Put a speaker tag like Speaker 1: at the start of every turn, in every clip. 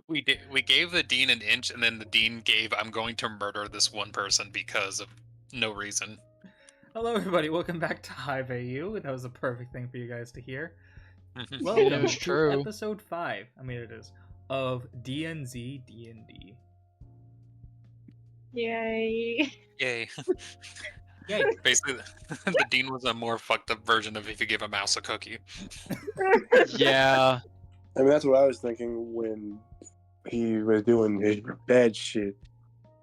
Speaker 1: We gave the dean an inch, and then the dean gave, "I'm going to murder this one person because of no reason."
Speaker 2: Hello, everybody. Welcome back to Hive AU. That was a perfect thing for you guys to hear.
Speaker 3: It
Speaker 2: Welcome
Speaker 3: was
Speaker 2: to
Speaker 3: true.
Speaker 2: episode 5. I mean, it is of DNZ DND.
Speaker 4: Yay.
Speaker 1: Yay!
Speaker 2: Yay!
Speaker 1: Basically, the dean was a more fucked up version of if you gave a mouse a cookie.
Speaker 3: Yeah.
Speaker 5: I mean, that's what I was thinking when he was doing his bad shit.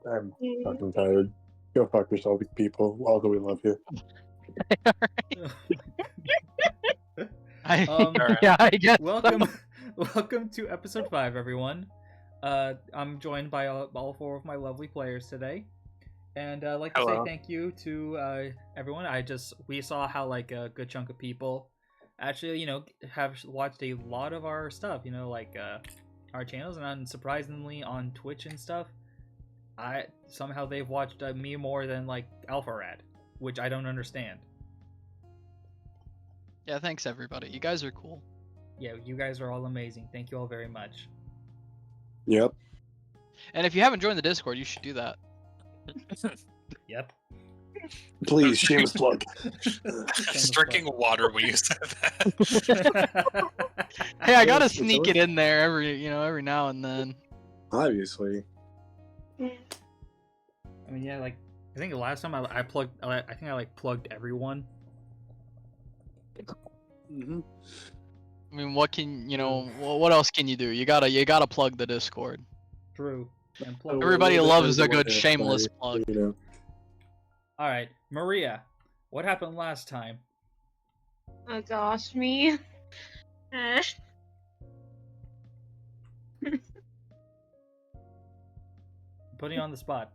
Speaker 5: I'm fucking tired. Go fuck yourself, people. Although we love you.
Speaker 1: Alright.
Speaker 3: Yeah, I guess.
Speaker 2: Welcome to episode 5, everyone. I'm joined by all 4 of my lovely players today. And I'd like to say
Speaker 5: Hello.
Speaker 2: thank you to everyone. We saw how a good chunk of people actually, have watched a lot of our stuff, our channels, and unsurprisingly on Twitch and stuff. Somehow they've watched me more than Alpha Rad, which I don't understand.
Speaker 3: Yeah, thanks everybody. You guys are cool.
Speaker 2: Yeah, you guys are all amazing. Thank you all very much.
Speaker 5: Yep.
Speaker 3: And if you haven't joined the Discord, you should do that.
Speaker 2: Yep.
Speaker 5: Please, shameless plug.
Speaker 1: Just drinking water when you said that.
Speaker 3: Hey, I gotta
Speaker 5: It's
Speaker 3: sneak
Speaker 5: always-
Speaker 3: it in there every now and then.
Speaker 5: Obviously.
Speaker 2: I mean, yeah, I think the last time I plugged, I think I plugged everyone.
Speaker 5: Mm-hmm.
Speaker 3: I mean, what else can you do? You gotta plug the Discord.
Speaker 2: True. And
Speaker 5: Oh,
Speaker 2: plug.
Speaker 3: Everybody
Speaker 5: well,
Speaker 3: loves a
Speaker 5: everyone
Speaker 3: good
Speaker 5: has
Speaker 3: shameless
Speaker 5: my,
Speaker 3: plug.
Speaker 5: You know.
Speaker 2: All right, Maria, what happened last time?
Speaker 4: Oh gosh, me.
Speaker 2: Putting you on the spot.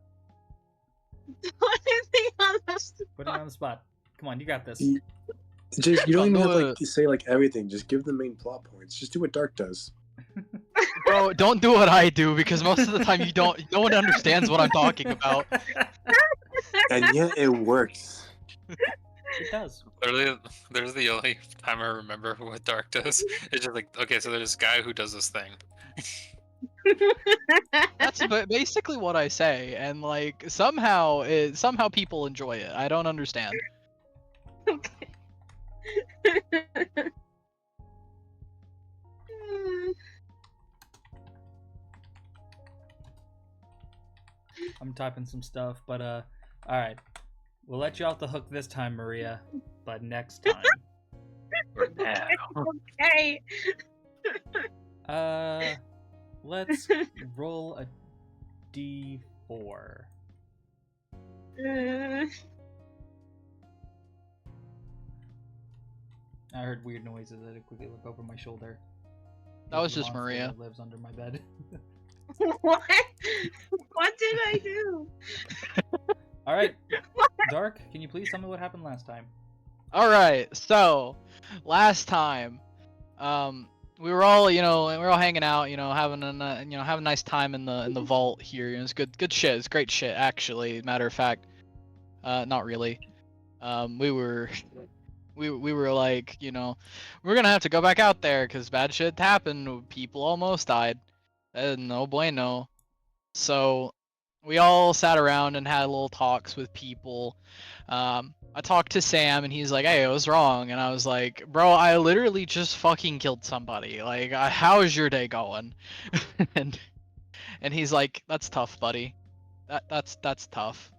Speaker 4: What is he on this?
Speaker 2: Putting you on the spot. Come on, you got this.
Speaker 5: Just, you don't even
Speaker 3: Don't
Speaker 5: have
Speaker 3: do
Speaker 5: to say everything. Just give the main plot points. Just do what Dark does.
Speaker 3: Bro, don't do what I do because most of the time no one understands what I'm talking about.
Speaker 5: And yet it works.
Speaker 2: It does.
Speaker 1: Literally, there's the only time I remember what Dark does. It's just okay, so there's this guy who does this thing.
Speaker 3: That's basically what I say, and somehow people enjoy it. I don't understand.
Speaker 4: Okay.
Speaker 2: I'm typing some stuff, but all right. We'll let you off the hook this time, Maria, but next time.
Speaker 4: Okay.
Speaker 2: Let's roll a d4. I heard weird noises. I had to quickly look over my shoulder.
Speaker 3: That was
Speaker 2: There's a
Speaker 3: just
Speaker 2: monster
Speaker 3: Maria.
Speaker 2: that lives under my bed.
Speaker 4: What? What did I do?
Speaker 2: All right, Dark, can you please tell me what happened last time?
Speaker 3: All right, so last time, we were all hanging out, having a nice time in the vault here. It's good shit. It's great shit, actually. Matter of fact, not really. We were we're gonna have to go back out there because bad shit happened. People almost died. No bueno. So we all sat around and had little talks with people. I talked to Sam and he's like, "Hey, I was wrong," and I was like, "Bro, I literally just fucking killed somebody. How's your day going?" and he's like, "That's tough, buddy. That's tough."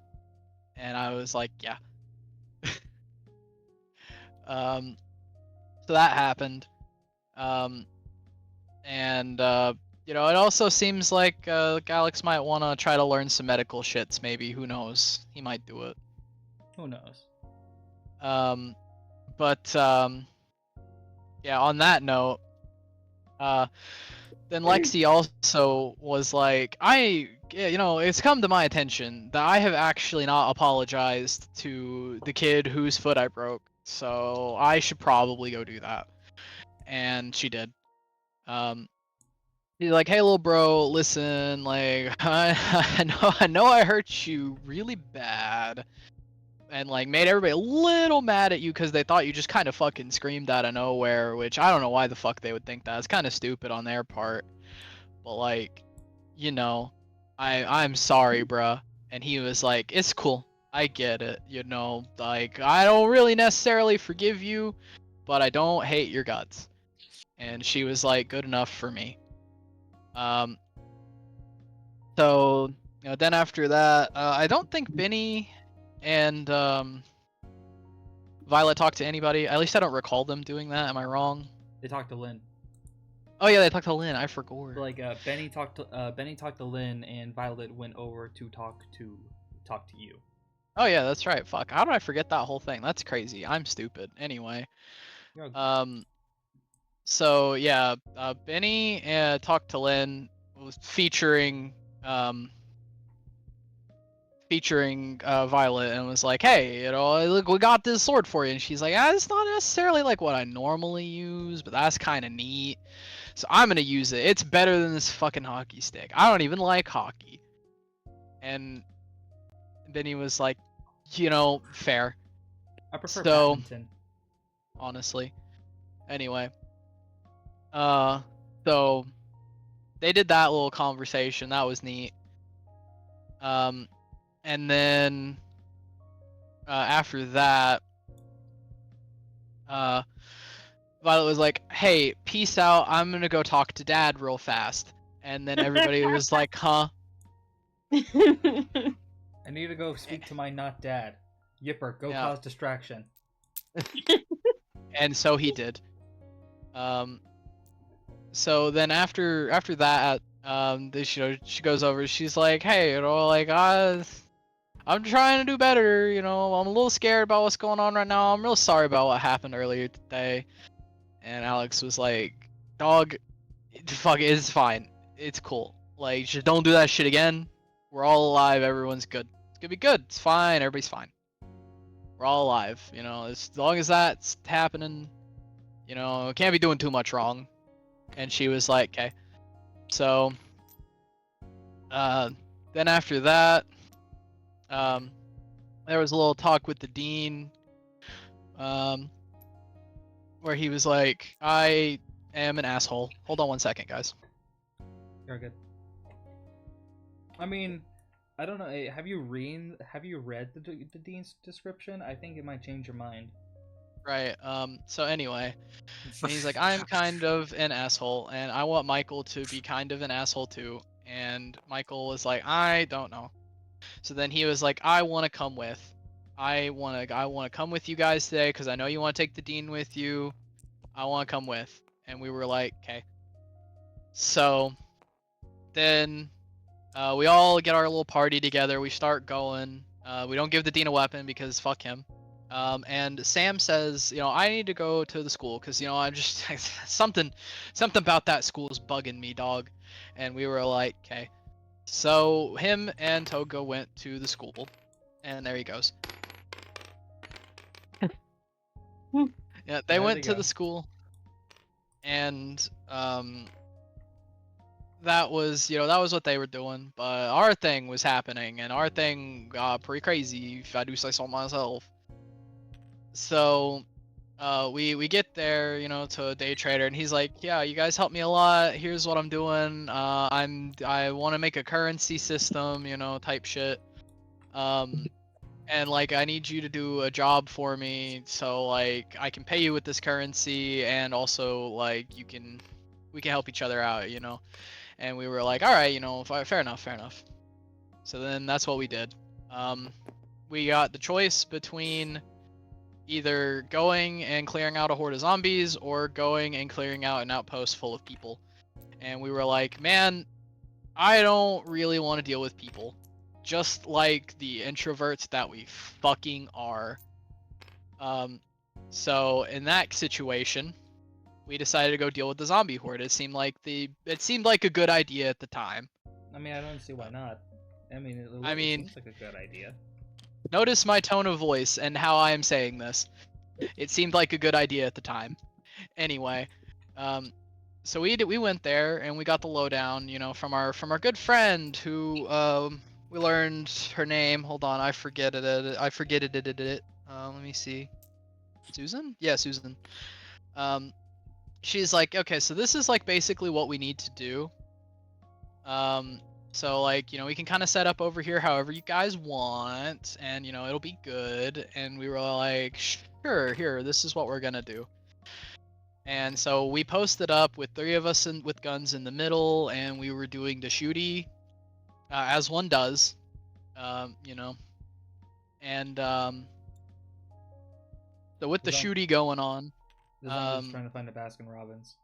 Speaker 3: And I was like, "Yeah." So that happened. It also seems like Alex might want to try to learn some medical shits. Maybe, who knows? He might do it.
Speaker 2: Who knows?
Speaker 3: Yeah. On that note, then Lexi also was like, it's come to my attention that I have actually not apologized to the kid whose foot I broke, so I should probably go do that. And she did. He's like, "Hey, little bro, listen, I know I hurt you really bad, and made everybody a little mad at you because they thought you just kind of fucking screamed out of nowhere, which I don't know why the fuck they would think that. It's kind of stupid on their part. but like, you know, I'm sorry, bruh. And he was like, it's cool. I get it, you know, like I don't really necessarily forgive you, but I don't hate your guts. And she was like, good enough for me. Um, so then after that, I don't think Benny and Violet talked to anybody. At least I don't recall them doing that. Am I wrong?
Speaker 2: They talked to Lynn.
Speaker 3: Oh yeah, they talked to Lynn. I forgot.
Speaker 2: Like Benny talked to Lynn, and Violet went over to talk to you.
Speaker 3: Oh yeah, that's right. Fuck. How did I forget that whole thing? That's crazy. I'm stupid. Anyway.
Speaker 2: You're okay.
Speaker 3: So yeah, Benny talked to Lynn, was featuring Violet, and was like, hey, you know, look, we got this sword for you. And she's like, it's not necessarily like what I normally use, but that's kind of neat. So I'm gonna use it. It's better than this fucking hockey stick. I don't even like hockey. And Benny was like, you know, fair.
Speaker 2: I prefer
Speaker 3: So,
Speaker 2: badminton.
Speaker 3: honestly. Anyway. So they did that little conversation. That was neat. And then after that, Violet was like, "Hey, peace out. I'm gonna go talk to Dad real fast." And then everybody was like, "Huh?"
Speaker 2: I need to go speak to my not dad. Yipper, go
Speaker 3: Yeah.
Speaker 2: cause distraction.
Speaker 3: And so he did. So then after that, this, you know, she goes over. She's like, "Hey, you know, like I'm trying to do better. You know, I'm a little scared about what's going on right now. I'm real sorry about what happened earlier today." And Alex was like, "Dog, fuck it, it's fine. It's cool. Like, just don't do that shit again. We're all alive. Everyone's good. It's gonna be good. It's fine. Everybody's fine. We're all alive. You know, as long as that's happening, you know, can't be doing too much wrong." And she was like, "Okay." So, then after that, there was a little talk with the dean, where he was like, "I am an asshole." Hold on one second, guys.
Speaker 2: You're good. I mean, I don't know. Have you read the dean's description? I think it might change your mind.
Speaker 3: Right. So anyway, and he's like, "I'm kind of an asshole, and I want Michael to be kind of an asshole too." And Michael was like, "I don't know." So then he was like, "I want to come with. I want to come with you guys today because I know you want to take the dean with you. I want to come with." And we were like, "Okay." So then we all get our little party together. We start going. We don't give the dean a weapon because fuck him. And Sam says, "You know, I need to go to the school because, you know, I'm just something about that school is bugging me, dog." And we were like, "Okay." So him and Toga went to the school, and there he goes. Yeah, they
Speaker 2: There
Speaker 3: went
Speaker 2: they
Speaker 3: to
Speaker 2: go.
Speaker 3: the school, and that was, you know, that was what they were doing. But our thing was happening, and our thing got pretty crazy, if I do say so myself. So we get there, you know, to a day trader, and he's like, "Yeah, you guys helped me a lot. Here's what I'm doing. I want to make a currency system, you know, type shit. And like I need you to do a job for me, so like I can pay you with this currency, and also like we can help each other out, you know." And we were like, "All right, you know, fair enough, fair enough." So then that's what we did. We got the choice between either going and clearing out a horde of zombies or going and clearing out an outpost full of people. And we were like, "Man, I don't really want to deal with people. Just like the introverts that we fucking are." So in that situation, we decided to go deal with the zombie horde. It seemed like a good idea at the time.
Speaker 2: I mean, I don't see why not. I mean,
Speaker 3: I
Speaker 2: it
Speaker 3: mean,
Speaker 2: seems like a good idea.
Speaker 3: notice my tone of voice and how I am saying this. It seemed like a good idea at the time. Anyway, so we went there and we got the lowdown, you know, from our good friend who we learned her name. Hold on, I forget it. Let me see. Susan? Yeah, Susan. She's like, "Okay, so this is like basically what we need to do. So like, we can kind of set up over here however you guys want, and it'll be good. And we were like, sure, here, this is what we're gonna do. And so we posted up with 3 of us with guns in the middle, and we were doing the shooty, as one does, and so with the
Speaker 2: Was on-
Speaker 3: shooty going on,
Speaker 2: The zombies trying to find the Baskin Robbins.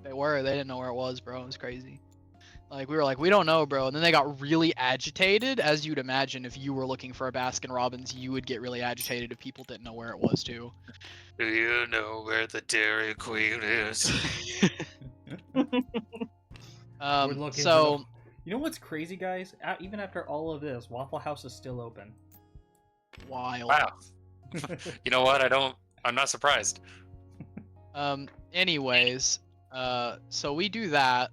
Speaker 3: they didn't know where it was, bro. It was crazy. Like, we were like, we don't know, bro. And then they got really agitated, as you'd imagine. If you were looking for a Baskin Robbins, you would get really agitated if people didn't know where it was, too.
Speaker 1: Do you know where the Dairy Queen is?
Speaker 2: We're looking
Speaker 3: So,
Speaker 2: for you know what's crazy, guys? Even after all of this, Waffle House is still open.
Speaker 3: wild.
Speaker 1: Wow. You know what? I'm not surprised.
Speaker 3: Anyways, so we do that.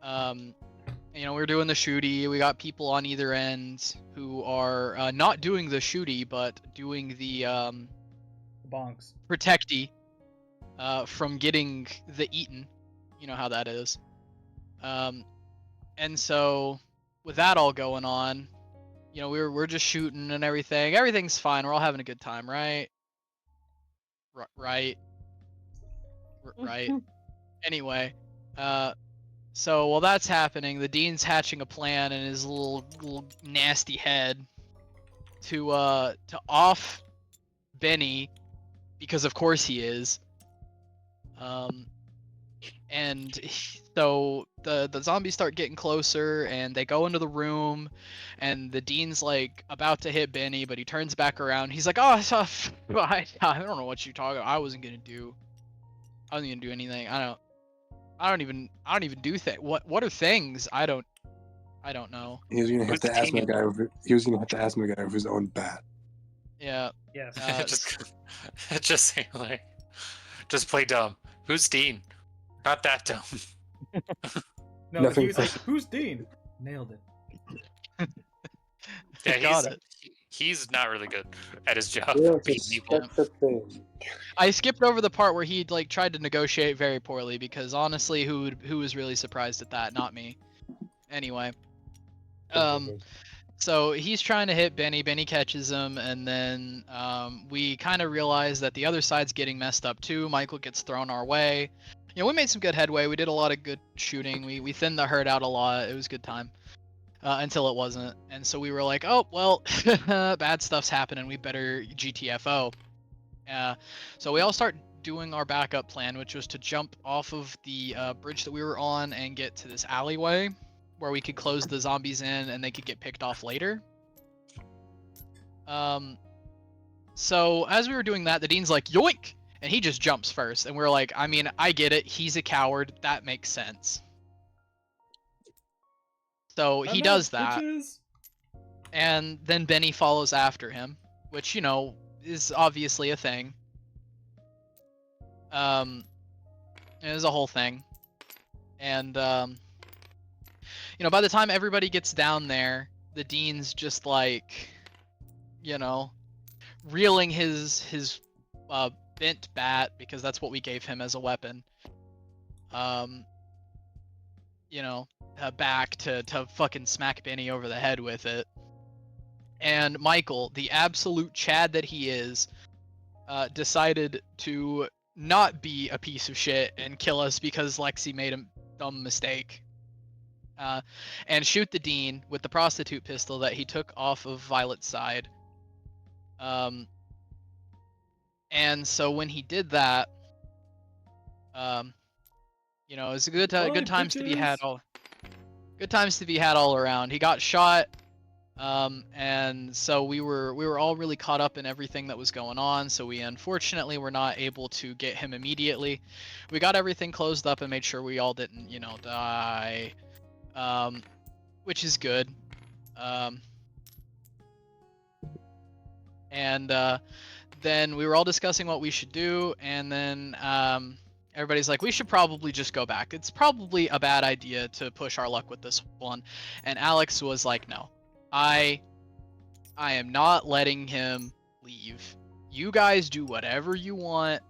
Speaker 3: We're doing the shooty. We got people on either end who are not doing the shooty, but doing the
Speaker 2: Bonks.
Speaker 3: protecty from getting the eaten. You know how that is. And so with that all going on, we're just shooting and everything. Everything's fine. We're all having a good time, right? Right. Anyway, so while that's happening, the dean's hatching a plan in his little nasty head to off Benny, because of course he is. So the zombies start getting closer, and they go into the room, and the dean's like about to hit Benny, but he turns back around. He's like, "Oh, I don't know what you're talking about. I wasn't gonna do anything. I don't even do things. What are things? I don't know."
Speaker 5: He was gonna have
Speaker 1: Who's
Speaker 5: to ask my
Speaker 1: Dean?
Speaker 5: guy. He was gonna have to ask my guy of his own bat.
Speaker 3: Yeah.
Speaker 2: Yes.
Speaker 1: Just say like, just play dumb. Who's Dean? Not that dumb.
Speaker 2: No,
Speaker 5: Nothing
Speaker 2: he was like,
Speaker 5: personal.
Speaker 2: "Who's Dean?" Nailed it.
Speaker 1: Yeah,
Speaker 3: Got it.
Speaker 1: he's not really good at his job.
Speaker 5: Yeah,
Speaker 1: being
Speaker 5: just
Speaker 1: evil.
Speaker 5: that's the thing.
Speaker 3: I skipped over the part where he like tried to negotiate very poorly, because honestly, who was really surprised at that? Not me. Anyway, so he's trying to hit Benny. Benny catches him, and then we kind of realize that the other side's getting messed up too. Michael gets thrown our way. We made some good headway. We did a lot of good shooting. We thinned the herd out a lot. It was a good time. Until it wasn't. And so we were like, oh, well, bad stuff's happening. We better GTFO. So we all start doing our backup plan, which was to jump off of the bridge that we were on and get to this alleyway where we could close the zombies in and they could get picked off later. So as we were doing that, the dean's like, yoink! And he just jumps first. And we're like, I mean, I get it. He's a coward. That makes sense. So he does that. And then Benny follows after him, which, is obviously a thing. It is a whole thing. And, by the time everybody gets down there, the dean's just like, reeling his bent bat, because that's what we gave him as a weapon. Back to fucking smack Benny over the head with it. And Michael, the absolute Chad that he is, decided to not be a piece of shit and kill us because Lexi made a dumb mistake. And shoot the dean with the prostitute pistol that he took off of Violet's side. And so when he did that, it was a good times to be had all. Good times to be had all around. He got shot, and so we were all really caught up in everything that was going on. So we unfortunately were not able to get him immediately. We got everything closed up and made sure we all didn't, die, which is good. And then we were all discussing what we should do, and then everybody's like, we should probably just go back. It's probably a bad idea to push our luck with this one. And Alex was like, no, I am not letting him leave. You guys do whatever you want,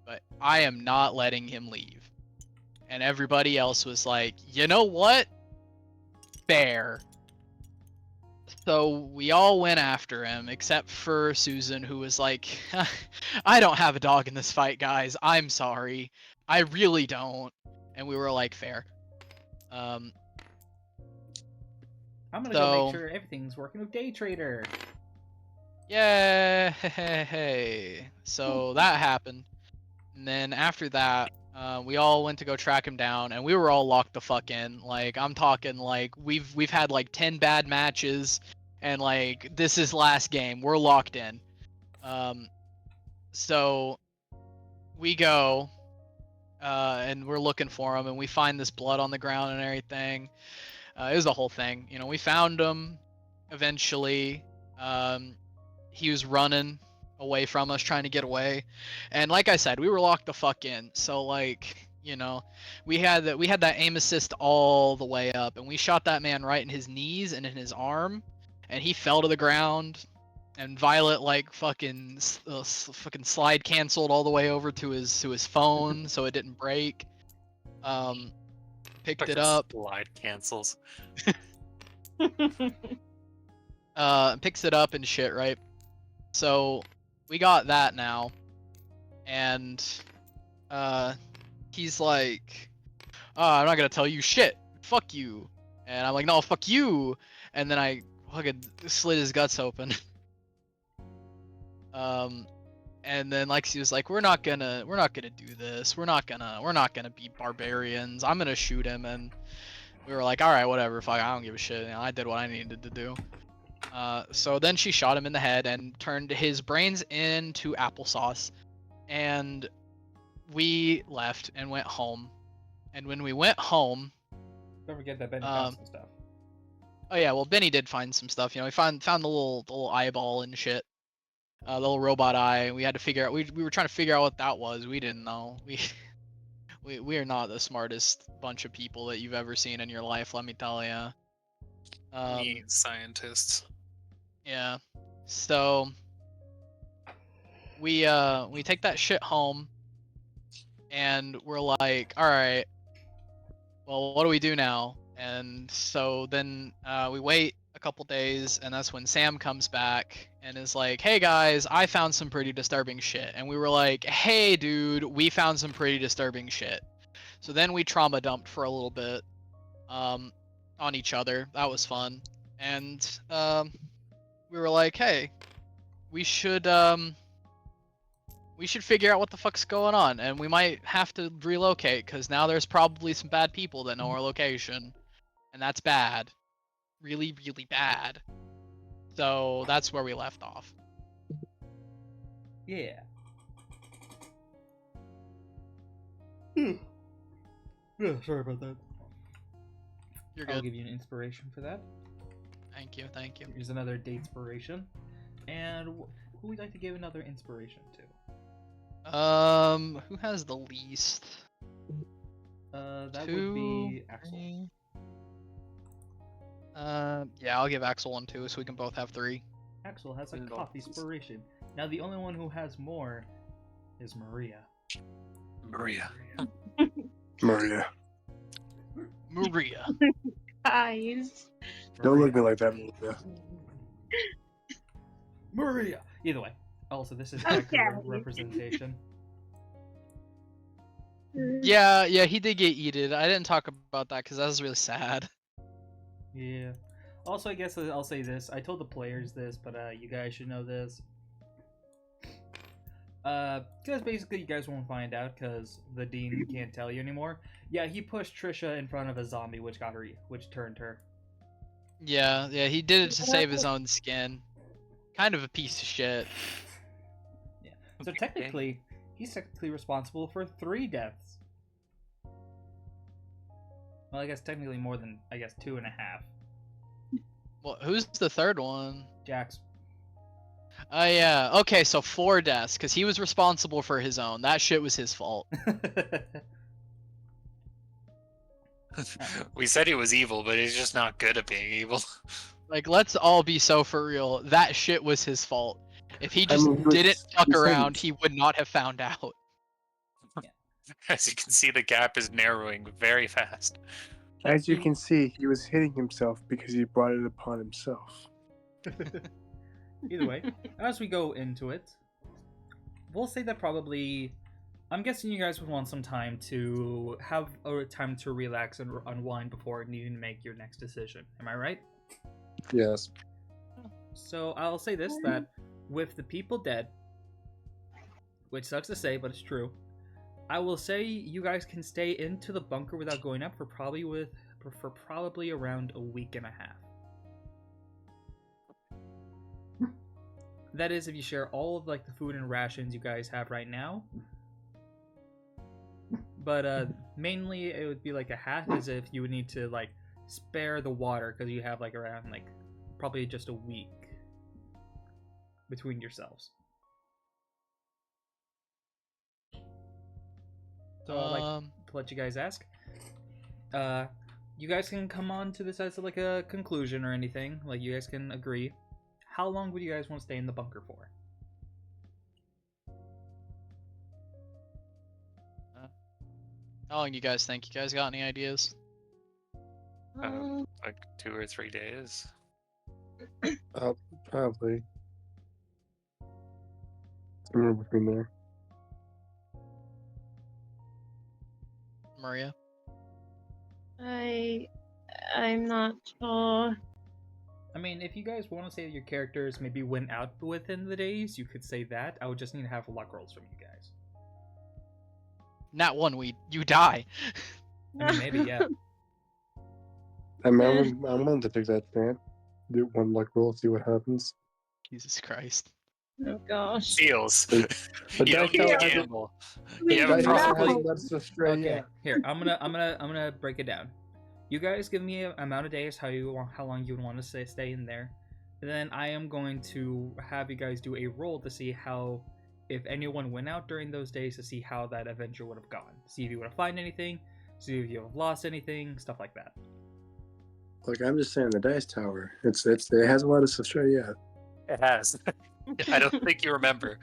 Speaker 3: but I am not letting him leave. And everybody else was like, you know what? Fair. So we all went after him, except for Susan, who was like, I don't have a dog in this fight, guys. I'm sorry. I really don't. And we were like, fair.
Speaker 2: I'm gonna go
Speaker 3: So-
Speaker 2: make sure everything's working with Day Trader.
Speaker 3: Yay! So that happened. And then after that, we all went to go track him down, and we were all locked the fuck in. Like, I'm talking like we've had like 10 bad matches, and like this is last game. We're locked in. So we go, and we're looking for him, and we find this blood on the ground and everything. It was the whole thing. You know, we found him eventually. He was running away from us, trying to get away, and like I said, we were locked the fuck in. So like, you know, we had that aim assist all the way up, and we shot that man right in his knees and in his arm, and he fell to the ground. And Violet like fucking slide canceled all the way over to his phone, so it didn't break. Picked it up.
Speaker 1: Slide cancels.
Speaker 3: Picks it up and shit, right? So we got that now, and he's like, oh, I'm not gonna tell you shit, fuck you. And I'm like, no, fuck you. And then I fucking slit his guts open. And then Lexi was like, we're not gonna do this, we're not gonna be barbarians, I'm gonna shoot him. And we were like, all right, whatever, fuck, I don't give a shit, you know, I did what I needed to do. So then she shot him in the head and turned his brains into applesauce, and we left and went home. And when we went home,
Speaker 2: Don't forget that Benny found some stuff.
Speaker 3: oh yeah, well, Benny did find some stuff. You know, we found the little eyeball and shit, the little robot eye. We had to figure out. We were trying to figure out what that was. We didn't know. We are not the smartest bunch of people that you've ever seen in your life. Let me tell you.
Speaker 1: Me scientists.
Speaker 3: Yeah. So we take that shit home, and we're like, all right, well, what do we do now? And so then we wait a couple days, and that's when Sam comes back and is like, hey guys, I found some pretty disturbing shit. And we were like, hey dude, we found some pretty disturbing shit. So then we trauma dumped for a little bit on each other. That was fun. And we were like, hey, we should figure out what the fuck's going on, and we might have to relocate, because now there's probably some bad people that know our location, and that's bad. Really, really bad. So that's where we left off.
Speaker 2: Yeah. Yeah, sorry about that.
Speaker 3: You're
Speaker 2: I'll
Speaker 3: good.
Speaker 2: give you an inspiration for that.
Speaker 3: Thank you, thank you.
Speaker 2: Here's another date inspiration. And who would like to give another inspiration to?
Speaker 3: Who has the least?
Speaker 2: That
Speaker 3: Two,
Speaker 2: would be Axel.
Speaker 3: three. Yeah, I'll give Axel one too, so we can both have 3.
Speaker 2: Axel has a
Speaker 1: No.
Speaker 2: coffee inspiration. Now the only one who has more is Maria.
Speaker 1: Maria.
Speaker 5: Maria.
Speaker 3: Maria.
Speaker 4: Guys.
Speaker 5: Don't look at me like that, Maria.
Speaker 2: Maria. Either way. Also, this is accurate
Speaker 4: Okay.
Speaker 2: representation.
Speaker 3: Yeah, he did get eaten. I didn't talk about that because that was really sad.
Speaker 2: Yeah. Also, I guess I'll say this. I told the players this, but you guys should know this. Because basically you guys won't find out because the dean can't tell you anymore. Yeah, he pushed Trisha in front of a zombie, which turned her.
Speaker 3: Yeah, he did it to save his own skin. Kind of a piece of shit.
Speaker 2: Yeah. So technically, he's technically responsible for 3 deaths. Well, I guess technically more than 2.5.
Speaker 3: Well, who's the third one?
Speaker 2: Jax.
Speaker 3: Oh yeah. Okay, so 4 deaths because he was responsible for his own. That shit was his fault.
Speaker 1: We said he was evil, but he's just not good at being evil.
Speaker 3: Like, let's all be so for real. That shit was his fault. If he just
Speaker 5: mean, he was-
Speaker 3: didn't fuck
Speaker 5: he said-
Speaker 3: around, he would not have found out.
Speaker 1: As you can see, the gap is narrowing very fast.
Speaker 5: As you can see, he was hitting himself because he brought it upon himself.
Speaker 2: Either way, as we go into it, we'll say that probably. I'm guessing you guys would want some time to have a time to relax and unwind before needing to make your next decision. Am I right?
Speaker 5: Yes.
Speaker 2: So I'll say this, that with the people dead, which sucks to say, but it's true, I will say you guys can stay into the bunker without going up for probably around a week and a half. That is if you share all of like the food and rations you guys have right now. But mainly it would be like a half, as if you would need to like spare the water because you have like around like probably just a week between yourselves. So I'd like to let you guys ask. You guys can come on to this as like a conclusion or anything. Like you guys can agree. How long would you guys want to stay in the bunker for?
Speaker 3: How long do you guys think? You guys got any ideas?
Speaker 1: Like 2 or 3 days.
Speaker 5: Probably. Somewhere between there.
Speaker 3: Maria?
Speaker 4: I'm not sure.
Speaker 2: I mean, if you guys want to say that your characters maybe went out within the days, you could say that. I would just need to have luck rolls from you guys.
Speaker 3: Nat 1, you die.
Speaker 2: I mean, maybe, yeah.
Speaker 5: I'm willing to take that chance. Do one luck roll, see what happens.
Speaker 3: Jesus Christ.
Speaker 4: Oh gosh.
Speaker 1: Seals.
Speaker 5: But
Speaker 1: You don't
Speaker 5: Dice
Speaker 1: get
Speaker 5: Tower
Speaker 1: to
Speaker 5: hasn't-
Speaker 1: gamble.
Speaker 4: Please
Speaker 1: You have a
Speaker 5: Dice Tower
Speaker 1: problem.
Speaker 5: hasn't let us astray
Speaker 2: Okay,
Speaker 5: yet.
Speaker 2: here I'm gonna break it down. You guys give me an amount of days how long you would want to stay in there, and then I am going to have you guys do a roll to see how, if anyone went out during those days, to see how that adventure would have gone. See if you would have found anything, see if you have lost anything, stuff like that.
Speaker 5: Look, I'm just saying the Dice Tower. It hasn't let us astray yet.
Speaker 1: It has. I don't think you remember.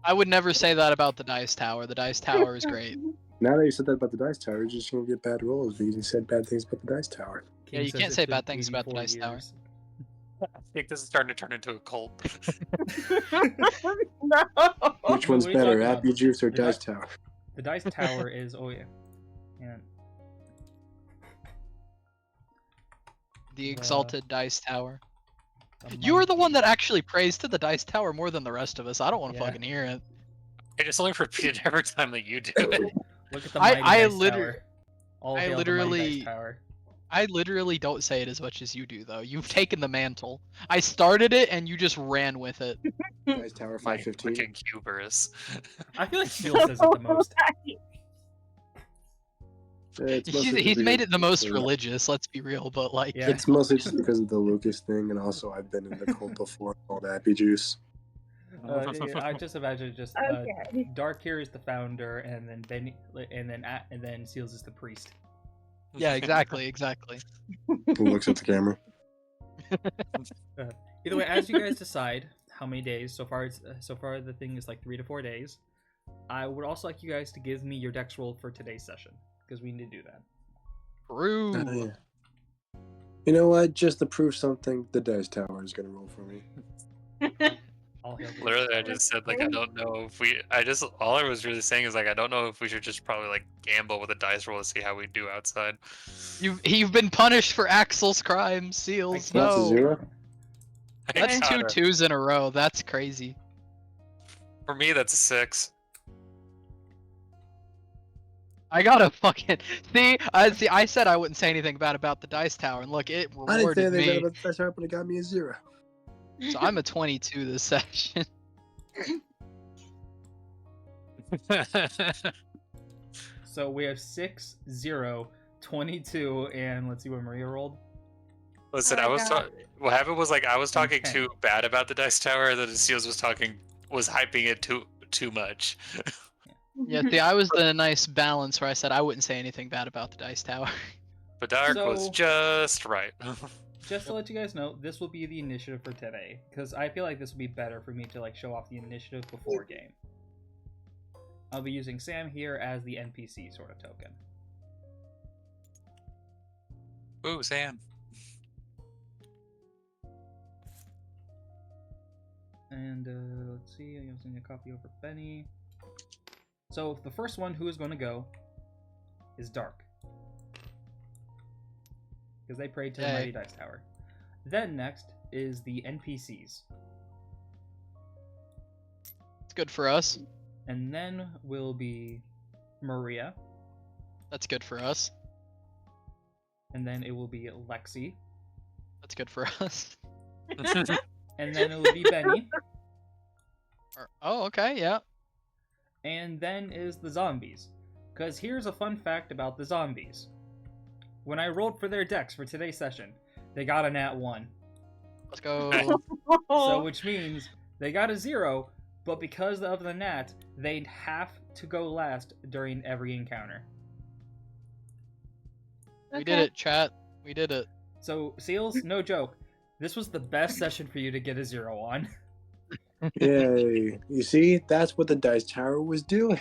Speaker 3: I would never say that about the Dice Tower. The Dice Tower is great.
Speaker 5: Now that you said that about the Dice Tower, you're just gonna get bad rolls because you said bad things about the Dice Tower.
Speaker 3: Yeah, you
Speaker 2: says
Speaker 3: can't
Speaker 2: it's
Speaker 3: say
Speaker 2: been
Speaker 3: bad things about the
Speaker 2: 84
Speaker 3: Dice Tower.
Speaker 2: years.
Speaker 1: I think this is starting to turn into a cult.
Speaker 4: No.
Speaker 5: Which one's
Speaker 2: What are you
Speaker 5: better,
Speaker 2: talking about?
Speaker 5: Appy Juice or
Speaker 2: The
Speaker 5: Dice
Speaker 2: Di-
Speaker 5: Tower?
Speaker 2: The Dice Tower is, oh yeah. And
Speaker 3: The exalted Dice Tower.
Speaker 2: the
Speaker 3: You were the one
Speaker 2: monkey.
Speaker 3: that actually praised to the Dice Tower more than the rest of us. I don't want to
Speaker 2: Yeah.
Speaker 3: fucking hear it.
Speaker 1: I just only repeat it every time that you do it.
Speaker 2: Look at the
Speaker 3: I-
Speaker 2: mighty
Speaker 3: I
Speaker 2: Dice
Speaker 3: liter-
Speaker 2: Tower. All
Speaker 3: I
Speaker 2: hail the mighty
Speaker 3: literally-
Speaker 2: Dice Tower.
Speaker 3: I literally don't say it as much as you do, though. You've taken the mantle. I started it, and you just ran with it.
Speaker 5: Dice Tower
Speaker 1: My
Speaker 5: 515.
Speaker 1: fucking hubris.
Speaker 2: I feel like Seal says it the most.
Speaker 5: It's mostly
Speaker 3: He's
Speaker 5: just
Speaker 3: made
Speaker 5: because-
Speaker 3: it the most religious, let's be real, but like...
Speaker 2: Yeah.
Speaker 5: It's mostly just because of the Lucas thing, and also I've been in the cult before called Appy Juice.
Speaker 2: Yeah, I just imagine just
Speaker 4: Okay.
Speaker 2: Dark here is the founder, and then Seals is the priest.
Speaker 3: Yeah, exactly.
Speaker 5: Who looks at the camera?
Speaker 2: Either way, as you guys decide how many days, so far the thing is like 3 to 4 days. I would also like you guys to give me your dex roll for today's session, because we need to do that.
Speaker 3: True.
Speaker 5: Yeah. You know what? Just to prove something, the Dice Tower is gonna roll for me.
Speaker 2: All hail the
Speaker 1: Literally, I
Speaker 2: Dice
Speaker 1: just said like I don't know if we. All I was really saying is like I don't know if we should just probably like gamble with a dice roll to see how we do outside.
Speaker 3: You've been punished for Axel's crimes, Seals.
Speaker 2: That's
Speaker 5: That's a
Speaker 3: No.
Speaker 5: 0.
Speaker 3: That's
Speaker 1: I
Speaker 3: two
Speaker 1: gotta-
Speaker 3: twos in a row. That's crazy.
Speaker 1: For me, that's a 6.
Speaker 3: I gotta fucking see. I said I wouldn't say anything bad about the Dice Tower, and look, it
Speaker 5: I didn't say
Speaker 3: rewarded
Speaker 5: anything bad
Speaker 3: me.
Speaker 5: about the Dice Tower, but it got me a 0.
Speaker 3: So I'm a 22 this session.
Speaker 2: So we have 6, 0, 22, and let's see what Maria rolled.
Speaker 1: Listen,
Speaker 4: Oh
Speaker 1: I
Speaker 4: my
Speaker 1: was
Speaker 4: God.
Speaker 1: talking. What happened was like I was talking
Speaker 2: Okay.
Speaker 1: too bad about the dice tower, and then Seals was hyping it too much.
Speaker 3: Yeah, see, I was the nice balance where I said I wouldn't say anything bad about the Dice Tower.
Speaker 1: But Dark was
Speaker 2: So-
Speaker 1: just right.
Speaker 2: Just to let you guys know, this will be the initiative for today, because I feel like this will be better for me to like show off the initiative before game. I'll be using Sam here as the NPC sort of token.
Speaker 1: Ooh, Sam.
Speaker 2: And let's see, I'm using a copy over Benny. So the first one who is going to go is Dark, because they prayed to the
Speaker 3: Yay.
Speaker 2: Mighty Dice Tower. Then next is the NPCs,
Speaker 3: It's good for us.
Speaker 2: and then will be Maria,
Speaker 3: That's good for us.
Speaker 2: and then it will be Lexi,
Speaker 3: That's good for us.
Speaker 2: and then it will be Benny,
Speaker 3: Oh, okay, yeah.
Speaker 2: and then is the zombies. Because here's a fun fact about the zombies. When I rolled for their decks for today's session, they got a nat 1.
Speaker 3: Let's go.
Speaker 2: So, which means they got a 0, but because of the nat, they'd have to go last during every encounter.
Speaker 3: We did it, chat. We did it.
Speaker 2: So, Seals, no joke, this was the best session for you to get a 0 on.
Speaker 5: Yay. You see, that's what the Dice Tower was doing.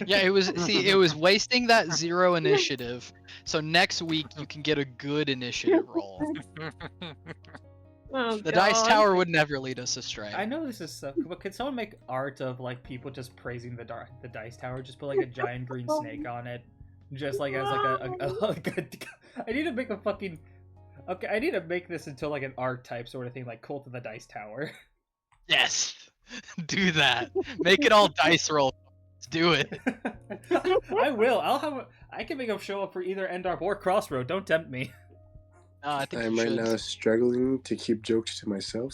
Speaker 3: Yeah, it was. See, it was wasting that 0 initiative. So next week you can get a good initiative roll.
Speaker 4: Oh,
Speaker 3: The Dice
Speaker 4: God.
Speaker 3: Tower would never lead us astray.
Speaker 2: I know this is stuff, but could someone make art of like people just praising the Dice Tower? Just put like a giant green snake on it, just like as like I need to make a fucking. Okay, I need to make this into like an art type sort of thing, like Cult of the Dice Tower.
Speaker 3: Yes, do that. Make it all dice roll. Let's do it.
Speaker 2: I will. I can make them show up for either Endarp or Crossroad. Don't tempt me.
Speaker 3: No, I think
Speaker 5: I'm
Speaker 3: you
Speaker 5: right
Speaker 3: should.
Speaker 5: now struggling to keep jokes to myself.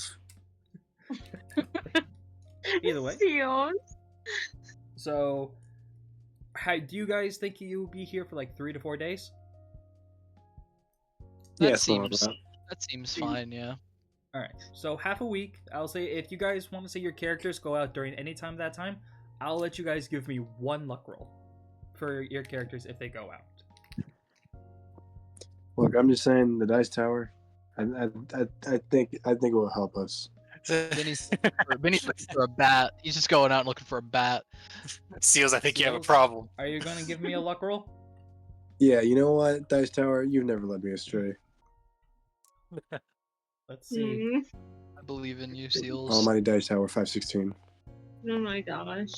Speaker 2: Either way.
Speaker 4: Seals.
Speaker 2: So, do you guys think you'll be here for like 3 to 4 days?
Speaker 3: That
Speaker 5: Yeah, something like
Speaker 3: seems.
Speaker 5: that.
Speaker 3: That seems fine. Yeah.
Speaker 2: All right. So half a week. I'll say if you guys want to say your characters go out during any time that time, I'll let you guys give me 1 luck roll for your characters if they go out.
Speaker 5: Look, I'm just saying the Dice Tower. I think it will help us.
Speaker 3: Benny's looking for a bat. He's just going out looking for a bat.
Speaker 1: Seals, I think you have a
Speaker 2: Seals?
Speaker 1: problem.
Speaker 2: Are you going to give me a luck roll?
Speaker 5: Yeah, you know what, Dice Tower, you've never led me astray.
Speaker 2: Let's see.
Speaker 4: Mm.
Speaker 3: I believe in you, Seals.
Speaker 5: Almighty Dice Tower 516.
Speaker 4: Oh my gosh.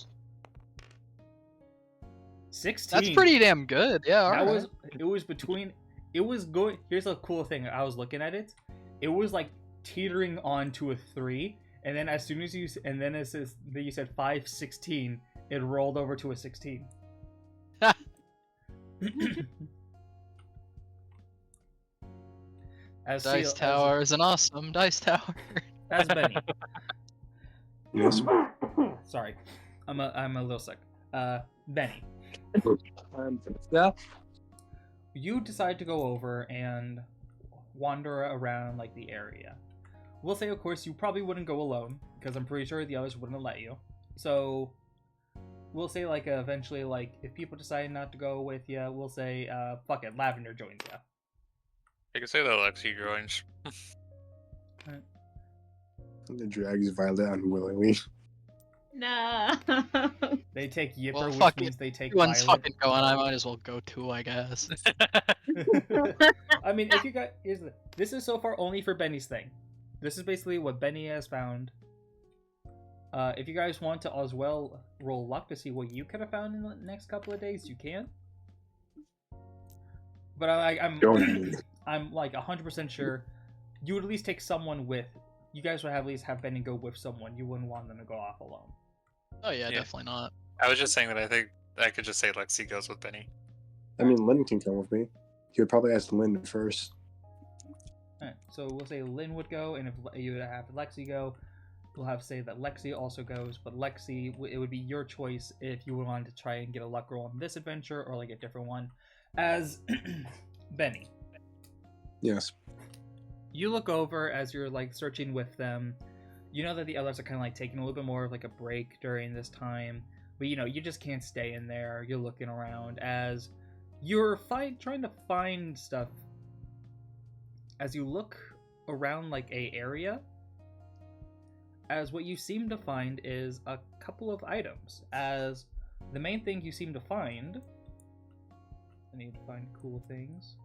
Speaker 2: 16.
Speaker 3: That's pretty damn good. Yeah. All
Speaker 2: That
Speaker 3: right.
Speaker 2: was. It was between. It was going. Here's a cool thing. I was looking at it. It was like teetering on to a 3, and then as soon as you and then it says that you said 516, it rolled over to a 16. As
Speaker 3: Dice
Speaker 2: Seal-
Speaker 3: Tower is an awesome Dice Tower.
Speaker 2: As Benny.
Speaker 5: Yes.
Speaker 2: Sorry, I'm a little sick. Benny,
Speaker 5: Yeah.
Speaker 2: you decide to go over and wander around like the area. We'll say, of course, you probably wouldn't go alone because I'm pretty sure the others wouldn't let you. So we'll say like eventually, like if people decide not to go with you, we'll say, fuck it, Lavender joins you.
Speaker 1: I can say that Lexi joins.
Speaker 5: The drags Violet unwillingly.
Speaker 4: No.
Speaker 2: They take Yipper,
Speaker 3: Well,
Speaker 2: which
Speaker 3: fuck it.
Speaker 2: means they take
Speaker 3: Everyone's
Speaker 2: Violet.
Speaker 3: fucking going. I might as well go too, I guess.
Speaker 2: I mean, if you got this is so far only for Benny's thing. This is basically what Benny has found. If you guys want to as well roll luck to see what you could have found in the next couple of days, you can. But I'm I'm like 100% sure you would at least take someone with. You guys would at least have Benny go with someone. You wouldn't want them to go off alone.
Speaker 3: Oh yeah,
Speaker 1: Yeah.
Speaker 3: definitely not.
Speaker 1: I was just saying that I think I could just say Lexi goes with Benny.
Speaker 5: I mean, Lynn can come with me. He would probably ask Lynn first.
Speaker 2: Alright, so we'll say Lynn would go, and if you would have Lexi go, we'll have say that Lexi also goes, but Lexi, it would be your choice if you would want to try and get a luck roll on this adventure or like a different one. As Benny,
Speaker 5: Yes.
Speaker 2: you look over as you're like searching with them. You know that the others are kind of like taking a little bit more of like a break during this time, but you know you just can't stay in there. You're looking around as you're trying to find stuff. As you look around like a area, as what you seem to find is a couple of items. As the main thing you seem to find. I need to find cool things.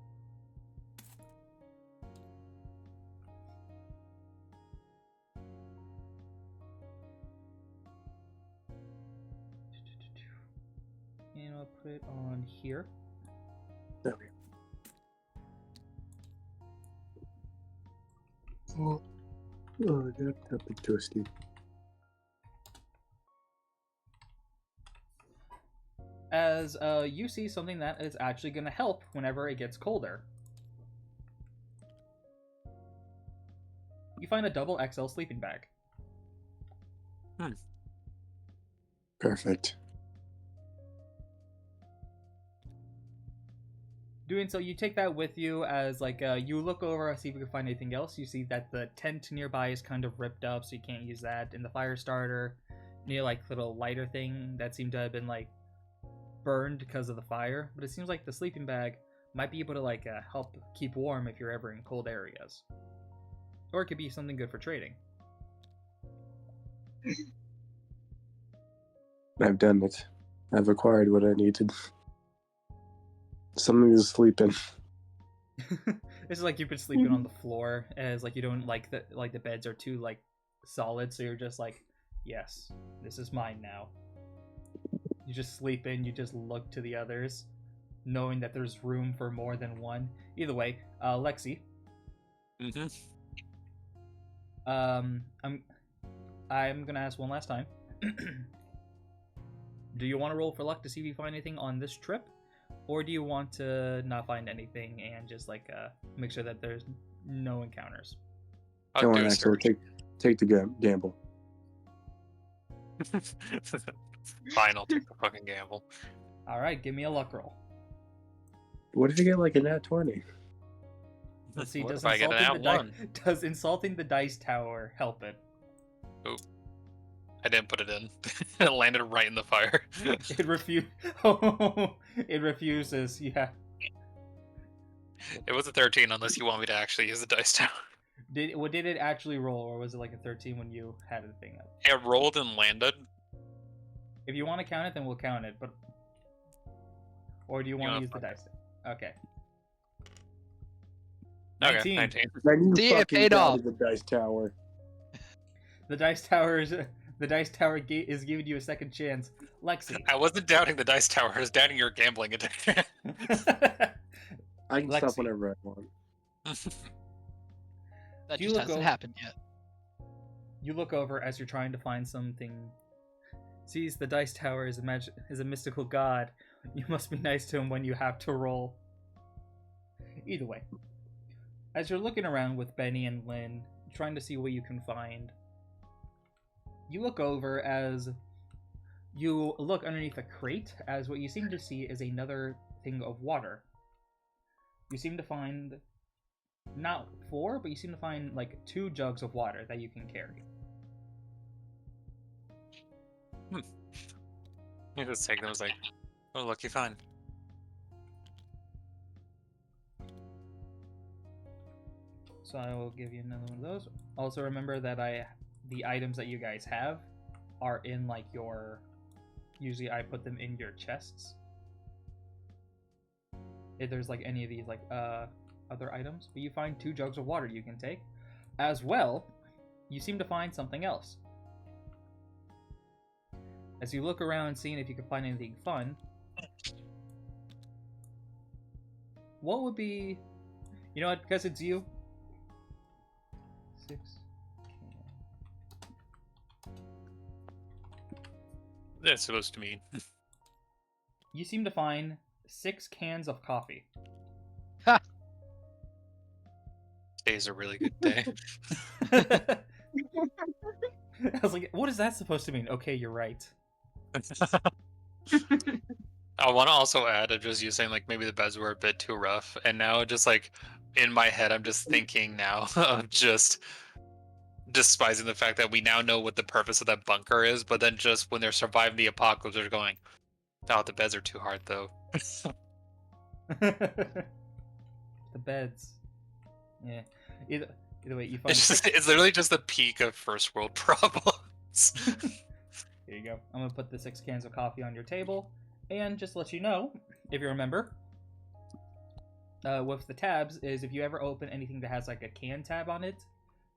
Speaker 2: And I'll put it on here.
Speaker 5: There we go. Oh, that'd be twisty.
Speaker 2: As you see something that is actually going to help whenever it gets colder. You find a double XL sleeping bag.
Speaker 5: Perfect.
Speaker 2: Doing so, you take that with you as like you look over, see if you can find anything else. You see that the tent nearby is kind of ripped up, so you can't use that. And the fire starter near like little lighter thing that seemed to have been like burned because of the fire. But it seems like the sleeping bag might be able to like help keep warm if you're ever in cold areas, or it could be something good for trading.
Speaker 5: I've done it. I've acquired what I needed. Something to sleep in.
Speaker 2: It's like you've been sleeping on the floor, as like you don't like the beds are too like solid, so you're just like, yes, this is mine now. You just sleep in, you just look to the others, knowing that there's room for more than one. Either way, Lexi.
Speaker 1: Mm-hmm.
Speaker 2: I'm gonna ask one last time. Do you want to roll for luck to see if you find anything on this trip? Or do you want to not find anything and just like make sure that there's no encounters?
Speaker 1: I'll
Speaker 5: Come
Speaker 1: do
Speaker 5: on,
Speaker 1: a
Speaker 5: Axel,
Speaker 1: search.
Speaker 5: take the gamble.
Speaker 1: Fine, I'll take the fucking gamble.
Speaker 2: Alright, give me a luck roll.
Speaker 5: What if you get like a nat 20?
Speaker 2: Let's see,
Speaker 1: What
Speaker 2: does
Speaker 1: if I get an
Speaker 2: insulting,
Speaker 1: at one?
Speaker 2: does insulting the dice tower help it?
Speaker 1: I didn't put it in. It landed right in the fire.
Speaker 2: It it refuses, yeah.
Speaker 1: It was a 13 unless you want me to actually use the dice tower.
Speaker 2: Did it actually roll, or was it like a 13 when you had the thing up?
Speaker 1: It rolled and landed.
Speaker 2: If you want to count it, then we'll count it, but... Or do you want to
Speaker 1: wanna
Speaker 2: use the
Speaker 1: fuck
Speaker 2: dice? Okay.
Speaker 1: Okay,
Speaker 2: 19.
Speaker 1: 19.
Speaker 5: Then you
Speaker 3: See, it
Speaker 5: fucking
Speaker 3: paid
Speaker 5: doubted
Speaker 3: off.
Speaker 5: the dice tower.
Speaker 2: The dice tower is giving you a second chance. Lexi.
Speaker 1: I wasn't doubting the dice tower, I was doubting your gambling addiction.
Speaker 5: I can
Speaker 2: Lexi.
Speaker 5: stop whenever I want.
Speaker 3: That
Speaker 2: You
Speaker 3: just
Speaker 2: look
Speaker 3: hasn't
Speaker 2: over-
Speaker 3: happened yet.
Speaker 2: You look over as you're trying to find something. Sees the dice tower is a mystical god. You must be nice to him when you have to roll. Either way, as you're looking around with Benny and Lynn, trying to see what you can find, you look over as you look underneath a crate, as what you seem to see is another thing of water. You seem to find not 4, but you seem to find like 2 jugs of water that you can carry.
Speaker 1: You just take them, I was like, oh, lucky find.
Speaker 2: So I will give you another one of those. Also remember that the items that you guys have are in like your... Usually I put them in your chests. If there's like any of these like other items. But you find 2 jugs of water you can take. As well, you seem to find something else. As you look around seeing if you can find anything fun, what would be... You know what, because it's you. 6.
Speaker 1: That's supposed to mean.
Speaker 2: You seem to find 6 cans of coffee.
Speaker 1: Today's a really good day.
Speaker 2: I was like, what is that supposed to mean? Okay, you're right.
Speaker 1: I want to also add of just you saying like maybe the beds were a bit too rough, and now just like in my head I'm just thinking now of just despising the fact that we now know what the purpose of that bunker is, but then just when they're surviving the apocalypse they're going, oh, the beds are too hard though.
Speaker 2: The beds. Yeah. Either way, you find
Speaker 1: It's literally just the peak of first world problems.
Speaker 2: Here you go. I'm gonna put the 6 cans of coffee on your table, and just to let you know, if you remember, with the tabs is if you ever open anything that has like a can tab on it,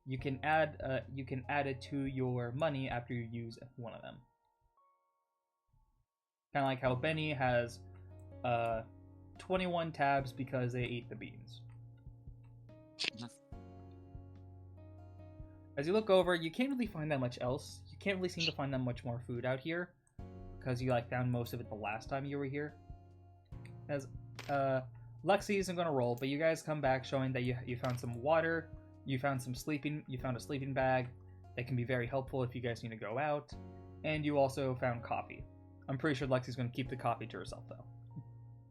Speaker 2: you can add it to your money after you use one of them. Kind of like how Benny has 21 tabs because they ate the beans. As you look over, you can't really find that much else. You can't really seem to find that much more food out here because you like found most of it the last time you were here. As Lexi isn't gonna roll, but you guys come back showing that you found some water, you found a sleeping bag that can be very helpful if you guys need to go out, and you also found coffee. I'm pretty sure Lexi's gonna keep the coffee to herself though.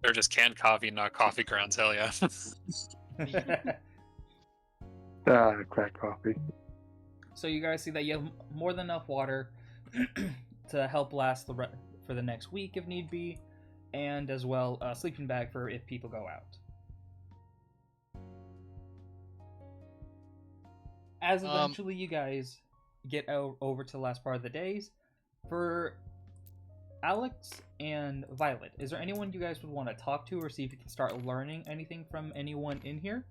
Speaker 1: They're just canned coffee, not coffee grounds. Hell yeah.
Speaker 5: Crack coffee.
Speaker 2: So you guys see that you have more than enough water to help last for the next week if need be, and as well a sleeping bag for if people go out. As eventually you guys get over to the last part of the days, for Alex and Violet, is there anyone you guys would want to talk to or see if you can start learning anything from anyone in here?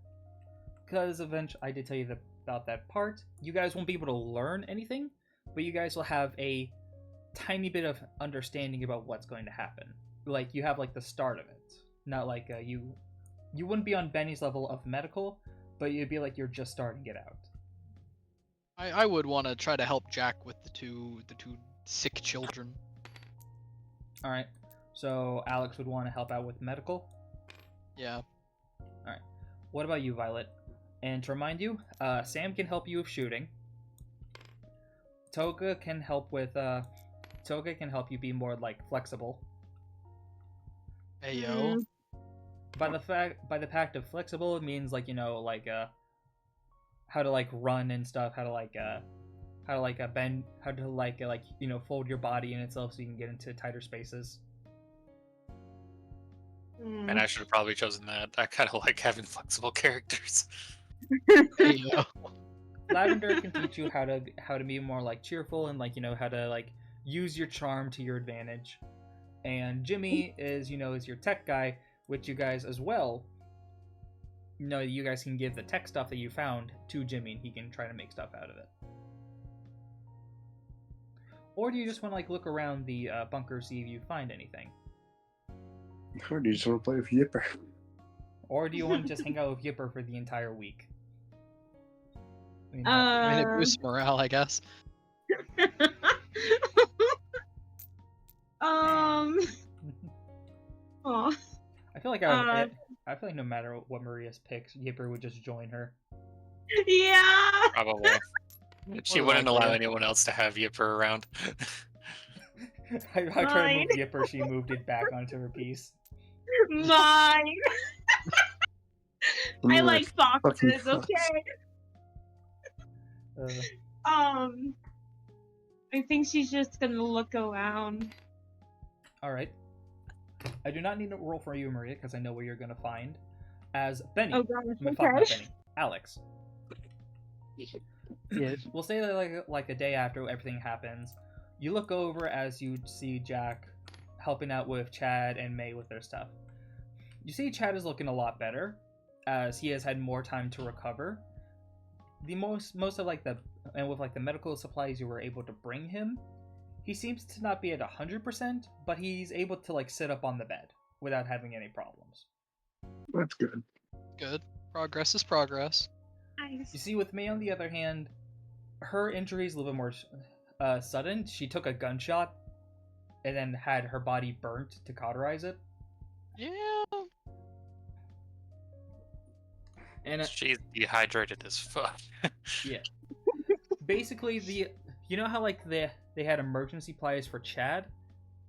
Speaker 2: Because eventually, I did tell you about that part. You guys won't be able to learn anything, but you guys will have a tiny bit of understanding about what's going to happen. Like, you have, like, the start of it. Not like, you wouldn't be on Benny's level of medical, but you'd be like you're just starting it out.
Speaker 3: I would want to try to help Jack with the two sick children.
Speaker 2: Alright, so Alex would want to help out with medical?
Speaker 3: Yeah.
Speaker 2: Alright, what about you, Violet? And to remind you, Sam can help you with shooting. Toga can help you be more, like, flexible.
Speaker 3: Hey yo.
Speaker 2: By the fact of flexible, it means, like, you know, like, how to, like, run and stuff, how to bend, how to, like, you know, fold your body in itself so you can get into tighter spaces.
Speaker 1: And I should have probably chosen that. I kind of like having flexible characters.
Speaker 3: Hey yo.
Speaker 2: Lavender can teach you how to be more, like, cheerful and, like, you know, how to, like, use your charm to your advantage. And Jimmy is your tech guy, which you guys as well, you know, you guys can give the tech stuff that you found to Jimmy and he can try to make stuff out of it. Or do you just want to, like, look around the bunker, see if you find anything?
Speaker 5: Or do you just want to play with Yipper?
Speaker 2: Or do you want to just hang out with Yipper for the entire week?
Speaker 3: I mean, it boosts morale, I guess.
Speaker 4: Oh.
Speaker 2: I feel like I feel like no matter what Maria's picks, Yipper would just join her.
Speaker 4: Yeah.
Speaker 1: Probably. She wouldn't allow anyone else to have Yipper around.
Speaker 2: I tried to move Yipper, she moved it back onto her piece.
Speaker 4: Mine. I like foxes, okay? I think she's just gonna look around.
Speaker 2: Alright. I do not need to roll for you, Maria, because I know what you're gonna find. As Benny.
Speaker 4: Oh gosh,
Speaker 2: Not Benny. Alex. Yeah, we'll say that like a day after everything happens, you look over as you see Jack helping out with Chad and May with their stuff. You see Chad is looking a lot better, as he has had more time to recover. The most of like the medical supplies you were able to bring him, he seems to not be at 100%, but he's able to like sit up on the bed without having any problems.
Speaker 5: That's good.
Speaker 3: Good. Progress is progress.
Speaker 2: You see, with May on the other hand, her injury is a little bit more sudden. She took a gunshot and then had her body burnt to cauterize it.
Speaker 3: Yeah.
Speaker 2: And
Speaker 1: she's dehydrated as fuck.
Speaker 2: Yeah. Basically, you know how like they had emergency supplies for Chad?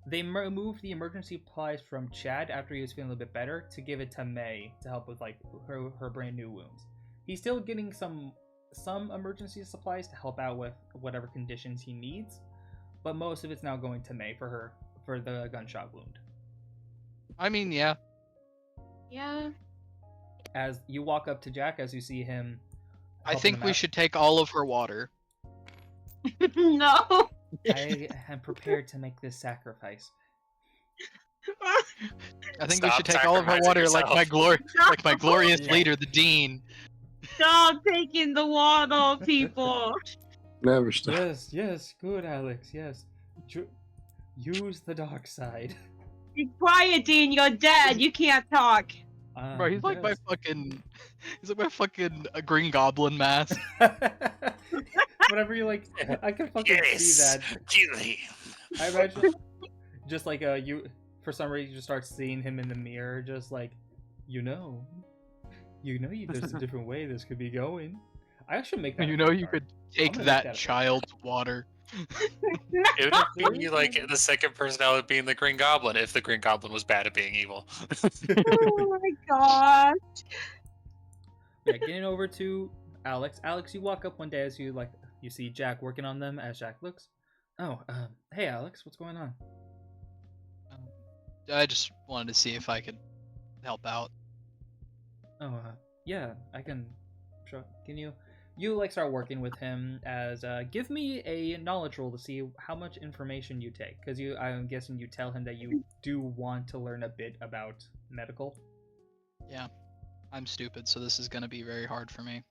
Speaker 2: They removed the emergency supplies from Chad after he was feeling a little bit better to give it to May to help with like her brand new wounds. He's still getting some emergency supplies to help out with whatever conditions he needs, but most of it's now going to May for the gunshot wound.
Speaker 3: I mean, yeah.
Speaker 4: Yeah.
Speaker 2: As you walk up to Jack, as you see him,
Speaker 3: I think we should take all of her water.
Speaker 4: No.
Speaker 2: I am prepared to make this sacrifice.
Speaker 3: I think we
Speaker 1: Stop
Speaker 3: should take all of our
Speaker 1: sacrificing
Speaker 3: water like my
Speaker 1: yourself.
Speaker 3: like my glorious
Speaker 2: Yeah.
Speaker 3: leader, the Dean.
Speaker 4: Stop taking the water, people.
Speaker 5: Never stop.
Speaker 2: Yes, good, Alex. Yes, use the dark side.
Speaker 4: Be quiet, Dean. You're dead. You can't talk.
Speaker 3: Bro, he's like my
Speaker 2: Yes.
Speaker 3: fucking he's like my fucking Green Goblin mask.
Speaker 2: Whenever you like, I can fucking see that.
Speaker 1: kill him.
Speaker 2: I imagine just like you for some reason you just start seeing him in the mirror, just like there's a different way this could be going. I actually make that.
Speaker 3: You
Speaker 2: a
Speaker 3: know
Speaker 2: fake
Speaker 3: you
Speaker 2: card.
Speaker 3: could take
Speaker 2: gonna make
Speaker 3: that
Speaker 2: that a
Speaker 3: child's water.
Speaker 1: It would be like the second personality being the Green Goblin if the Green Goblin was bad at being evil.
Speaker 4: Oh my god.
Speaker 2: Yeah, getting over to Alex. Alex, you walk up one day as you see Jack working on them. As Jack looks, oh, hey Alex, what's going on?
Speaker 3: I just wanted to see if I could help out.
Speaker 2: Oh, yeah, I can. Can you? You like start working with him as give me a knowledge roll to see how much information you take, because I'm guessing you tell him that you do want to learn a bit about medical.
Speaker 3: Yeah. I'm stupid, so this is gonna be very hard for me.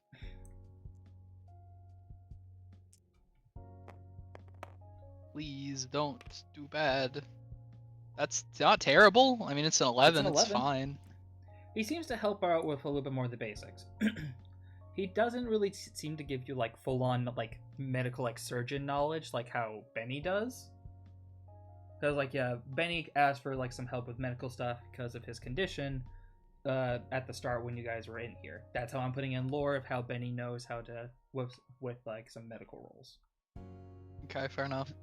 Speaker 3: Please don't do bad. That's not terrible. I mean, it's an 11. It's
Speaker 2: 11.
Speaker 3: fine.
Speaker 2: He seems to help out with a little bit more of the basics. He doesn't really seem to give you like full-on like medical like surgeon knowledge like how Benny does. Because like yeah, Benny asked for like some help with medical stuff because of his condition at the start when you guys were in here. That's how I'm putting in lore of how Benny knows how to with like some medical roles.
Speaker 3: Okay, fair enough.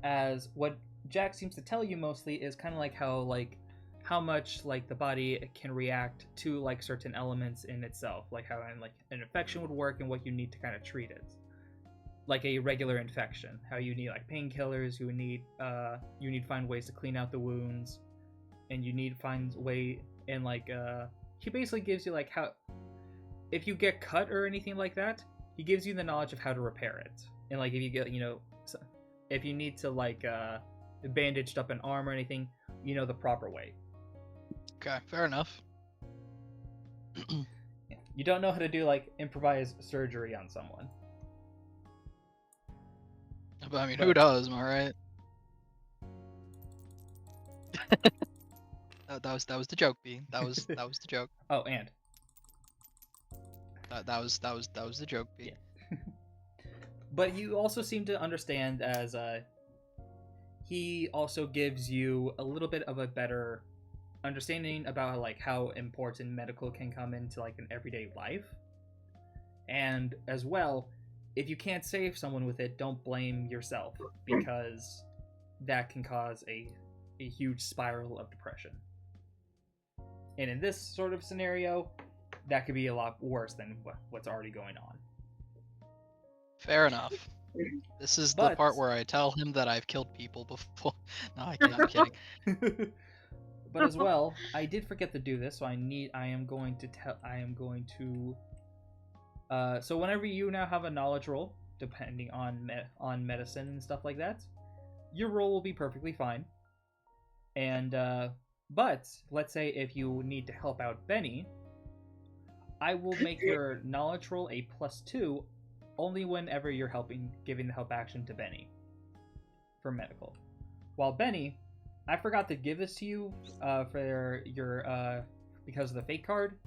Speaker 2: As what Jack seems to tell you mostly is kind of like how much like the body can react to like certain elements in itself, like how like an infection would work and what you need to kind of treat it, like a regular infection, how you need like painkillers, you need find ways to clean out the wounds, and you need find way and like he basically gives you like how if you get cut or anything like that, he gives you the knowledge of how to repair it, and like if you get if you need to like bandaged up an arm or anything, you know the proper way.
Speaker 3: Okay, fair enough.
Speaker 2: Yeah. You don't know how to do like improvised surgery on someone.
Speaker 3: But I mean, who does? Am I right? that was the joke, B. That was the joke.
Speaker 2: Oh, and
Speaker 3: That was the joke, B.
Speaker 2: Yeah. But you also seem to understand as he also gives you a little bit of a better understanding about like how important medical can come into like an everyday life, and as well, if you can't save someone with it, don't blame yourself, because that can cause a huge spiral of depression, and in this sort of scenario that could be a lot worse than what's already going on.
Speaker 3: Fair enough. This is the part where I tell him that I've killed people before. No, I'm kidding.
Speaker 2: But as well, I did forget to do this, so so whenever you now have a knowledge roll, depending on medicine and stuff like that, your roll will be perfectly fine. And but let's say if you need to help out Benny, I will make your knowledge roll a +2 only whenever you're giving the help action to Benny for medical. While Benny, I forgot to give this to you for your because of the fate card.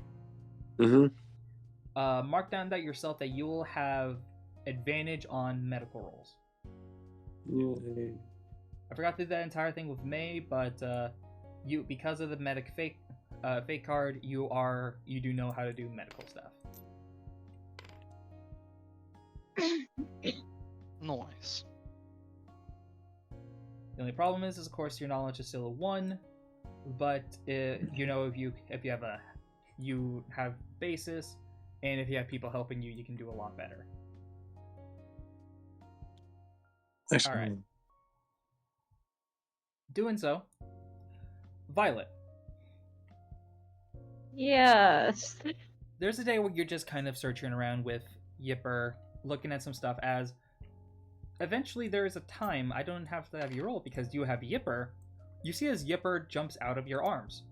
Speaker 5: Mm-hmm.
Speaker 2: Mark down that yourself that you will have advantage on medical rolls.
Speaker 5: Yay.
Speaker 2: I forgot to do that entire thing with May, but you, because of the medic fate card, you do know how to do medical stuff.
Speaker 3: Nice.
Speaker 2: The only problem is of course your knowledge is still a 1, but if you have basis, and if you have people helping you, you can do a lot better.
Speaker 5: Excellent.
Speaker 2: All right. Doing so, Violet.
Speaker 4: Yes.
Speaker 2: There's a day where you're just kind of searching around with Yipper, looking at some stuff as eventually there is a time, I don't have to have you roll because you have Yipper. You see as Yipper jumps out of your arms.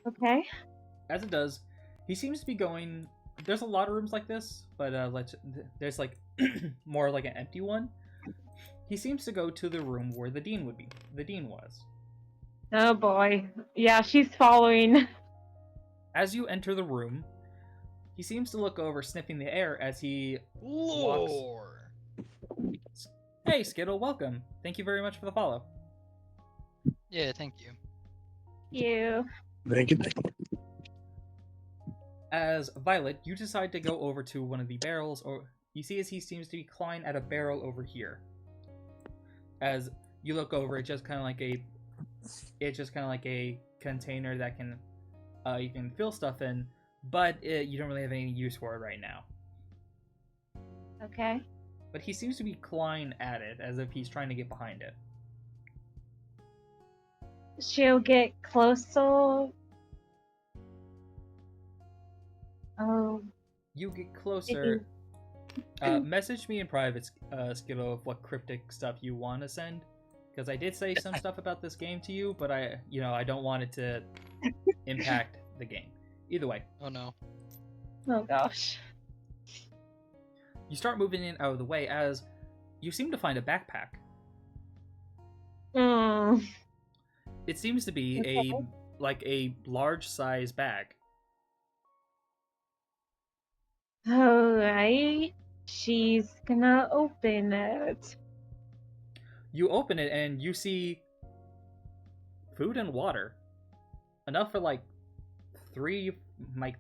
Speaker 4: Okay.
Speaker 2: As it does, he seems to be going. There's a lot of rooms like this, but there's like more like an empty one. He seems to go to the room where the dean would be. The dean was.
Speaker 4: Oh boy. Yeah, she's following.
Speaker 2: As you enter the room, he seems to look over, sniffing the air as he
Speaker 3: Lore.
Speaker 2: Hey, Skittle, welcome. Thank you very much for the follow.
Speaker 3: Yeah, thank you.
Speaker 4: You.
Speaker 5: Thank you.
Speaker 2: As Violet, you decide to go over to one of the barrels, or you see as he seems to be clawing at a barrel over here. As you look over, it's just kind of like a container that can you can fill stuff in, but you don't really have any use for it right now.
Speaker 4: Okay.
Speaker 2: But he seems to be clawing at it as if he's trying to get behind it.
Speaker 4: She'll get closer. Oh.
Speaker 2: You get closer. Message me in private, Skittle, of what cryptic stuff you want to send, because I did say some stuff about this game to you, but I don't want it to impact the game. Either way.
Speaker 3: Oh no.
Speaker 4: Oh gosh.
Speaker 2: You start moving in out of the way as you seem to find a backpack.
Speaker 4: Mm.
Speaker 2: It seems to be a large size bag.
Speaker 4: Alright. She's gonna open it.
Speaker 2: You open it and you see food and water. Enough for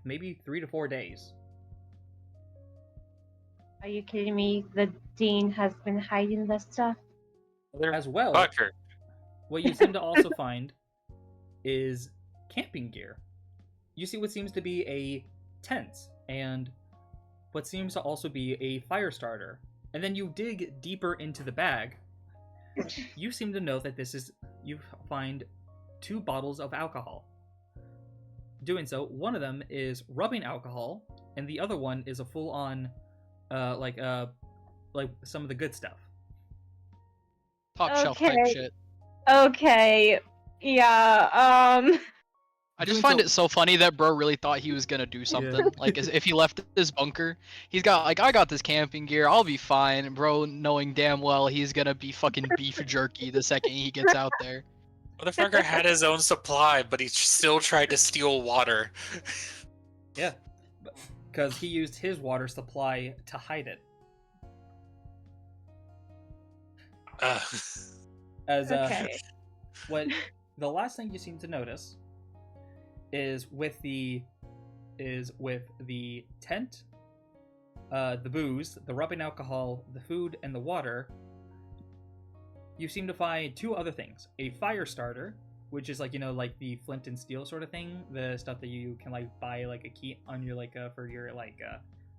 Speaker 2: maybe 3 to 4 days.
Speaker 4: Are you kidding me? The dean has been hiding this stuff.
Speaker 2: As well,
Speaker 1: Fucker.
Speaker 2: what you seem to also find is camping gear. You see what seems to be a tent and what seems to also be a fire starter. And then you dig deeper into the bag. You seem to know that you find 2 bottles of alcohol. Doing so, one of them is rubbing alcohol, and the other one is a full-on, like some of the good stuff.
Speaker 3: Top shelf type
Speaker 4: Okay.
Speaker 3: shit.
Speaker 4: Okay. Yeah,
Speaker 3: I just
Speaker 2: Doing
Speaker 3: find
Speaker 2: so-
Speaker 3: it so funny that bro really thought he was gonna do something. Like, if he left his bunker, he's got like, I got this camping gear, I'll be fine. Bro, knowing damn well he's gonna be fucking beef jerky the second he gets out there.
Speaker 1: Motherfucker had his own supply, but he still tried to steal water.
Speaker 2: Yeah, because he used his water supply to hide it. As
Speaker 4: okay.
Speaker 2: what the last thing you seem to notice is with the tent, the booze, the rubbing alcohol, the food, and the water. You seem to find 2 other things: a fire starter, which is like the flint and steel sort of thing, the stuff that you can like buy like a key on your for your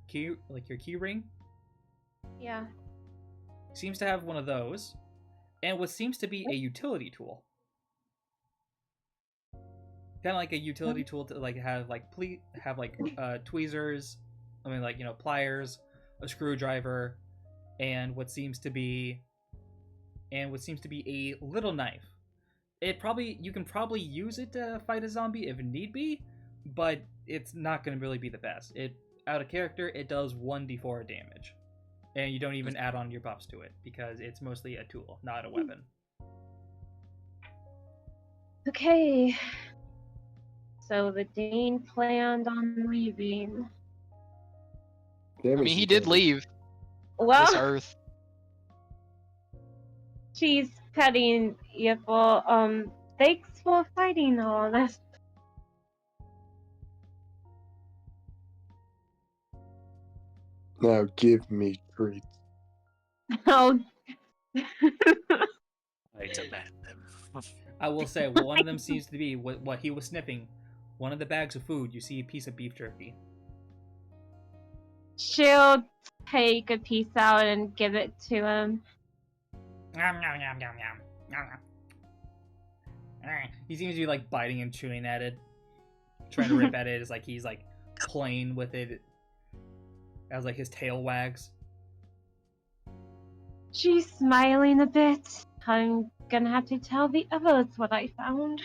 Speaker 2: key, like your key ring.
Speaker 4: Yeah.
Speaker 2: Seems to have one of those, and what seems to be a utility tool. Kind of like a utility tool to like have tweezers, pliers, a screwdriver, and what seems to be a little knife. You can probably use it to fight a zombie if need be, but it's not going to really be the best. Out of character, it does 1d4 damage, and you don't even add on your buffs to it because it's mostly a tool, not a weapon.
Speaker 4: Okay. So the dean planned on leaving.
Speaker 3: I mean, he did leave this
Speaker 4: Well,
Speaker 3: earth.
Speaker 4: she's petting Yiffle. Thanks for fighting all this.
Speaker 5: Now give me treats.
Speaker 4: Oh.
Speaker 1: I demand them.
Speaker 2: I will say, one of them seems to be what he was sniffing. One of the bags of food, you see a piece of beef jerky.
Speaker 4: She'll take a piece out and give it to him.
Speaker 2: Yum, yum, yum, yum, yum. Yum, yum. He seems to be like biting and chewing at it, trying to rip at it. It's like he's like playing with it as like his tail wags.
Speaker 4: She's smiling a bit. I'm gonna have to tell the others what I found.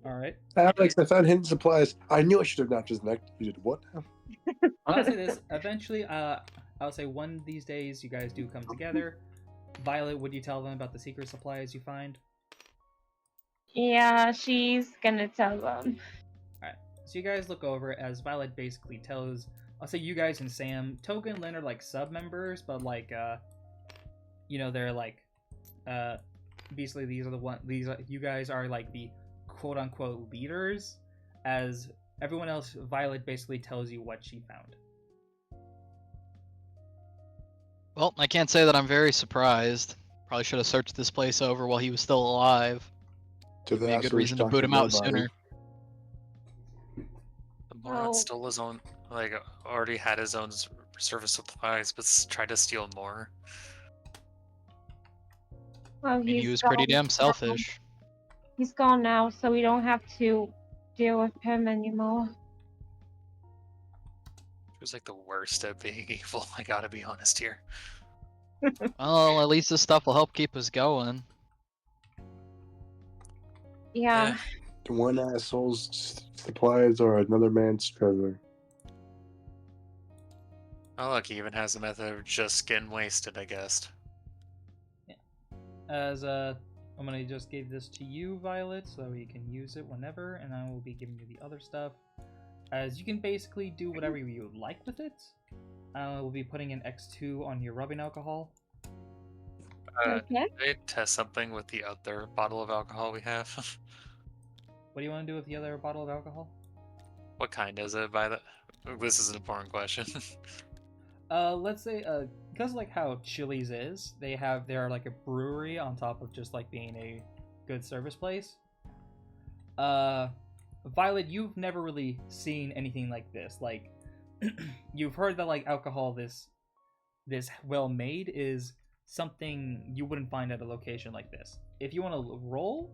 Speaker 2: All right.
Speaker 5: Alex, I found hidden supplies. I knew I should have not just necked. You did what now?
Speaker 2: I'll say this. Eventually, I'll say one of these days you guys do come together. Violet, would you tell them about the secret supplies you find?
Speaker 4: Yeah, she's gonna tell them.
Speaker 2: So you guys look over as Violet basically tells. I'll say you guys and Sam, Toga and Lynn are like sub members, but like they're like basically these are the one these are, you guys are like the quote unquote leaders. As everyone else, Violet basically tells you what she found.
Speaker 3: Well, I can't say that I'm very surprised. Probably should have searched this place over while he was still alive.
Speaker 5: To
Speaker 3: Be a
Speaker 5: that
Speaker 3: good
Speaker 5: search
Speaker 3: reason to boot
Speaker 5: Dr.
Speaker 3: him out
Speaker 5: Nobody.
Speaker 3: sooner.
Speaker 1: The moron
Speaker 4: Oh.
Speaker 1: stole his own, like, already had his own service supplies, but tried to steal more.
Speaker 4: Well,
Speaker 3: And he
Speaker 4: he's
Speaker 3: was pretty
Speaker 4: gone
Speaker 3: damn
Speaker 4: now.
Speaker 3: selfish.
Speaker 4: He's gone now, so we don't have to deal with him anymore.
Speaker 1: He was like the worst at being evil. I gotta be honest here.
Speaker 3: Well, at least this stuff will help keep us going.
Speaker 4: Yeah.
Speaker 5: One asshole's supplies or another man's treasure.
Speaker 1: Oh look, he even has a method of just getting wasted, I guess.
Speaker 2: As I'm gonna just give this to you, Violet, so you can use it whenever, and I will be giving you the other stuff. As you can basically do whatever you would like with it. We'll be putting an X2 on your rubbing alcohol.
Speaker 4: Okay.
Speaker 1: Did I test something with the other bottle of alcohol we have?
Speaker 2: What do you want to do with the other bottle of alcohol?
Speaker 1: What kind is it by the... This is an important question.
Speaker 2: Let's say, because like how Chili's is, they're like a brewery on top of just like being a good service place. Violet, you've never really seen anything like this. Like, you've heard that like alcohol this well made is something you wouldn't find at a location like this. If you want to roll,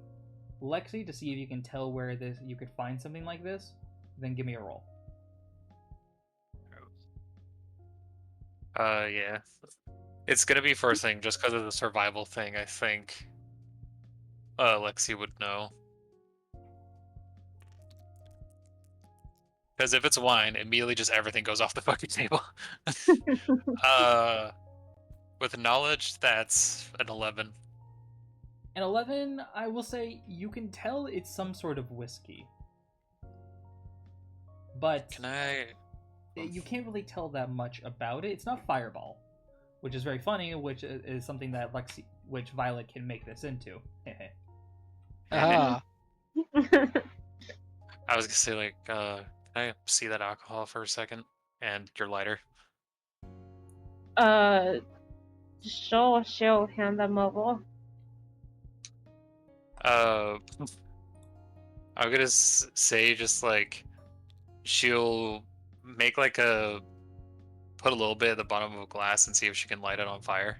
Speaker 2: Lexi, to see if you can tell where you could find something like this, then give me a roll.
Speaker 1: Yeah. It's gonna be first thing, just because of the survival thing, I think. Lexi would know. Because if it's wine, immediately just everything goes off the fucking table. With knowledge, that's an 11.
Speaker 2: An 11, I will say you can tell it's some sort of whiskey. But
Speaker 1: Can I...
Speaker 2: you can't really tell that much about it. It's not Fireball, which is very funny, which is something that which Violet can make this into.
Speaker 3: Ah,
Speaker 1: I was gonna say, like, can I see that alcohol for a second? And your lighter?
Speaker 4: Sure, she'll hand them over.
Speaker 1: I'm gonna say just, like, she'll make, like, put a little bit at the bottom of a glass and see if she can light it on fire.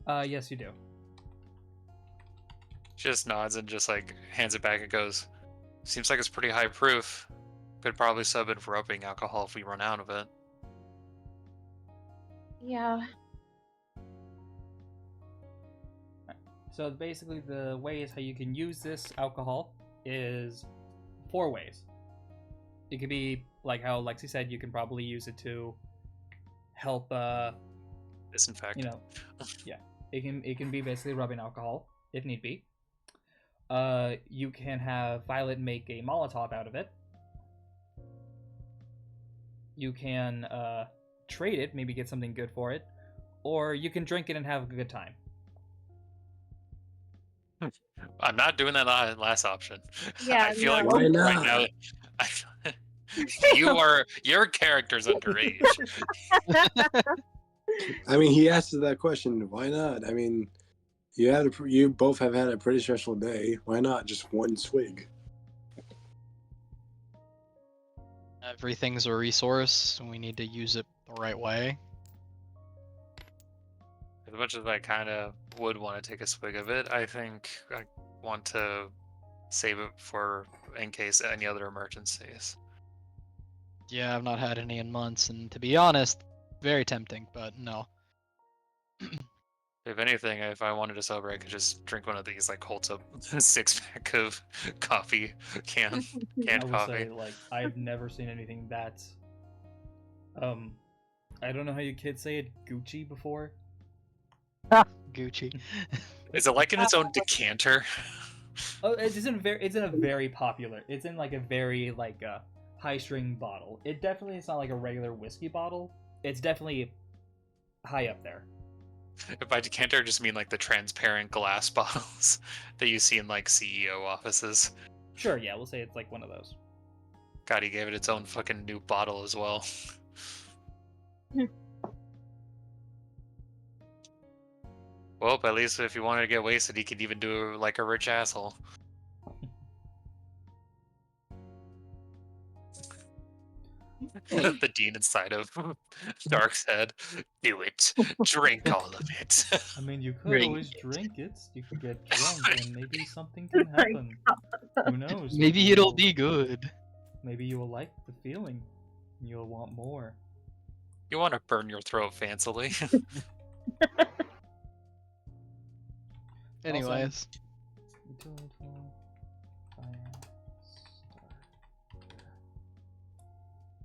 Speaker 2: Yes, you do.
Speaker 1: She just nods and just, like, hands it back and goes, seems like it's pretty high proof. Could probably sub in for rubbing alcohol if we run out of it.
Speaker 4: Yeah.
Speaker 2: So basically, the ways how you can use this alcohol is 4 ways. It could be like how Lexi said, you can probably use it to help
Speaker 1: Disinfect.
Speaker 2: yeah. It can be basically rubbing alcohol if need be. You can have Violet make a Molotov out of it. You can trade it, maybe get something good for it, or you can drink it and have a good time.
Speaker 1: I'm not doing that last option.
Speaker 4: Yeah,
Speaker 1: I feel like
Speaker 5: Why
Speaker 1: right
Speaker 5: not?
Speaker 1: now, your character's underage.
Speaker 5: I mean, he asked that question. Why not? I mean, you both have had a pretty stressful day. Why not just one swig?
Speaker 3: everything's a resource, and we need to use it the right way.
Speaker 1: As much as I kind of would want to take a swig of it, I think I want to save it for in case any other emergencies.
Speaker 3: Yeah, I've not had any in months, and to be honest, very tempting, but no.
Speaker 1: If anything, if I wanted to sober, I could just drink one of these, like holds up 6-pack of coffee, canned
Speaker 2: I will
Speaker 1: coffee.
Speaker 2: say, like, I've never seen anything that, I don't know how you kids say it, Gucci before.
Speaker 3: Gucci.
Speaker 1: Is it like in its own decanter?
Speaker 2: Oh, it's in a very popular. It's in like a very like high string bottle. It definitely is not like a regular whiskey bottle. It's definitely high up there.
Speaker 1: By decanter, I just mean like the transparent glass bottles that you see in like CEO offices.
Speaker 2: Sure, yeah, we'll say it's like one of those.
Speaker 1: God, he gave it its own fucking new bottle as well. Well, at least if you wanted to get wasted, he could even do it like a rich asshole. The dean inside of Dark's head. Do it. Drink all of it.
Speaker 2: I mean, you could
Speaker 3: Drink
Speaker 2: always
Speaker 3: it.
Speaker 2: drink it. You could get drunk, and maybe something can happen. Who knows?
Speaker 3: Maybe it'll be good.
Speaker 2: Maybe you will like the feeling. You'll want more.
Speaker 1: You want to burn your throat fancily.
Speaker 3: Anyways,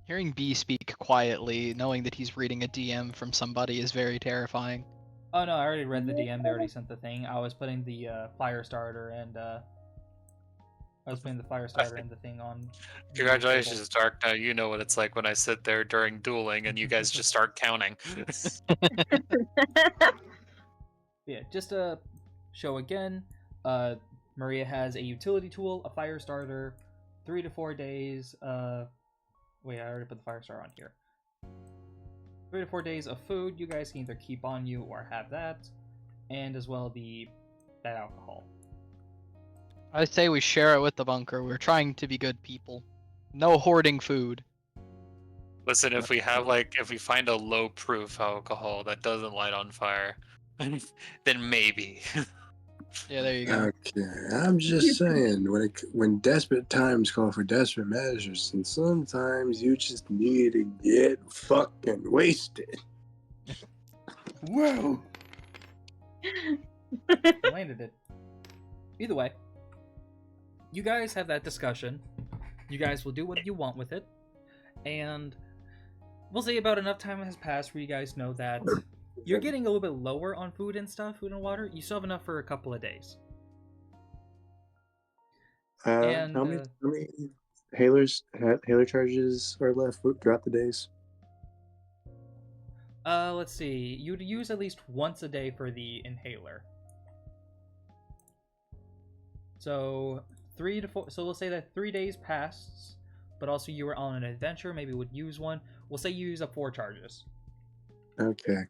Speaker 3: hearing B speak quietly, knowing that he's reading a DM from somebody is very terrifying.
Speaker 2: Oh no, I already read the DM. They already sent the thing. I was putting the fire starter and I was putting the fire starter and the thing on.
Speaker 1: Congratulations, Dark. Now you know what it's like when I sit there during dueling and you guys just start counting.
Speaker 2: Yeah, just to show again, Maria has a utility tool, a fire starter, 3 to 4 days. Wait, I already put the fire starter on here. 3 to 4 days of food. You guys can either keep on you or have that, and as well that alcohol.
Speaker 3: I say we share it with the bunker. We're trying to be good people. No hoarding food.
Speaker 1: Listen, if we find a low proof alcohol that doesn't light on fire, then maybe.
Speaker 3: Yeah, there you go.
Speaker 5: Okay, I'm just saying, when desperate times call for desperate measures, and sometimes you just need to get fucking wasted.
Speaker 2: Whoa! Landed it. Either way, you guys have that discussion. You guys will do what you want with it, and we'll say about enough time has passed where you guys know that you're getting a little bit lower on food and water. You still have enough for a couple of days. And
Speaker 5: How many Haler charges are left throughout the days?
Speaker 2: let's see. You'd use at least once a day for the inhaler. So 3 to 4. So we'll say that 3 days passed, but also you were on an adventure. Maybe would use one. We'll say you use up 4 charges.
Speaker 5: Okay.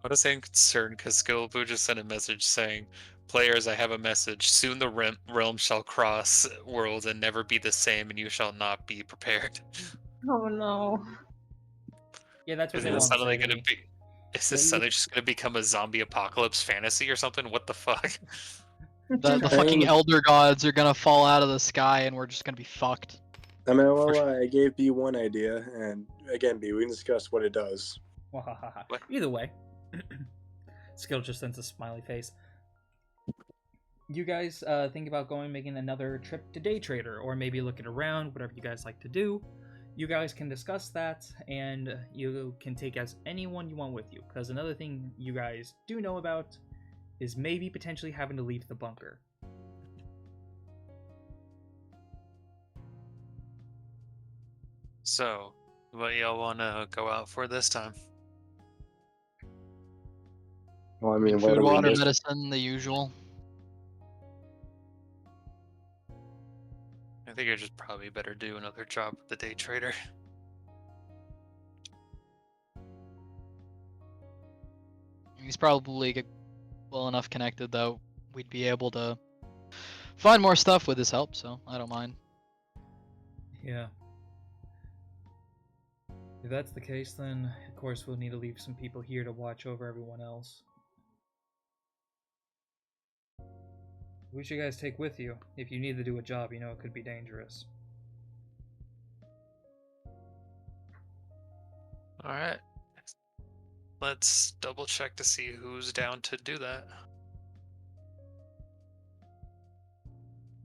Speaker 1: What a saying concern, because Skillboo just sent a message saying, "Players, I have a message. Soon the realm shall cross worlds and never be the same, and you shall not be prepared."
Speaker 4: Oh no.
Speaker 2: Yeah, that's what
Speaker 1: Is
Speaker 2: they
Speaker 1: this
Speaker 2: want to
Speaker 1: suddenly
Speaker 2: say to
Speaker 1: gonna
Speaker 2: me.
Speaker 1: be? Is this suddenly just gonna become a zombie apocalypse fantasy or something? What the fuck?
Speaker 3: The fucking elder gods are gonna fall out of the sky and we're just gonna be fucked.
Speaker 5: I mean, well, I gave B one idea, and again, B, we can discuss what it does.
Speaker 1: What?
Speaker 2: Either way, Skill just sends a smiley face. You guys think about making another trip to Day Trader, or maybe looking around, whatever you guys like to do. You guys can discuss that, and you can take as anyone you want with you. Because another thing you guys do know about is maybe potentially having to leave the bunker.
Speaker 1: So, what y'all want to go out for this time?
Speaker 5: Well, I mean, what
Speaker 3: Food,
Speaker 5: are we
Speaker 3: water,
Speaker 5: missing?
Speaker 3: medicine, the usual.
Speaker 1: I think I just probably better do another job with the Day Trader.
Speaker 3: He's probably well enough connected that we'd be able to find more stuff with his help, so I don't mind.
Speaker 2: Yeah. If that's the case, then of course we'll need to leave some people here to watch over everyone else. Who should you guys take with you? If you need to do a job, you know it could be dangerous.
Speaker 1: All right. Let's double check to see who's down to do that.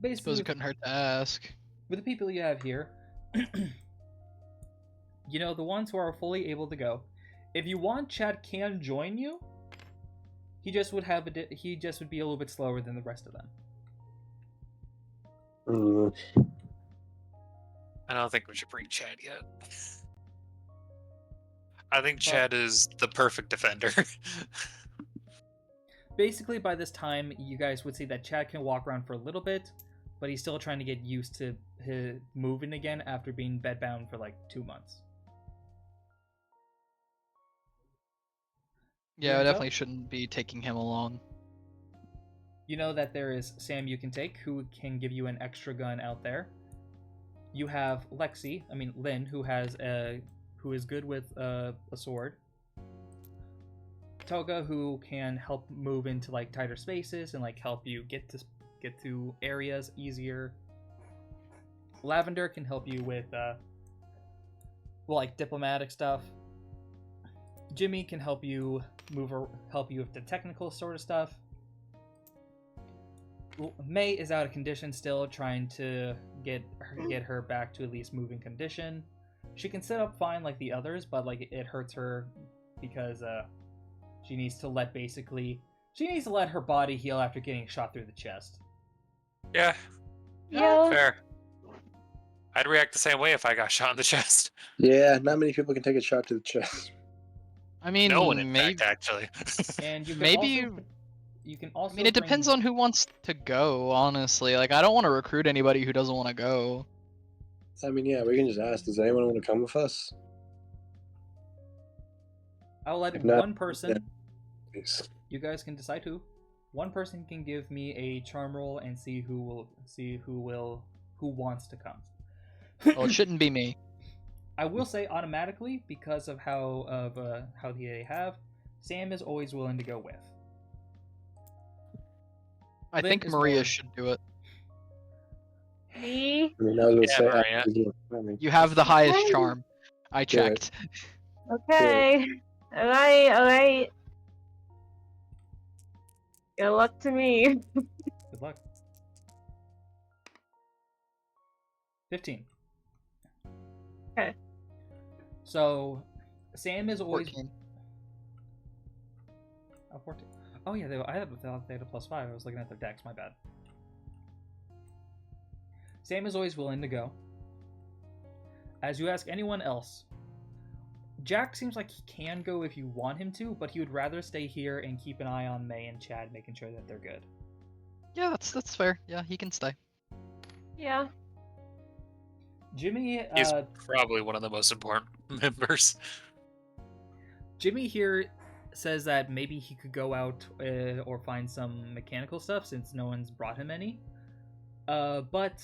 Speaker 2: Basically,
Speaker 3: Suppose it couldn't hurt to ask.
Speaker 2: with the people you have here, you know, the ones who are fully able to go. If you want, Chad can join you. He just would be a little bit slower than the rest of them.
Speaker 1: I don't think we should bring Chad yet. I think Chad is the perfect defender.
Speaker 2: Basically, by this time, you guys would see that Chad can walk around for a little bit, but he's still trying to get used to his moving again after being bedbound for like 2 months.
Speaker 3: Yeah, I
Speaker 2: DNZ?
Speaker 3: definitely shouldn't be taking him along.
Speaker 2: You know that there is Sam you can take, who can give you an extra gun out there. You have Lynn, who is good with a sword. Toga, who can help move into like tighter spaces and like help you get to areas easier. Lavender can help you with like diplomatic stuff. Jimmy can help you with the technical sort of stuff. May is out of condition still, trying to get her back to at least moving condition. She can sit up fine like the others, but like it hurts her because she needs to let her body heal after getting shot through the chest.
Speaker 1: Yeah,
Speaker 4: Yeah.
Speaker 1: fair. I'd react the same way if I got shot in the chest.
Speaker 5: Yeah, not many people can take a shot to the chest.
Speaker 3: I mean,
Speaker 1: No one, in
Speaker 3: maybe.
Speaker 1: fact, actually.
Speaker 2: And you can
Speaker 3: Maybe.
Speaker 2: also
Speaker 3: I mean, it depends on who wants to go. Honestly, like I don't want to recruit anybody who doesn't want to go.
Speaker 5: I mean, yeah, we can just ask, does anyone want to come with us?
Speaker 2: I'll let
Speaker 5: If not,
Speaker 2: one person.
Speaker 5: Please.
Speaker 2: You guys can decide who. One person can give me a charm roll and see who wants to come.
Speaker 3: Well, it shouldn't be me.
Speaker 2: I will say automatically, because of how they have, Sam is always willing to go with.
Speaker 3: I
Speaker 2: Lynn
Speaker 3: think
Speaker 2: is
Speaker 3: Maria
Speaker 2: more-
Speaker 3: should do it.
Speaker 4: Me?
Speaker 5: I mean, I was gonna
Speaker 1: Yeah,
Speaker 5: say,
Speaker 1: Maria.
Speaker 5: I mean,
Speaker 3: You have the highest
Speaker 4: Okay.
Speaker 3: charm. I checked.
Speaker 4: Okay. Alright. Good luck to me.
Speaker 2: Good luck. 15.
Speaker 4: Okay.
Speaker 2: So, Sam is always
Speaker 3: 14.
Speaker 2: 14. Oh yeah, they had a +5. I was looking at their decks. My bad. Sam is always willing to go. As you ask anyone else, Jack seems like he can go if you want him to, but he would rather stay here and keep an eye on May and Chad, making sure that they're good.
Speaker 3: Yeah, that's fair. Yeah, he can stay.
Speaker 4: Yeah.
Speaker 2: Jimmy,
Speaker 1: He's probably one of the most important members.
Speaker 2: Jimmy here says that maybe he could go out or find some mechanical stuff since no one's brought him any. But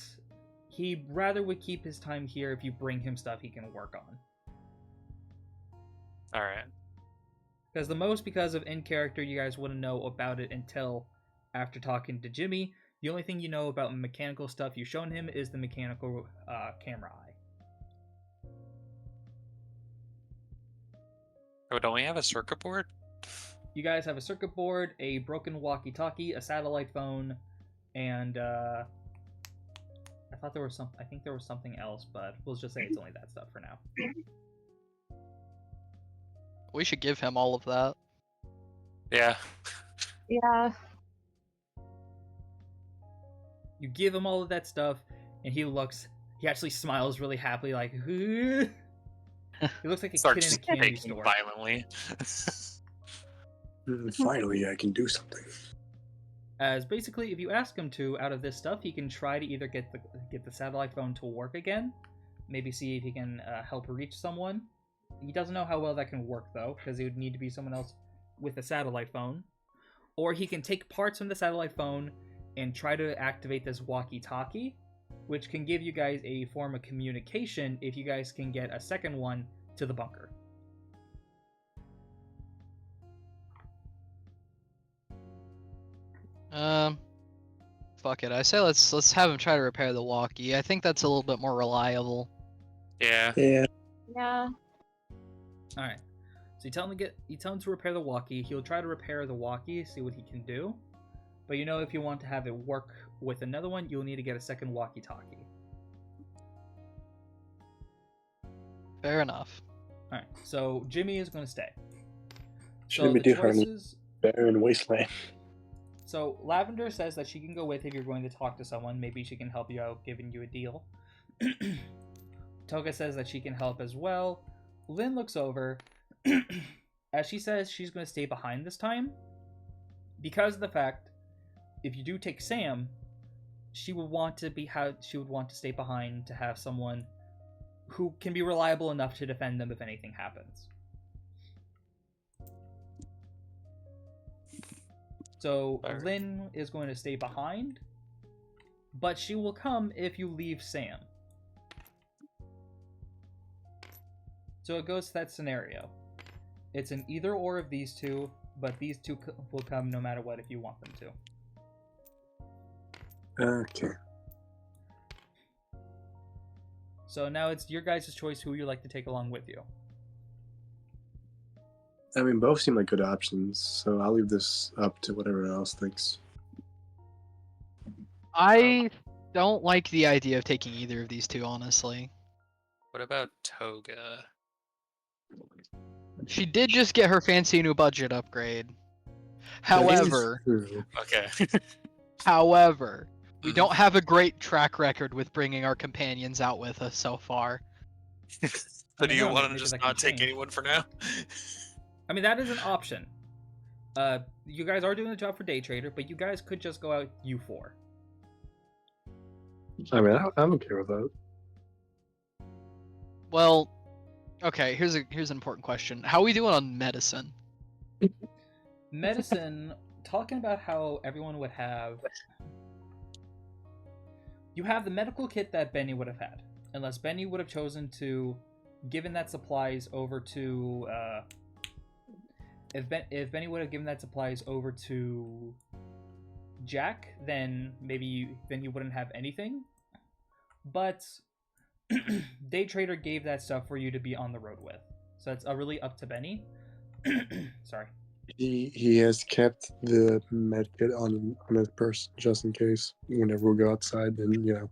Speaker 2: he rather would keep his time here if you bring him stuff he can work on.
Speaker 1: All right.
Speaker 2: Because of in character, you guys wouldn't know about it until after talking to Jimmy. The only thing you know about mechanical stuff you've shown him is the mechanical camera eye.
Speaker 1: Oh, don't we have a circuit board?
Speaker 2: You guys have a circuit board, a broken walkie-talkie, a satellite phone, and I think there was something else, but we'll just say it's only that stuff for now.
Speaker 3: We should give him all of that.
Speaker 1: Yeah.
Speaker 4: Yeah.
Speaker 2: You give him all of that stuff, and he actually smiles really happily, like, he looks like a kid in
Speaker 1: Starts
Speaker 2: a candy
Speaker 1: shaking
Speaker 2: store.
Speaker 1: violently.
Speaker 5: Finally, I can do something.
Speaker 2: As basically, if you ask him to, out of this stuff, he can try to either get the satellite phone to work again, maybe see if he can help reach someone. He doesn't know how well that can work, though, because it would need to be someone else with a satellite phone. Or he can take parts from the satellite phone and try to activate this walkie-talkie, which can give you guys a form of communication if you guys can get a second one to the bunker.
Speaker 3: Fuck it. I say let's have him try to repair the walkie. I think that's a little bit more reliable.
Speaker 1: Yeah.
Speaker 5: Yeah.
Speaker 4: Yeah.
Speaker 2: All right. So you tell him to repair the walkie. He'll try to repair the walkie, see what he can do. But you know, if you want to have it work with another one, you'll need to get a second walkie-talkie.
Speaker 3: Fair enough.
Speaker 2: All right. So Jimmy is going to stay.
Speaker 5: Shouldn't
Speaker 2: So
Speaker 5: be
Speaker 2: the
Speaker 5: different.
Speaker 2: choices.
Speaker 5: Barren wasteland.
Speaker 2: So Lavender says that she can go with if you're going to talk to someone. Maybe she can help you out, giving you a deal. Toga says that she can help as well. Lynn looks over. As she says she's going to stay behind this time. Because of the fact, if you do take Sam, she would want to stay behind to have someone who can be reliable enough to defend them if anything happens. So
Speaker 1: Alright.
Speaker 2: Lynn is going to stay behind, but she will come if you leave Sam. So it goes to that scenario. It's an either or of these two, but these two will come no matter what if you want them to.
Speaker 5: Okay.
Speaker 2: So now it's your guys' choice who you like to take along with you.
Speaker 5: I mean, both seem like good options, so I'll leave this up to whatever else thinks.
Speaker 3: I don't like the idea of taking either of these two, honestly.
Speaker 1: What about Toga?
Speaker 3: She did just get her fancy new budget upgrade.
Speaker 5: That is
Speaker 3: However,
Speaker 5: true.
Speaker 1: Okay.
Speaker 3: we don't have a great track record with bringing our companions out with us so far.
Speaker 1: So do you
Speaker 2: no,
Speaker 1: want to
Speaker 2: maybe
Speaker 1: just
Speaker 2: that can
Speaker 1: not take
Speaker 2: change.
Speaker 1: anyone for now?
Speaker 2: I mean, that is an option. You guys are doing the job for Day Trader, but you guys could just go out you four.
Speaker 5: I mean, I'm okay with that.
Speaker 3: Well, okay, here's an important question. How are we doing on medicine?
Speaker 2: Medicine, talking about how everyone would have... You have the medical kit that Benny would have had. Unless Benny would have chosen to given that supplies over to... If Benny would have given that supplies over to Jack, then maybe you wouldn't have anything. But Day Trader gave that stuff for you to be on the road with. So it's really up to Benny. Sorry.
Speaker 5: He has kept the med kit on his person just in case whenever we go outside, and you know.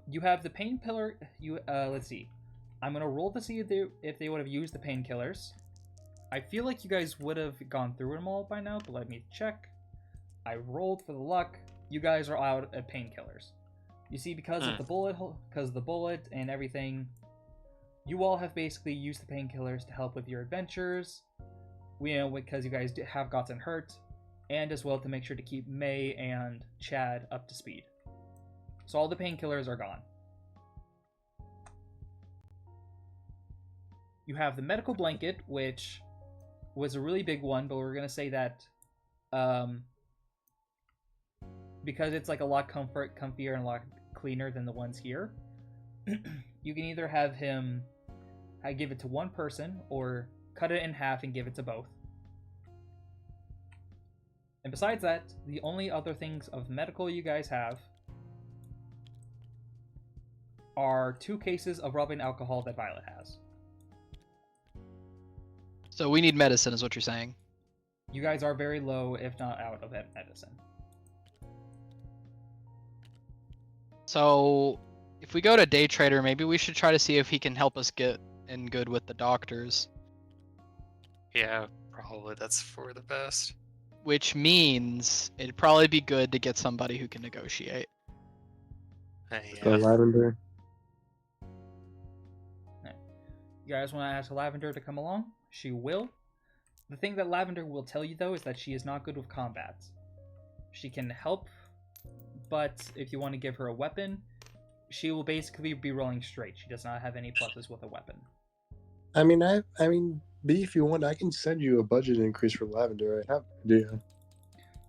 Speaker 2: You have the pain pillar. Let's see. I'm gonna roll to see if they would have used the painkillers. I feel like you guys would have gone through them all by now, but let me check. I rolled for the luck. You guys are out of painkillers. You see, because of the bullet and everything, you all have basically used the painkillers to help with your adventures. Because you guys have gotten hurt, and as well to make sure to keep May and Chad up to speed. So all the painkillers are gone. You have the medical blanket, which was a really big one, but we're going to say that because it's like a lot comfier and a lot cleaner than the ones here, you can either have him give it to one person or cut it in half and give it to both. And besides that, the only other things of medical you guys have are 2 cases of rubbing alcohol that Violet has.
Speaker 3: So we need medicine, is what you're saying.
Speaker 2: You guys are very low, if not out of medicine.
Speaker 3: So if we go to Day Trader, maybe we should try to see if he can help us get in good with the doctors.
Speaker 1: Yeah, probably that's for the best.
Speaker 3: Which means it'd probably be good to get somebody who can negotiate.
Speaker 1: Hey,
Speaker 5: The lavender.
Speaker 2: You guys want to ask Lavender to come along? She will. The thing that Lavender will tell you, though, is that she is not good with combat. She can help, but if you want to give her a weapon, she will basically be rolling straight. She does not have any pluses with a weapon.
Speaker 5: I mean, B, if you want, I can send you a budget increase for lavender. I have an idea.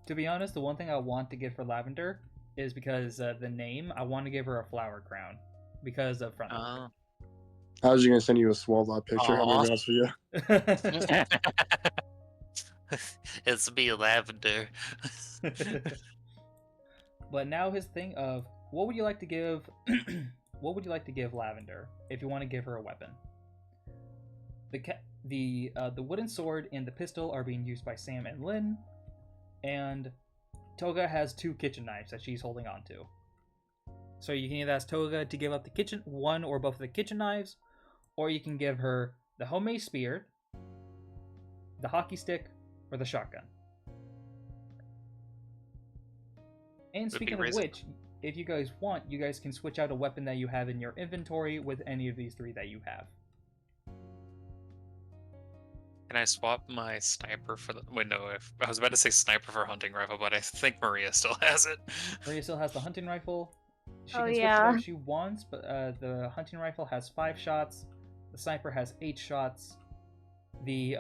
Speaker 2: To be honest, the one thing I want to give for Lavender is because the name, I want to give her a flower crown because of front.
Speaker 5: I was just gonna send you a swallowed picture. I'm
Speaker 1: Aw.
Speaker 5: gonna be honest with you.
Speaker 1: It's me, Lavender.
Speaker 2: But now his thing of what would you like to give what would you like to give Lavender if you want to give her a weapon? The wooden sword and the pistol are being used by Sam and Lynn, and Toga has 2 kitchen knives that she's holding on to. So you can either ask Toga to give up the kitchen one or both of the kitchen knives, or you can give her the homemade spear, the hockey stick, or the shotgun. And speaking of which, if you guys want, you guys can switch out a weapon that you have in your inventory with any of these 3 that you have.
Speaker 1: Can I swap my sniper for the... Wait, no, I was about to say sniper for hunting rifle, but I think Maria still has it.
Speaker 2: Maria still has the hunting rifle. She
Speaker 4: Oh,
Speaker 2: can switch
Speaker 4: yeah.
Speaker 2: it if she wants, but the hunting rifle has 5 shots. The sniper has 8 shots. The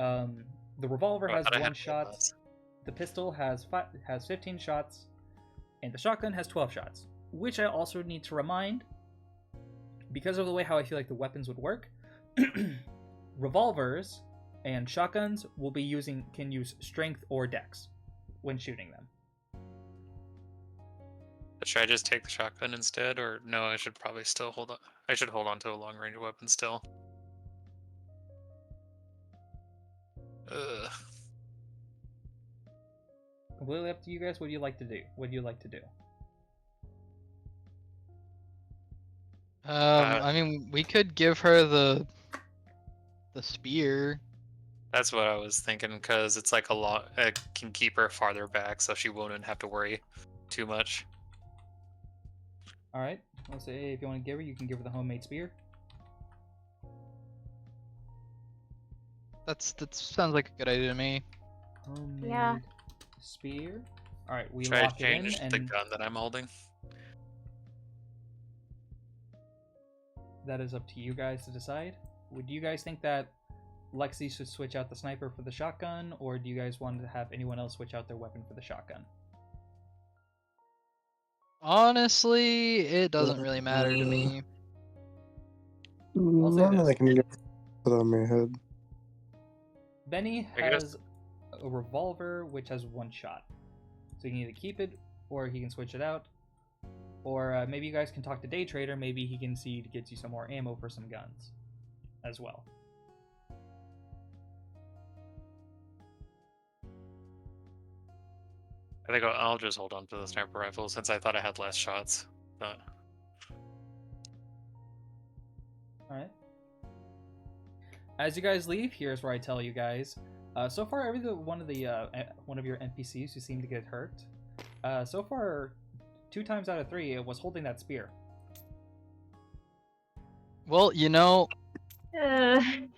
Speaker 2: revolver has 1 shot. The pistol has 15 shots. And the shotgun has 12 shots. Which I also need to remind, because of the way how I feel like the weapons would work, revolvers and shotguns can use strength or dex when shooting them.
Speaker 1: Should I just take the shotgun instead, or no? I should probably still hold on. I should hold on to a long range weapon still. Ugh.
Speaker 2: Completely up to you guys. What do you like to do? What do you like to do?
Speaker 3: I mean, we could give her the spear.
Speaker 1: That's what I was thinking, because it's like a lot. It can keep her farther back, so she won't have to worry too much.
Speaker 2: All right. Let's say if you want to give her, you can give her the homemade spear.
Speaker 3: That sounds like a good idea to me.
Speaker 2: Homemade spear. All right, we
Speaker 1: Should I
Speaker 2: lock it in,
Speaker 1: change
Speaker 2: and
Speaker 1: the gun that I'm holding?
Speaker 2: that is up to you guys to decide. Would you guys think that Lexi should switch out the sniper for the shotgun, or do you guys want to have anyone else switch out their weapon for the shotgun?
Speaker 3: Honestly, it doesn't really matter to me.
Speaker 2: I'll say
Speaker 5: None
Speaker 2: this.
Speaker 5: I can get put on my head.
Speaker 2: Benny
Speaker 1: I guess-
Speaker 2: has a revolver which has 1 shot, so you can either keep it or he can switch it out. Or maybe you guys can talk to Day Trader. Maybe he can see to get you some more ammo for some guns as well.
Speaker 1: I think I'll just hold on to the sniper rifle since I thought I had less shots. But
Speaker 2: Alright. As you guys leave, here's where I tell you guys. So far, one of your NPCs who seemed to get hurt, so far, 2 times out of 3, it was holding that spear.
Speaker 3: Well, you know,
Speaker 1: it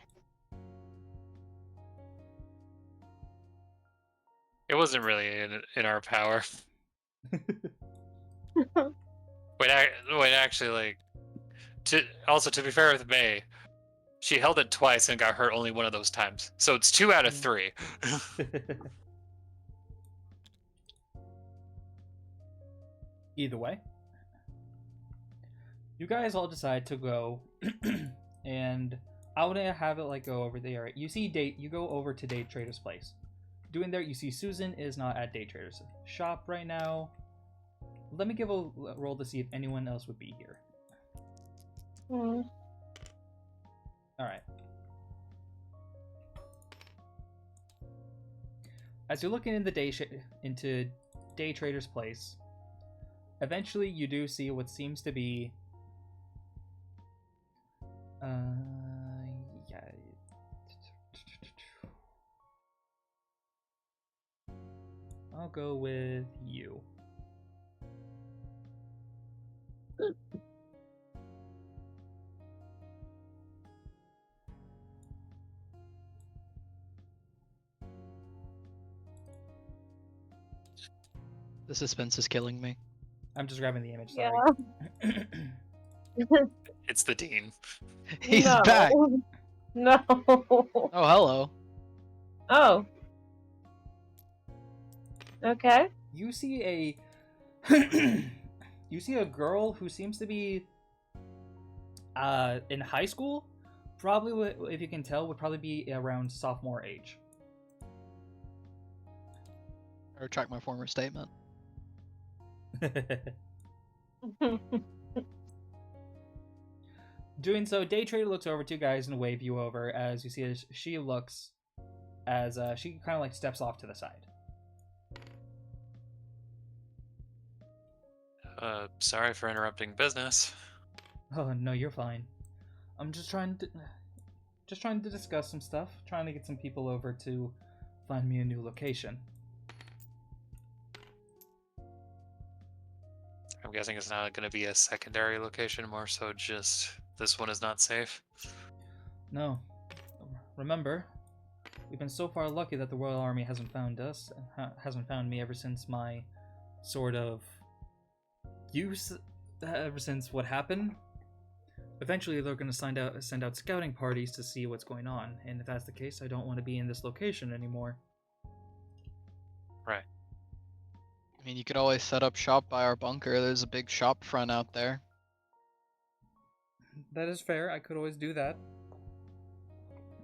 Speaker 1: wasn't really in our power. Wait, actually, like, to be fair with May, she held it twice and got hurt only one of those times. So it's 2 out of 3.
Speaker 2: Either way, you guys all decide to go, and I want to have it like go over there. You go over to Day Trader's place. Doing there, you see Susan is not at Day Trader's shop right now. Let me give a roll to see if anyone else would be here. All right. As you're looking into Day Trader's place, eventually you do see what seems to be I'll go with you.
Speaker 3: the suspense is killing me.
Speaker 2: I'm just grabbing the image, sorry.
Speaker 1: It's the Dean.
Speaker 3: He's
Speaker 4: No.
Speaker 3: back.
Speaker 4: No.
Speaker 3: Oh, hello.
Speaker 4: Oh. Okay.
Speaker 2: You see a you see a girl who seems to be in high school. Probably, if you can tell, would probably be around sophomore age.
Speaker 3: I retract my former statement.
Speaker 2: Doing so, Day Trader looks over to you guys and wave you over as you see as she looks as she kind of like steps off to the side.
Speaker 1: Sorry for interrupting business.
Speaker 2: Oh no, you're fine. I'm just trying to discuss some stuff, trying to get some people over to find me a new location.
Speaker 1: I'm guessing it's not going to be a secondary location, more so just this one is not safe.
Speaker 2: No. Remember, we've been so far lucky that the Royal Army hasn't found us, hasn't found me ever since my sort of use, ever since what happened. Eventually, they're going to send out scouting parties to see what's going on, and if that's the case, I don't want to be in this location anymore.
Speaker 1: Right.
Speaker 3: I mean, you could always set up shop by our bunker. There's a big shop front out there.
Speaker 2: That is fair, I could always do that.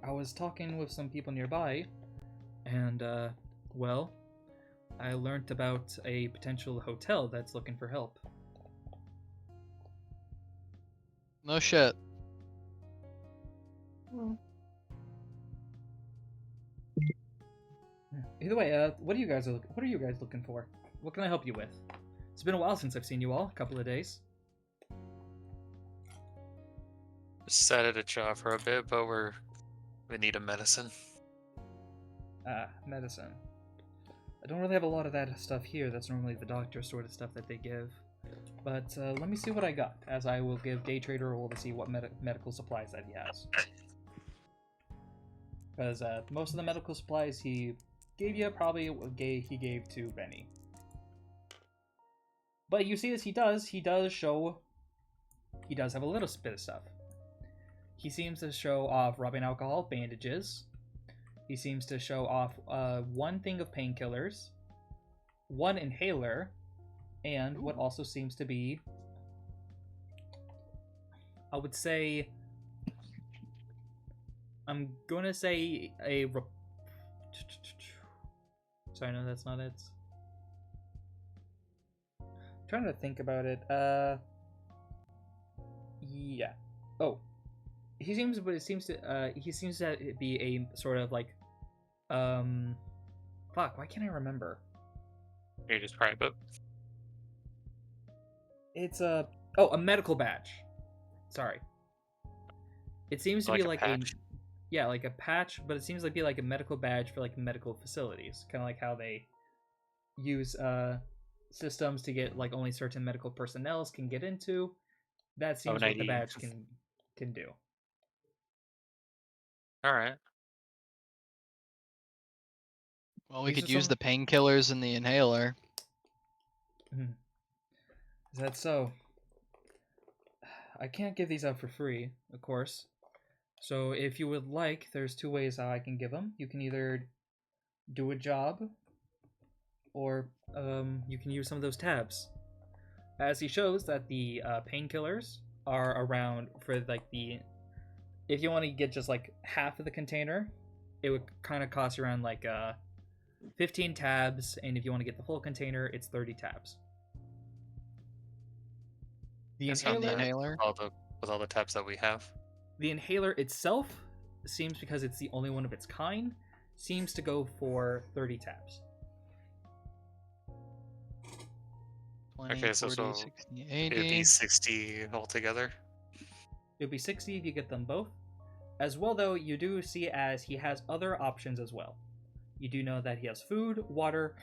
Speaker 2: I was talking with some people nearby, and, well, I learned about a potential hotel that's looking for help.
Speaker 3: No shit.
Speaker 2: Either way, what are you guys looking for? What can I help you with? It's been a while since I've seen you all, a couple of days.
Speaker 1: Sat at a job for a bit, but we need a medicine.
Speaker 2: Medicine. I don't really have a lot of that stuff here. That's normally the doctor sort of stuff that they give. But let me see what I got, as I will give Day Trader a roll to see what medical supplies that he has. Because most of the medical supplies he gave you probably he gave to Benny. But you see, as he does have a little bit of stuff. He seems to show off rubbing alcohol, bandages. He seems to show off one thing of painkillers, one inhaler, and what also seems to be, I would say, I'm gonna say sorry, no, that's not it. I'm trying to think about it. Yeah. Oh, he seems to be a sort of like, fuck, why can't I remember?
Speaker 1: You describe it.
Speaker 2: It's a medical badge. Sorry. It seems to
Speaker 1: Like
Speaker 2: be
Speaker 1: a
Speaker 2: like
Speaker 1: patch?
Speaker 2: yeah, like a patch, but it seems like be like a medical badge for like medical facilities, kind of like how they use systems to get like only certain medical personnel can get into. That seems
Speaker 1: an
Speaker 2: what the
Speaker 1: ID.
Speaker 2: badge can do.
Speaker 1: All right.
Speaker 3: Well, we
Speaker 2: These
Speaker 3: could
Speaker 2: are
Speaker 3: use
Speaker 2: some-
Speaker 3: the painkillers and the inhaler.
Speaker 2: Is that so? I can't give these out for free, of course. So if you would like, there's two ways how I can give them. You can either do a job, or you can use some of those tabs. As he shows that the painkillers are around for like the, if you want to get just like half of the container, it would kind of cost around like 15 tabs, and if you want to get the full container, it's 30 tabs. The
Speaker 1: It's not
Speaker 3: And the
Speaker 2: inhaler,
Speaker 3: inhaler.
Speaker 1: with all the tabs that we have.
Speaker 2: the inhaler itself seems, because it's the only one of its kind, seems to go for 30 tabs.
Speaker 3: 20,
Speaker 1: Okay, so
Speaker 3: 40, 60,
Speaker 1: It'd be
Speaker 3: 80.
Speaker 1: 60 altogether.
Speaker 2: It'll be 60 if you get them both. As well, though, you do see as he has other options as well. You do know that he has food, water,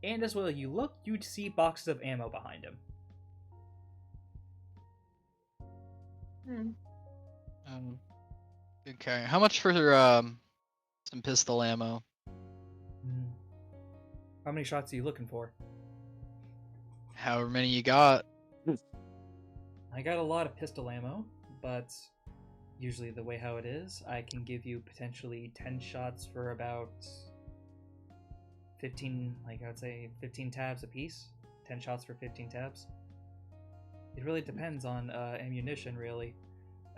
Speaker 2: and as well as you look, you'd see boxes of ammo behind him.
Speaker 3: Okay, how much for some pistol ammo?
Speaker 2: How many shots are you looking for?
Speaker 3: However many you got.
Speaker 2: I got a lot of pistol ammo, but usually the way how it is, I can give you potentially 10 shots for about 15, like I would say 15 tabs a piece. 10 shots for 15 tabs. It really depends on ammunition, really.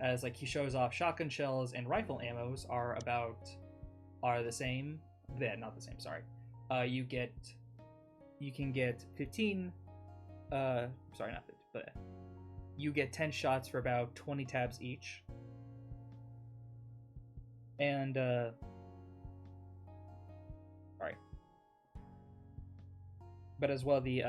Speaker 2: As like he shows off, shotgun shells and rifle ammos are the same. Yeah, not the same, sorry. You get you can get 15. Sorry, not 50, but you get 10 shots for about 20 tabs each. And sorry, but as well the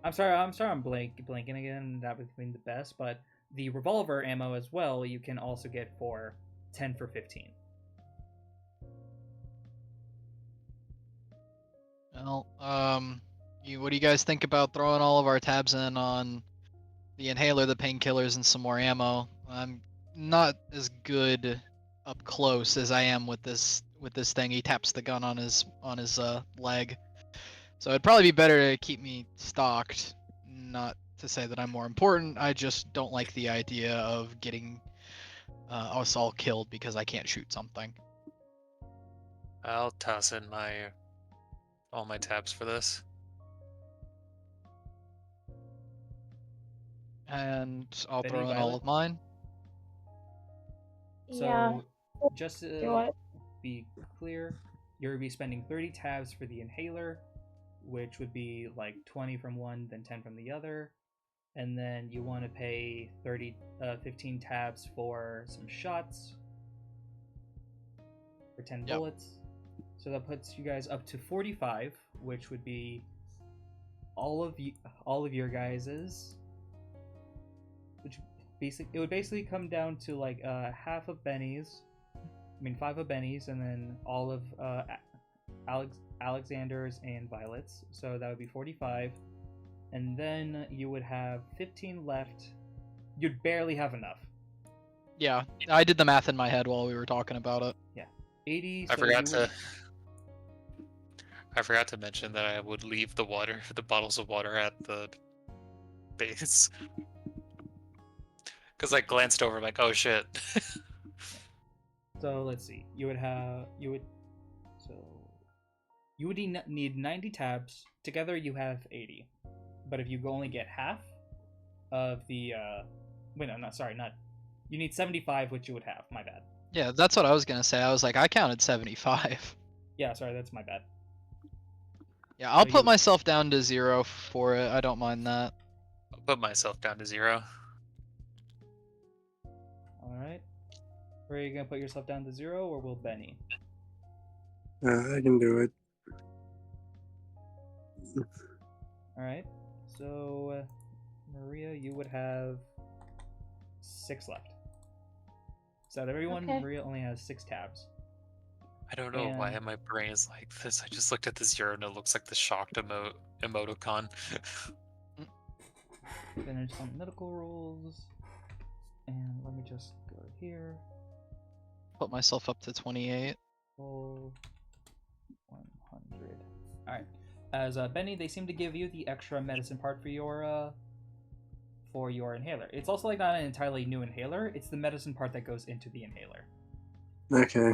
Speaker 2: I'm sorry I'm blanking again. That would be the best, but the revolver ammo as well you can also get for 10 for 15.
Speaker 3: Well, what do you guys think about throwing all of our tabs in on the inhaler, the painkillers, and some more ammo? I'm not as good up close as I am with this thing. He taps the gun on his leg, so it'd probably be better to keep me stocked. Not to say that I'm more important. I just don't like the idea of getting us all killed because I can't shoot something.
Speaker 1: I'll toss in all my tabs for this.
Speaker 3: And I'll
Speaker 2: Benny,
Speaker 3: throw in all
Speaker 2: Violet?
Speaker 3: of mine.
Speaker 2: So
Speaker 4: Yeah.
Speaker 2: just
Speaker 4: Do
Speaker 2: to
Speaker 4: what?
Speaker 2: be clear, you'll be spending 30 tabs for the inhaler, which would be like 20 from one, then 10 from the other. And then you want to pay 15 tabs for some shots for 10
Speaker 3: Yep.
Speaker 2: bullets. So that puts you guys up to 45, which would be all of your guys's. Which it would basically come down to like half of Benny's. I mean 5 of Benny's, and then all of Alexander's and Violet's. So that would be 45. And then you would have 15 left. You'd barely have enough.
Speaker 3: Yeah, I did the math in my head while we were talking about it.
Speaker 2: 80.
Speaker 1: I
Speaker 2: So
Speaker 1: forgot
Speaker 2: you would,
Speaker 1: I forgot to mention that I would leave the bottles of water at the base. Because I glanced over, like, oh shit.
Speaker 2: So let's see. You would need 90 tabs. Together you have 80. But if you only get half of the wait, no, not sorry, not you need 75, which you would have. My bad.
Speaker 3: Yeah, that's what I was gonna say. I was like, I counted 75.
Speaker 2: Yeah, sorry, that's my bad.
Speaker 3: Yeah, I'll
Speaker 2: So
Speaker 3: put
Speaker 2: you-
Speaker 3: myself down to 0 for it. I don't mind that.
Speaker 1: I'll put myself down to 0.
Speaker 2: All right. Are you gonna put yourself down to 0, or will Benny?
Speaker 5: I can do it.
Speaker 2: All right. So Maria, you would have 6 left. So out of everyone,
Speaker 4: Okay.
Speaker 2: Maria only has 6 tabs.
Speaker 1: I don't know why
Speaker 2: And-
Speaker 1: my brain is like this. I just looked at the 0 and it looks like the shocked emoticon.
Speaker 2: Finish some medical rolls. And let me just go here.
Speaker 3: Put myself up to 28.
Speaker 2: Full 100. Alright. As Benny, they seem to give you the extra medicine part for your inhaler. It's also like not an entirely new inhaler, it's the medicine part that goes into the inhaler.
Speaker 5: Okay.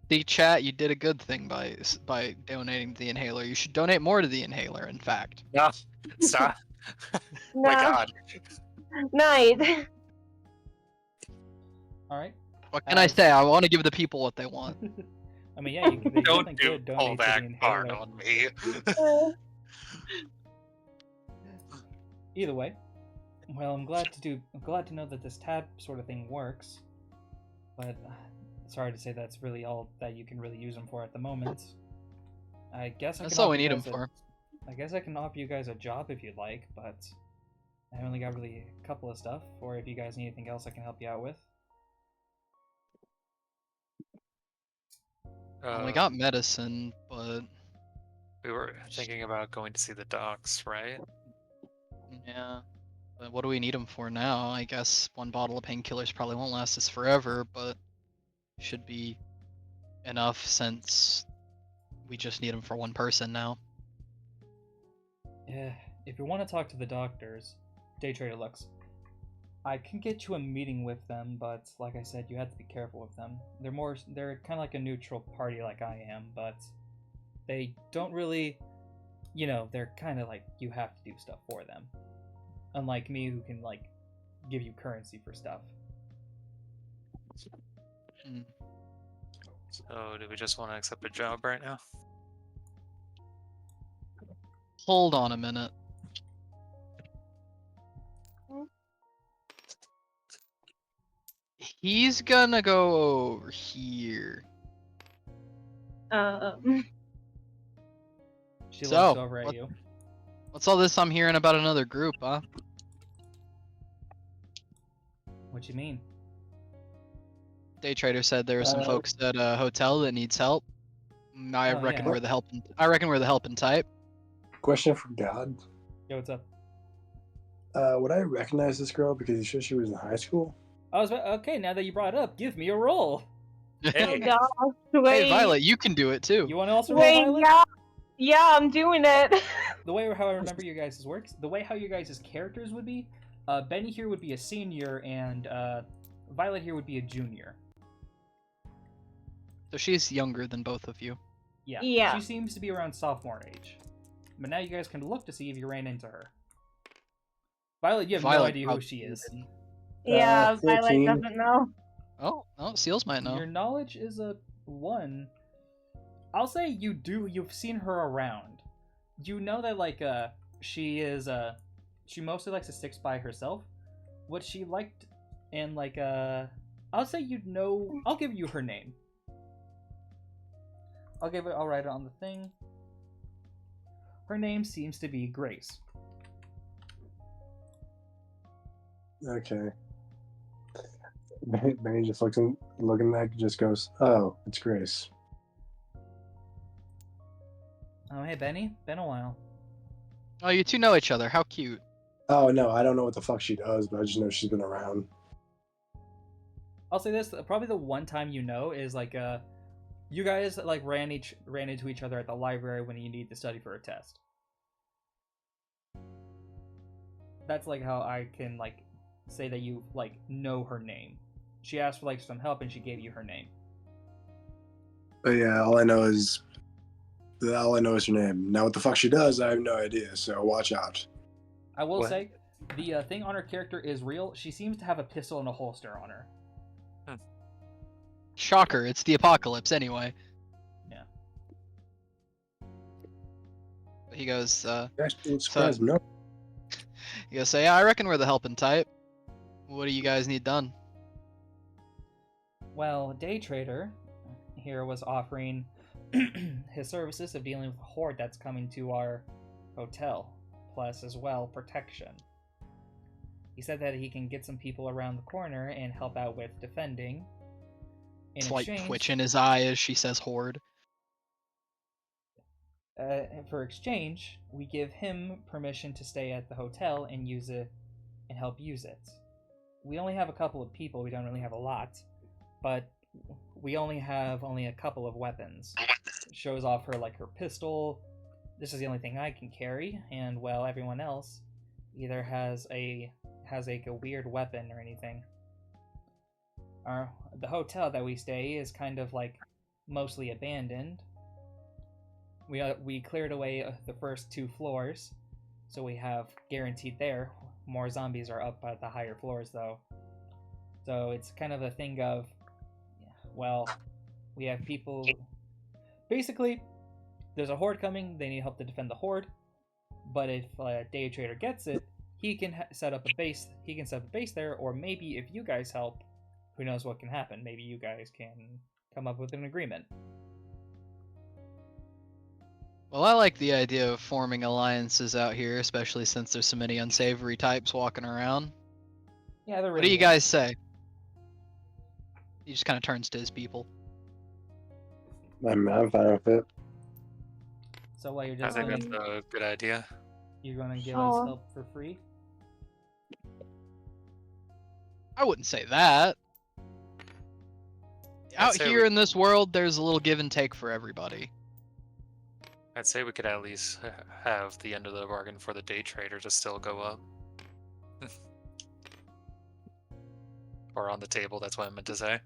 Speaker 3: See, chat, you did a good thing by donating to the inhaler. You should donate more to the inhaler, in fact.
Speaker 1: No, stop. My
Speaker 4: Nah.
Speaker 1: god.
Speaker 4: Night.
Speaker 2: Alright.
Speaker 3: What can I say? I want to give the people what they want.
Speaker 2: I mean, yeah, they
Speaker 1: Don't
Speaker 2: definitely could
Speaker 1: pull
Speaker 2: donate to
Speaker 1: that
Speaker 2: the
Speaker 1: card
Speaker 2: inhaler.
Speaker 1: on me.
Speaker 2: Either way, well, I'm glad to know that this tab sort of thing works. But sorry to say that's really all that you can really use them for at the moment. I guess
Speaker 3: That's all we need them
Speaker 2: them
Speaker 3: for.
Speaker 2: I guess I can offer you guys a job if you'd like, but I only got really a couple of stuff. Or if you guys need anything else, I can help you out with.
Speaker 3: We got medicine, but
Speaker 1: We were thinking about going to see the docs, right?
Speaker 3: yeah. But what do we need them for now? I guess one bottle of painkillers probably won't last us forever, but should be enough since we just need them for one person now.
Speaker 2: Yeah, if you want to talk to the doctors, Day Trader Lux, I can get you a meeting with them, but like I said, you have to be careful with them. They're kind of like a neutral party like I am, but they don't really, they're kind of like you have to do stuff for them. Unlike me, who can like give you currency for stuff.
Speaker 1: So, do we just want to accept a job right now?
Speaker 3: Hold on a minute. He's gonna go over here.
Speaker 2: She
Speaker 3: So,
Speaker 2: looks over at you.
Speaker 3: What's all this I'm hearing about another group, huh?
Speaker 2: What you mean?
Speaker 3: Day trader said there are some folks at a hotel that needs help. I
Speaker 2: Oh,
Speaker 3: reckon
Speaker 2: yeah.
Speaker 3: we're the helping. I reckon we're the helping type.
Speaker 5: Question for God.
Speaker 2: Yo, what's up?
Speaker 5: Would I recognize this girl because you said she was in high school?
Speaker 2: Okay, now that you brought it up, give me a roll.
Speaker 4: Oh
Speaker 1: Hey,
Speaker 4: gosh, wait.
Speaker 3: Hey, Violet, you can do it too.
Speaker 2: You want to also roll,
Speaker 4: Wait,
Speaker 2: Violet?
Speaker 4: yeah, I'm doing it.
Speaker 2: The way how I remember your guys' works, the way how your guys' characters would be, Benny here would be a senior, and Violet here would be a junior.
Speaker 3: So she's younger than both of you.
Speaker 2: Yeah.
Speaker 4: Yeah.
Speaker 2: She seems to be around sophomore age. But now you guys can look to see if you ran into her. Violet, you have no
Speaker 3: Violet
Speaker 2: idea who
Speaker 3: probably
Speaker 2: she is.
Speaker 3: didn't.
Speaker 4: Yeah,
Speaker 5: 14.
Speaker 4: Violet doesn't know.
Speaker 3: Oh, Seals might know.
Speaker 2: Your knowledge is a 1. I'll say you've seen her around. You know that like she is she mostly likes to stick by herself. What she liked and like I'll say I'll give you her name. I'll write it on the thing. Her name seems to be Grace.
Speaker 5: Okay. Benny just looking at it, just goes, "Oh, it's Grace."
Speaker 2: Oh hey Benny, been a while.
Speaker 3: Oh, you two know each other. How cute.
Speaker 5: Oh no, I don't know what the fuck she does, but I just know she's been around.
Speaker 2: I'll say this, probably the one time you know is like you guys like ran into each other at the library when you need to study for a test. That's like how I can like say that you like know her name. She asked for like some help and she gave you her name.
Speaker 5: But yeah, all I know is her name. Now what the fuck she does, I have no idea. So watch out.
Speaker 2: I will
Speaker 1: What?
Speaker 2: say the thing on her character is real. She seems to have a pistol and a holster on her.
Speaker 3: Shocker, it's the apocalypse anyway.
Speaker 2: Yeah.
Speaker 3: He goes,
Speaker 5: Actually, surprise me. No.
Speaker 3: he goes, yeah, I reckon we're the helping type. What do you guys need done?
Speaker 2: Well, Day Trader here was offering his services of dealing with a horde that's coming to our hotel, plus as well protection. He said that he can get some people around the corner and help out with defending. In
Speaker 3: It's like
Speaker 2: exchange,
Speaker 3: twitch in his eye as she says horde.
Speaker 2: for exchange, we give him permission to stay at the hotel and use it and help use it. We only have a couple of people, we don't really have a lot, but we only have a couple of weapons. Shows off her like her pistol. This is the only thing I can carry, and well, everyone else either has a weird weapon or anything. The hotel that we stay is kind of like mostly abandoned. We cleared away the first 2 floors, so we have guaranteed there. More zombies are up at the higher floors though. So it's kind of a thing of, well, we have people. Basically, there's a horde coming. They need help to defend the horde. But if Day Trader gets it, he can set up a base. He can set up a base there, or maybe if you guys help, who knows what can happen? Maybe you guys can come up with an agreement.
Speaker 3: Well, I like the idea of forming alliances out here, especially since there's so many unsavory types walking around.
Speaker 2: Yeah, there
Speaker 3: What do
Speaker 2: really
Speaker 3: you
Speaker 2: is.
Speaker 3: guys say? He just kind of turns to his people.
Speaker 5: I'm fine with it.
Speaker 2: So what, you're
Speaker 1: I
Speaker 2: just
Speaker 1: think
Speaker 2: saying
Speaker 1: that's a good idea.
Speaker 2: you're gonna give us
Speaker 4: Sure.
Speaker 2: help for free?
Speaker 3: I wouldn't say that. Out
Speaker 1: say
Speaker 3: here
Speaker 1: we-
Speaker 3: in this world, there's a little give and take for everybody.
Speaker 1: I'd say we could at least have the end of the bargain for the day trader to still go up. Or on the table, that's what I meant to say.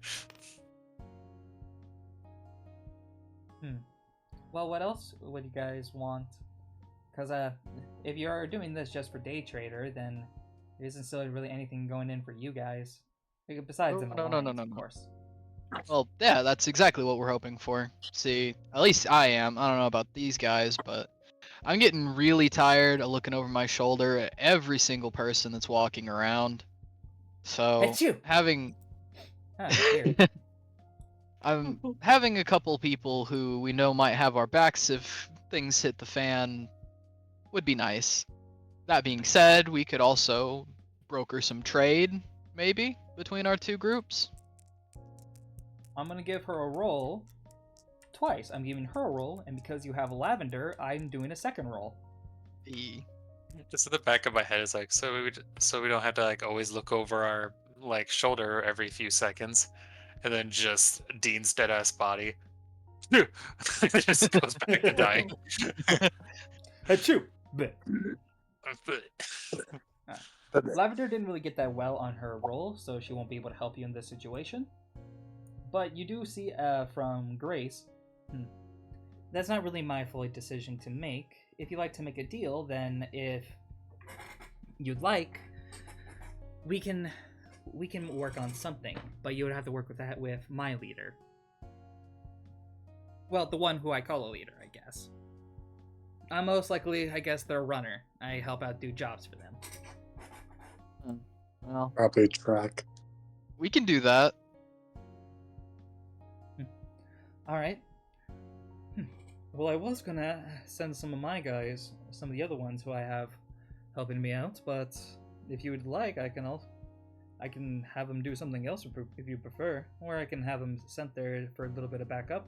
Speaker 2: Well, what else would you guys want? Because if you are doing this just for Day Trader, then there isn't still really anything going in for you guys. Besides an
Speaker 3: No,
Speaker 2: alliance,
Speaker 3: no.
Speaker 2: of course.
Speaker 3: Well, yeah, that's exactly what we're hoping for. See, at least I am. I don't know about these guys, but I'm getting really tired of looking over my shoulder at every single person that's walking around. So
Speaker 2: It's you.
Speaker 3: having
Speaker 2: Ah, weird.
Speaker 3: I'm having a couple people who we know might have our backs if things hit the fan would be nice. That being said, we could also broker some trade, maybe, between our two groups.
Speaker 2: I'm gonna give her a roll twice. I'm giving her a roll, and because you have lavender, I'm doing a second roll.
Speaker 1: Just at the back of my head is like, so we don't have to like always look over our like shoulder every few seconds, and then just Dean's dead ass body just goes back to dying.
Speaker 2: Achoo! Bleh. Lavender didn't really get that well on her roll, so she won't be able to help you in this situation. But you do see from Grace, that's not really my fully decision to make. If you'd like to make a deal, then if you'd like, we can work on something, but you would have to work with that with my leader. Well, the one who I call a leader, I guess. I'm most likely, I guess, their runner. I help out do jobs for them.
Speaker 3: Well,
Speaker 5: Probably track.
Speaker 3: we can do that.
Speaker 2: Alright. Well, I was gonna send some of my guys, some of the other ones who I have helping me out, but if you would like, I can have them do something else if you prefer, or I can have them sent there for a little bit of backup.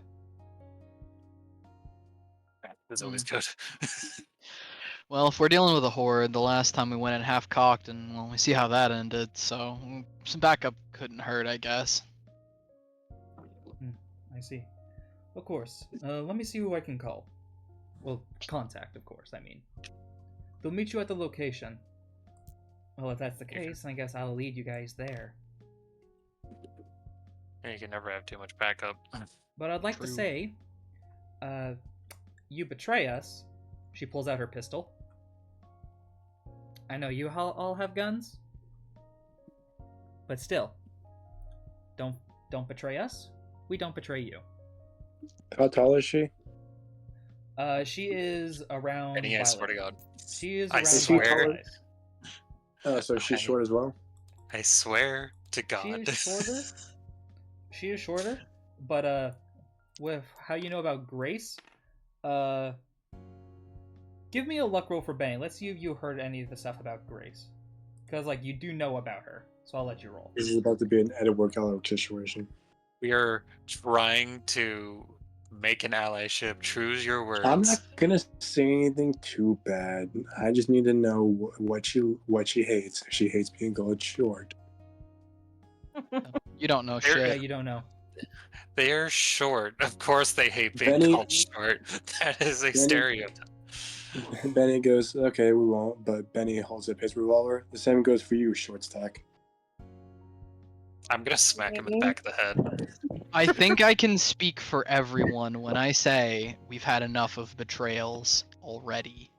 Speaker 1: That's always good.
Speaker 3: Well, if we're dealing with a horde, the last time we went in half-cocked, and well, we see how that ended, so some backup couldn't hurt, I guess.
Speaker 2: I see. Of course. Let me see who I can call. Well, contact, of course, I mean. They'll meet you at the location. Well, if that's the case, I guess I'll lead you guys there.
Speaker 1: You can never have too much backup.
Speaker 2: But I'd like to
Speaker 3: True.
Speaker 2: say, you betray us. She pulls out her pistol. I know you all have guns, but still, don't betray us. We don't betray you.
Speaker 5: How tall is she?
Speaker 2: She is around.
Speaker 1: And I
Speaker 2: Violet.
Speaker 1: swear to God.
Speaker 2: She is
Speaker 1: I
Speaker 2: around.
Speaker 1: swear.
Speaker 2: Violet.
Speaker 5: Oh, so she's short as well?
Speaker 1: I swear to God.
Speaker 2: She is shorter. She is shorter, but with how you know about Grace, give me a luck roll for Benny. Let's see if you heard any of the stuff about Grace, because like you do know about her, so I'll let you roll.
Speaker 5: This is about to be an Edward Keller situation.
Speaker 1: We are trying to make an allyship. Choose your words.
Speaker 5: I'm not gonna say anything too bad. I just need to know what she hates. She hates being called short.
Speaker 3: You don't know
Speaker 1: There-
Speaker 2: Yeah,
Speaker 3: shit.
Speaker 2: you don't know.
Speaker 1: They are short. Of course they hate being
Speaker 5: Benny-
Speaker 1: called short. That is a
Speaker 5: Benny-
Speaker 1: stereotype.
Speaker 5: Benny goes, okay, we won't, but Benny holds up his revolver. The same goes for you, short stack.
Speaker 1: I'm gonna smack him in the back of the head.
Speaker 3: I think I can speak for everyone when I say we've had enough of betrayals already.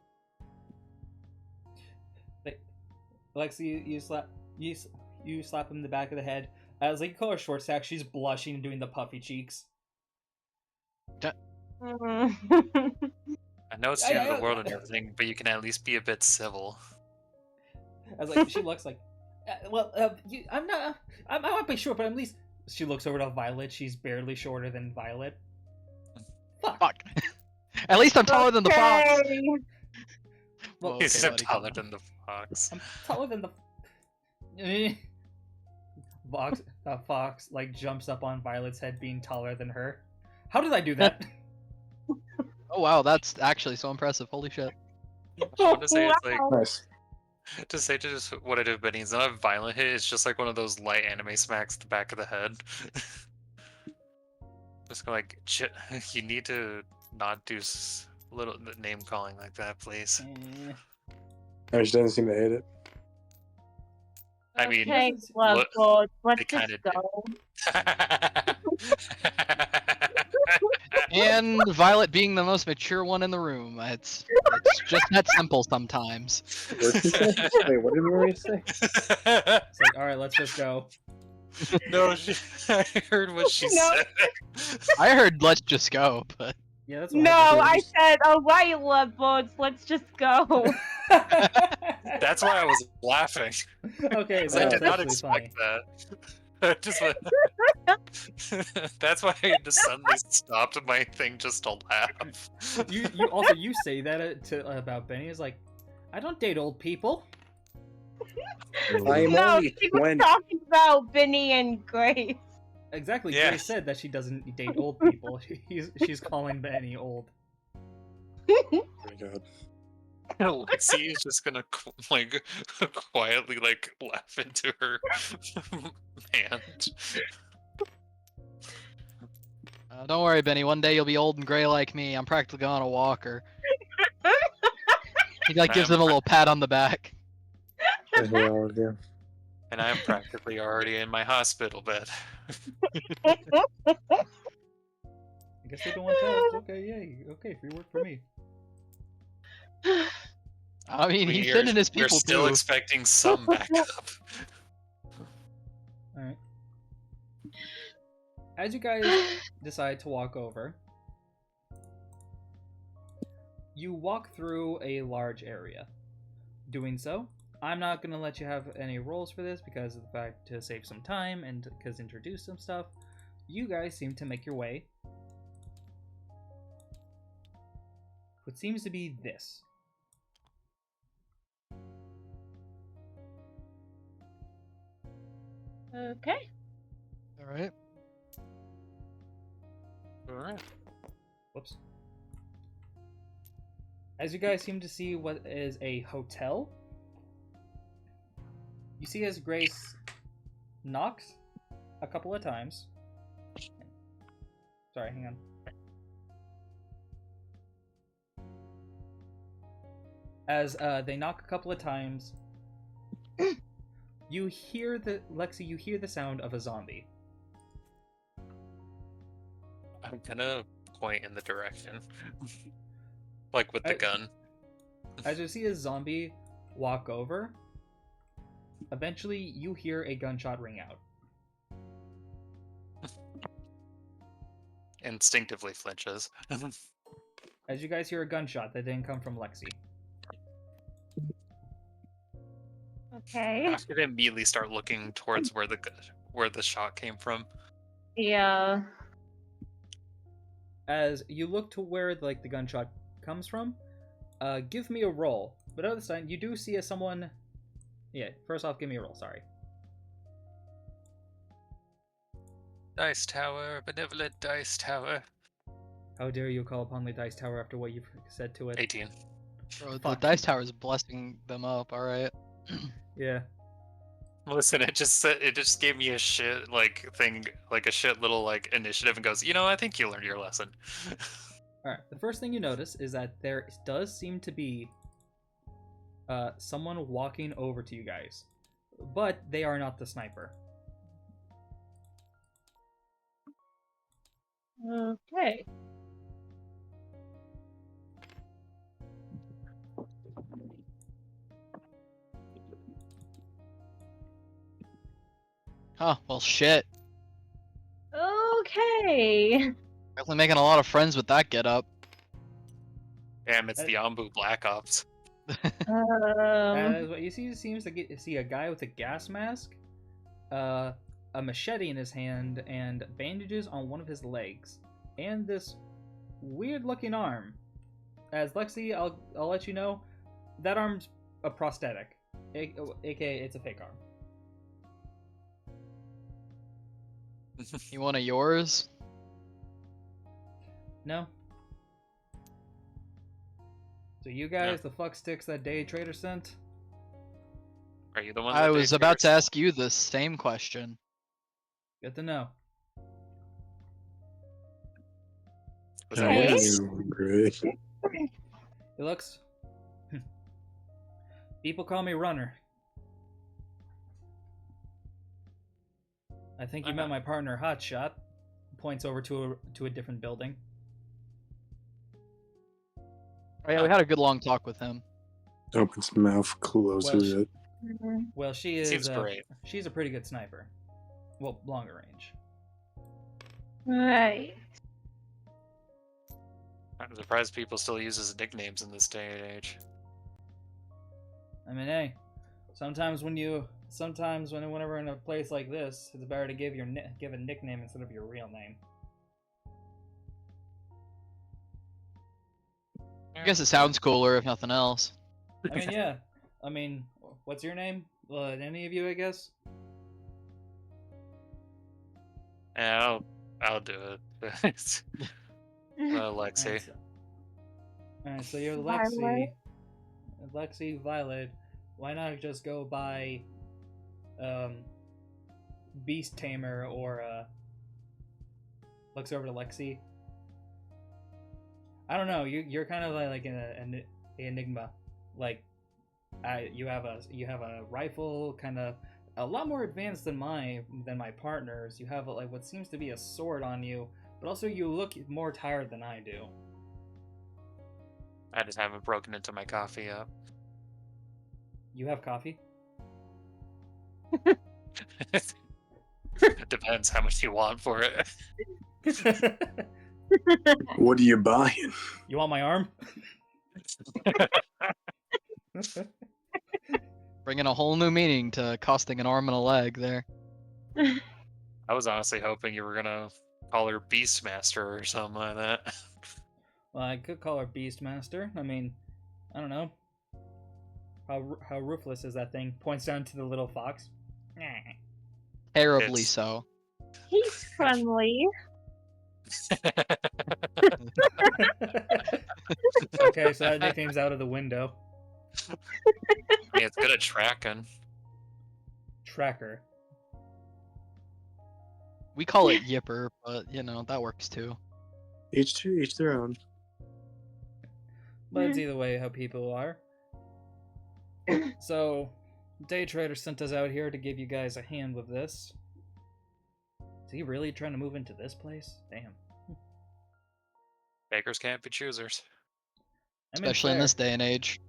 Speaker 2: Lexi, you slap him in the back of the head. As like you call her short stack, she's blushing and doing the puffy cheeks.
Speaker 1: I know it's the end of the world and everything, but you can at least be a bit civil.
Speaker 2: As like she looks like, I might be short, but at least she looks over to Violet. She's barely shorter than Violet. Fuck.
Speaker 3: Fuck. At least I'm taller than the fox.
Speaker 4: Okay.
Speaker 2: Well,
Speaker 3: Whoa,
Speaker 1: He's
Speaker 3: okay,
Speaker 1: so
Speaker 3: buddy.
Speaker 1: taller than the fox.
Speaker 2: I'm taller than the. Fox like jumps up on Violet's head, being taller than her. How did I do that?
Speaker 3: Oh wow, that's actually so impressive. Holy shit.
Speaker 1: I want to say it's like
Speaker 4: Wow.
Speaker 5: Nice.
Speaker 1: to say to just what I did with Benny. It's not a violent hit. It's just like one of those light anime smacks to the back of the head. Just go like, you need to not do little name calling like that, please.
Speaker 5: And she doesn't seem to hate it.
Speaker 1: I mean,
Speaker 4: Okay,
Speaker 1: what-
Speaker 4: Bloodboard, let's
Speaker 1: they
Speaker 4: just
Speaker 1: kinda
Speaker 4: go.
Speaker 3: And Violet being the most mature one in the room. It's just that simple sometimes.
Speaker 5: What did she say? Wait, what did Maria say?
Speaker 2: It's like, all right, let's just go.
Speaker 1: No, I heard what she
Speaker 4: No.
Speaker 1: said.
Speaker 3: I heard let's just go, but
Speaker 2: Yeah, that's what
Speaker 4: No,
Speaker 2: I
Speaker 4: I said, oh, why boats? Let's just go.
Speaker 1: That's why I was laughing.
Speaker 2: Okay,
Speaker 1: Because I
Speaker 2: that's
Speaker 1: did not
Speaker 2: actually funny.
Speaker 1: expect that. Just that's why I just suddenly stopped my thing just to laugh.
Speaker 2: You also you say that about Benny is like, I don't date old people.
Speaker 5: I'm
Speaker 4: No,
Speaker 5: only
Speaker 4: she was
Speaker 5: 20.
Speaker 4: talking about Benny and Grace.
Speaker 2: Exactly,
Speaker 1: Yeah.
Speaker 2: Grace said that she doesn't date old people. She's calling Benny old.
Speaker 5: Oh my god.
Speaker 1: Lexi is just gonna like quietly like laugh into her hand.
Speaker 3: Don't worry, Benny. One day you'll be old and gray like me. I'm practically on a walker. He like gives
Speaker 1: I'm
Speaker 3: him a little pat on the back.
Speaker 5: I hate all of you.
Speaker 1: And I'm practically already in my hospital bed.
Speaker 2: I guess they don't want tabs. Okay, yay. Okay, free work for me.
Speaker 3: I mean, he's sending his
Speaker 1: We're
Speaker 3: people
Speaker 1: still
Speaker 3: too.
Speaker 1: expecting some backup.
Speaker 2: Alright. As you guys decide to walk over, you walk through a large area. Doing so, I'm not going to let you have any rolls for this because of the fact to save some time and because introduce some stuff. You guys seem to make your way. What seems to be this.
Speaker 4: Okay.
Speaker 3: All right.
Speaker 1: Alright.
Speaker 2: Whoops. As you guys seem to see what is a hotel, you see as Grace knocks a couple of times. Sorry, hang on. As they knock a couple of times, you hear Lexi, you hear the sound of a zombie.
Speaker 1: I'm gonna point in the direction. Like with the gun.
Speaker 2: As you see a zombie walk over, eventually you hear a gunshot ring out.
Speaker 1: Instinctively flinches.
Speaker 2: As you guys hear a gunshot that didn't come from Lexi.
Speaker 4: Okay.
Speaker 1: I should immediately start looking towards where the shot came from.
Speaker 4: Yeah.
Speaker 2: As you look to where the gunshot comes from, give me a roll. But other side, you do see someone. Yeah, first off, give me a roll. Sorry.
Speaker 1: Dice tower, benevolent dice tower.
Speaker 2: How dare you call upon the dice tower after what you've said to it?
Speaker 1: 18.
Speaker 3: Bro, the
Speaker 2: Fuck.
Speaker 3: dice tower is blessing them up. All right.
Speaker 2: Yeah.
Speaker 1: Listen, it just gave me a shit a shit little like initiative and goes, I think you learned your lesson.
Speaker 2: Alright, the first thing you notice is that there does seem to be someone walking over to you guys. But they are not the sniper.
Speaker 4: Okay.
Speaker 3: Huh. Well, shit.
Speaker 4: Okay.
Speaker 3: Definitely making a lot of friends with that get up.
Speaker 1: Damn, it's the Ambu Black Ops.
Speaker 2: As what you see seems to see a guy with a gas mask, a machete in his hand, and bandages on one of his legs, and this weird-looking arm. As Lexi, I'll let you know, that arm's a prosthetic, aka it's a fake arm.
Speaker 3: You one of yours?
Speaker 2: No. So you guys, the fuck sticks that day trader sent?
Speaker 1: Are you the one?
Speaker 3: I was about to ask you the same question.
Speaker 2: Good to know.
Speaker 1: Was that
Speaker 4: Hey.
Speaker 1: yes?
Speaker 5: Great.
Speaker 2: It looks. People call me Runner. I think you met my partner, Hotshot. Points over to a different building.
Speaker 3: Oh yeah, we had a good long talk with him.
Speaker 5: Opens mouth, closes
Speaker 2: Well,
Speaker 5: it.
Speaker 2: Well, she is.
Speaker 1: Seems great.
Speaker 2: She's a pretty good sniper. Well, longer range.
Speaker 4: Right.
Speaker 1: I'm surprised people still uses nicknames in this day and age.
Speaker 2: I mean, hey, whenever in a place like this, it's better to give a nickname instead of your real name.
Speaker 3: I guess it sounds cooler if nothing else.
Speaker 2: I mean, yeah. I mean, what's your name? Any of you, I guess.
Speaker 1: Yeah, I'll do it. Lexi.
Speaker 2: Alright, so you're
Speaker 4: Violet.
Speaker 2: Lexi Violet. Why not just go by Beast Tamer or looks over to Lexi. I don't know. You're kind of like an enigma. Like, you have a rifle, kind of a lot more advanced than my partners. You have like what seems to be a sword on you, but also you look more tired than I do.
Speaker 1: I just haven't broken into my coffee yet.
Speaker 2: You have coffee?
Speaker 1: It depends how much you want for it.
Speaker 5: What are you buying?
Speaker 2: You want my arm?
Speaker 3: Bringing a whole new meaning to costing an arm and a leg there.
Speaker 1: I was honestly hoping you were gonna call her Beastmaster or something like that.
Speaker 2: Well, I could call her Beastmaster. I mean, I don't know. How ruthless is that thing? Points down to the little fox.
Speaker 3: Terribly
Speaker 1: It's-
Speaker 3: so.
Speaker 4: He's friendly.
Speaker 2: Okay, so that nickname's out of the window.
Speaker 1: I mean, it's good at tracking.
Speaker 2: Tracker.
Speaker 3: We call it Yipper, but you know, that works too.
Speaker 5: Each their own.
Speaker 2: But it's either way how people are. So, Day Trader sent us out here to give you guys a hand with this. Is he really trying to move into this place? Damn.
Speaker 1: Bakers can't be choosers.
Speaker 2: I mean,
Speaker 3: Especially in
Speaker 2: fair.
Speaker 3: this day and age.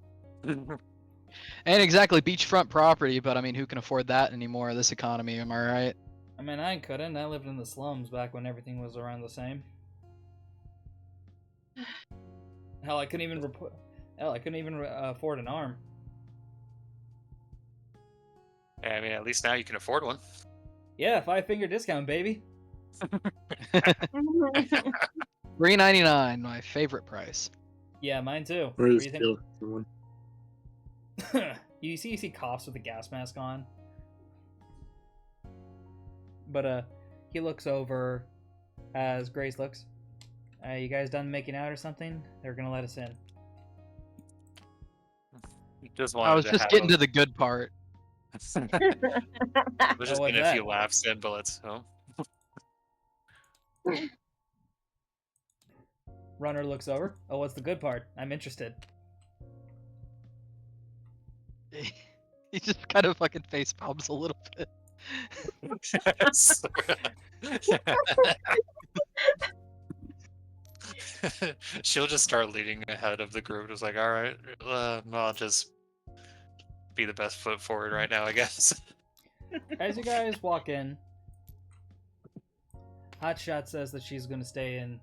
Speaker 3: Ain't exactly beachfront property, but I mean, who can afford that anymore? This economy, am I right?
Speaker 2: I mean, I couldn't. I lived in the slums back when everything was around the same. Hell, I couldn't even afford an arm.
Speaker 1: Yeah, I mean, at least now you can afford one.
Speaker 2: Yeah, 5-finger discount, baby.
Speaker 3: $3.99, my favorite price.
Speaker 2: Yeah, mine too.
Speaker 5: Or
Speaker 2: What
Speaker 5: is
Speaker 2: do you
Speaker 5: still one.
Speaker 2: think? you see coughs with a gas mask on. But he looks over as Grace looks. You guys done making out or something? They're gonna let us in.
Speaker 1: Just
Speaker 3: I
Speaker 1: wanted
Speaker 3: was
Speaker 1: to
Speaker 3: just
Speaker 1: have
Speaker 3: getting to the good part.
Speaker 1: I was just
Speaker 2: Oh, what's
Speaker 1: getting a few
Speaker 2: that?
Speaker 1: laughs in, but let's hope.
Speaker 2: Runner looks over. Oh, what's the good part? I'm interested.
Speaker 3: He just kind of fucking face palms a little bit.
Speaker 1: She'll just start leading ahead of the group. Just like, all right, I'll just be the best foot forward right now, I guess.
Speaker 2: As you guys walk in, Hotshot says that she's gonna stay in.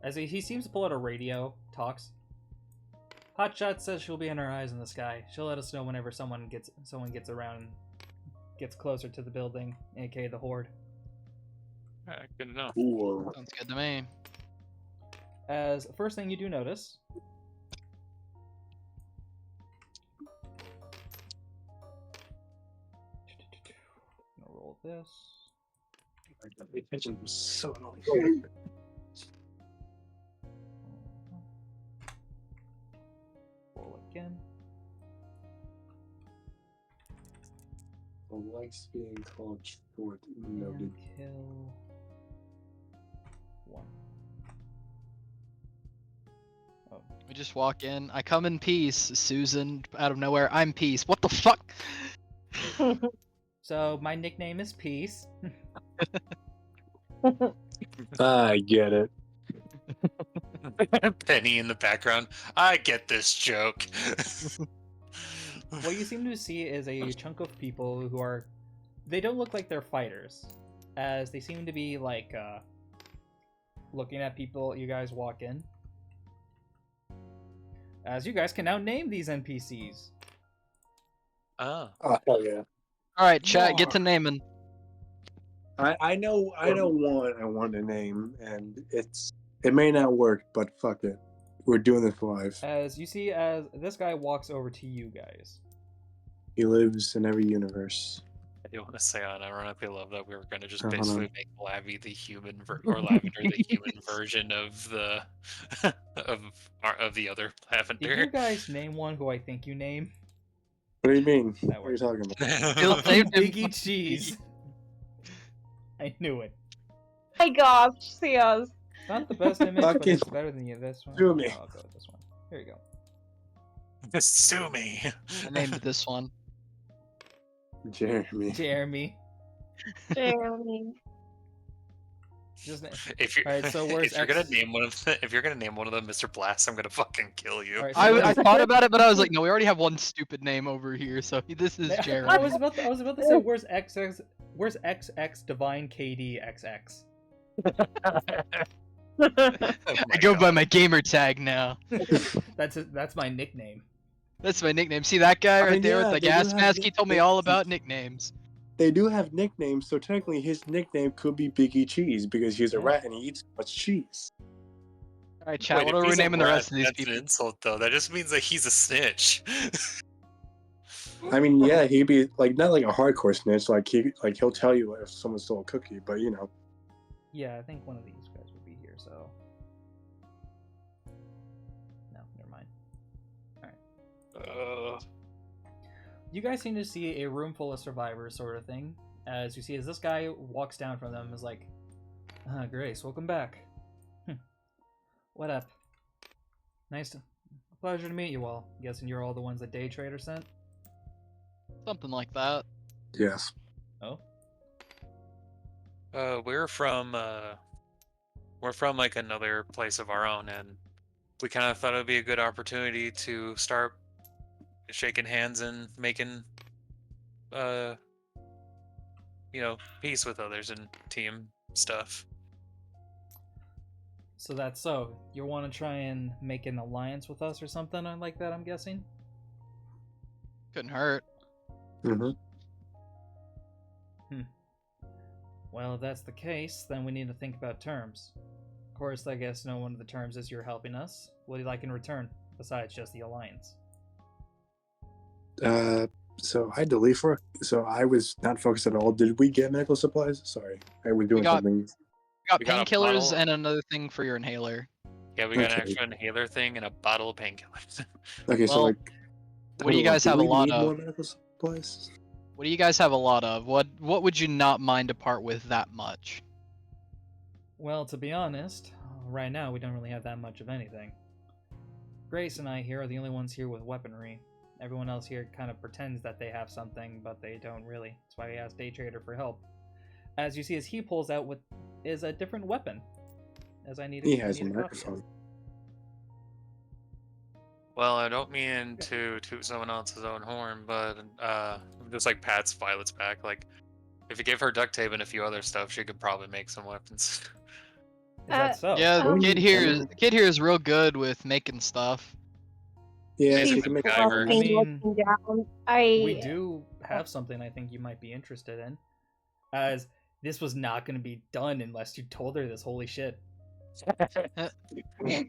Speaker 2: As he seems to pull out a radio, talks. Hotshot says she'll be in her eyes in the sky. She'll let us know whenever someone gets around, gets closer to the building, aka the horde.
Speaker 1: Good enough.
Speaker 5: Ooh,
Speaker 3: Sounds good to me.
Speaker 2: As first thing you do notice, I'm gonna roll this.
Speaker 5: the attention was so annoying.
Speaker 2: Roll again.
Speaker 5: The likes being called short. Noted.
Speaker 2: And kill one. Oh,
Speaker 3: We just walk in. I come in peace. Susan, out of nowhere, I'm peace. What the fuck?
Speaker 2: so my nickname is Peace.
Speaker 5: I get it.
Speaker 1: Penny in the background. I get this joke.
Speaker 2: What you seem to see is a chunk of people who are. They don't look like they're fighters, as they seem to be like looking at people. You guys walk in, as you guys can now name these NPCs.
Speaker 1: Oh.
Speaker 5: Oh hell yeah!
Speaker 3: All right, chat, get to naming.
Speaker 5: I know one I want to name, and it may not work, but fuck it, we're doing this live.
Speaker 2: As you see, as this guy walks over to you guys.
Speaker 5: He lives in every universe.
Speaker 1: I do want to say I ironically love that we were going to just
Speaker 5: Hold
Speaker 1: basically
Speaker 5: on.
Speaker 1: make Lavender the human version of the of the other
Speaker 2: Did you
Speaker 1: Lavender.
Speaker 2: guys name one who I think you name?
Speaker 5: What do you mean?
Speaker 2: That
Speaker 5: What are you talking about?
Speaker 3: He'll
Speaker 2: Fucking
Speaker 3: name him
Speaker 2: Biggie Cheese. I knew it.
Speaker 4: My gosh, see us.
Speaker 2: Not the best image, but
Speaker 5: Fucking
Speaker 2: it's better than this one.
Speaker 5: sue me.
Speaker 2: I'll go with this one. There you go.
Speaker 1: Sue me.
Speaker 3: I named this one.
Speaker 5: Jeremy.
Speaker 2: Jeremy.
Speaker 4: Jeremy.
Speaker 2: Just
Speaker 1: If you're
Speaker 2: Alright, so where's
Speaker 1: if you're gonna
Speaker 2: X?
Speaker 1: name one of them Mr. Blast, I'm gonna fucking kill you.
Speaker 2: Alright, so
Speaker 3: I
Speaker 2: where's-
Speaker 3: thought about it, but I was like, no, we already have one stupid name over here, so this is
Speaker 2: I
Speaker 3: Jeremy.
Speaker 2: was about to say where's XX Divine KD XX?
Speaker 1: Oh
Speaker 3: I
Speaker 1: my
Speaker 3: go
Speaker 1: God.
Speaker 3: by my gamer tag now.
Speaker 2: That's my nickname.
Speaker 3: That's my nickname. See that guy
Speaker 5: I
Speaker 3: right
Speaker 5: mean,
Speaker 3: there
Speaker 5: yeah,
Speaker 3: with the
Speaker 5: they do
Speaker 3: gas
Speaker 5: have
Speaker 3: mask? He told me all about
Speaker 5: nicknames.
Speaker 3: nicknames.
Speaker 5: They do have nicknames, so technically his nickname could be Biggie Cheese because he's a
Speaker 2: Yeah.
Speaker 5: rat and he eats so much cheese.
Speaker 3: All right, chat.
Speaker 1: Wait,
Speaker 3: What
Speaker 1: if
Speaker 3: are we
Speaker 1: he's a
Speaker 3: naming the
Speaker 1: rat,
Speaker 3: rest of these
Speaker 1: that's
Speaker 3: people?
Speaker 1: an insult, though. That just means that he's a snitch.
Speaker 5: I mean, yeah, he'd be like not like a hardcore snitch, he'll tell you if someone stole a cookie, but you know.
Speaker 2: Yeah, I think one of these guys would be here, so. No, never mind. You guys seem to see a room full of survivors, sort of thing. As you see, as this guy walks down from them, is like, Grace, welcome back. What up? Pleasure to meet you all. Guessing you're all the ones that Day Trader sent?
Speaker 3: Something like that.
Speaker 5: Yes.
Speaker 2: Oh?
Speaker 1: We're from like another place of our own, and we kind of thought it would be a good opportunity to start shaking hands and making, peace with others and team stuff.
Speaker 2: So that's so. You want to try and make an alliance with us or something like that, I'm guessing?
Speaker 3: Couldn't hurt.
Speaker 5: Mm-hmm.
Speaker 2: Well, if that's the case, then we need to think about terms. Of course, I guess no one of the terms is you're helping us. What do you like in return, besides just the alliance?
Speaker 5: So I delete for. So I was not focused at all. Did we get medical supplies? Sorry, I was doing
Speaker 3: got-
Speaker 5: something.
Speaker 3: We
Speaker 1: We
Speaker 3: got
Speaker 1: got a
Speaker 3: painkillers
Speaker 1: bottle.
Speaker 3: and another thing for your inhaler.
Speaker 1: Yeah, we got an
Speaker 5: Okay.
Speaker 1: extra inhaler thing and a bottle of painkillers.
Speaker 5: Okay, so
Speaker 3: Well,
Speaker 5: like,
Speaker 3: What do you
Speaker 5: hold on,
Speaker 3: guys have a
Speaker 5: we
Speaker 3: lot
Speaker 5: need
Speaker 3: of?
Speaker 5: more medical supplies?
Speaker 3: What do you guys have a lot of? What would you not mind to part with that much?
Speaker 2: Well, to be honest, right now we don't really have that much of anything. Grace and I here are the only ones here with weaponry. Everyone else here kind of pretends that they have something, but they don't really. That's why we asked Day Trader for help. As you see, as he pulls out is a different weapon. As I need,
Speaker 5: He has a
Speaker 2: need copy of.
Speaker 5: microphone.
Speaker 1: Well, I don't mean to toot someone else's own horn, but just like pats Violet's back. Like, if you give her duct tape and a few other stuff, she could probably make some weapons.
Speaker 2: Is that so?
Speaker 3: Yeah,
Speaker 5: Oh,
Speaker 3: kid
Speaker 5: yeah.
Speaker 3: kid here is real good with making stuff.
Speaker 5: Yeah,
Speaker 1: She's
Speaker 5: she
Speaker 1: a
Speaker 5: can make.
Speaker 1: MacGyver.
Speaker 2: I mean,
Speaker 4: looking down.
Speaker 2: We do have something I think you might be interested in. As this was not going to be done unless you told her this. Holy shit.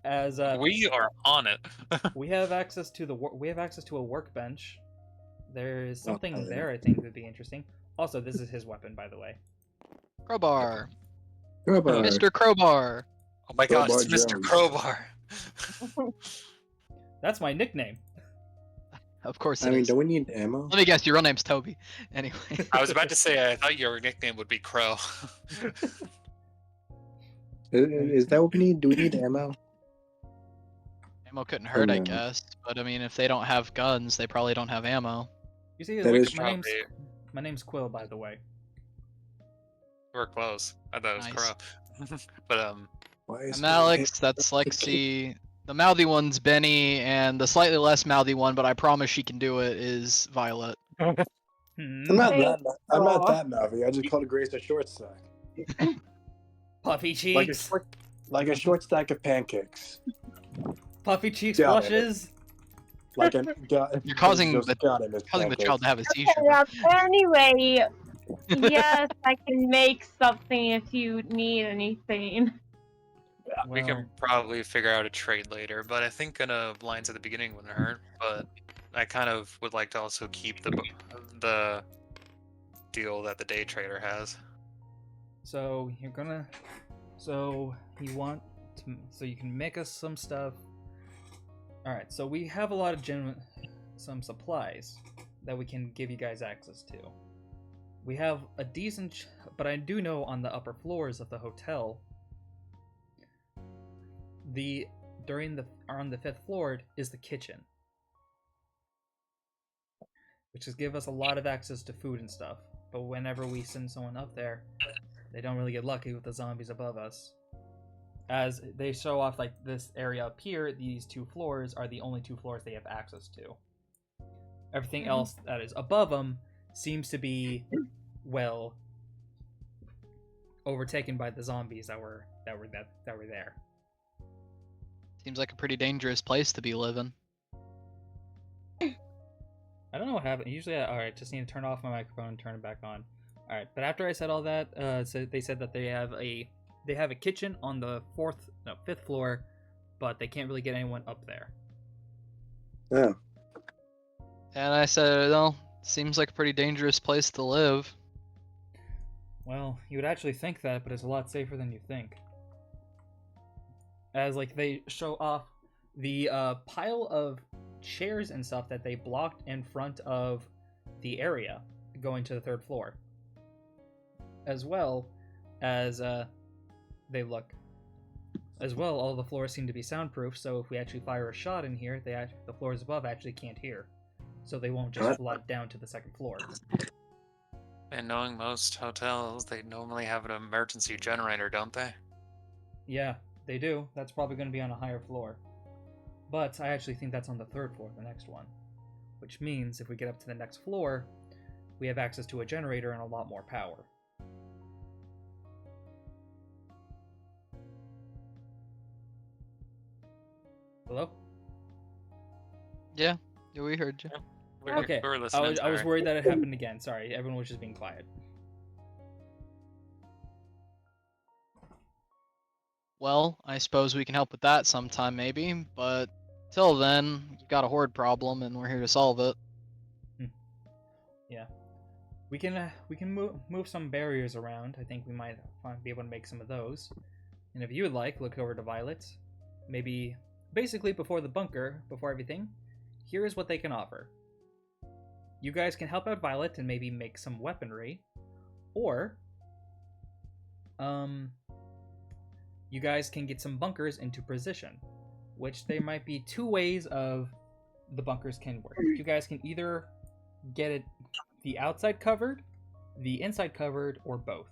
Speaker 2: As
Speaker 1: We are on it.
Speaker 2: we have access to a workbench. There is something
Speaker 5: hell yeah.
Speaker 2: there I think would be interesting. Also, this is his weapon, by the way.
Speaker 3: Crowbar.
Speaker 5: Crowbar.
Speaker 3: Mr. Crowbar.
Speaker 1: Oh my gosh, it's
Speaker 5: Crowbar
Speaker 1: Mr.
Speaker 5: Jones.
Speaker 1: Crowbar.
Speaker 2: That's my nickname.
Speaker 3: Of course
Speaker 5: I
Speaker 3: it
Speaker 5: mean,
Speaker 3: is.
Speaker 5: do we need ammo?
Speaker 3: Let me guess, your real name's Toby. Anyway.
Speaker 1: I was about to say I thought your nickname would be Crow.
Speaker 5: Is that what we need? Do we need ammo?
Speaker 3: Ammo couldn't hurt, I
Speaker 5: no.
Speaker 3: guess. But I mean, if they don't have guns, they probably don't have ammo.
Speaker 2: You see,
Speaker 5: That is
Speaker 2: my name's Quill, by the way.
Speaker 1: We're close. I thought it was
Speaker 3: Nice.
Speaker 1: Crow. But
Speaker 5: Why is
Speaker 3: I'm Alex, that's Lexi. The mouthy one's Benny, and the slightly less mouthy one, but I promise she can do it, is Violet.
Speaker 2: Hmm.
Speaker 5: I'm not
Speaker 4: Thanks.
Speaker 5: that. I'm not
Speaker 4: Aw.
Speaker 5: that mouthy. I just called Grace a short stack,
Speaker 2: Puffy
Speaker 5: like
Speaker 2: cheeks.
Speaker 5: like a short stack of pancakes.
Speaker 2: Puffy cheeks
Speaker 5: Got it.
Speaker 2: blushes.
Speaker 5: Like a god.
Speaker 3: You're causing
Speaker 5: just
Speaker 3: the
Speaker 5: God, I miss
Speaker 3: causing the
Speaker 5: pancakes.
Speaker 3: child to have a seizure.
Speaker 4: Anyway, yes, I can make something if you need anything.
Speaker 1: We
Speaker 2: Well,
Speaker 1: can probably figure out a trade later, but I think gonna lines at the beginning wouldn't hurt. But I kind of would like to also keep the deal that the day trader has.
Speaker 2: so you're gonna, so you want to, so you can make us some stuff. All right, so we have a lot of some supplies that we can give you guys access to. We have a decent, but I do know on the upper floors of the hotel, on the 5th floor is the kitchen, which is give us a lot of access to food and stuff. But whenever we send someone up there, they don't really get lucky with the zombies above us. As they show off like this area up here, these 2 floors are the only 2 floors they have access to. Everything else that is above them seems to be, well, overtaken by the zombies that were there.
Speaker 3: Seems like a pretty dangerous place to be living.
Speaker 2: I don't know what happened. Usually, alright, just need to turn off my microphone and turn it back on. Alright, but after I said all that, so they said that they have a kitchen on the 5th floor, but they can't really get anyone up there.
Speaker 5: Yeah.
Speaker 3: And I said, well, seems like a pretty dangerous place to live.
Speaker 2: Well, you would actually think that, but it's a lot safer than you think. As like they show off the pile of chairs and stuff that they blocked in front of the area going to the 3rd floor, as well as they look. As well, all the floors seem to be soundproof, so if we actually fire a shot in here, the floors above actually can't hear, so they won't just flood down to the 2nd floor.
Speaker 1: And knowing most hotels, they normally have an emergency generator, don't they?
Speaker 2: Yeah, they do. That's probably going to be on a higher floor. But I actually think that's on the 3rd floor, the next one. Which means if we get up to the next floor, we have access to a generator and a lot more power. Hello?
Speaker 3: Yeah, we heard you.
Speaker 2: Okay,
Speaker 1: We're listening.
Speaker 2: I was
Speaker 1: sorry.
Speaker 2: worried that it happened again. Sorry, everyone was just being quiet.
Speaker 3: Well, I suppose we can help with that sometime, maybe. But till then, you've got a horde problem, and we're here to solve it.
Speaker 2: Yeah, we can move some barriers around. I think we might be able to make some of those. And if you would like, look over to Violet. Maybe, basically before the bunker, before everything, here is what they can offer. You guys can help out Violet and maybe make some weaponry, or you guys can get some bunkers into position, which there might be 2 ways of the bunkers can work. You guys can either get it the outside covered, the inside covered, or both.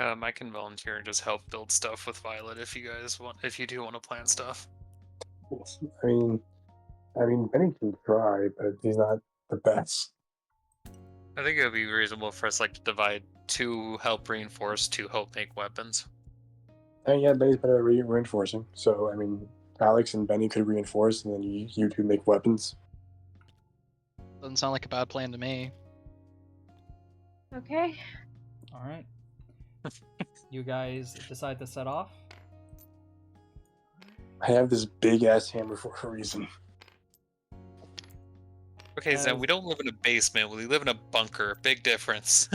Speaker 1: I can volunteer and just help build stuff with Violet if you do want to plan stuff.
Speaker 5: I mean, Benny can try, but he's not the best.
Speaker 1: I think it would be reasonable for us like to divide 2 help reinforce, 2 help make weapons.
Speaker 5: And yeah, Benny's better at reinforcing. So I mean, Alex and Benny could reinforce, and then you 2 make weapons.
Speaker 3: Doesn't sound like a bad plan to me.
Speaker 4: Okay.
Speaker 2: All right. You guys decide to set off.
Speaker 5: I have this big ass hammer for a reason.
Speaker 1: Okay, so we don't live in a basement. We live in a bunker. Big difference.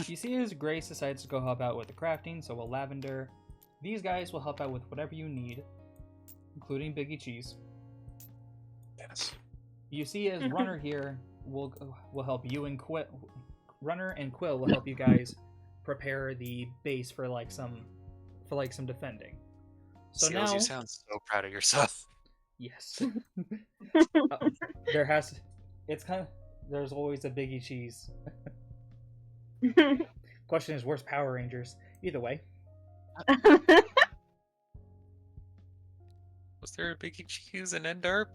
Speaker 2: You see as Grace decides to go help out with the crafting, so will Lavender. These guys will help out with whatever you need, including Biggie Cheese.
Speaker 5: Yes.
Speaker 2: You see as Runner here will help you and Quill. Runner and Quill will help you guys prepare the base for some defending. So
Speaker 1: Seals,
Speaker 2: now
Speaker 1: you sound so proud of yourself.
Speaker 2: yes. There's always a Biggie Cheese. Question is, where's Power Rangers? Either way.
Speaker 1: Was there a Biggie Cheese in Endarp?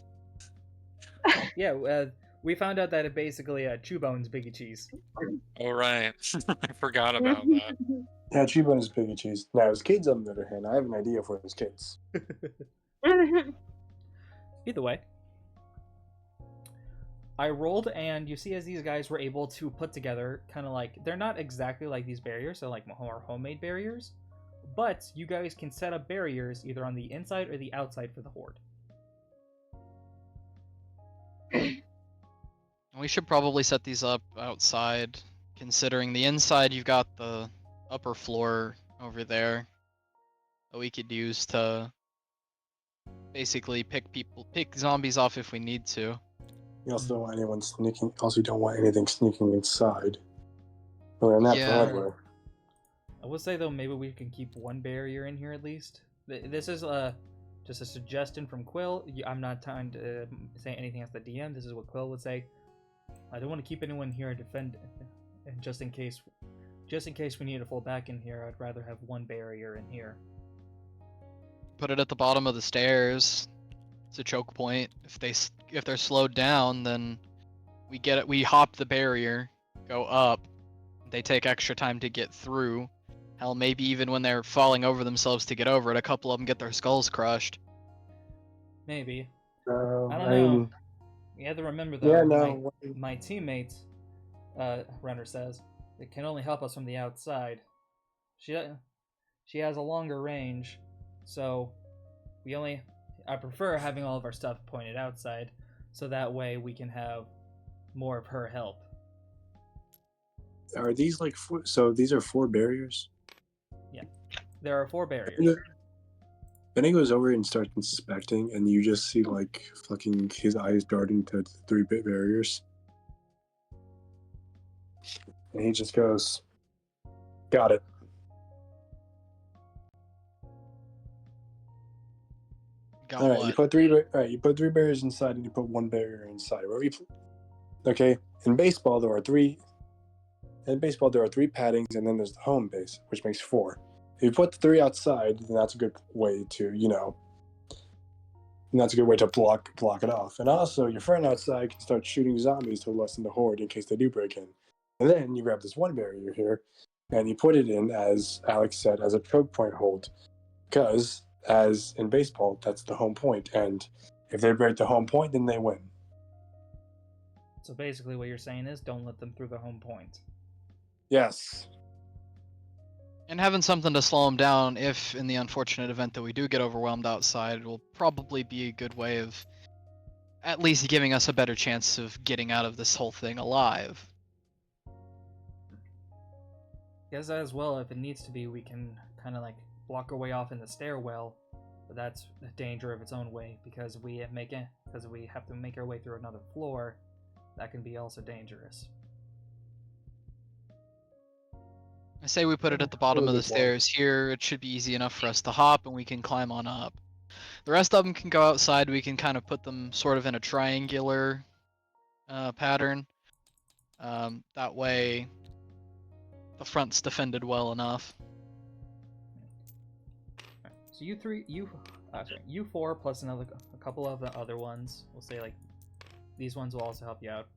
Speaker 2: Yeah, We found out that it basically Chew Bones Biggie Cheese.
Speaker 1: All right. I forgot about that.
Speaker 5: Yeah, Chibon is Biggie Cheese. Now, his kids, on the other hand, I have an idea for his kids.
Speaker 2: Either way, I rolled, and you see as these guys were able to put together kind of like, they're not exactly like these barriers, so like more homemade barriers, but you guys can set up barriers either on the inside or the outside for the horde.
Speaker 3: We should probably set these up outside, considering the inside you've got the upper floor over there that we could use to basically pick zombies off if we need to.
Speaker 5: You also don't want anyone sneaking. Also, you don't want anything sneaking inside. Well, on that
Speaker 3: Yeah.
Speaker 5: Broadway.
Speaker 2: I would say though, maybe we can keep one barrier in here at least. This is just a suggestion from Quill. I'm not trying to say anything as the DM. This is what Quill would say. I don't want to keep anyone here and defend, and just in case we need to fall back in here, I'd rather have one barrier in here.
Speaker 3: Put it at the bottom of the stairs. It's a choke point. If they're slowed down, then we hop the barrier, go up. They take extra time to get through. Hell, maybe even when they're falling over themselves to get over it, a couple of them get their skulls crushed.
Speaker 2: Maybe.
Speaker 5: I
Speaker 2: I don't know. You have to remember though,
Speaker 5: Yeah, no.
Speaker 2: my teammate, Renner says, it can only help us from the outside. She has a longer range, so I prefer having all of our stuff pointed outside, so that way we can have more of her help.
Speaker 5: Are these like four? So these are 4 barriers?
Speaker 2: There are 4 barriers.
Speaker 5: Then he goes over and starts inspecting, and you just see like fucking his eyes darting to 3 barriers. And he just goes, "Got it."
Speaker 3: Got
Speaker 5: All right,
Speaker 3: what?
Speaker 5: you put 3. All right, you put 3 barriers inside, and you put 1 barrier inside. Okay. In baseball, there are 3. In baseball, there are 3 paddings, and then there's the home base, which makes 4. If you put the 3 outside, then that's a good way to, and that's a good way to block it off. And also, your friend outside can start shooting zombies to lessen the horde in case they do break in. And then you grab this 1 barrier here, and you put it in, as Alex said, as a choke point hold, because as in baseball, that's the home point, and if they break the home point, then they win.
Speaker 2: So basically what you're saying is don't let them through the home point.
Speaker 5: Yes.
Speaker 3: And having something to slow them down if, in the unfortunate event that we do get overwhelmed outside, will probably be a good way of at least giving us a better chance of getting out of this whole thing alive.
Speaker 2: Guess as well, if it needs to be, we can kind of like block our way off in the stairwell, but that's a danger of its own way because we have to make our way through another floor. That can be also dangerous.
Speaker 3: I say we put it at the bottom of the stairs here. It should be easy enough for us to hop and we can climb on up. The rest of them can go outside. We can kind of put them sort of in a triangular pattern. That way the front's defended well enough.
Speaker 2: So you 4 plus a couple of the other ones. We'll say like these ones will also help you out.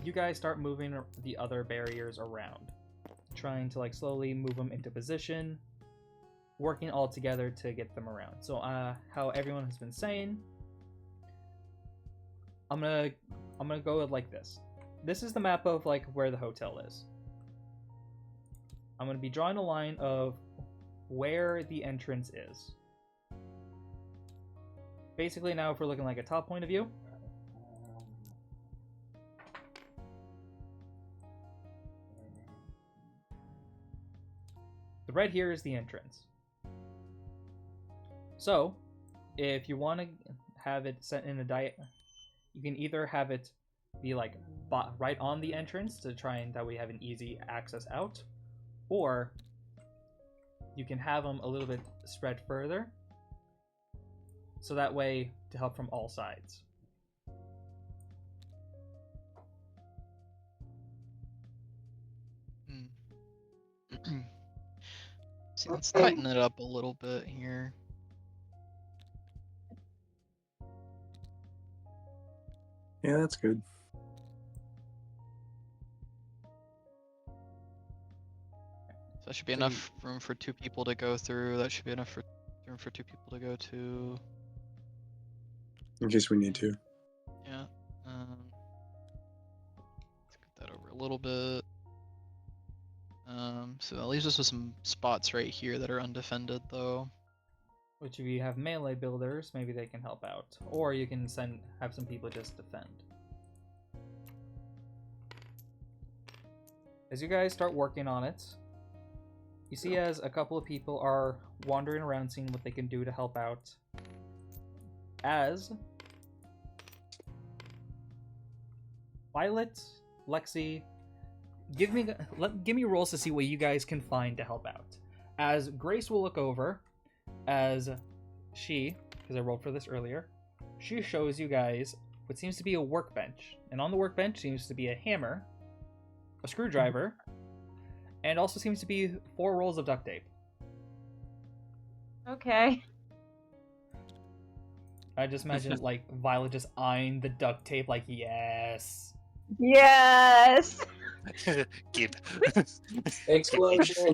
Speaker 2: You guys start moving the other barriers around, trying to like slowly move them into position, working all together to get them around. So how everyone has been saying, I'm gonna go with like this. This is the map of like where the hotel is. I'm gonna be drawing a line of where the entrance is. Basically now if we're looking like a top point of view, the red here is the entrance. So, if you want to have it set in a you can either have it be like right on the entrance to try and that we have an easy access out, or you can have them a little bit spread further, so that way to help from all sides.
Speaker 3: See, let's tighten it up a little bit here.
Speaker 5: Yeah, that's good.
Speaker 3: So that should be
Speaker 2: So
Speaker 3: enough room for 2 people to go through. That should be enough room for 2 people to go to.
Speaker 5: In case we need to.
Speaker 3: Yeah. Let's get that over a little bit. So that leaves us with some spots right here that are undefended, though.
Speaker 2: Which if you have melee builders, maybe they can help out. Or you can have some people just defend. As you guys start working on it, you see as a couple of people are wandering around seeing what they can do to help out. As Violet, Lexi, give me rolls to see what you guys can find to help out. As Grace will look over, as she, because I rolled for this earlier, she shows you guys what seems to be a workbench. And on the workbench seems to be a hammer, a screwdriver, and also seems to be 4 rolls of duct tape.
Speaker 4: Okay.
Speaker 2: I just imagine like Violet just eyeing the duct tape like, yes.
Speaker 4: Yes.
Speaker 1: Keep.
Speaker 5: Explosion!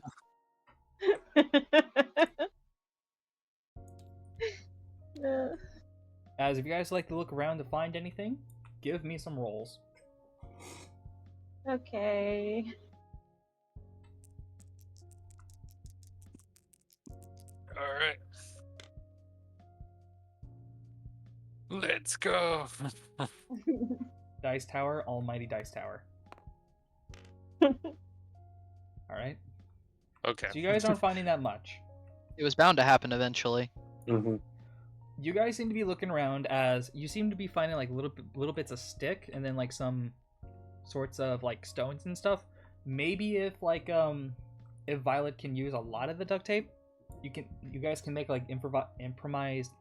Speaker 2: As if you guys like to look around to find anything, give me some rolls.
Speaker 4: Okay.
Speaker 1: All right. Let's go.
Speaker 2: Dice Tower, almighty Dice Tower. Alright.
Speaker 1: Okay.
Speaker 2: So you guys aren't finding that much.
Speaker 3: It was bound to happen eventually.
Speaker 5: Mm-hmm.
Speaker 2: You guys seem to be looking around as you seem to be finding like little bits of stick and then like some sorts of like stones and stuff. Maybe if like if Violet can use a lot of the duct tape, you guys can make like improvised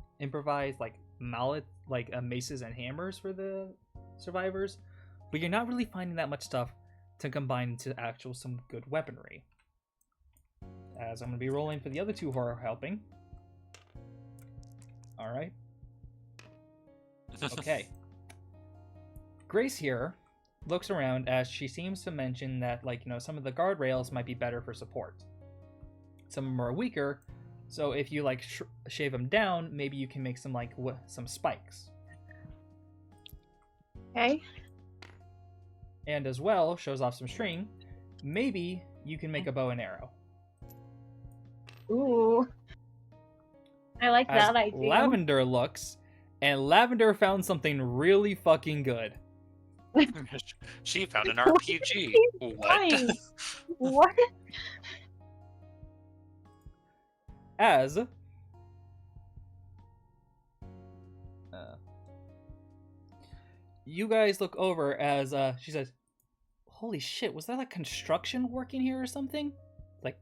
Speaker 2: like mallet like maces and hammers for the survivors. But you're not really finding that much stuff to combine into actual some good weaponry. As I'm gonna be rolling for the other 2 who are helping. Alright. Okay. Grace here looks around as she seems to mention that, like, you know, some of the guardrails might be better for support. Some of them are weaker, so if you, like, shave them down, maybe you can make some, like, some spikes.
Speaker 4: Okay.
Speaker 2: And as well, shows off some string, maybe you can make a bow and arrow.
Speaker 4: Ooh. I like
Speaker 2: As
Speaker 4: that idea.
Speaker 2: Lavender looks, and Lavender found something really fucking good.
Speaker 1: She found an RPG. What?
Speaker 4: Fine. What?
Speaker 2: As you guys look over as she says, "Holy shit, was that like construction working here or something?" Like,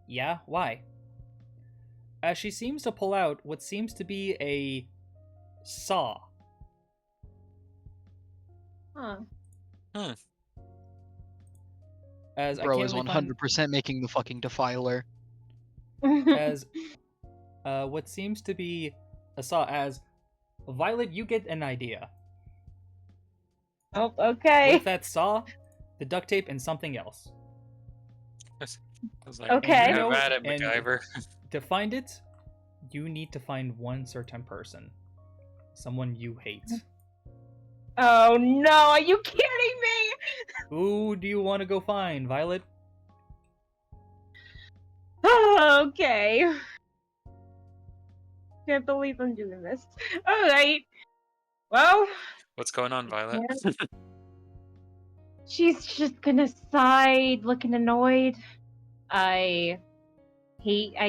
Speaker 2: yeah, why? As she seems to pull out what seems to be a saw.
Speaker 4: Huh.
Speaker 2: As
Speaker 3: Bro
Speaker 2: I
Speaker 3: is
Speaker 2: can't
Speaker 3: 100% making the fucking defiler.
Speaker 2: as what seems to be a saw. As Violet, you get an idea.
Speaker 4: Oh, okay.
Speaker 2: With that saw, the duct tape, and something else.
Speaker 1: I was like,
Speaker 4: Okay.
Speaker 1: Have at it,
Speaker 2: And-
Speaker 1: MacGyver.
Speaker 2: To find it, you need to find one certain person. Someone you hate.
Speaker 4: Oh no, are you kidding me?
Speaker 2: Who do you want to go find, Violet?
Speaker 4: Okay. Can't believe I'm doing this. Alright. Well,
Speaker 1: What's going on, Violet?
Speaker 4: she's just gonna sigh, looking annoyed. I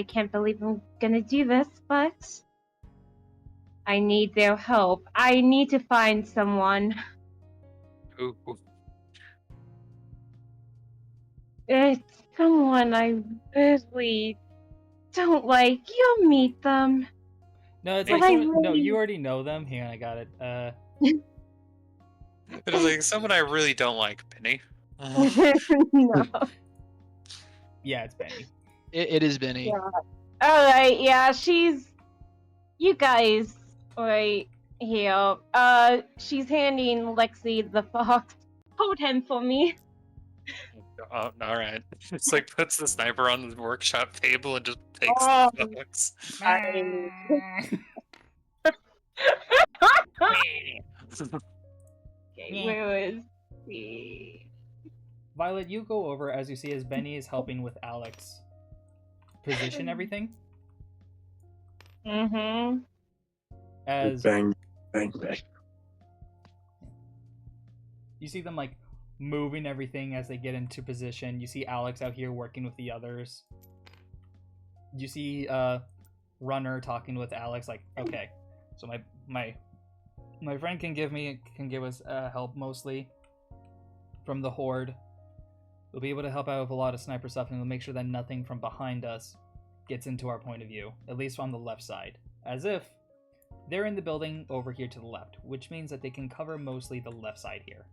Speaker 4: can't believe I'm gonna do this, but I need their help. I need to find someone.
Speaker 1: Ooh.
Speaker 4: It's someone I really don't like. You'll meet them.
Speaker 2: No, it's
Speaker 4: But
Speaker 2: like
Speaker 4: I
Speaker 2: no,
Speaker 4: really-
Speaker 2: you already know them. Hang on, I got it.
Speaker 1: It was like someone I really don't like, Penny.
Speaker 4: No.
Speaker 2: Yeah, it's Benny.
Speaker 3: It is Benny.
Speaker 4: Yeah. Alright, yeah, she's... You guys, right here. She's handing Lexi the fox. Hold him for me.
Speaker 1: Oh, all right. It's like puts the sniper on the workshop table and just takes
Speaker 4: Oh,
Speaker 1: the bugs.
Speaker 4: Okay, where was the...
Speaker 2: Violet, you go over as you see as Benny is helping with Alex position everything.
Speaker 4: Mm-hmm.
Speaker 2: As
Speaker 5: Bang, bang, bang.
Speaker 2: you see them like moving everything as they get into position. You see Alex out here working with the others. You see Runner talking with Alex like, okay, so my friend can give us help mostly from the horde. We'll be able to help out with a lot of sniper stuff, and we'll make sure that nothing from behind us gets into our point of view, at least on the left side. As if they're in the building over here to the left, which means that they can cover mostly the left side here.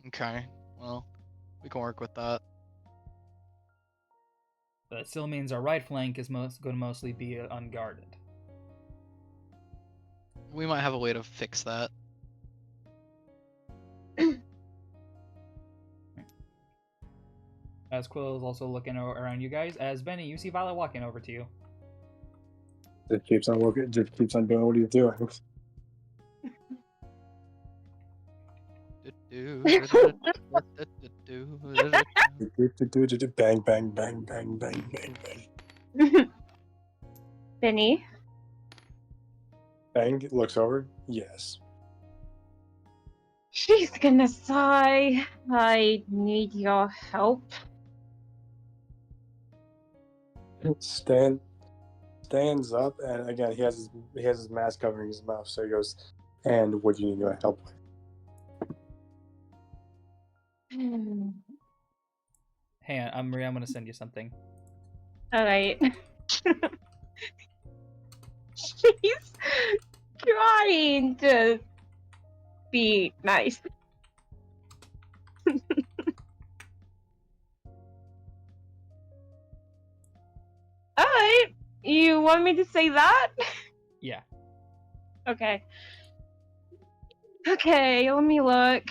Speaker 3: Okay, well, we can work with that.
Speaker 2: But that still means our right flank is going to mostly be unguarded.
Speaker 3: We might have a way to fix that.
Speaker 2: As Quill is also looking around you guys, as Benny, you see Violet walking over to you.
Speaker 5: Just keeps on working. Just keeps on doing what he's doing. Bang, bang, bang, bang, bang, bang, bang.
Speaker 4: Benny?
Speaker 5: Bang looks over. Yes.
Speaker 4: She's gonna sigh. I need your help.
Speaker 5: Stands up, and again he has his mask covering his mouth. So he goes, "And what do you need my help with?"
Speaker 2: Hey, Maria, I'm going to send you something.
Speaker 4: Alright. She's trying to be nice. Alright. You want me to say that?
Speaker 2: Yeah.
Speaker 4: Okay. Okay, let me look.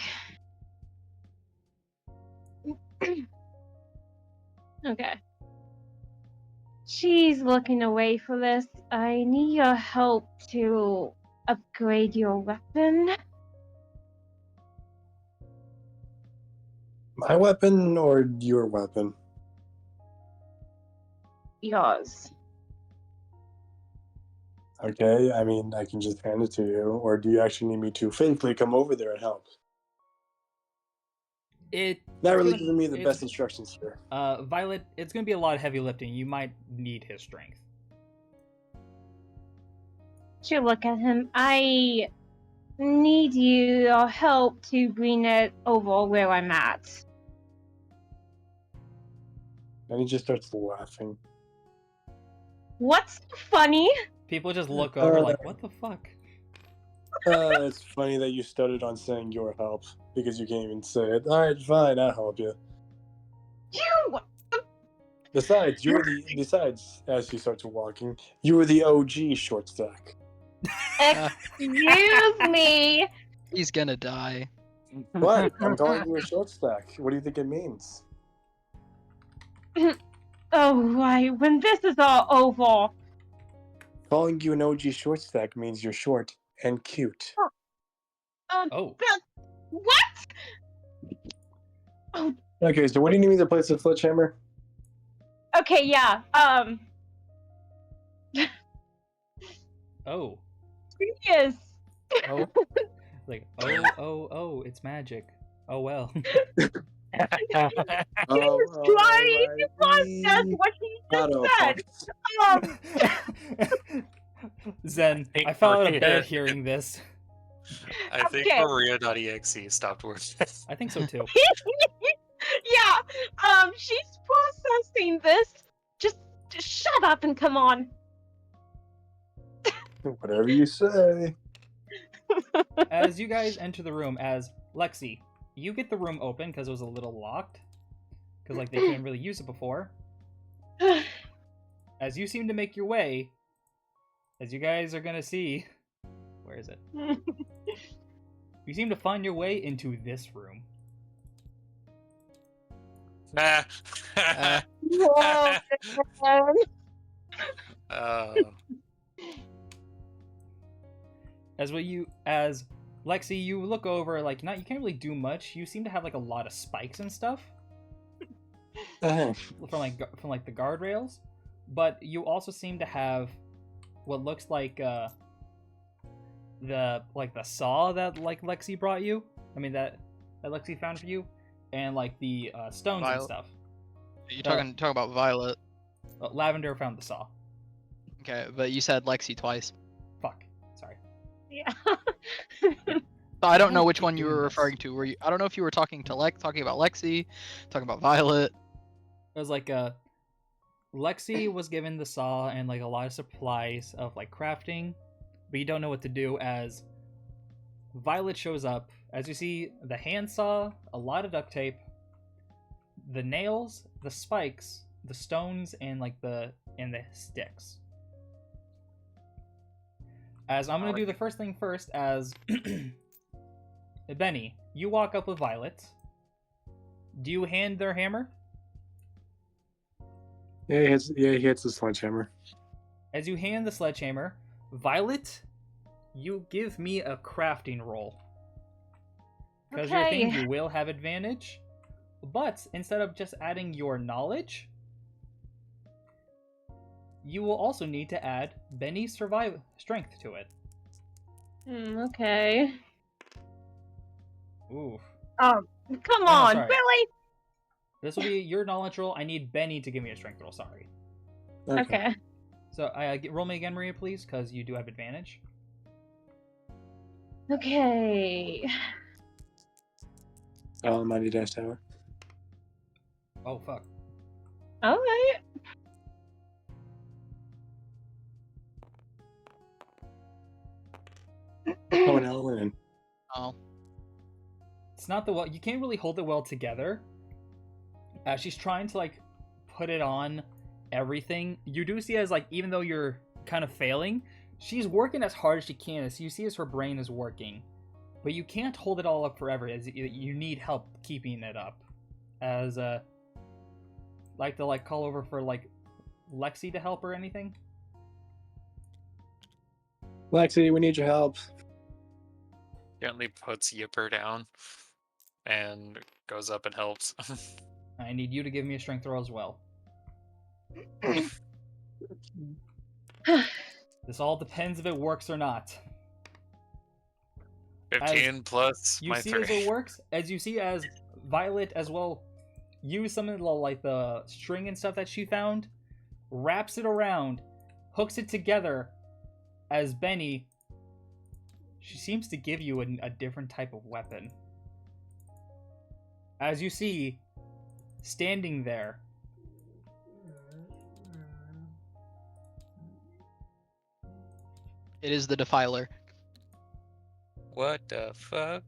Speaker 4: Okay. She's looking away for this. I need your help to upgrade your weapon.
Speaker 5: My weapon or your weapon?
Speaker 4: Yours.
Speaker 5: Okay, I mean, I can just hand it to you, or do you actually need me to physically come over there and help? Not really giving me the best instructions here.
Speaker 2: Violet, it's going to be a lot of heavy lifting. You might need his strength.
Speaker 4: She'll look at him. I need your help to bring it over where I'm at.
Speaker 5: And he just starts laughing.
Speaker 4: What's funny?
Speaker 2: People just look over like, what the fuck?
Speaker 5: It's funny that you started on saying your help, because you can't even say it. Alright, fine, I'll help you.
Speaker 4: You!
Speaker 5: Besides, as he starts walking, you were the OG short stack.
Speaker 4: Excuse me!
Speaker 3: He's gonna die.
Speaker 5: What? I'm calling you a short stack. What do you think it means?
Speaker 4: Oh, right. When this is all over.
Speaker 5: Calling you an OG short stack means you're short and cute.
Speaker 2: Oh.
Speaker 4: What? Oh.
Speaker 5: Okay, so what do you need me to place the sledgehammer?
Speaker 4: Okay, yeah.
Speaker 2: Oh.
Speaker 4: Yes.
Speaker 2: Oh. Like, oh, it's magic. Oh, well.
Speaker 4: Trying to process what he just said.
Speaker 2: Zen, I fell out of bed hearing this.
Speaker 1: I think
Speaker 4: Okay.
Speaker 1: Maria.exe stopped working.
Speaker 2: I think so too.
Speaker 4: Yeah. She's processing this. Just shut up and come on.
Speaker 5: Whatever you say.
Speaker 2: As you guys enter the room, as Lexi, you get the room open because it was a little locked. Because, like, they couldn't really use it before. As you seem to make your way, as you guys are gonna see... Where is it? You seem to find your way into this room.
Speaker 1: Nah.
Speaker 4: Whoa, man.
Speaker 1: Oh.
Speaker 2: As Lexi, you look over, like, you can't really do much. You seem to have like a lot of spikes and stuff from like the guardrails, but you also seem to have what looks like the saw that like Lexi brought you. I mean that Lexi found for you, and like the stones and
Speaker 3: Violet.
Speaker 2: stuff.
Speaker 3: You talking about Violet?
Speaker 2: Lavender found the saw.
Speaker 3: Okay, but you said Lexi twice.
Speaker 2: Fuck. Sorry.
Speaker 4: Yeah.
Speaker 3: So I don't know
Speaker 2: Why
Speaker 3: which
Speaker 2: keep
Speaker 3: one you
Speaker 2: doing
Speaker 3: were
Speaker 2: this?
Speaker 3: referring to. Were you? I don't know if you were talking about Lexi, talking about Violet.
Speaker 2: It was like Lexi was given the saw and like a lot of supplies of like crafting, but you don't know what to do as Violet shows up. As you see, the handsaw, a lot of duct tape, the nails, the spikes, the stones, and like the sticks. As I'm gonna do the first thing first, as Benny, you walk up with Violet. Do you hand their hammer?
Speaker 5: Yeah, he hits the sledgehammer.
Speaker 2: As you hand the sledgehammer, Violet, you give me a crafting roll. Because your thing, you will have advantage, but instead of just adding your knowledge, you will also need to add Benny's strength to it.
Speaker 4: Okay.
Speaker 2: Ooh.
Speaker 4: Oh, come
Speaker 2: no,
Speaker 4: on,
Speaker 2: sorry.
Speaker 4: really?
Speaker 2: This will be your knowledge roll. I need Benny to give me a strength roll, sorry.
Speaker 4: Okay.
Speaker 2: So roll me again, Maria, please, because you do have advantage.
Speaker 4: Okay.
Speaker 5: Mighty Dash Tower.
Speaker 2: Oh, fuck.
Speaker 4: Alright.
Speaker 5: Oh, and Ellen.
Speaker 3: Oh.
Speaker 2: It's not the well. You can't really hold it well together. She's trying to like put it on everything. You do see as like even though you're kind of failing, she's working as hard as she can. As you see as her brain is working, but you can't hold it all up forever. As you need help keeping it up. As like to like call over for like Lexi to help or anything.
Speaker 5: Lexi, we need your help.
Speaker 1: Gently puts Yipper down and goes up and helps.
Speaker 2: I need you to give me a strength roll as well. This all depends if it works or not.
Speaker 1: 15 plus
Speaker 2: You
Speaker 1: my
Speaker 2: see
Speaker 1: 3.
Speaker 2: as it works, as you see as Violet as well use some of the like the string and stuff that she found, wraps it around, hooks it together. As Benny, she seems to give you a different type of weapon. As you see, standing there,
Speaker 3: It is the Defiler.
Speaker 1: What the fuck?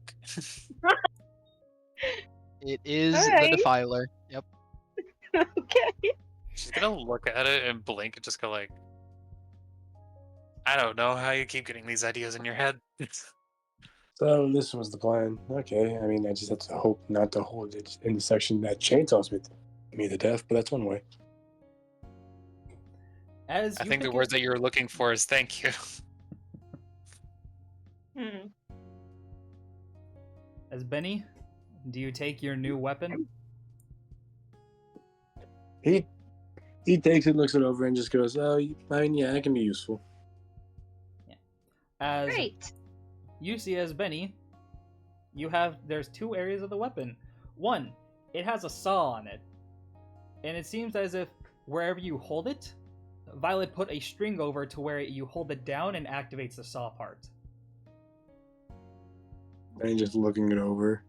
Speaker 3: It is
Speaker 4: Alright.
Speaker 3: the Defiler. Yep.
Speaker 4: Okay.
Speaker 1: She's gonna look at it and blink and just go like, I don't know how you keep getting these ideas in your head.
Speaker 5: So this was the plan. Okay, I mean, I just have to hope not to hold it in the section that chainsaws me to death, but that's one way.
Speaker 2: as
Speaker 1: I
Speaker 2: you
Speaker 1: think the
Speaker 2: pick
Speaker 1: words
Speaker 2: it,
Speaker 1: that you were looking for is thank you.
Speaker 2: as Benny, do you take your new weapon?
Speaker 5: He takes it, looks it over, and just goes, "Oh, I mean, yeah, it can be useful."
Speaker 2: As
Speaker 4: Great.
Speaker 2: you see as Benny, there's 2 areas of the weapon. One, it has a saw on it. And it seems as if wherever you hold it, Violet put a string over to where you hold it down and activates the saw part.
Speaker 5: And just looking it over.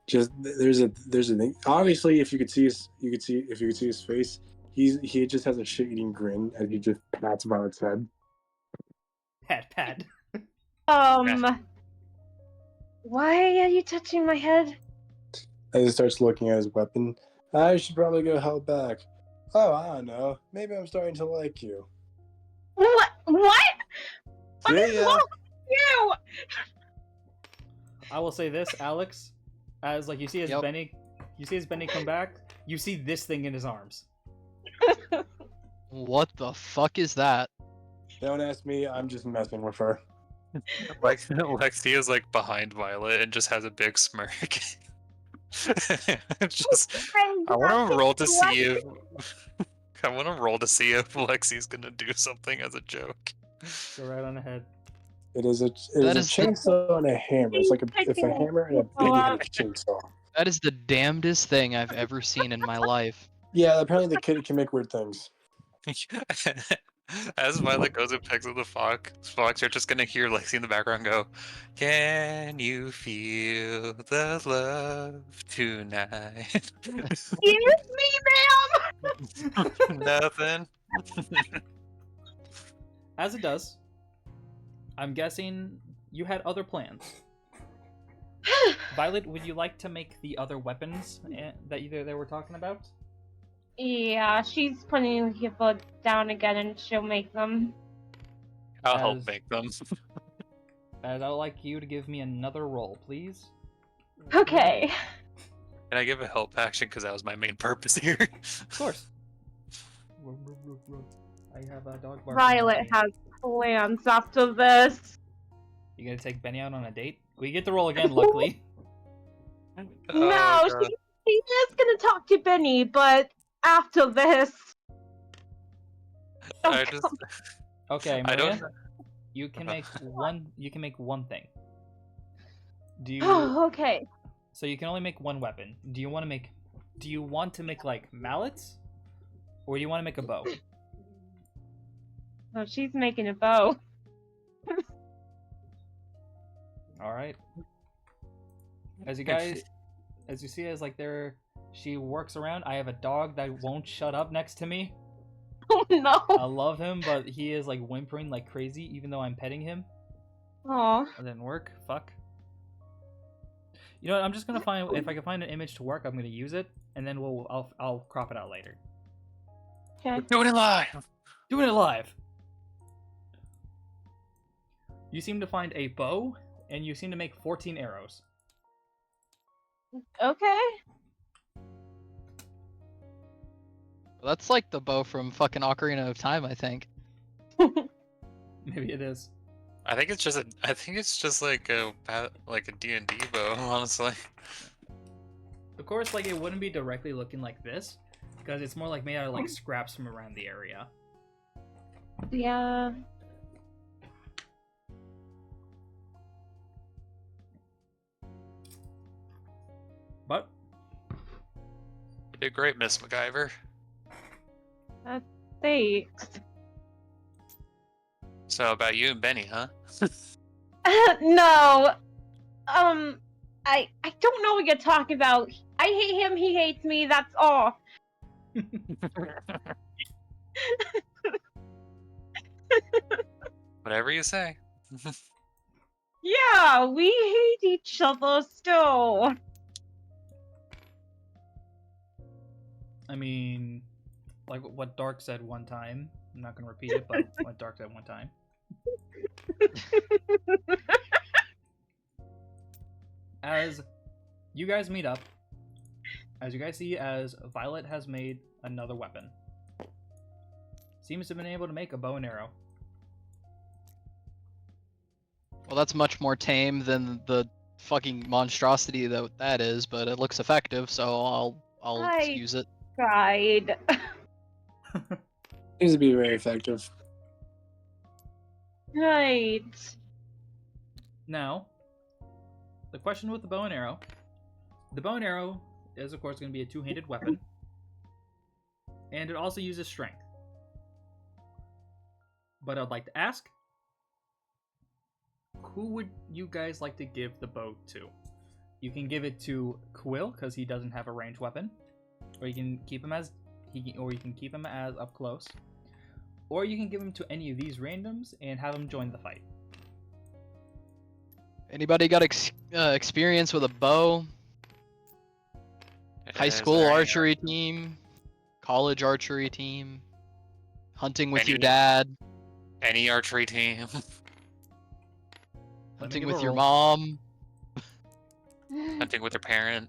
Speaker 5: Just there's a thing. Obviously, if you could see his face, he just has a shit-eating grin as he just pats Violet's head.
Speaker 2: Pat.
Speaker 4: Why are you touching my head?
Speaker 5: As he starts looking at his weapon, I should probably go help back. Oh, I don't know. Maybe I'm starting to like you.
Speaker 4: What? What is
Speaker 5: Yeah.
Speaker 4: wrong with you?
Speaker 2: I will say this, Alex, as like you see as
Speaker 3: Yep.
Speaker 2: Benny, You see as Benny come back, you see this thing in his arms.
Speaker 3: What the fuck is that?
Speaker 5: Don't ask me. I'm just messing with her.
Speaker 1: Like Lexi is like behind Violet and just has a big smirk. Just I want to roll to see if I want to roll to see if Lexi's gonna do something as a joke.
Speaker 2: Go right on ahead.
Speaker 5: It is a
Speaker 3: That is the-
Speaker 5: chainsaw and a hammer. It's like it's a hammer and a big heavy chainsaw.
Speaker 3: That is the damnedest thing I've ever seen in my life.
Speaker 5: Yeah, apparently the kid can make weird things.
Speaker 1: As Violet goes and picks up the fox, you're just gonna hear Lexi in the background go, "Can you feel the love tonight?"
Speaker 4: Excuse me, ma'am.
Speaker 1: Nothing.
Speaker 2: As it does, I'm guessing you had other plans. Violet, would you like to make the other weapons that they were talking about?
Speaker 4: Yeah, she's putting her foot down again, and she'll make them.
Speaker 1: I'll help
Speaker 2: As-
Speaker 1: make them.
Speaker 2: As I would like you to give me another roll, please.
Speaker 4: Okay.
Speaker 1: Can I give a help action because that was my main purpose here?
Speaker 2: Of course. I have a dog barking.
Speaker 4: Violet has plans after this.
Speaker 2: You gonna take Benny out on a date? We get to roll again, luckily.
Speaker 4: No,
Speaker 1: Oh, God.
Speaker 4: she is gonna talk to Benny, but after this.
Speaker 1: I just
Speaker 2: Okay,
Speaker 1: I
Speaker 2: Maria,
Speaker 1: don't.
Speaker 2: you can make one. You can make one thing. Do you?
Speaker 4: Oh, okay.
Speaker 2: So you can only make one weapon. Do you want to make? Do you want to make like mallets, or do you want to make a bow?
Speaker 4: So she's making a bow.
Speaker 2: All right. As you guys, as you see, as like she works around. I have a dog that won't shut up next to me.
Speaker 4: Oh no.
Speaker 2: I love him, but he is like whimpering like crazy, even though I'm petting him.
Speaker 4: Aw.
Speaker 2: That didn't work. Fuck. You know what? I'm just gonna find if I can find an image to work. I'm gonna use it, and then I'll crop it out later.
Speaker 4: Okay.
Speaker 1: Doing it live.
Speaker 2: Doing it live. You seem to find a bow, and you seem to make 14 arrows.
Speaker 4: Okay.
Speaker 3: That's like the bow from fucking Ocarina of Time, I think.
Speaker 2: Maybe it is.
Speaker 1: I think it's just like a D&D bow, honestly.
Speaker 2: Of course, like it wouldn't be directly looking like this, because it's more like made out of like scraps from around the area.
Speaker 4: Yeah.
Speaker 2: But
Speaker 1: You did great, Miss MacGyver.
Speaker 4: Thanks.
Speaker 1: So about you and Benny, huh?
Speaker 4: No. I don't know what you're talking about. I hate him, he hates me, that's all.
Speaker 1: Whatever you say.
Speaker 4: Yeah, we hate each other still.
Speaker 2: I mean, like what Dark said one time. I'm not gonna repeat it, but what Dark said one time. As you guys meet up, as you guys see, as Violet has made another weapon. Seems to have been able to make a bow and arrow.
Speaker 3: Well, that's much more tame than the fucking monstrosity that is, but it looks effective, so I'll
Speaker 4: Right.
Speaker 3: excuse it.
Speaker 4: Tried.
Speaker 5: Seems to be very effective.
Speaker 4: Right.
Speaker 2: Now, the question with the bow and arrow. The bow and arrow is, of course, going to be a two-handed weapon. And it also uses strength. But I'd like to ask, who would you guys like to give the bow to? You can give it to Quill, because he doesn't have a ranged weapon. Or you can keep him as up close. Or you can give him to any of these randoms and have him join the fight.
Speaker 3: Anybody got experience with a bow? High
Speaker 1: Is
Speaker 3: school
Speaker 1: there any-
Speaker 3: archery team? College archery team? Hunting with your
Speaker 1: Any-
Speaker 3: dad?
Speaker 1: Any archery team.
Speaker 2: Let me
Speaker 3: Hunting
Speaker 2: give a
Speaker 3: with your
Speaker 2: roll.
Speaker 3: mom?
Speaker 1: Hunting with your parent.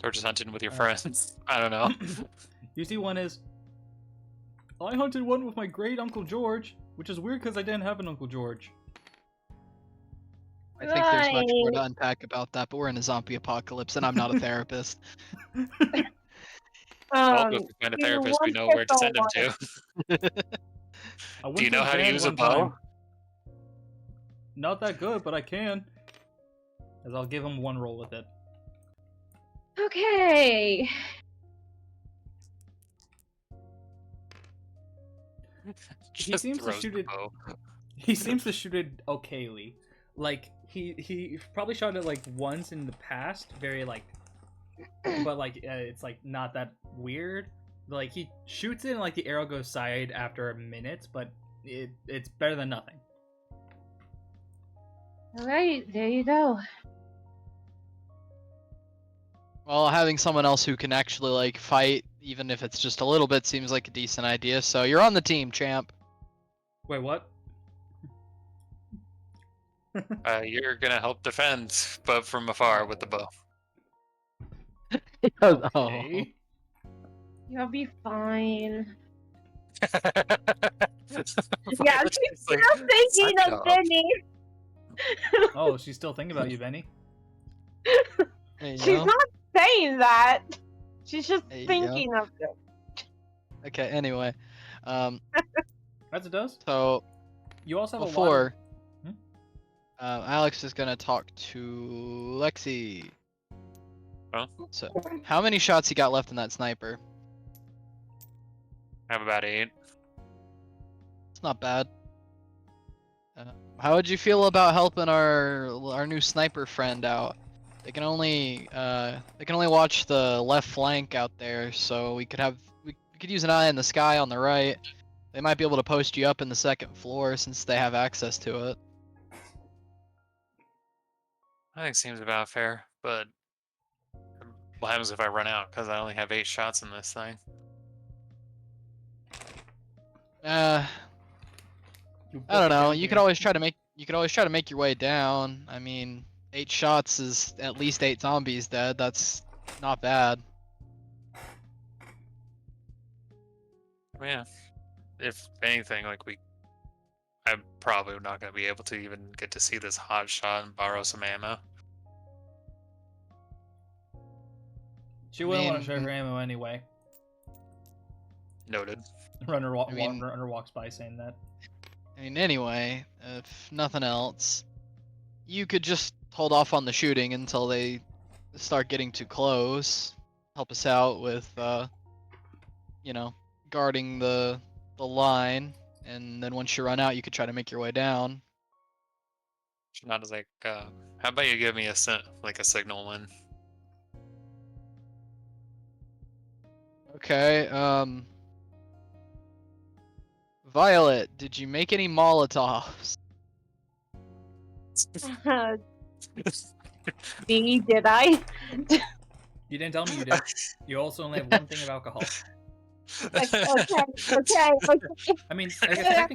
Speaker 1: Or just hunting with your
Speaker 2: Alright.
Speaker 1: friends. I don't know.
Speaker 2: You see, one is, I hunted one with my great Uncle George, which is weird because I didn't have an Uncle George.
Speaker 3: I think there's much more to
Speaker 4: Right.
Speaker 3: unpack about that, but we're in a zombie apocalypse, and I'm not a therapist.
Speaker 1: Well, if we find a
Speaker 4: You
Speaker 1: therapist, we
Speaker 4: want
Speaker 1: know
Speaker 4: to
Speaker 1: where to
Speaker 4: go
Speaker 1: send him
Speaker 4: on.
Speaker 1: to.
Speaker 2: I went
Speaker 1: Do you
Speaker 2: to
Speaker 1: know
Speaker 2: his
Speaker 1: how to
Speaker 2: band
Speaker 1: use a
Speaker 2: one
Speaker 1: bow?
Speaker 2: time. Not that good, but I can. As I'll give him one roll with it.
Speaker 4: Okay.
Speaker 2: He
Speaker 1: Just
Speaker 2: seems to
Speaker 1: throws
Speaker 2: shoot
Speaker 1: the
Speaker 2: it.
Speaker 1: bow.
Speaker 2: He seems to shoot it okayly. Like he probably shot it like once in the past, very like, but like it's like not that weird. Like he shoots it and like the arrow goes side after a minute, but it's better than nothing.
Speaker 4: All right, there you go.
Speaker 3: Well, having someone else who can actually like fight, even if it's just a little bit, seems like a decent idea. So you're on the team, champ.
Speaker 2: Wait, what?
Speaker 1: You're gonna help defend, but from afar with the bow.
Speaker 3: Oh.
Speaker 2: Okay.
Speaker 4: You'll be fine.
Speaker 1: Yeah,
Speaker 4: she's still thinking of Benny.
Speaker 2: Oh, she's still thinking about you, Benny.
Speaker 3: There you
Speaker 4: She's
Speaker 3: go.
Speaker 4: not saying that. She's just
Speaker 3: There you
Speaker 4: thinking of it.
Speaker 3: Okay. Anyway,
Speaker 2: As it does.
Speaker 3: so
Speaker 2: You also have a lot
Speaker 3: before,
Speaker 2: of...
Speaker 3: Alex is gonna talk to Lexi.
Speaker 1: Huh?
Speaker 3: So, how many shots you got left in that sniper?
Speaker 1: I have about 8.
Speaker 3: It's not bad. How would you feel about helping our new sniper friend out? They can only watch the left flank out there, so we could use an eye in the sky on the right. They might be able to post you up in the second floor since they have access to it.
Speaker 1: I think seems about fair, but what happens if I run out? Because I only have 8 shots in this thing.
Speaker 3: I don't know. You could always try to make your way down. I mean, 8 shots is at least 8 zombies dead. That's not bad.
Speaker 1: Yeah. If anything, like I'm probably not going to be able to even get to see this hot shot and borrow some ammo.
Speaker 2: She wouldn't want to
Speaker 3: mean-
Speaker 2: share her ammo anyway.
Speaker 1: Noted.
Speaker 2: Runner
Speaker 3: mean-
Speaker 2: walks by saying that.
Speaker 3: I mean, anyway, if nothing else, you could just hold off on the shooting until they start getting too close. Help us out with, guarding the line, and then once you run out, you could try to make your way down.
Speaker 1: Not as like, how about you give me a signal when?
Speaker 3: Okay, Violet, did you make any Molotovs?
Speaker 4: Me, did I?
Speaker 2: You didn't tell me you did. You also only have one thing of alcohol.
Speaker 4: Okay.
Speaker 2: I mean, I guess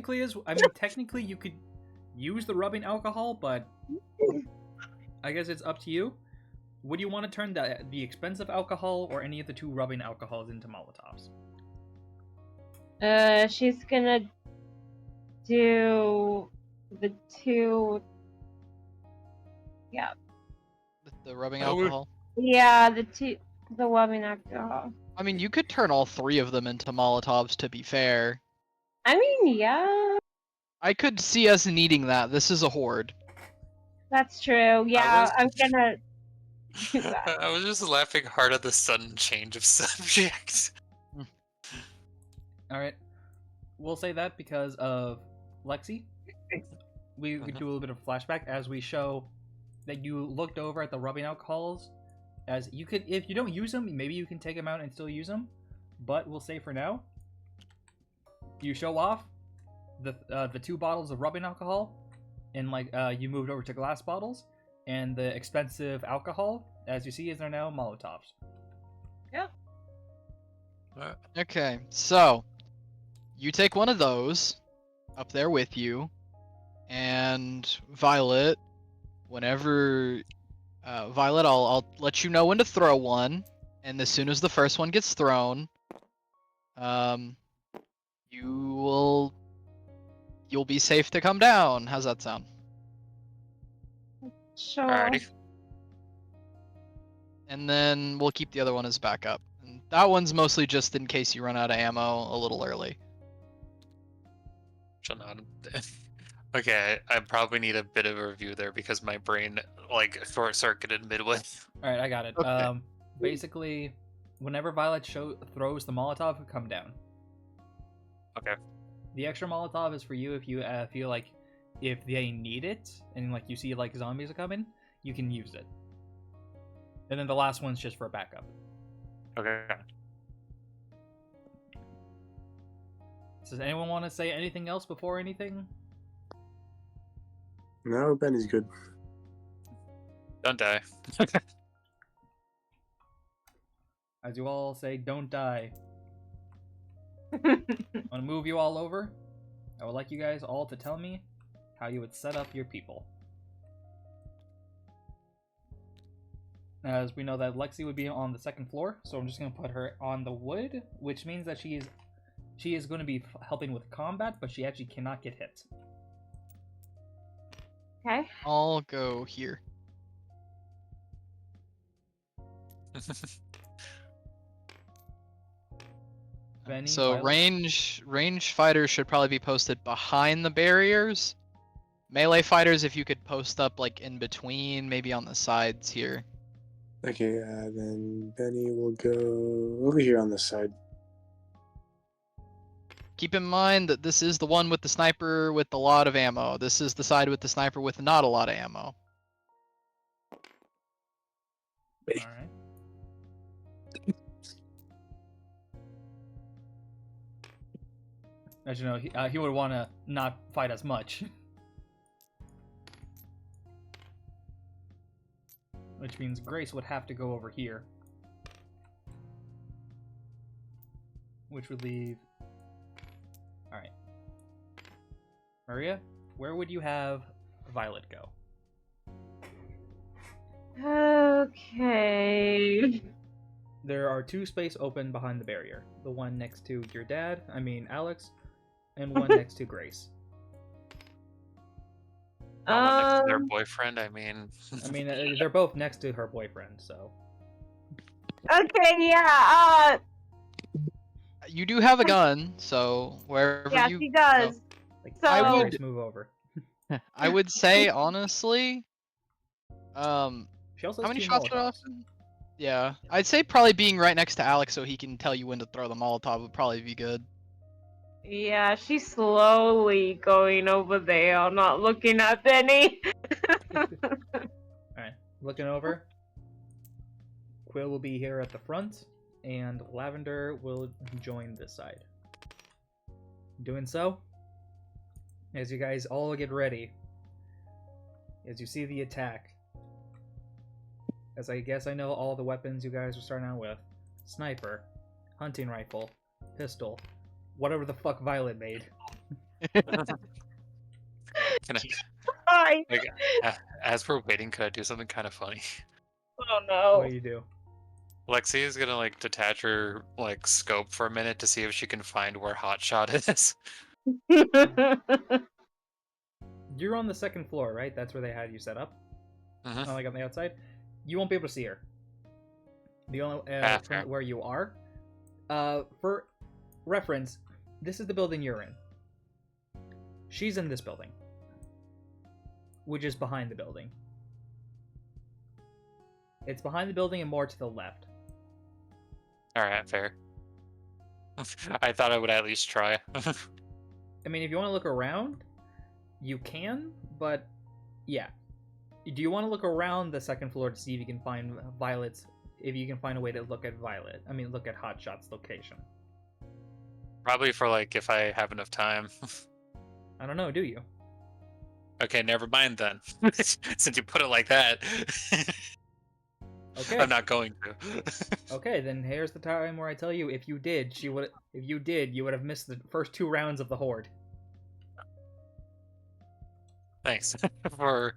Speaker 2: technically you could use the rubbing alcohol, but I guess it's up to you. Would you want to turn the expensive alcohol or any of the 2 rubbing alcohols into Molotovs?
Speaker 4: She's gonna do the 2. Yeah.
Speaker 3: The rubbing
Speaker 1: I would-
Speaker 3: alcohol?
Speaker 4: Yeah, the rubbing alcohol.
Speaker 3: I mean, you could turn all 3 of them into Molotovs, to be fair.
Speaker 4: I mean, yeah,
Speaker 3: I could see us needing that. This is a horde.
Speaker 4: that's true. Yeah,
Speaker 1: was-
Speaker 4: I'm gonna do that.
Speaker 1: I was just laughing hard at the sudden change of subject.
Speaker 2: Alright. We'll say that because of Lexi. We do a little bit of flashback as we show that you looked over at the rubbing alcohols. As you could, if you don't use them, maybe you can take them out and still use them. But we'll say for now, you show off the 2 bottles of rubbing alcohol, and you moved over to glass bottles, and the expensive alcohol, as you see, is there now Molotovs.
Speaker 3: Okay, so you take one of those up there with you, and Violet, whenever Violet, I'll let you know when to throw one, and as soon as the first one gets thrown, you'll be safe to come down. How's that sound?
Speaker 4: Sure.
Speaker 1: Alrighty.
Speaker 3: And then we'll keep the other one as backup. And that one's mostly just in case you run out of ammo a little early.
Speaker 1: Shall not. Okay, I probably need a bit of a review there because my brain like short circuited midway.
Speaker 2: All right, I got it.
Speaker 3: Okay.
Speaker 2: Basically, whenever Violet throws the Molotov, come down.
Speaker 1: Okay.
Speaker 2: The extra Molotov is for you if you feel like if they need it and like you see like zombies are coming, you can use it. And then the last one's just for a backup.
Speaker 1: Okay.
Speaker 2: Does anyone want to say anything else before anything?
Speaker 5: No, Benny's good.
Speaker 1: Don't die.
Speaker 2: As you all say, don't die. I'm gonna move you all over. I would like you guys all to tell me how you would set up your people. As we know that Lexi would be on the second floor, so I'm just gonna put her on the wood, which means that she is going to be helping with combat, but she actually cannot get hit.
Speaker 4: Okay.
Speaker 3: I'll go here.
Speaker 2: Benny,
Speaker 3: So
Speaker 2: Violet?
Speaker 3: range fighters should probably be posted behind the barriers. Melee fighters, if you could post up like in between, maybe on the sides here.
Speaker 5: Okay, then Benny will go over here on this side.
Speaker 3: Keep in mind that this is the one with the sniper with a lot of ammo. This is the side with the sniper with not a lot of ammo.
Speaker 2: Alright. As you know, he would want to not fight as much. Which means Grace would have to go over here. Which would leave... Alright. Maria, where would you have Violet go?
Speaker 4: Okay.
Speaker 2: There are two spaces open behind the barrier. The one next to your dad, Alex, and one next to Grace.
Speaker 1: Not one next to their boyfriend.
Speaker 2: They're both next to her boyfriend, so...
Speaker 4: Okay, yeah,
Speaker 3: You do have a gun, so wherever
Speaker 4: yeah,
Speaker 3: you
Speaker 4: she does.
Speaker 2: Like,
Speaker 4: So-
Speaker 3: I would-
Speaker 2: Grace, move over.
Speaker 3: I would say honestly,
Speaker 2: She also
Speaker 3: how
Speaker 2: has
Speaker 3: many
Speaker 2: two
Speaker 3: shots are
Speaker 2: Molotovs.
Speaker 3: off? Yeah, I'd say probably being right next to Alex so he can tell you when to throw the Molotov would probably be good.
Speaker 4: Yeah, she's slowly going over there, not looking at Benny.
Speaker 2: Alright, looking over. Quill will be here at the front, and Lavender will join this side. Doing so, as you guys all get ready, as you see the attack, as I guess I know all the weapons you guys are starting out with: sniper, hunting rifle, pistol, whatever the fuck Violet made.
Speaker 1: Can I,
Speaker 4: Hi.
Speaker 1: like, as we're waiting, could I do something kind of funny?
Speaker 4: Oh
Speaker 2: What
Speaker 4: no.
Speaker 2: do you do?
Speaker 1: Lexi is gonna like detach her like scope for a minute to see if she can find where Hotshot is.
Speaker 2: You're on the second floor, right? That's where they had you set up.
Speaker 1: Mhm.
Speaker 2: Like on the outside. You won't be able to see her. The only
Speaker 1: fair.
Speaker 2: from where you are. For reference, this is the building you're in. She's in this building, which is behind the building. It's behind the building and more to the left.
Speaker 1: All right, fair. I thought I would at least try.
Speaker 2: I mean, if you want to look around, you can, but yeah. Do you want to look around the second floor to see if you can find Violet's? If you can find a way to look at Violet, look at Hotshot's location.
Speaker 1: Probably for like if I have enough time.
Speaker 2: I don't know. Do you?
Speaker 1: Okay, never mind then. Since you put it like that.
Speaker 2: Okay.
Speaker 1: I'm not going to.
Speaker 2: Okay, then here's the time where I tell you: if you did, you would have missed the first 2 rounds of the horde.
Speaker 1: Thanks for.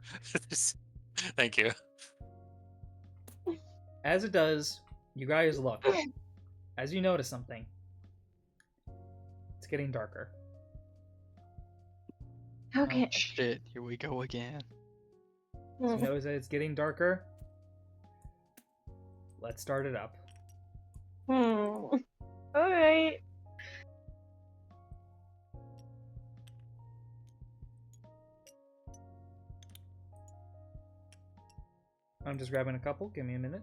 Speaker 1: Thank you.
Speaker 2: As it does, You guys look. As you notice something, it's getting darker.
Speaker 4: Okay.
Speaker 3: Oh, shit, here we go again.
Speaker 2: So you notice that it's getting darker. Let's start it up.
Speaker 4: Alright.
Speaker 2: I'm just grabbing a couple. Give me a minute.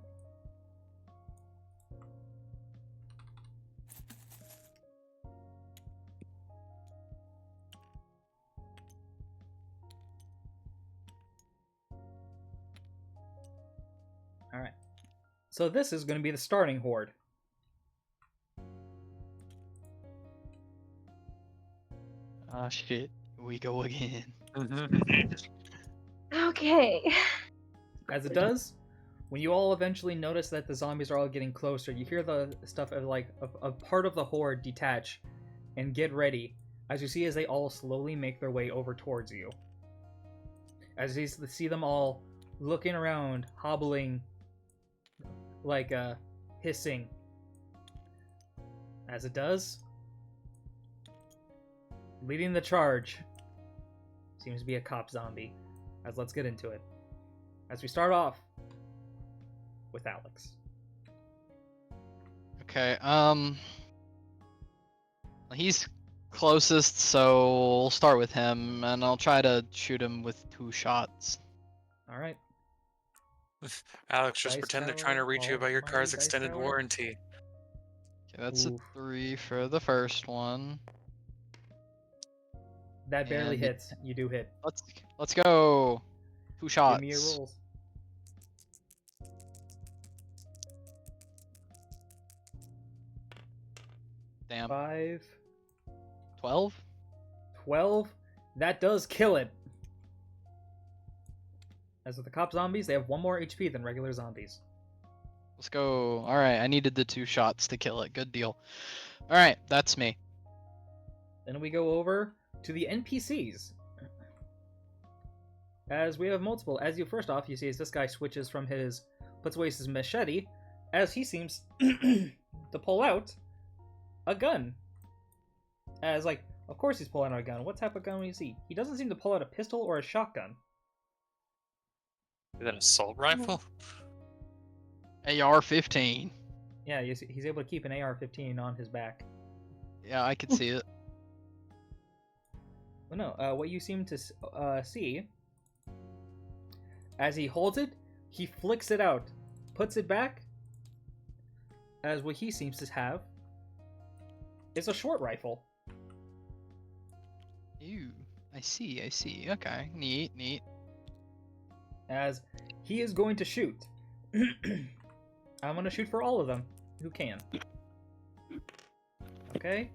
Speaker 2: Alright. So this is going to be the starting horde.
Speaker 3: Ah, shit, here we go again.
Speaker 4: Okay.
Speaker 2: As it does, when you all eventually notice that the zombies are all getting closer, you hear the stuff of a part of the horde detach and get ready. As you see, as they all slowly make their way over towards you. As you see them all looking around, hobbling, like hissing. As it does, leading the charge seems to be a cop zombie. As let's get into it. As we start off with Alex.
Speaker 3: Okay, he's closest, so we'll start with him, and I'll try to shoot him with 2 shots.
Speaker 2: Alright.
Speaker 1: Alex, just
Speaker 2: Dice
Speaker 1: pretend they're
Speaker 2: tower,
Speaker 1: trying to reach you about your
Speaker 2: almighty
Speaker 1: car's
Speaker 2: dice
Speaker 1: extended
Speaker 2: tower.
Speaker 1: warranty.
Speaker 3: Okay, that's
Speaker 2: Oof.
Speaker 3: a 3 for the first one.
Speaker 2: That barely
Speaker 3: And-
Speaker 2: hits. You do hit.
Speaker 3: Let's go. 2 shots.
Speaker 2: Give me your rolls.
Speaker 3: Damn.
Speaker 2: 5,
Speaker 3: 12?
Speaker 2: 12. That does kill it. As with the cop zombies, they have 1 more HP than regular zombies.
Speaker 3: Let's go. Alright, I needed the 2 shots to kill it. Good deal. Alright, that's me.
Speaker 2: Then we go over to the NPCs. As we have multiple. As you first off, you see as this guy switches from puts away his machete, as he seems to pull out a gun. As like, of course he's pulling out a gun. What type of gun do you see? He doesn't seem to pull out a pistol or a shotgun.
Speaker 1: Is that an assault rifle?
Speaker 3: AR-15.
Speaker 2: Yeah, he's able to keep an AR-15 on his back.
Speaker 3: Yeah, I can see it.
Speaker 2: Well, no, what you seem to see, as he holds it, he flicks it out, puts it back, as what he seems to have is a short rifle.
Speaker 3: Ew. I see. Okay, neat.
Speaker 2: As he is going to shoot. I'm going to shoot for all of them who can. Okay.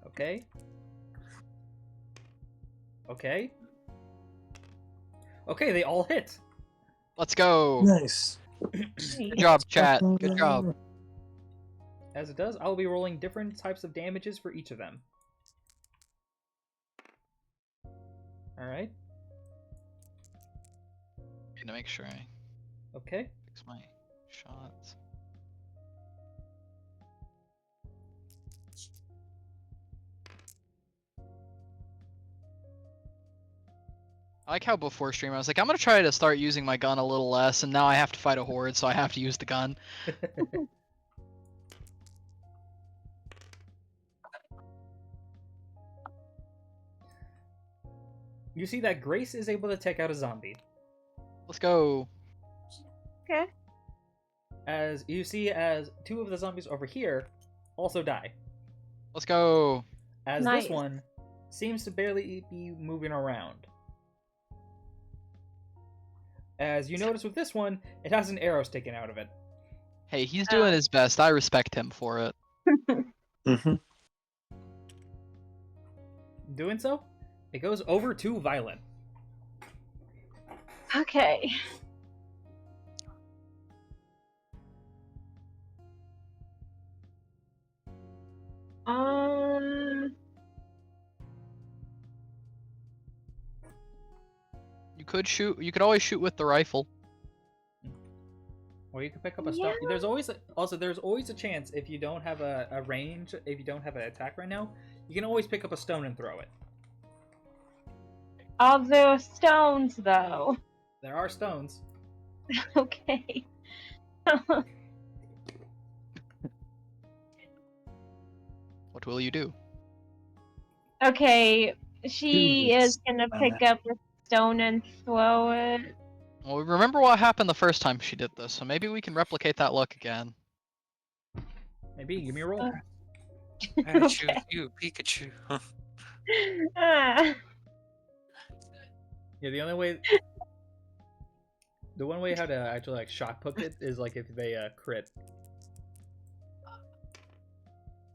Speaker 2: Okay. Okay. Okay, they all hit.
Speaker 3: Let's go.
Speaker 5: Nice.
Speaker 3: Good job, chat. Good job.
Speaker 2: As it does, I will be rolling different types of damages for each of them. Alright.
Speaker 3: To make sure I
Speaker 2: Okay.
Speaker 3: fix my shots. I like how before stream I was like, I'm gonna try to start using my gun a little less, and now I have to fight a horde, so I have to use the gun.
Speaker 2: You see that Grace is able to take out a zombie.
Speaker 3: Let's go.
Speaker 4: Okay.
Speaker 2: As you see as 2 of the zombies over here also die.
Speaker 3: Let's go.
Speaker 2: As
Speaker 4: Nice.
Speaker 2: this one seems to barely be moving around. As you notice with this one, it has an arrow sticking out of it.
Speaker 3: Hey, he's doing his best. I respect him for it.
Speaker 5: Mm-hmm.
Speaker 2: Doing so, it goes over to Violent.
Speaker 4: Okay.
Speaker 3: You could shoot. You could always shoot with the rifle.
Speaker 2: Or you can pick up a stone. There's always a chance if you don't have a range, if you don't have an attack right now, you can always pick up a stone and throw it.
Speaker 4: All those stones, though.
Speaker 2: There are stones.
Speaker 4: Okay.
Speaker 3: What will you do?
Speaker 4: Okay, she
Speaker 5: Dude,
Speaker 4: is gonna pick up a stone and throw it.
Speaker 3: Well, remember what happened the first time she did this, so maybe we can replicate that luck again.
Speaker 2: Maybe give me a roll.
Speaker 1: I choose you, Pikachu.
Speaker 4: Ah.
Speaker 2: Yeah, the one way how to actually like shock put it is like if they crit.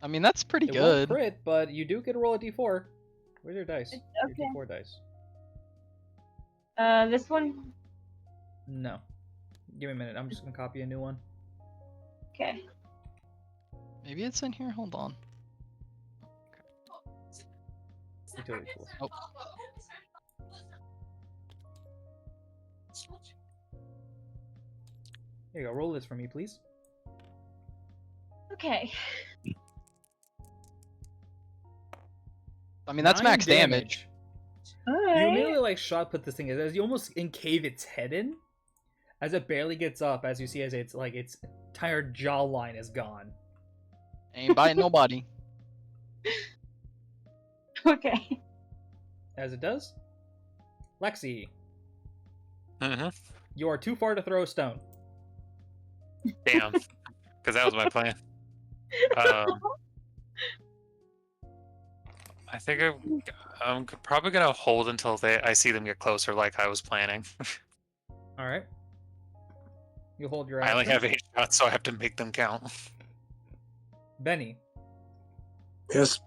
Speaker 3: I mean, that's pretty
Speaker 2: It won't
Speaker 3: good.
Speaker 2: crit, but you do get to roll a d4. Where's your dice?
Speaker 4: Okay.
Speaker 2: Your d4 dice.
Speaker 4: This one?
Speaker 2: No. Give me a minute. I'm just gonna copy a new one.
Speaker 4: Okay.
Speaker 3: Maybe it's in here. Hold on.
Speaker 2: Utility tool.
Speaker 3: Oh.
Speaker 2: Here you go. Roll this for me, please.
Speaker 4: Okay.
Speaker 3: I mean, that's
Speaker 2: 9
Speaker 3: max damage.
Speaker 2: You
Speaker 4: Alright.
Speaker 2: immediately like shot put this thing as you almost encave its head in, as it barely gets up. As you see, as its entire jawline is gone.
Speaker 3: Ain't biting nobody.
Speaker 4: Okay.
Speaker 2: As it does, Lexi,
Speaker 1: Mm-hmm.
Speaker 2: you are too far to throw a stone.
Speaker 1: Damn. Because that was my plan. I think I'm probably gonna hold until I see them get closer, like I was planning.
Speaker 2: All right. You hold your
Speaker 1: I only
Speaker 2: action.
Speaker 1: have 8 shots, so I have to make them count.
Speaker 2: Benny,
Speaker 5: Yes.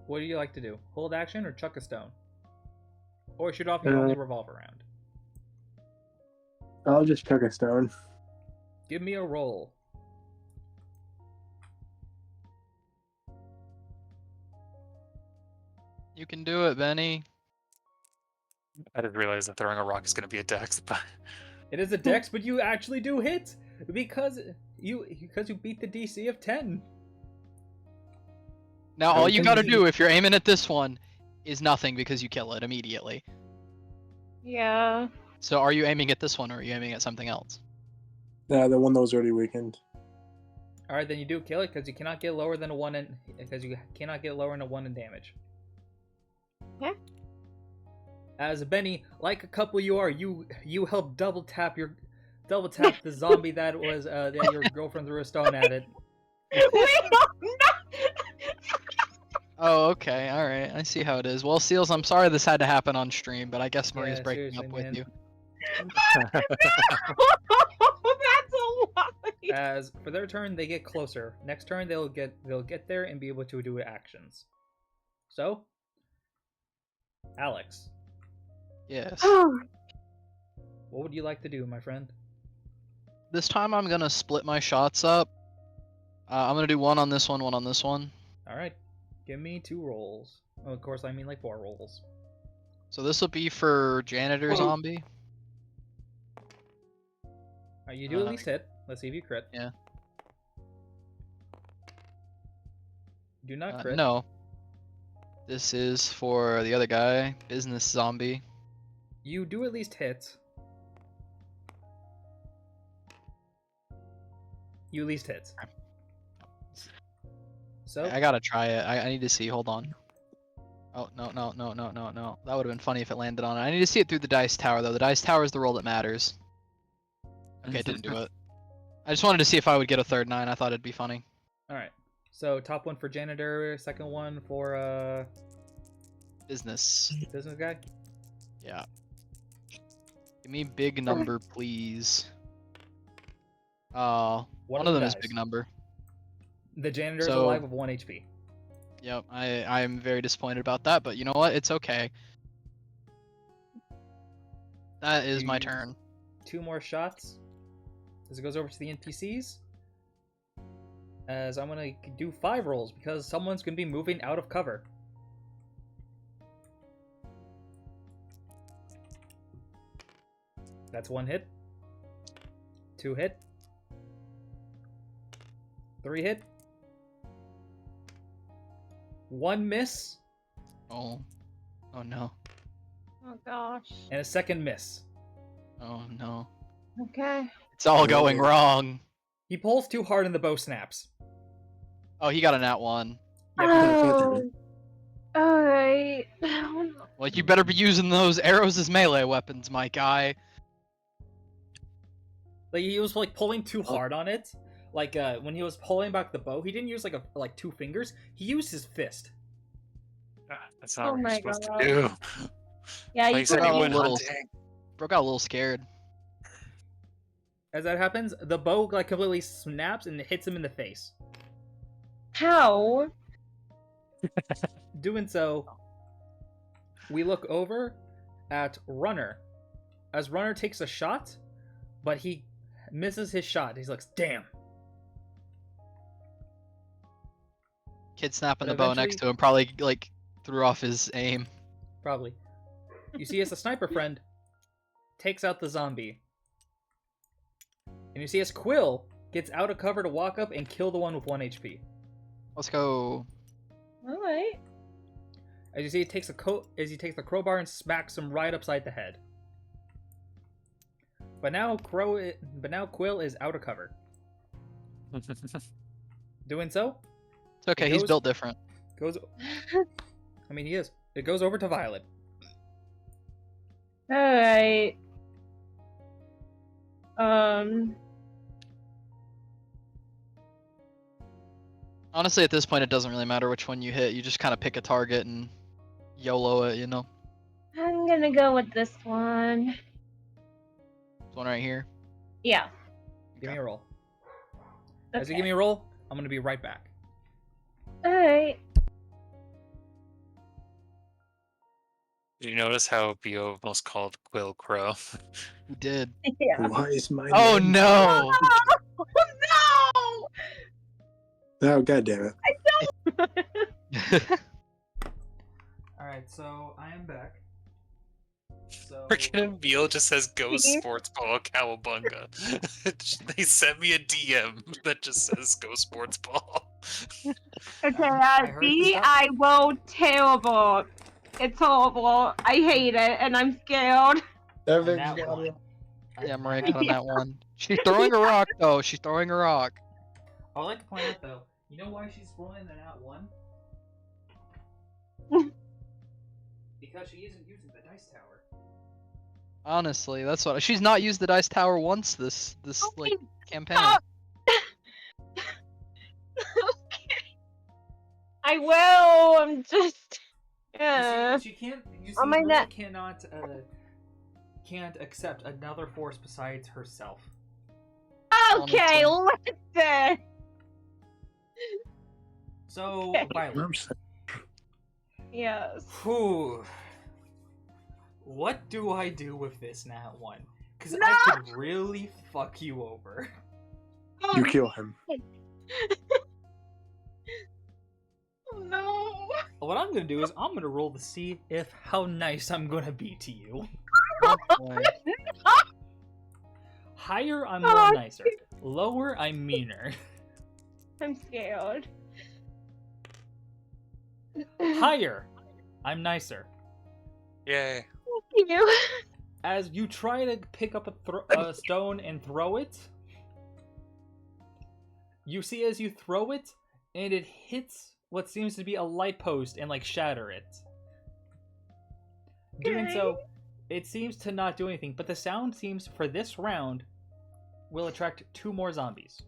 Speaker 2: what do you like to do? Hold action or chuck a stone? Or shoot off your only revolver round?
Speaker 5: I'll just chuck a stone.
Speaker 2: Give me a roll.
Speaker 3: You can do it, Benny.
Speaker 1: I didn't realize that throwing a rock is gonna be a dex, but
Speaker 2: It is a dex, but you actually do hit because you beat the DC of 10.
Speaker 3: Now,
Speaker 5: No,
Speaker 3: all
Speaker 5: it
Speaker 3: you
Speaker 5: can
Speaker 3: gotta
Speaker 5: be-
Speaker 3: do if you're aiming at this one is nothing because you kill it immediately.
Speaker 4: Yeah.
Speaker 3: So, are you aiming at this one or are you aiming at something else?
Speaker 5: Yeah, the one that was already weakened.
Speaker 2: All right, then you do kill it because you cannot get lower than a 1 in damage.
Speaker 4: Okay.
Speaker 2: As Benny, like a couple you are, you help double tap the zombie that was that your girlfriend threw a stone at it.
Speaker 4: Wait, no!
Speaker 3: Oh, okay, alright. I see how it is. Well, Seals, I'm sorry this had to happen on stream, but I guess Maria's
Speaker 2: Yeah,
Speaker 3: breaking
Speaker 2: seriously,
Speaker 3: up with
Speaker 2: man.
Speaker 3: you.
Speaker 4: That's a lot.
Speaker 2: As for their turn, they get closer. Next turn, they'll get there and be able to do actions. So, Alex,
Speaker 3: Yes.
Speaker 2: what would you like to do, my friend?
Speaker 3: This time I'm gonna split my shots up. I'm gonna do one on this one on this one.
Speaker 2: All right, give me 2 rolls. Oh, of course, I mean like 4 rolls.
Speaker 3: So this will be for janitor zombie.
Speaker 2: All right, you do at least hit. Let's see if you crit.
Speaker 3: Yeah.
Speaker 2: Do not crit.
Speaker 3: No. This is for the other guy, business zombie.
Speaker 2: You do at least hit. You at least hit. So
Speaker 3: I gotta try it. I need to see. Hold on. Oh, no. That would have been funny if it landed on it. I need to see it through the dice tower, though. The dice tower is the roll that matters. Okay, it didn't do it. I just wanted to see if I would get a third 9. I thought it'd be funny.
Speaker 2: all right. So top one for janitor, second one for
Speaker 3: Business.
Speaker 2: business guy.
Speaker 3: Yeah. Give me big number, please. One of them is
Speaker 2: dies.
Speaker 3: big number.
Speaker 2: The janitor is
Speaker 3: So-
Speaker 2: alive with 1 HP.
Speaker 3: Yep, I'm very disappointed about that, but you know what? It's okay. That is my
Speaker 2: You-
Speaker 3: turn.
Speaker 2: 2 more shots. As it goes over to the NPCs. As I'm gonna do 5 rolls because someone's gonna be moving out of cover. That's 1 hit. 2 hit. 3 hit. 1 miss.
Speaker 3: Oh. Oh no.
Speaker 4: Oh gosh.
Speaker 2: And a second miss.
Speaker 3: Oh no.
Speaker 4: Okay.
Speaker 3: It's all going wrong.
Speaker 2: He pulls too hard and the bow snaps.
Speaker 3: Oh, he got a nat 1.
Speaker 2: Yep,
Speaker 4: Oh. Alright. Oh, no.
Speaker 3: Well, you better be using those arrows as melee weapons, my guy.
Speaker 2: like he was like pulling too hard on it. Like when he was pulling back the bow, he didn't use like 2 fingers. He used his fist.
Speaker 1: That's not
Speaker 4: Oh
Speaker 1: what you're
Speaker 4: my
Speaker 1: supposed
Speaker 4: God.
Speaker 1: to do.
Speaker 4: Yeah,
Speaker 1: Like
Speaker 4: you
Speaker 1: you said,
Speaker 3: got
Speaker 1: he
Speaker 3: a
Speaker 1: went
Speaker 3: little-
Speaker 1: hunting.
Speaker 3: Bro got a little scared.
Speaker 2: As that happens, the bow like completely snaps and hits him in the face.
Speaker 4: How?
Speaker 2: Doing so, we look over at Runner. As Runner takes a shot, but he misses his shot. He looks, damn.
Speaker 3: Kid snapping
Speaker 2: But
Speaker 3: the bow next
Speaker 2: eventually-
Speaker 3: to him probably like threw off his aim.
Speaker 2: Probably. You see, as the sniper friend takes out the zombie. And you see as Quill gets out of cover to walk up and kill the one with 1 HP.
Speaker 3: Let's go.
Speaker 4: Alright.
Speaker 2: As you see, he takes the crowbar and smacks him right upside the head. But now Quill is out of cover. Doing so,
Speaker 3: It's okay,
Speaker 2: It
Speaker 3: he's
Speaker 2: goes-
Speaker 3: built different.
Speaker 2: goes. I mean, he is. It goes over to Violet.
Speaker 4: Alright.
Speaker 3: Honestly, at this point, it doesn't really matter which one you hit. You just kind of pick a target and YOLO it, you know?
Speaker 4: I'm gonna go with this one.
Speaker 3: This one right here.
Speaker 4: Yeah.
Speaker 2: Give me a roll. As you
Speaker 4: Okay.
Speaker 2: give me a roll, I'm gonna be right back.
Speaker 4: Alright.
Speaker 1: Did you notice how Bo almost called Quill Crow?
Speaker 3: He did.
Speaker 4: Yeah.
Speaker 5: Why is my
Speaker 3: Oh
Speaker 5: name-
Speaker 3: no!
Speaker 4: Oh
Speaker 5: Oh, god damn it.
Speaker 2: Alright, so I am back. So
Speaker 1: Freaking Beal just says Go
Speaker 4: Mhm.
Speaker 1: Sports Ball Cowabunga. They sent me a DM that just says Go Sports Ball.
Speaker 4: Okay,
Speaker 2: I heard
Speaker 4: B,
Speaker 2: this up.
Speaker 4: I will terrible. It's horrible. I hate it, and I'm scared.
Speaker 5: Everything's
Speaker 2: that
Speaker 5: got
Speaker 2: one.
Speaker 5: it.
Speaker 3: Yeah, Maria got on that one. She's throwing a rock, though. She's throwing a rock.
Speaker 2: I would like to point out though, you know why she's rolling the nat 1? Because she isn't using the dice tower.
Speaker 3: Honestly, that's what. She's not used the dice tower once this like
Speaker 4: Okay,
Speaker 3: campaign.
Speaker 4: stop. Okay. I will. I'm just.
Speaker 2: You see, she can't. You see,
Speaker 4: On my
Speaker 2: Maria
Speaker 4: net.
Speaker 2: can't accept another force besides herself.
Speaker 4: Okay, listen.
Speaker 2: So,
Speaker 4: Okay.
Speaker 2: Violet.
Speaker 4: Yes.
Speaker 2: Whew. What do I do with this nat 1? Because
Speaker 4: No!
Speaker 2: I could really fuck you over.
Speaker 5: You kill him.
Speaker 4: Oh, no.
Speaker 2: What I'm gonna do is I'm gonna roll to see if how nice I'm gonna be to you. Higher, I'm more
Speaker 4: Oh,
Speaker 2: nicer. Lower, I'm meaner.
Speaker 4: I'm scared.
Speaker 2: Higher, I'm nicer.
Speaker 1: Yay.
Speaker 4: Thank you.
Speaker 2: As you try to pick up a stone and throw it, you see as you throw it, and it hits what seems to be a light post and like shatter it. Doing so, it seems to not do anything, but the sound seems for this round will attract 2 more zombies.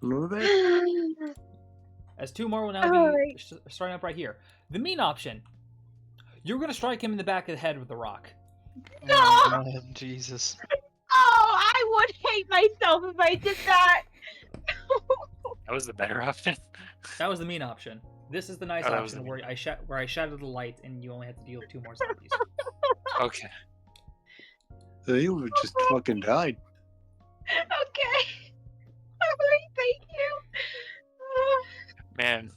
Speaker 5: Move it.
Speaker 2: As 2 more will now be
Speaker 4: Alright.
Speaker 2: starting up right here. The mean option. You're gonna strike him in the back of the head with the rock.
Speaker 4: No!
Speaker 3: Oh, God, Jesus.
Speaker 4: Oh, I would hate myself if I did that.
Speaker 1: That was the better option.
Speaker 2: That was the mean option. This is the nice
Speaker 1: Oh, that was
Speaker 2: option
Speaker 1: the
Speaker 2: where I shattered the light and you only have to deal with 2 more zombies.
Speaker 1: Okay.
Speaker 5: So you would've just fucking died.
Speaker 4: Okay. Alright, thank you.
Speaker 1: Man,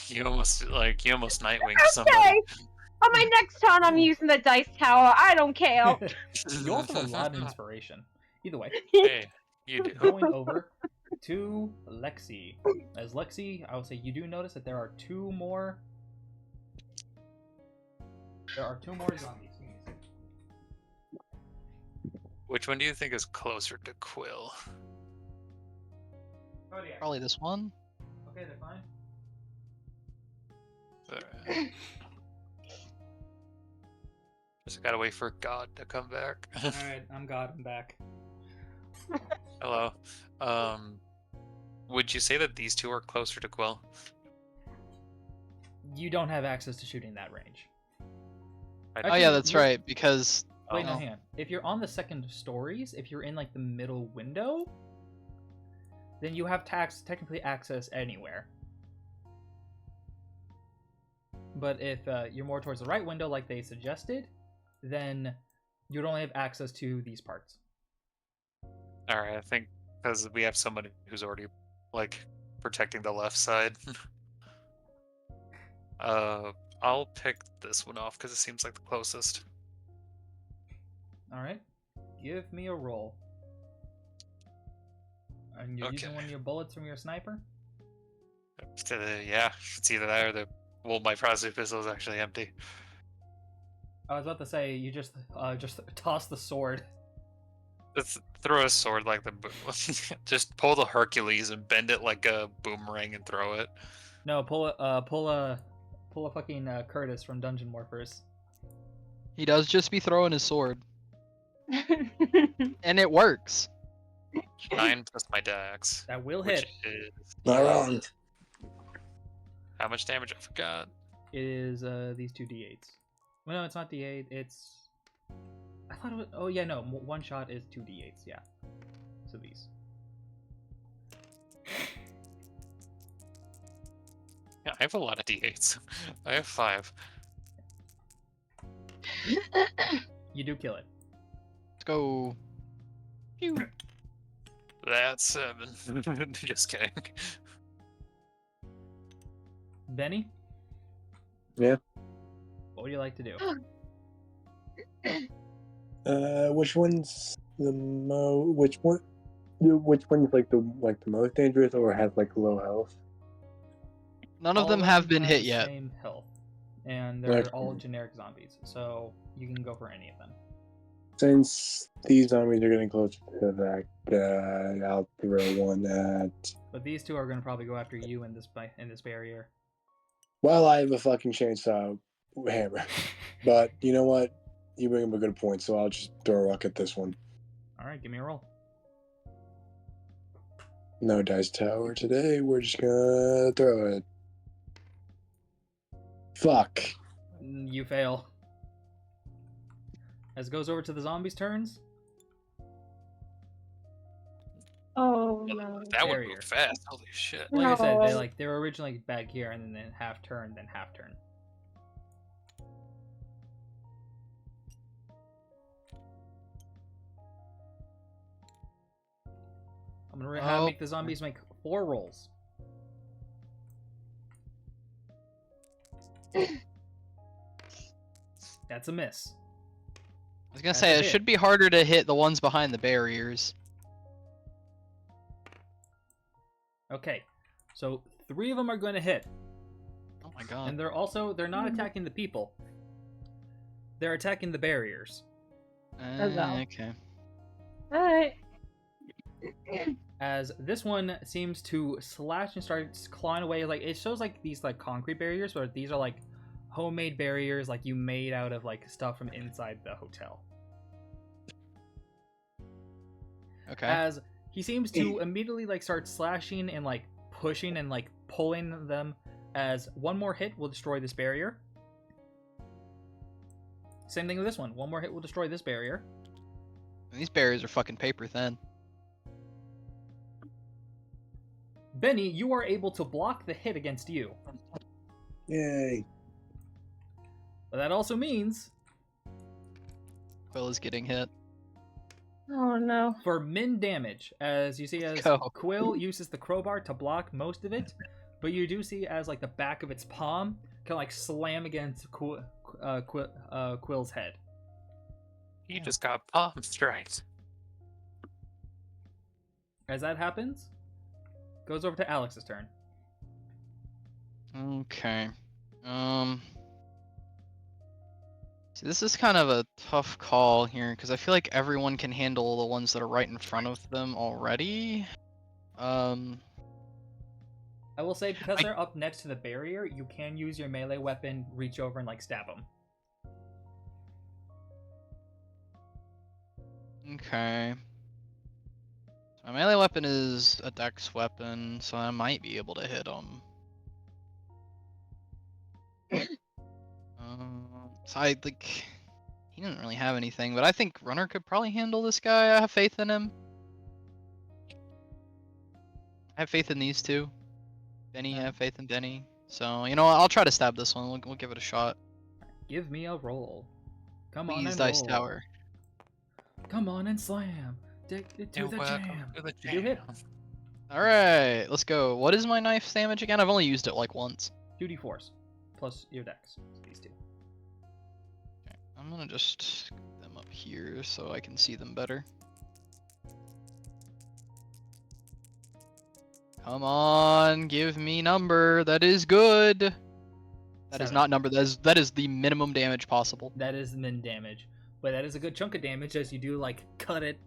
Speaker 1: you almost Nightwing somebody.
Speaker 4: Okay. On my next turn, I'm using the dice tower. I don't care.
Speaker 2: You also have a lot of inspiration. Either way,
Speaker 1: Hey, you do.
Speaker 2: going over to Lexi. As Lexi, I would say you do notice that there are two more. There are two more zombies. Give me a second.
Speaker 1: Which one do you think is closer to Quill?
Speaker 2: Oh yeah.
Speaker 3: Probably this one.
Speaker 2: Okay, they're fine.
Speaker 1: Just gotta wait for God to come back.
Speaker 2: All right, I'm God. I'm back.
Speaker 1: Hello. Would you say that these two are closer to Quill?
Speaker 2: You don't have access to shooting that range.
Speaker 1: I
Speaker 3: Oh
Speaker 2: Actually,
Speaker 3: yeah, that's
Speaker 2: you're-
Speaker 3: right. Because
Speaker 2: Wait, no,
Speaker 3: oh,
Speaker 2: hang on. If you're on the second stories, if you're in like the middle window, then you have technically access anywhere. But if you're more towards the right window, like they suggested, then you'd only have access to these parts.
Speaker 1: All right, I think because we have somebody who's already like protecting the left side. I'll pick this one off because it seems like the closest.
Speaker 2: All right, give me a roll. And you're using
Speaker 1: Okay.
Speaker 2: one of your bullets from your sniper.
Speaker 1: Yeah, it's either that or the. Well, my frosty pistol is actually empty.
Speaker 2: I was about to say you just toss the sword.
Speaker 1: Let's throw a sword like the. Just pull the Hercules and bend it like a boomerang and throw it.
Speaker 2: No, pull a fucking Curtis from Dungeon Morphers.
Speaker 3: he does just be throwing his sword, and it works.
Speaker 1: 9 plus my dex.
Speaker 2: That will
Speaker 1: Which
Speaker 2: hit.
Speaker 1: is
Speaker 5: Not wrong.
Speaker 1: how much damage? I forgot.
Speaker 2: It is these two d8s. Well, no, it's not d8. It's I thought it was. Oh yeah, no. One shot is 2 d8s. Yeah. So these.
Speaker 1: Yeah, I have a lot of d8s. I have 5.
Speaker 2: You do kill it.
Speaker 3: Let's go. Pew.
Speaker 1: That's 7. Just kidding.
Speaker 2: Benny.
Speaker 5: Yeah.
Speaker 2: What would you like to do?
Speaker 5: Which one's the which one's like the most dangerous or has like low health?
Speaker 3: None of
Speaker 2: All
Speaker 3: them have been
Speaker 2: have
Speaker 3: hit
Speaker 2: the
Speaker 3: yet.
Speaker 2: Same health, and they're
Speaker 5: Okay.
Speaker 2: all generic zombies. So you can go for any of them.
Speaker 5: Since these zombies are getting closer to that guy, I'll throw one at.
Speaker 2: But these two are going to probably go after you in this barrier.
Speaker 5: Well, I have a fucking chainsaw hammer, but you know what? You bring up a good point, so I'll just throw a rock at this one.
Speaker 2: All right, give me a roll.
Speaker 5: No dice tower today. We're just gonna throw it. Fuck.
Speaker 2: You fail. As it goes over to the zombies' turns.
Speaker 4: Oh no.
Speaker 1: That would
Speaker 2: Barrier.
Speaker 1: move fast. Holy shit.
Speaker 2: Like I said,
Speaker 4: No.
Speaker 2: they were originally back here, and then half turn, then half turn. I'm gonna
Speaker 3: Oh.
Speaker 2: make the zombies make 4 rolls. That's a miss.
Speaker 3: I was gonna
Speaker 2: That's
Speaker 3: say
Speaker 2: a
Speaker 3: it
Speaker 2: hit.
Speaker 3: should be harder to hit the ones behind the barriers.
Speaker 2: Okay, so 3 of them are going to hit,
Speaker 3: Oh my god.
Speaker 2: and they're not attacking the people. They're attacking the barriers.
Speaker 3: Okay.
Speaker 4: Alright.
Speaker 2: As this one seems to slash and starts clawing away, like it shows like these like concrete barriers, but these are like homemade barriers, like you made out of like stuff from inside the hotel.
Speaker 3: Okay.
Speaker 2: As he seems to immediately like start slashing and like pushing and like pulling them, as one more hit will destroy this barrier. Same thing with this one. One more hit will destroy this barrier.
Speaker 3: These barriers are fucking paper thin.
Speaker 2: Benny, you are able to block the hit against you.
Speaker 5: Yay.
Speaker 2: But that also means
Speaker 3: Quill is getting hit.
Speaker 4: Oh no.
Speaker 2: for min damage, as you see as
Speaker 3: Go.
Speaker 2: Quill uses the crowbar to block most of it, but you do see as like the back of its palm can like slam against Quill's head.
Speaker 1: He just got palm striked.
Speaker 2: As that happens, goes over to Alex's turn.
Speaker 3: Okay. See, this is kind of a tough call here because I feel like everyone can handle the ones that are right in front of them already.
Speaker 2: I will say, because
Speaker 3: I-
Speaker 2: they're up next to the barrier, you can use your melee weapon, reach over, and like stab them.
Speaker 3: Okay. So my melee weapon is a dex weapon, so I might be able to hit him. So I like he didn't really have anything, but I think Runner could probably handle this guy. I have faith in him. I have faith in these two. Benny, I have faith in Benny. So you know what? I'll try to stab this one. We'll give it a shot.
Speaker 2: Give me a roll. Come on
Speaker 3: Please,
Speaker 2: and
Speaker 3: Dice
Speaker 2: roll.
Speaker 3: Tower.
Speaker 2: Come on and slam. Take it to
Speaker 1: And
Speaker 2: the
Speaker 1: welcome
Speaker 2: jam.
Speaker 1: to the
Speaker 2: You do hit.
Speaker 1: jam.
Speaker 3: All right, let's go. What is my knife's damage again? I've only used it like once.
Speaker 2: 2d4s plus your dex. These two.
Speaker 3: Okay, I'm gonna just get them up here so I can see them better. Come on, give me number. That is good. That is
Speaker 2: 7.
Speaker 3: not number. That is the minimum damage possible.
Speaker 2: That is min damage, but that is a good chunk of damage as you do like cut it,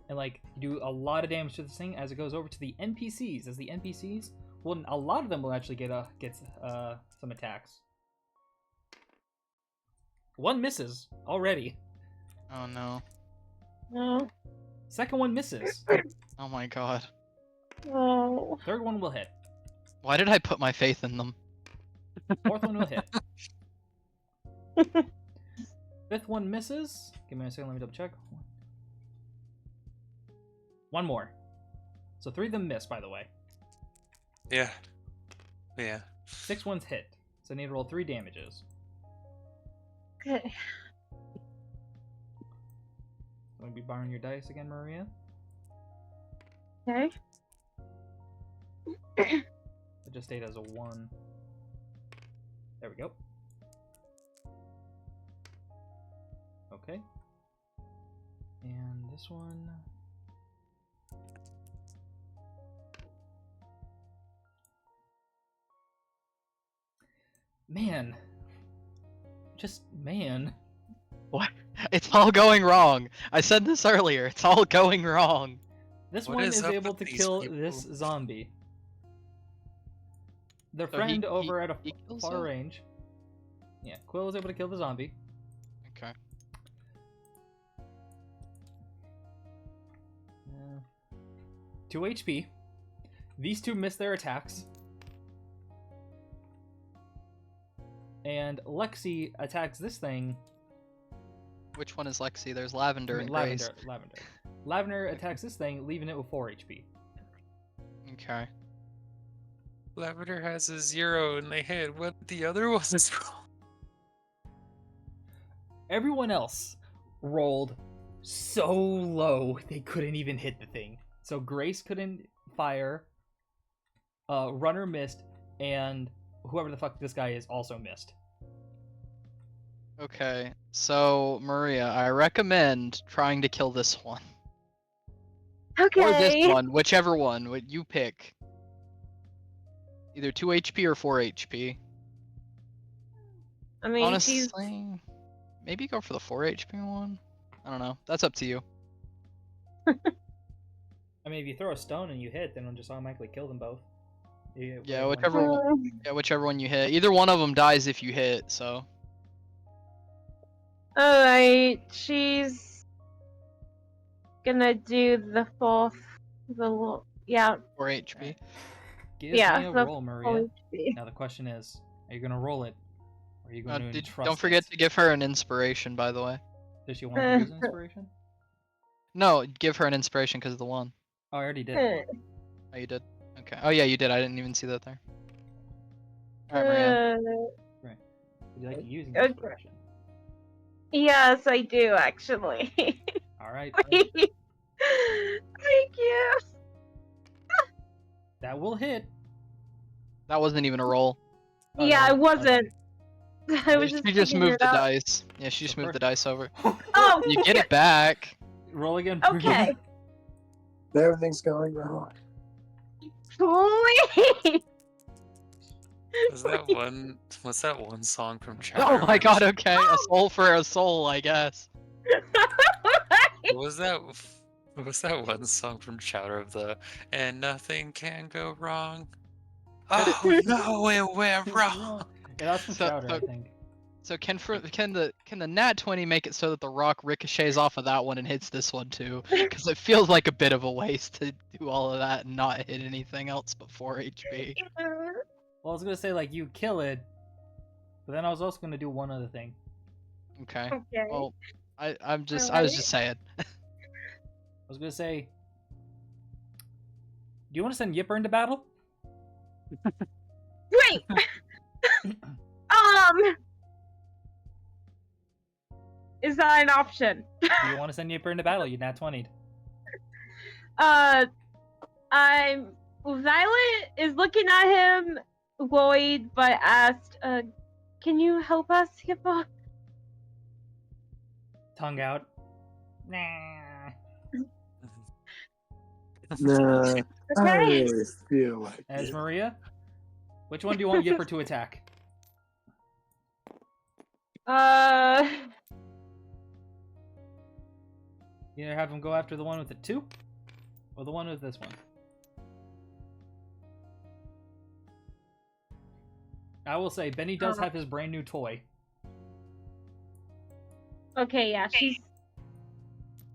Speaker 2: and like you do a lot of damage to this thing as it goes over to the NPCs. As the NPCs, well, a lot of them will actually get some attacks. One misses already.
Speaker 3: Oh no.
Speaker 4: No.
Speaker 2: Second one misses.
Speaker 3: Oh my god.
Speaker 4: No.
Speaker 2: Third one will hit.
Speaker 3: Why did I put my faith in them?
Speaker 2: Fourth one will hit. Fifth one misses. Give me a second, let me double check. One more. So 3 of them miss, by the way.
Speaker 1: Yeah. Yeah.
Speaker 2: 6 ones hit. So I need to roll 3 damages.
Speaker 4: Okay.
Speaker 2: I'm gonna be borrowing your dice again, Maria.
Speaker 4: Okay.
Speaker 2: It just stayed as a 1. There we go. Okay. And this one. Man. Just man.
Speaker 3: What? It's all going wrong. I said this earlier. It's all going wrong.
Speaker 2: This
Speaker 1: What
Speaker 2: one
Speaker 1: is
Speaker 2: is
Speaker 1: up
Speaker 2: able
Speaker 1: with
Speaker 2: to
Speaker 1: these
Speaker 2: kill
Speaker 1: people?
Speaker 2: this zombie. Their
Speaker 3: So
Speaker 2: friend over at a
Speaker 3: he kills
Speaker 2: far
Speaker 3: it?
Speaker 2: range. Yeah, Quill is able to kill the zombie.
Speaker 3: Okay.
Speaker 2: 2 HP. These two miss their attacks. And Lexi attacks this thing.
Speaker 3: Which one is Lexi? There's Lavender and
Speaker 2: Lavender.
Speaker 3: Grace.
Speaker 2: Lavender. Lavender attacks this thing, leaving it with 4 HP.
Speaker 3: Okay.
Speaker 1: Lavender has a 0 and they hit. What the other ones roll?
Speaker 2: Everyone else rolled so low they couldn't even hit the thing. So Grace couldn't fire. Runner missed, and whoever the fuck this guy is also missed.
Speaker 3: Okay. So, Maria, I recommend trying to kill this one.
Speaker 4: Okay.
Speaker 3: Or this one, whichever one. What you pick. Either 2 HP or 4 HP.
Speaker 4: I mean, she's
Speaker 3: Honestly, maybe go for the 4 HP one. I don't know. That's up to you.
Speaker 2: I mean, if you throw a stone and you hit, then it'll just automatically kill them both.
Speaker 3: Yeah, whichever one you hit. Either one of them dies if you hit. So.
Speaker 4: Alright, she's gonna do the fourth, yeah,
Speaker 3: 4 HP.
Speaker 2: Give
Speaker 4: Yeah,
Speaker 2: me a
Speaker 4: so
Speaker 2: roll, Maria.
Speaker 4: 4 HP.
Speaker 2: Now the question is, are you gonna roll it, or are you going to entrust
Speaker 3: Don't forget
Speaker 2: it?
Speaker 3: to give her an inspiration, by the way.
Speaker 2: Does she want to use an inspiration?
Speaker 3: No, give her an inspiration because of the one.
Speaker 2: Oh, I already did.
Speaker 3: Oh, you did? Okay. Oh, yeah, you did. I didn't even see that there. Alright, Maria.
Speaker 2: Would you like to use an
Speaker 4: Okay.
Speaker 2: inspiration?
Speaker 4: Yes, I do actually.
Speaker 2: All right,
Speaker 4: Thank you.
Speaker 2: that will hit.
Speaker 3: That wasn't even a roll.
Speaker 2: Oh,
Speaker 4: Yeah,
Speaker 2: no,
Speaker 4: I wasn't. I was
Speaker 3: She
Speaker 4: just
Speaker 3: just
Speaker 4: figuring
Speaker 3: moved
Speaker 4: it
Speaker 3: the
Speaker 4: out.
Speaker 3: dice. Yeah, she just moved the dice over.
Speaker 4: Oh,
Speaker 3: You get it back.
Speaker 2: Roll again.
Speaker 4: okay.
Speaker 5: Everything's going wrong.
Speaker 4: Please.
Speaker 1: What's that one song from
Speaker 3: Oh
Speaker 1: Chowder?
Speaker 3: my god, okay. A soul for a soul, I guess.
Speaker 1: What was that? What was that one song from Chowder of the "And nothing can go wrong"?
Speaker 3: Could it-
Speaker 1: Oh no, it went wrong.
Speaker 2: Yeah, that's from
Speaker 3: So-
Speaker 2: Chowder,
Speaker 3: so-
Speaker 2: I think.
Speaker 3: So can the Nat 20 make it so that the rock ricochets off of that one and hits this one too? Because it feels like a bit of a waste to do all of that and not hit anything else but 4 HP.
Speaker 2: Well, I was gonna say like you kill it, but then I was also gonna do one other thing.
Speaker 3: Okay.
Speaker 4: Okay.
Speaker 3: Well, I was
Speaker 4: Alright.
Speaker 3: just saying.
Speaker 2: I was gonna say, do you want to send Yipper into battle?
Speaker 4: Wait. Is that an option?
Speaker 2: Do you want to send Yipper into battle? You nat 20'd.
Speaker 4: Violet is looking at him, Lloyd, but asked, can you help us, Hippo?
Speaker 2: Tongue out. Nah.
Speaker 5: Nah, I
Speaker 4: Okay.
Speaker 5: really feel like
Speaker 2: As
Speaker 5: it.
Speaker 2: Maria, which one do you want Yipper to attack? You either have him go after the one with the 2, or the one with this one. I will say, Benny does have his brand new toy.
Speaker 4: Okay, yeah, she's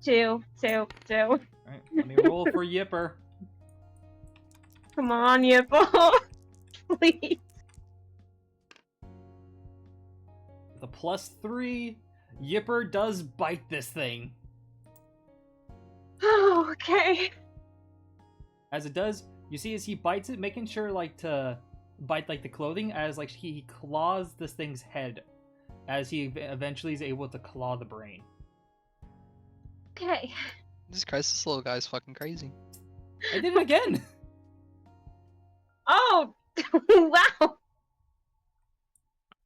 Speaker 4: two.
Speaker 2: Alright, let me roll for Yipper.
Speaker 4: Come on, Yippo. Please.
Speaker 2: The +3, Yipper does bite this thing.
Speaker 4: Oh, okay.
Speaker 2: As it does, you see as he bites it, making sure like to bite like the clothing, as like he claws this thing's head, as he eventually is able to claw the brain.
Speaker 4: Okay.
Speaker 3: Jesus Christ, this little guy's fucking crazy.
Speaker 2: I did it again.
Speaker 4: Oh, wow.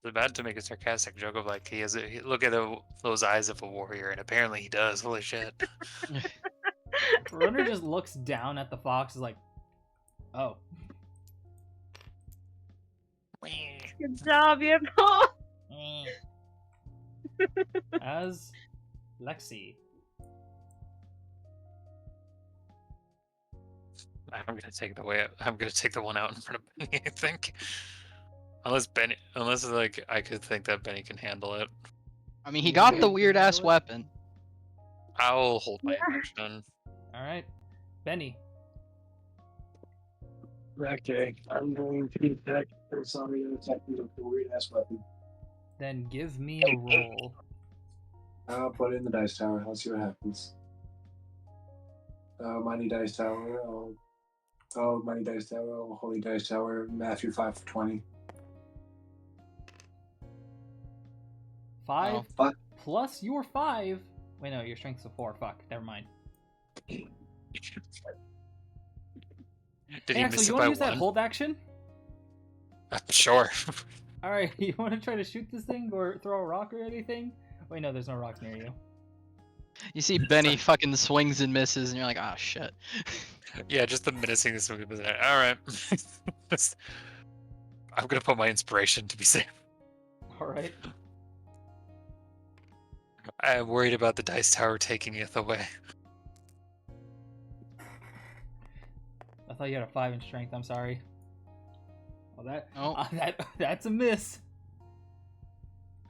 Speaker 1: It's bad to make a sarcastic joke of like look at those eyes of a warrior, and apparently he does. Holy shit!
Speaker 2: Runner just looks down at the fox, is like, oh.
Speaker 4: Good job, Yippo.
Speaker 2: As Lexi.
Speaker 1: I'm gonna take I'm gonna take the one out in front of Benny. I think, unless like I could think that Benny can handle it.
Speaker 3: I mean, he got the
Speaker 2: Can
Speaker 3: weird ass
Speaker 2: handle it?
Speaker 3: weapon.
Speaker 1: I'll hold my
Speaker 4: Yeah.
Speaker 1: action.
Speaker 2: Alright. Benny.
Speaker 5: Okay, I'm going to attack somebody and attack me with the weird ass weapon.
Speaker 2: Then give me a roll.
Speaker 5: I'll put it in the dice tower. Let's see what happens. Mighty dice tower. Mighty dice tower. Oh, holy dice tower. Matthew 5 for 20.
Speaker 2: 5
Speaker 3: Oh.
Speaker 5: Fuck.
Speaker 2: plus your 5. Wait, no, your strength's a 4. Fuck, never mind.
Speaker 1: Did
Speaker 2: Hey,
Speaker 1: he
Speaker 2: Axel,
Speaker 1: miss
Speaker 2: you
Speaker 1: it
Speaker 2: want
Speaker 1: by
Speaker 2: to use that
Speaker 1: one?
Speaker 2: hold action?
Speaker 1: Sure.
Speaker 2: Alright, you want to try to shoot this thing or throw a rock or anything? Wait, no, there's no rock near you.
Speaker 3: You see Benny fucking swings and misses, and you're like, ah, shit.
Speaker 1: Yeah, just the menacing this movie. All right. I'm gonna put my inspiration to be safe.
Speaker 2: Alright.
Speaker 1: I'm worried about the dice tower taking it away.
Speaker 2: I thought you had a 5 in strength, I'm sorry. Well,
Speaker 3: Oh.
Speaker 2: that's a miss.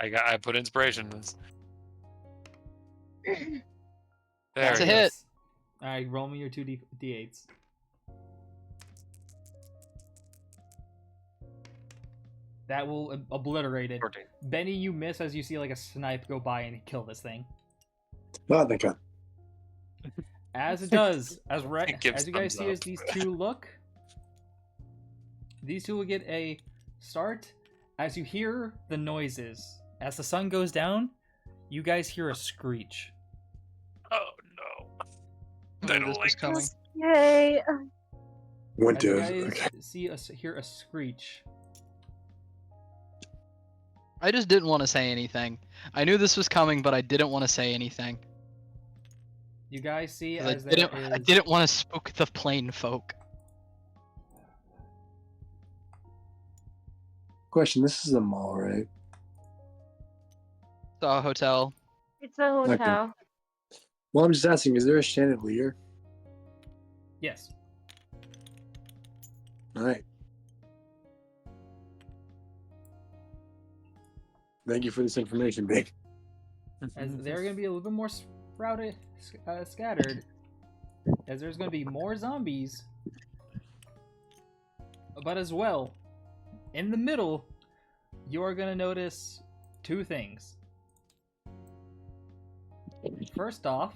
Speaker 1: I put inspiration in this. There.
Speaker 3: That's
Speaker 1: we
Speaker 3: a
Speaker 1: go.
Speaker 3: hit.
Speaker 2: Alright, roll me your 2 d8s. That will obliterate it.
Speaker 1: 14.
Speaker 2: Benny, you miss as you see like a snipe go by and kill this thing.
Speaker 5: Not the gun.
Speaker 2: As it does, as
Speaker 1: gives
Speaker 2: you guys
Speaker 1: thumbs
Speaker 2: see as
Speaker 1: up.
Speaker 2: these two look, these two will get a start. As you hear the noises, as the sun goes down, you guys hear a screech.
Speaker 1: Oh no.
Speaker 3: Oh,
Speaker 1: I don't
Speaker 3: this was
Speaker 1: like
Speaker 3: coming.
Speaker 1: this.
Speaker 4: Yay.
Speaker 2: As you
Speaker 5: Winter.
Speaker 2: guys
Speaker 5: Okay.
Speaker 2: hear a screech.
Speaker 3: I just didn't want to say anything. I knew this was coming, but I didn't want to say anything.
Speaker 2: You guys see
Speaker 3: 'Cause
Speaker 2: as there
Speaker 3: I
Speaker 2: is.
Speaker 3: didn't want to spook the plain folk.
Speaker 5: Question: this is a mall, right?
Speaker 3: Saw a hotel.
Speaker 4: It's a hotel.
Speaker 5: Well, I'm just asking, is there a chandelier?
Speaker 2: Yes.
Speaker 5: Alright. Thank you for this information, Big.
Speaker 2: As they're going to be a little bit more scattered. As there's going to be more zombies. But as well, in the middle, you're going to notice two things. First off,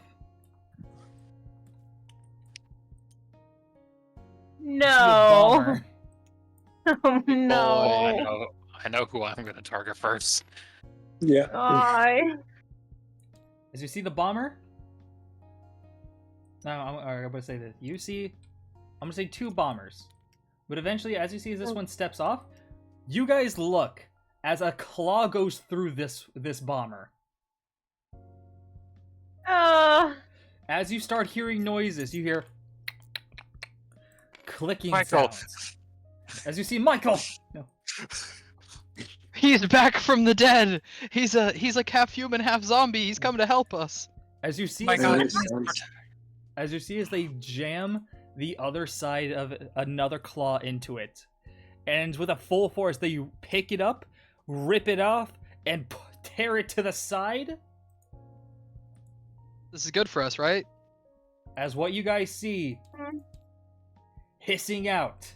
Speaker 4: No. Oh
Speaker 1: Oh,
Speaker 4: no.
Speaker 1: I know who I'm gonna target first.
Speaker 5: Yeah.
Speaker 4: Why?
Speaker 2: as you see the bomber. Now, I'm going to say this. You see, I'm going to say two bombers. But eventually, as you see as this one steps off, you guys look as a claw goes through this bomber. As you start hearing noises, you hear clicking
Speaker 1: Michael.
Speaker 2: sounds. As you see Michael! No.
Speaker 3: He's back from the dead. He's like half human, half zombie. He's come to help us.
Speaker 2: As you see
Speaker 1: My
Speaker 2: as
Speaker 1: God,
Speaker 2: they-
Speaker 5: Sounds-
Speaker 2: as you see as they jam the other side of another claw into it. And with a full force, they pick it up, rip it off, and tear it to the side.
Speaker 3: This is good for us, right?
Speaker 2: As what you guys see, hissing out,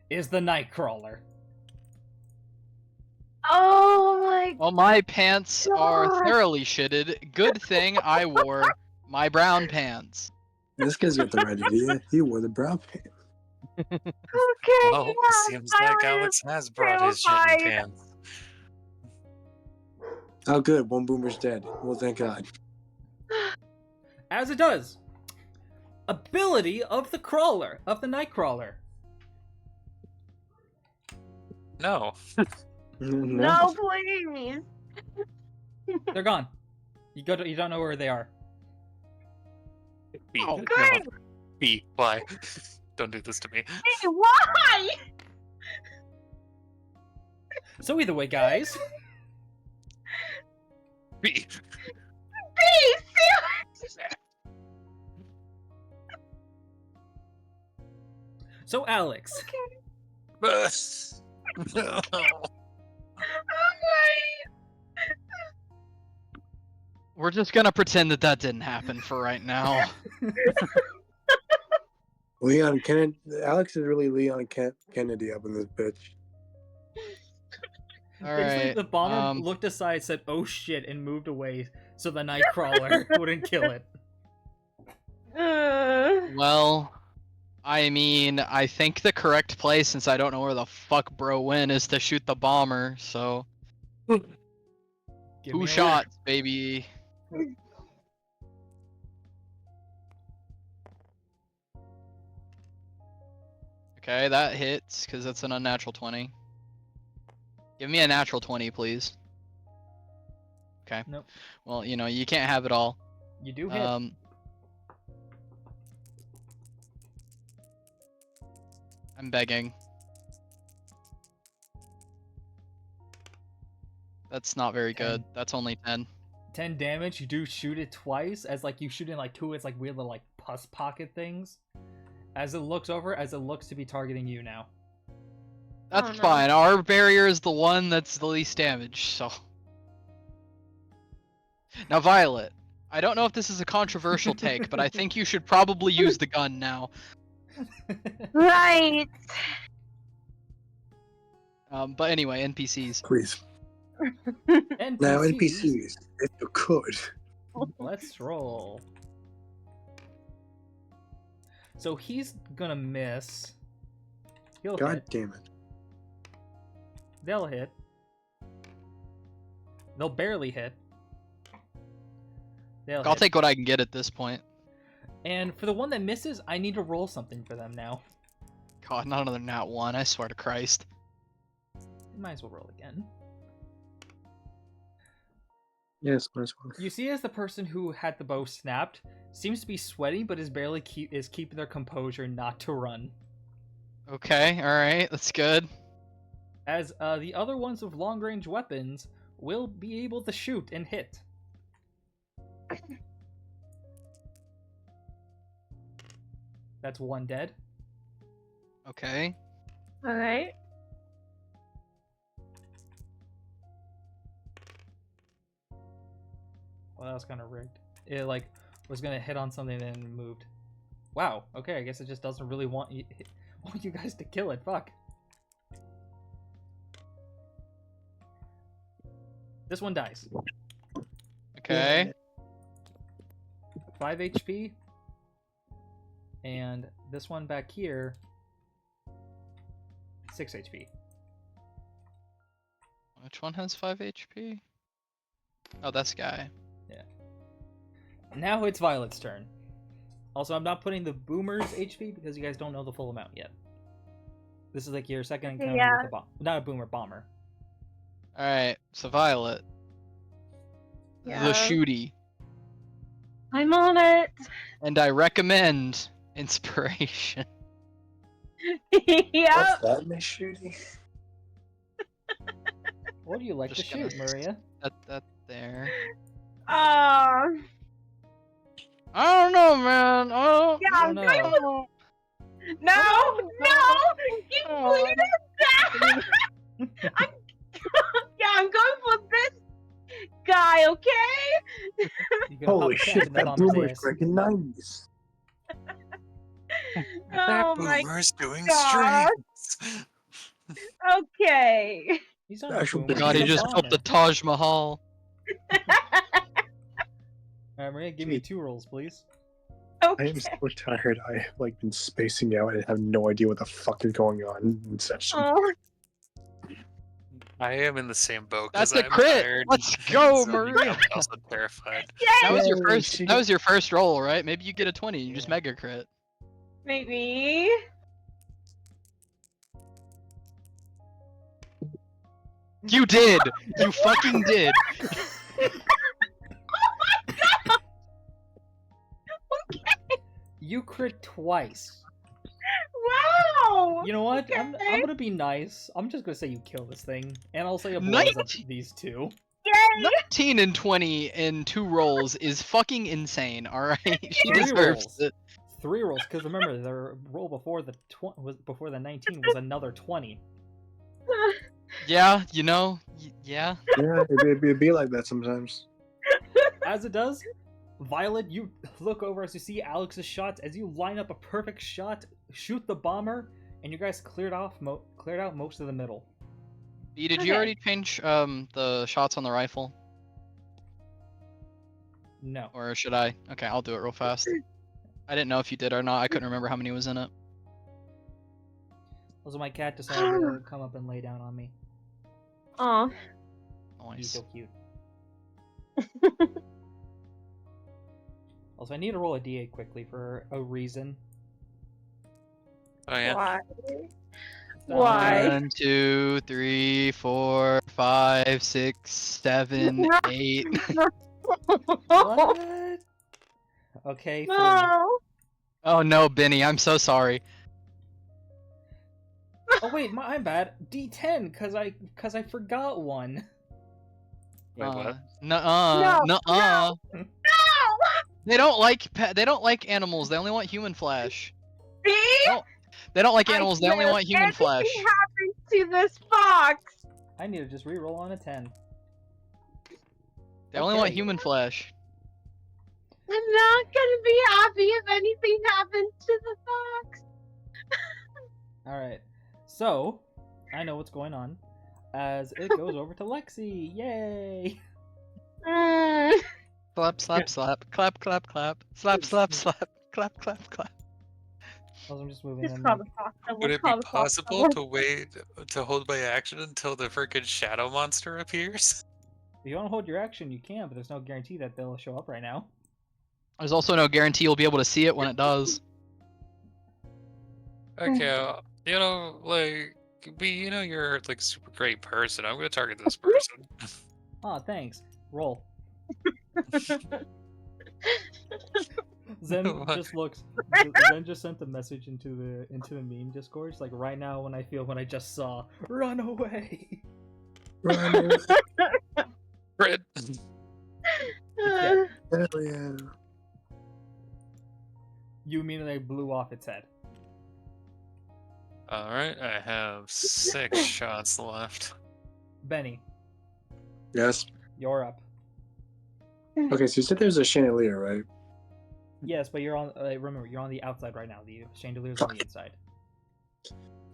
Speaker 2: is the Nightcrawler.
Speaker 4: Oh my
Speaker 3: Well, my pants are
Speaker 4: God.
Speaker 3: thoroughly shitted. Good thing I wore my brown pants.
Speaker 5: This guy's got the right idea. He wore the brown pants.
Speaker 4: Okay.
Speaker 1: Well,
Speaker 4: yeah,
Speaker 1: seems like
Speaker 4: I was
Speaker 1: Alex has brought his shit in
Speaker 4: terrified.
Speaker 1: pants.
Speaker 5: Oh, good. One boomer's dead. Well, thank God.
Speaker 2: As it does. Ability of the crawler, of the Nightcrawler.
Speaker 1: No.
Speaker 4: No, please.
Speaker 2: They're gone. You don't know where they are.
Speaker 1: B.
Speaker 3: Oh,
Speaker 1: no.
Speaker 4: good.
Speaker 1: B. Why? Don't do this to me.
Speaker 4: Hey, why?
Speaker 2: So either way, guys,
Speaker 1: B.
Speaker 4: Please.
Speaker 2: so Alex,
Speaker 1: No.
Speaker 3: We're just gonna pretend that didn't happen for right now.
Speaker 5: Leon Kennedy. Alex is really Leon Kennedy up in this bitch.
Speaker 3: All
Speaker 2: basically
Speaker 3: right.
Speaker 2: the bomber looked aside, said, "Oh shit," and moved away so the Nightcrawler wouldn't kill it.
Speaker 3: Well, I mean, I think the correct place, since I don't know where the fuck bro went, is to shoot the bomber. So
Speaker 2: Give me
Speaker 3: two
Speaker 2: a
Speaker 3: shots, baby. Okay, that hits because that's an unnatural 20. Give me a natural 20, please. Okay.
Speaker 2: Nope.
Speaker 3: Well, you know, you can't have it all.
Speaker 2: You do hit.
Speaker 3: I'm begging. That's not very good. That's only 10.
Speaker 2: 10 damage. You do shoot it twice, as like you shoot in like two. It's like weird little like pus pocket things. As it looks over, as it looks to be targeting you now.
Speaker 3: That's
Speaker 4: Oh, no.
Speaker 3: fine. Our barrier is the one that's the least damage, so. Now, Violet, I don't know if this is a controversial take, but I think you should probably use the gun now.
Speaker 4: Right.
Speaker 3: But anyway, NPCs.
Speaker 5: Please.
Speaker 2: NPCs.
Speaker 5: Now, NPCs, if you could.
Speaker 2: Let's roll. So he's gonna miss. He'll
Speaker 5: God
Speaker 2: hit.
Speaker 5: damn it.
Speaker 2: They'll hit. They'll barely hit. They'll
Speaker 3: I'll
Speaker 2: hit.
Speaker 3: take what I can get at this point.
Speaker 2: And for the one that misses, I need to roll something for them now.
Speaker 3: God, not another nat 1, I swear to Christ.
Speaker 2: Might as well roll again.
Speaker 5: Yes, -1.
Speaker 2: You see as the person who had the bow snapped seems to be sweating, but is barely keeping their composure not to run.
Speaker 3: Okay, alright, that's good.
Speaker 2: As the other ones with long-range weapons will be able to shoot and hit. That's one dead.
Speaker 3: Okay.
Speaker 4: Alright.
Speaker 2: Well, that was kind of rigged. It like was gonna hit on something and then moved. Wow. Okay, I guess it just doesn't really want you guys to kill it. Fuck. This one dies.
Speaker 3: Okay.
Speaker 2: 5 HP. And this one back here, 6 HP.
Speaker 3: Which one has 5 HP? Oh, this guy.
Speaker 2: Now it's Violet's turn. Also, I'm not putting the boomer's HP because you guys don't know the full amount yet. This is like your second encounter
Speaker 4: Yeah.
Speaker 2: with a bomb. Not a boomer, bomber.
Speaker 3: Alright, so Violet.
Speaker 4: Yeah.
Speaker 3: The shooty.
Speaker 4: I'm on it.
Speaker 3: And I recommend inspiration.
Speaker 4: Yep.
Speaker 5: What's that, Miss Shooty?
Speaker 2: What do you like
Speaker 3: Just
Speaker 2: to
Speaker 3: gonna-
Speaker 2: shoot, Maria?
Speaker 3: That there.
Speaker 4: Oh,
Speaker 3: I don't know, man.
Speaker 4: yeah,
Speaker 2: I
Speaker 4: I'm
Speaker 2: don't
Speaker 4: going
Speaker 2: know.
Speaker 4: with... No! You pleaded that! I'm going for this guy, okay?
Speaker 2: You can
Speaker 5: Holy
Speaker 2: hop
Speaker 5: shit,
Speaker 2: in the
Speaker 5: that boomer's
Speaker 2: ass.
Speaker 5: breaking 90s.
Speaker 4: Oh my
Speaker 1: Boomer's doing
Speaker 4: God.
Speaker 1: streams.
Speaker 4: Okay.
Speaker 2: He's not
Speaker 5: Actual
Speaker 2: a boomer.
Speaker 3: God, he
Speaker 2: he's a
Speaker 3: just built the
Speaker 2: bomber.
Speaker 3: Taj Mahal.
Speaker 2: Alright, Maria, give me 2 rolls, please.
Speaker 5: I
Speaker 4: Okay.
Speaker 5: am so tired. I have like been spacing out and have no idea what the fuck is going on in session.
Speaker 4: Oh,
Speaker 1: I am in the same boat. 'Cause
Speaker 3: That's a
Speaker 1: I'm
Speaker 3: crit!
Speaker 1: tired
Speaker 3: Let's
Speaker 1: and
Speaker 3: go,
Speaker 1: so
Speaker 3: Maria!
Speaker 1: I'm also terrified.
Speaker 3: That was your
Speaker 5: Yay,
Speaker 3: first.
Speaker 5: she
Speaker 3: That was
Speaker 5: got-
Speaker 3: your first roll, right? Maybe you get a 20. You just
Speaker 2: Yeah.
Speaker 3: mega crit.
Speaker 4: maybe.
Speaker 3: You did. You fucking did.
Speaker 2: You crit twice.
Speaker 4: Wow.
Speaker 2: You know what? I'm
Speaker 4: Okay.
Speaker 2: gonna be nice. I'm just gonna say you kill this thing, and I'll say a blows up
Speaker 3: 19
Speaker 2: these 2.
Speaker 4: Yay.
Speaker 3: 19 and 20 in 2 rolls is fucking insane. All right, she
Speaker 2: 3
Speaker 3: deserves
Speaker 2: rolls.
Speaker 3: it.
Speaker 2: 3 rolls, because remember the roll before the was before the 19 was another 20.
Speaker 3: Yeah, you know. Yeah.
Speaker 5: Yeah, it'd be like that sometimes.
Speaker 2: As it does, Violet, you look over as you see Alex's shots. As you line up a perfect shot, shoot the bomber, and you guys cleared out most of the middle.
Speaker 3: B, did you
Speaker 4: Okay.
Speaker 3: already change the shots on the rifle,
Speaker 2: No.
Speaker 3: or should I? Okay, I'll do it real fast. I didn't know if you did or not. I couldn't remember how many was in it.
Speaker 2: Also, my cat decided to come up and lay down on me.
Speaker 4: Oh.
Speaker 2: He's
Speaker 3: Nice.
Speaker 2: so cute. Also, I need to roll a d8 quickly for a reason.
Speaker 1: Oh yeah.
Speaker 4: Why?
Speaker 2: So,
Speaker 4: Why?
Speaker 3: 1, 2, 3, 4, 5, 6, 7, 8.
Speaker 2: What? Okay, 3.
Speaker 4: No.
Speaker 3: Oh no, Benny, I'm so sorry.
Speaker 2: Oh wait, I'm bad. D10, cause I forgot one.
Speaker 1: Wait, what?
Speaker 3: Nuh-uh.
Speaker 4: No,
Speaker 3: Nuh-uh.
Speaker 4: No.
Speaker 3: They don't like animals. They only want human flesh.
Speaker 4: See?
Speaker 3: No, they don't like
Speaker 4: I
Speaker 3: animals. They only
Speaker 4: swear
Speaker 3: want human
Speaker 4: anything
Speaker 3: flesh.
Speaker 4: happened to this fox.
Speaker 2: I need to just re-roll on a 10.
Speaker 3: They only want
Speaker 2: Okay.
Speaker 3: human flesh.
Speaker 4: I'm not gonna be happy if anything happens to the fox.
Speaker 2: Alright. So, I know what's going on. As it goes over to Lexi. Yay!
Speaker 4: Mm.
Speaker 3: Slap, slap, slap. Clap, clap, clap. Slap, slap, slap. Clap, clap, clap.
Speaker 2: Also, I'm just moving
Speaker 4: Just
Speaker 2: them.
Speaker 4: call the fox.
Speaker 1: Would it be possible to wait to hold my action until the freaking shadow monster appears?
Speaker 2: If you want to hold your action, you can, but there's no guarantee that they'll show up right now.
Speaker 3: There's also no guarantee you'll be able to see it when it does.
Speaker 1: Okay, you know, like, you know, you're like a super great person. I'm gonna target this person.
Speaker 2: Ah, thanks. Roll. Zen just looks. Zen just sent a message into the meme Discord. It's like right now when I feel when I just saw, run away.
Speaker 5: Run away.
Speaker 1: Crit.
Speaker 2: dead.
Speaker 5: Hell yeah.
Speaker 2: You immediately blew off its head.
Speaker 1: All right, I have 6 shots left.
Speaker 2: Benny,
Speaker 5: Yes.
Speaker 2: you're up.
Speaker 5: Okay, so you said there's a chandelier, right?
Speaker 2: Yes, but you're on. Remember, you're on the outside right now. The chandelier's on the inside.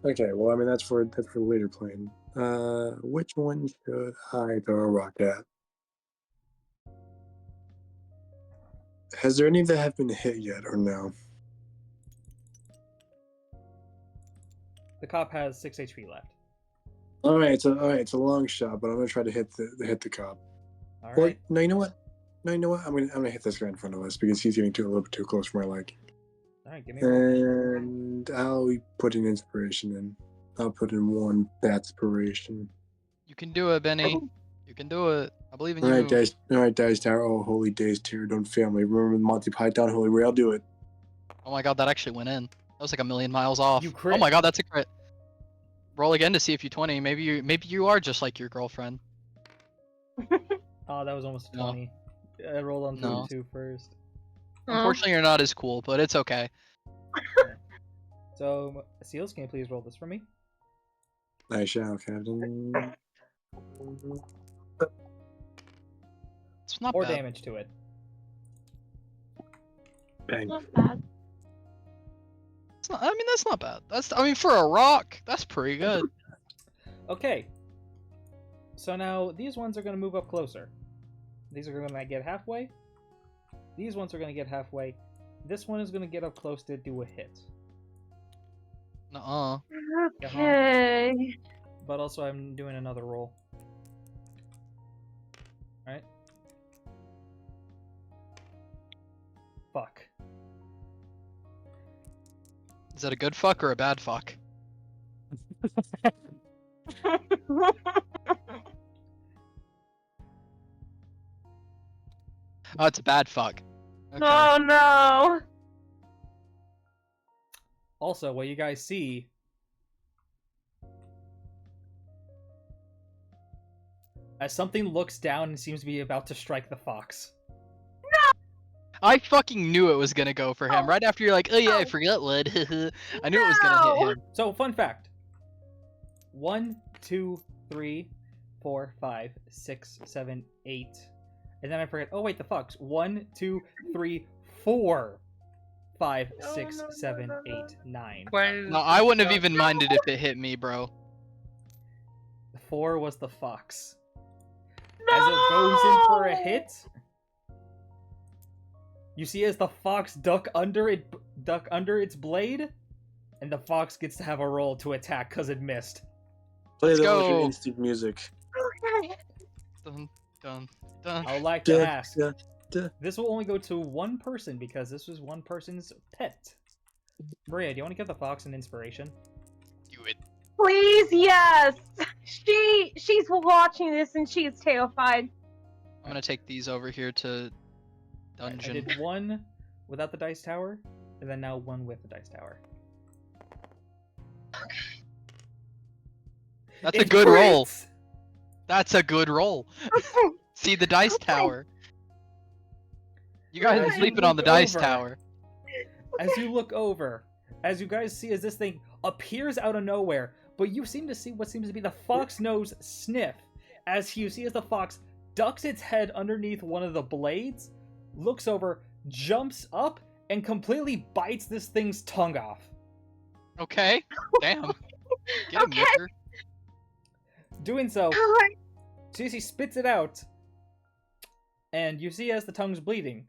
Speaker 5: Okay, well, I mean that's for the later plane. Which one should I throw a rock at? Has there any that have been hit yet, or no?
Speaker 2: The cop has 6 HP left.
Speaker 5: All right, it's a long shot, but I'm gonna try to hit the cop.
Speaker 2: All
Speaker 5: Well,
Speaker 2: right.
Speaker 5: no, you know what? I'm gonna hit this guy in front of us because he's getting a little bit too close for my liking.
Speaker 2: All right. Give me a roll.
Speaker 5: And I'll put an inspiration in. I'll put in 1 inspiration.
Speaker 3: You can do it, Benny. You can do it. I believe in
Speaker 5: All
Speaker 3: you.
Speaker 5: right, Dice Tower. Oh, holy days, Tower, don't fail me. Remember the Monty Python Holy Grail? Do it.
Speaker 3: Oh my god, that actually went in. That was like a million miles off.
Speaker 2: You
Speaker 3: Oh
Speaker 2: crit.
Speaker 3: my god, that's a crit. Roll again to see if you 20. Maybe you are just like your girlfriend.
Speaker 2: Oh, that was almost a
Speaker 3: No.
Speaker 2: 20. I rolled on
Speaker 3: No.
Speaker 2: 2 first.
Speaker 3: Unfortunately, you're not as cool, but it's okay.
Speaker 2: So, Seals, can you please roll this for me?
Speaker 5: I shall, Captain.
Speaker 3: It's not
Speaker 2: Or
Speaker 3: bad.
Speaker 2: damage to it.
Speaker 5: Bang.
Speaker 4: Not bad.
Speaker 3: It's not, I mean, that's not bad. I mean, for a rock, that's pretty good.
Speaker 2: Okay. So now these ones are going to move up closer. These are going to get halfway. These ones are going to get halfway. This one is going to get up close to do a hit.
Speaker 3: Nuh-uh.
Speaker 4: Okay.
Speaker 2: But also I'm doing another roll. Alright. Fuck.
Speaker 3: Is that a good fuck or a bad fuck? Oh, it's a bad fuck. Okay.
Speaker 4: Oh no.
Speaker 2: Also, what you guys see as something looks down and seems to be about to strike the fox.
Speaker 3: I fucking knew it was gonna go for him. Right after you're like, oh yeah, I forgot what. I knew it was gonna hit him.
Speaker 2: So, fun fact. 1, 2, 3, 4, 5, 6, 7, 8. And then I forget. Oh, wait, the fox. 1, 2, 3, 4, 5, 6, 7, 8, 9.
Speaker 3: No, I wouldn't have even minded if it hit me, bro.
Speaker 2: 4 was the fox. As it goes in for a hit, you see as the fox duck under its blade, and the fox gets to have a roll to attack because it missed.
Speaker 5: Play
Speaker 3: Let's
Speaker 5: the
Speaker 3: go.
Speaker 5: Ultra Instinct music.
Speaker 3: Dun, dun, dun.
Speaker 2: I would like to ask.
Speaker 5: Duh.
Speaker 2: This will only go to one person because this was one person's pet. Maria, do you want to give the fox an inspiration?
Speaker 3: Do it.
Speaker 4: Please, yes. She's watching this and she's terrified.
Speaker 3: I'm gonna take these over here to
Speaker 2: Alright,
Speaker 3: dungeon.
Speaker 2: I did 1 without the dice tower, and then now 1 with the dice tower.
Speaker 3: That's a
Speaker 2: It
Speaker 3: good roll.
Speaker 2: crits!
Speaker 3: That's a good roll. See the dice tower. You guys are
Speaker 2: As you
Speaker 3: sleeping on the
Speaker 2: look
Speaker 3: dice
Speaker 2: over-
Speaker 3: tower.
Speaker 2: As you look over, as you guys see as this thing appears out of nowhere, but you seem to see what seems to be the fox nose sniff, as you see as the fox ducks its head underneath one of the blades, looks over, jumps up, and completely bites this thing's tongue off.
Speaker 3: Okay. Damn. Get him,
Speaker 4: Okay.
Speaker 3: Yipper.
Speaker 2: Doing so,
Speaker 4: God.
Speaker 2: Susie spits it out, and you see as the tongue's bleeding,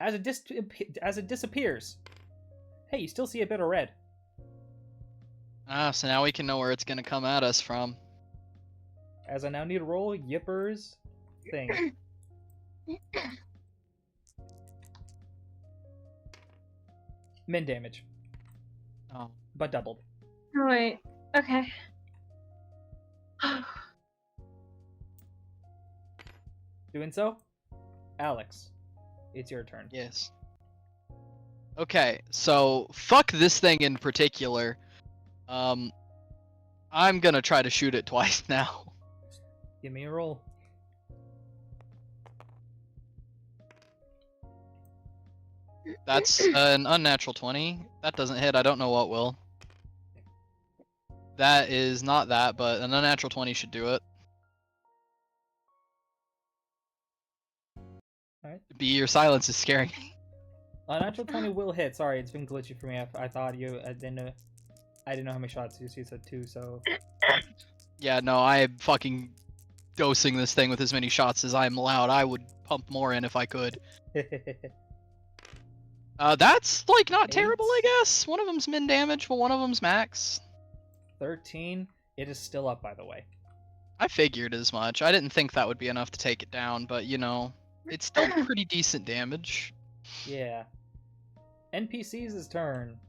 Speaker 2: as it disappears. Hey, you still see a bit of red.
Speaker 3: Ah, so now we can know where it's gonna come at us from.
Speaker 2: As I now need to roll Yipper's thing. Min damage,
Speaker 3: Oh.
Speaker 2: but doubled.
Speaker 4: Oh, wait. Okay.
Speaker 2: Doing so, Alex, it's your turn.
Speaker 3: Yes. Okay, so fuck this thing in particular. I'm gonna try to shoot it twice now.
Speaker 2: Give me a roll.
Speaker 3: That's an unnatural 20. That doesn't hit. I don't know what will. That is not that, but an unnatural 20 should do it.
Speaker 2: Alright.
Speaker 3: B, your silence is scaring me.
Speaker 2: Natural 20 will hit. Sorry, it's been glitchy for me. I thought you. I didn't know how many shots you said 2. So
Speaker 3: Yeah, no, I'm fucking dosing this thing with as many shots as I'm allowed. I would pump more in if I could. That's like not terrible, I guess. One of them's min damage, but one of them's max.
Speaker 2: 13. It is still up, by the way.
Speaker 3: I figured as much. I didn't think that would be enough to take it down, but you know, it's still pretty decent damage.
Speaker 2: Yeah. NPC's turn.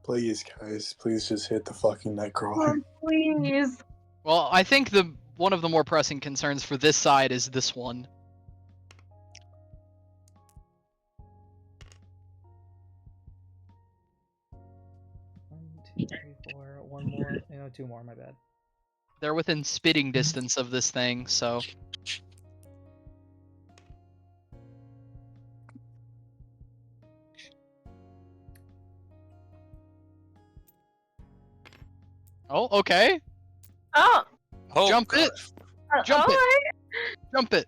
Speaker 5: Please, guys, please just hit the fucking Nightcrawler.
Speaker 4: Oh, please.
Speaker 3: Well, I think one of the more pressing concerns for this side is this one.
Speaker 2: One, two, three, four. One more. No, 2 more. My bad.
Speaker 3: They're within spitting distance of this thing, so. Oh, okay.
Speaker 4: Oh,
Speaker 1: Oh,
Speaker 3: Jump
Speaker 1: God.
Speaker 3: it! Jump it!
Speaker 4: alright.
Speaker 3: Jump it!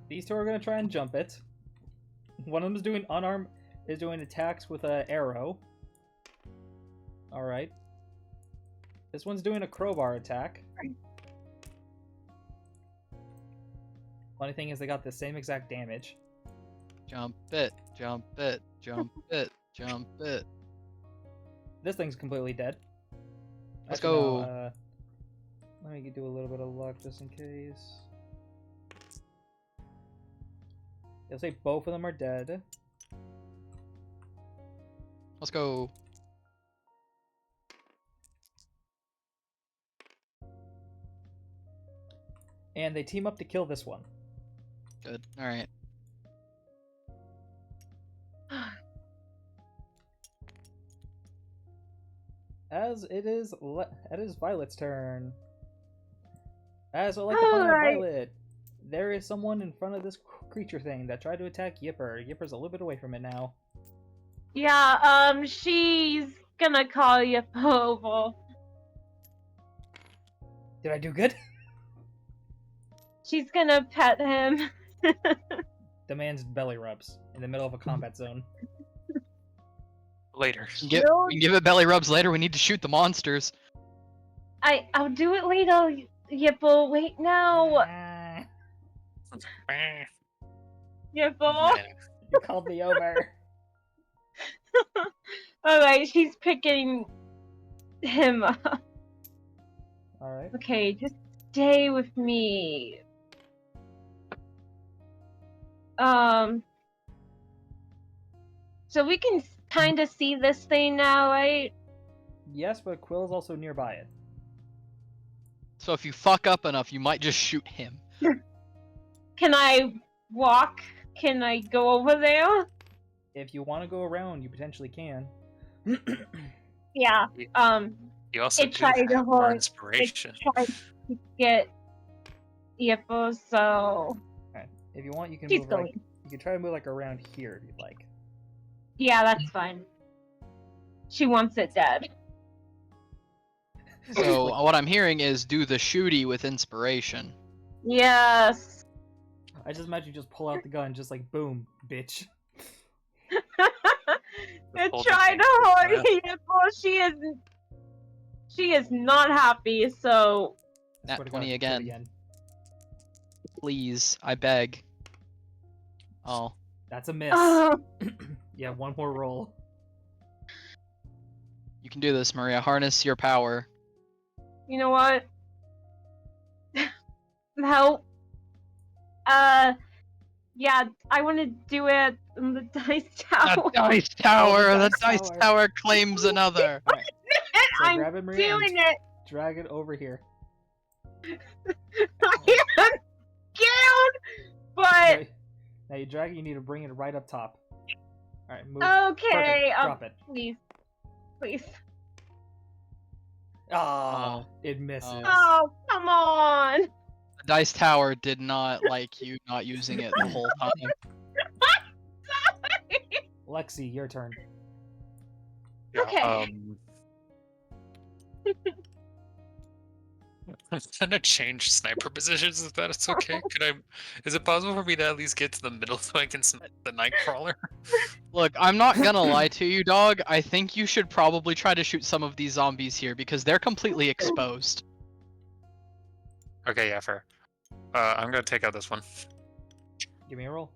Speaker 2: These 2 are gonna try and jump it. One of them is doing unarmed. Is doing attacks with an arrow. All right. This one's doing a crowbar attack. Funny thing is, they got the same exact damage.
Speaker 3: Jump it! Jump it! Jump it! Jump it!
Speaker 2: This thing's completely dead.
Speaker 3: Let's
Speaker 2: Actually,
Speaker 3: go.
Speaker 2: no, let me do a little bit of luck just in case. You'll say both of them are dead.
Speaker 3: Let's go.
Speaker 2: And they team up to kill this one.
Speaker 3: Good. Alright.
Speaker 2: As it is Violet's turn. As I like to point out,
Speaker 4: Alright.
Speaker 2: Violet, there is someone in front of this creature thing that tried to attack Yipper. Yipper's a little bit away from it now.
Speaker 4: Yeah, she's gonna call you Povo.
Speaker 2: Did I do good?
Speaker 4: She's gonna pet him.
Speaker 2: The man's belly rubs in the middle of a combat zone.
Speaker 1: Later.
Speaker 3: We can give it belly rubs later. We need to shoot the monsters.
Speaker 4: I'll do it later, Yipple. Wait now.
Speaker 2: Ah,
Speaker 4: Yipple.
Speaker 2: you called me over.
Speaker 4: Alright, she's picking him up.
Speaker 2: Alright.
Speaker 4: Okay, just stay with me. So we can kind of see this thing now, right?
Speaker 2: Yes, but Quill's also nearby it.
Speaker 3: So if you fuck up enough, you might just shoot him.
Speaker 4: Can I walk? Can I go over there?
Speaker 2: If you want to go around, you potentially can.
Speaker 4: Yeah.
Speaker 1: You also
Speaker 4: It
Speaker 1: do
Speaker 4: tried to
Speaker 1: have more
Speaker 4: hold-
Speaker 1: inspiration.
Speaker 4: Try to get Yippo, so
Speaker 2: Alright. If you want, you can
Speaker 4: she's
Speaker 2: move
Speaker 4: going.
Speaker 2: like, you can try to move like around here if you'd like.
Speaker 4: Yeah, that's fine. She wants it dead.
Speaker 3: So what I'm hearing is do the shooty with inspiration.
Speaker 4: Yes.
Speaker 2: I just imagine you just pull out the gun, just like boom, bitch.
Speaker 4: It
Speaker 1: whole
Speaker 4: tried
Speaker 1: thing
Speaker 4: to
Speaker 1: is
Speaker 4: hold Yippo. She is not happy, so
Speaker 3: Nat
Speaker 2: Swear to
Speaker 3: 20
Speaker 2: God,
Speaker 3: again. Please, I beg. Oh.
Speaker 2: That's a miss.
Speaker 4: oh,
Speaker 2: Yeah, one more roll.
Speaker 3: You can do this, Maria. Harness your power.
Speaker 4: you know what? Help. Yeah, I want to do it in the dice tower.
Speaker 3: The dice tower!
Speaker 2: The
Speaker 3: The
Speaker 2: dice
Speaker 3: dice
Speaker 2: tower.
Speaker 3: tower claims another!
Speaker 2: Alright, so
Speaker 4: I'm
Speaker 2: grab it, Maria, and
Speaker 4: doing it.
Speaker 2: drag it over here.
Speaker 4: I am scared, but
Speaker 2: Right. Now you drag it, you need to bring it right up top. Alright, move.
Speaker 4: Okay,
Speaker 2: Perfect. Drop it.
Speaker 4: please. Please.
Speaker 2: Ah, it misses.
Speaker 4: Oh, come on!
Speaker 3: The dice tower did not like you not using it the whole time.
Speaker 2: Lexi, your turn.
Speaker 1: Yeah,
Speaker 4: Okay.
Speaker 1: I'm gonna change sniper positions if that's okay. Is it possible for me to at least get to the middle so I can snipe the Nightcrawler?
Speaker 3: Look, I'm not gonna lie to you, dog. I think you should probably try to shoot some of these zombies here because they're completely exposed.
Speaker 1: Okay, yeah, fair. I'm gonna take out this one.
Speaker 2: Give me a roll.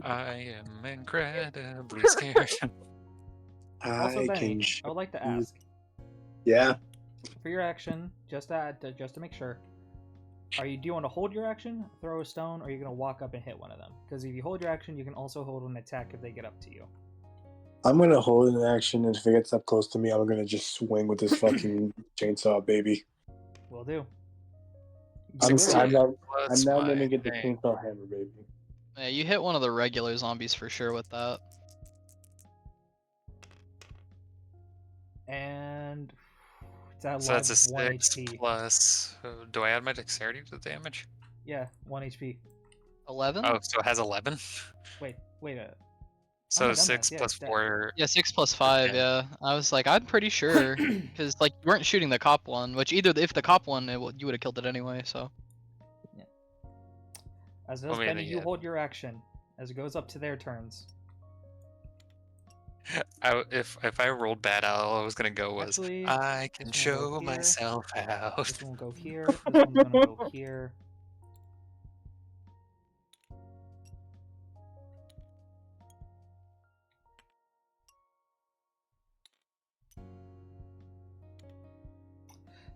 Speaker 1: I am incredibly scared.
Speaker 2: Also,
Speaker 5: I
Speaker 2: Benny,
Speaker 5: can.
Speaker 2: I would like to ask,
Speaker 5: Yeah.
Speaker 2: for your action, just to make sure, do you want to hold your action, throw a stone, or are you going to walk up and hit one of them? Because if you hold your action, you can also hold an attack if they get up to you.
Speaker 5: I'm gonna hold an action, and if it gets up close to me, I'm gonna just swing with this fucking chainsaw, baby.
Speaker 2: Will do.
Speaker 5: I'm
Speaker 2: You will.
Speaker 5: now
Speaker 1: my
Speaker 5: gonna get the
Speaker 1: thing.
Speaker 5: chainsaw hammer, baby.
Speaker 3: Yeah, you hit one of the regular zombies for sure with that.
Speaker 2: And it's at
Speaker 1: So that's a
Speaker 2: 1
Speaker 1: 6
Speaker 2: HP.
Speaker 1: plus. Do I add my dexterity to the damage?
Speaker 2: Yeah, 1 HP.
Speaker 3: 11?
Speaker 1: Oh, so it has 11.
Speaker 2: Wait.
Speaker 1: So
Speaker 2: my
Speaker 1: 6
Speaker 2: dumbass, yeah,
Speaker 1: plus
Speaker 2: it's dead.
Speaker 1: 4.
Speaker 3: Yeah, 6 plus 5,
Speaker 1: 10.
Speaker 3: yeah. I was like, I'm pretty sure. Because, like, you weren't shooting the cop one, which if the cop one, you would have killed it anyway, so.
Speaker 2: As it does,
Speaker 1: Well,
Speaker 2: Benny,
Speaker 1: maybe,
Speaker 2: you
Speaker 1: yeah.
Speaker 2: hold your action as it goes up to their turns.
Speaker 1: If I rolled bad, all I was gonna go was
Speaker 2: Actually,
Speaker 1: I can
Speaker 2: this one will go
Speaker 1: show
Speaker 2: here.
Speaker 1: myself out.
Speaker 2: This one will go here. This one's gonna go here.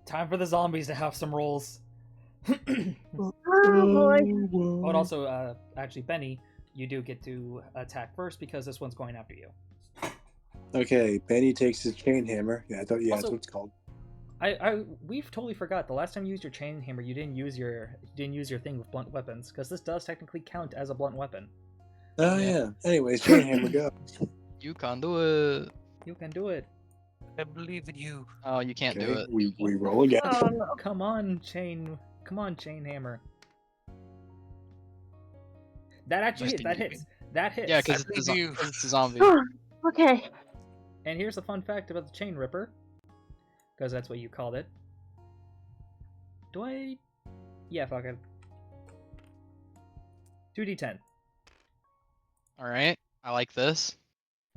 Speaker 2: Time for the zombies to have some rolls.
Speaker 4: Oh boy.
Speaker 2: Oh, and also, actually, Benny, you do get to attack first because this one's going after you.
Speaker 5: Okay, Benny takes his chain hammer. Yeah, I thought. Yeah,
Speaker 2: Also-
Speaker 5: that's what it's called.
Speaker 2: We've totally forgot the last time you used your chain hammer, you didn't use your thing with blunt weapons because this does technically count as a blunt weapon.
Speaker 5: Oh yeah. Anyways, chain hammer, go.
Speaker 3: You can do it.
Speaker 2: You can do it.
Speaker 1: I believe in you.
Speaker 3: Oh, you can't do
Speaker 5: Okay,
Speaker 3: it.
Speaker 5: we roll again.
Speaker 4: Oh no.
Speaker 2: Come on, chain hammer. That actually hits.
Speaker 1: Just
Speaker 2: That
Speaker 1: believe
Speaker 2: hits. That hits.
Speaker 3: Yeah,
Speaker 1: I
Speaker 3: because
Speaker 1: believe you.
Speaker 3: it's a zombie.
Speaker 4: Okay.
Speaker 2: And here's a fun fact about the chain ripper, because that's what you called it. Do I? Yeah, fuck it. 2d10.
Speaker 3: Alright, I like this.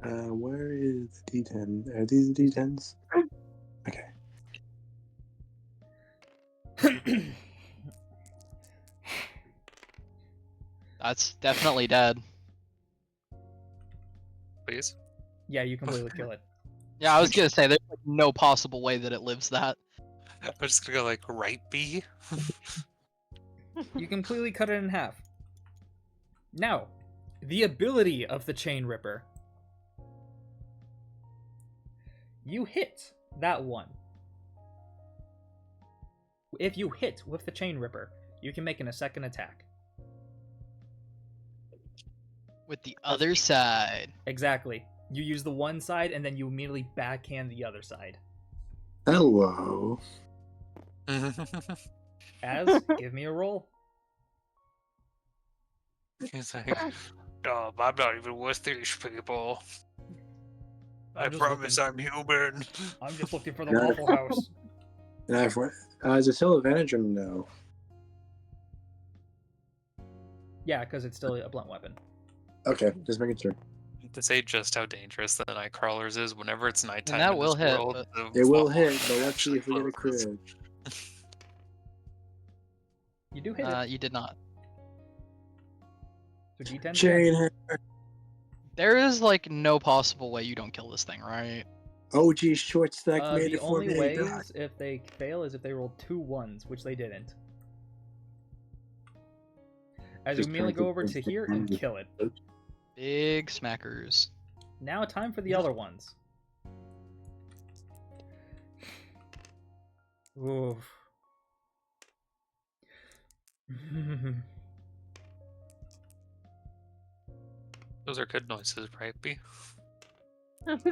Speaker 5: Where is the D10? Are these the D10s? Okay.
Speaker 3: That's definitely dead.
Speaker 1: Please.
Speaker 2: Yeah, you completely kill it.
Speaker 3: Yeah, I was gonna say, there's like no possible way that it lives that.
Speaker 1: I'm just gonna go like right B.
Speaker 2: You completely cut it in half. Now, the ability of the chain ripper. You hit that one. If you hit with the chain ripper, you can make a second attack.
Speaker 3: With the other side.
Speaker 2: Exactly. You use the one side and then you immediately backhand the other side.
Speaker 5: Hello.
Speaker 2: Az, give me a roll.
Speaker 1: He's like, I'm not even with these people. I
Speaker 2: I'm just
Speaker 1: promise
Speaker 2: looking-
Speaker 1: I'm human.
Speaker 2: I'm just looking for the
Speaker 5: Yeah.
Speaker 2: Waffle House.
Speaker 5: And is it still advantage or no?
Speaker 2: Yeah, because it's still a blunt weapon.
Speaker 5: Okay, just making sure.
Speaker 1: To say just how dangerous the night crawlers is, whenever it's nighttime
Speaker 3: that
Speaker 1: in
Speaker 3: will
Speaker 1: this
Speaker 3: hit,
Speaker 1: world,
Speaker 3: but-
Speaker 1: the
Speaker 5: It will
Speaker 1: Waffle
Speaker 5: hit,
Speaker 1: House
Speaker 5: but let's see
Speaker 1: actually
Speaker 5: if we get a
Speaker 1: closes.
Speaker 5: crit.
Speaker 2: You do hit it.
Speaker 3: You did not.
Speaker 2: So D10 again.
Speaker 5: Chain hammer.
Speaker 3: There is like no possible way you don't kill this thing, right?
Speaker 5: OG short stack made
Speaker 2: The
Speaker 5: it for
Speaker 2: only
Speaker 5: me.
Speaker 2: ways if they fail is if they roll 2 1s, which they didn't. As you
Speaker 5: Just
Speaker 2: immediately
Speaker 5: trying
Speaker 2: go
Speaker 5: to
Speaker 2: over to here and
Speaker 5: think.
Speaker 2: kill it.
Speaker 3: Big smackers.
Speaker 2: Now time for the other ones. Oof.
Speaker 1: Those are good noises, right, B?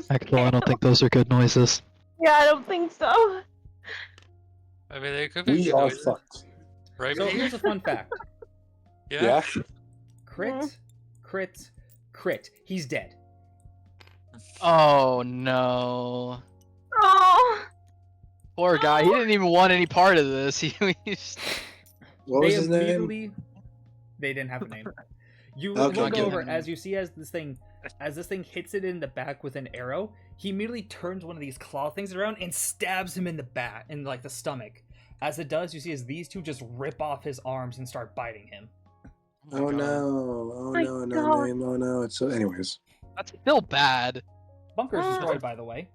Speaker 3: Axel, I don't think those are good noises.
Speaker 4: Yeah, I don't think so.
Speaker 1: I mean, they could be
Speaker 5: We
Speaker 1: good
Speaker 5: are
Speaker 1: noises,
Speaker 5: fucked.
Speaker 1: right,
Speaker 2: So
Speaker 1: B?
Speaker 2: here's a fun fact.
Speaker 1: Yeah.
Speaker 2: Crit, crit. He's dead.
Speaker 3: Oh no.
Speaker 4: Oh.
Speaker 3: Poor guy. He didn't even want any part of this. He's...
Speaker 5: What
Speaker 2: They
Speaker 5: was his name?
Speaker 2: immediately. They didn't have a name. You
Speaker 5: Okay,
Speaker 2: look
Speaker 3: good.
Speaker 2: over as you see as this thing hits it in the back with an arrow. He immediately turns one of these claw things around and stabs him in the back, in like the stomach. As it does, you see as these two just rip off his arms and start biting him.
Speaker 5: Oh
Speaker 3: God.
Speaker 5: no! Oh
Speaker 4: My
Speaker 5: no! No!
Speaker 4: God.
Speaker 5: No! No! No! It's so. Anyways.
Speaker 3: That's still bad.
Speaker 2: Bunker's destroyed, by the way,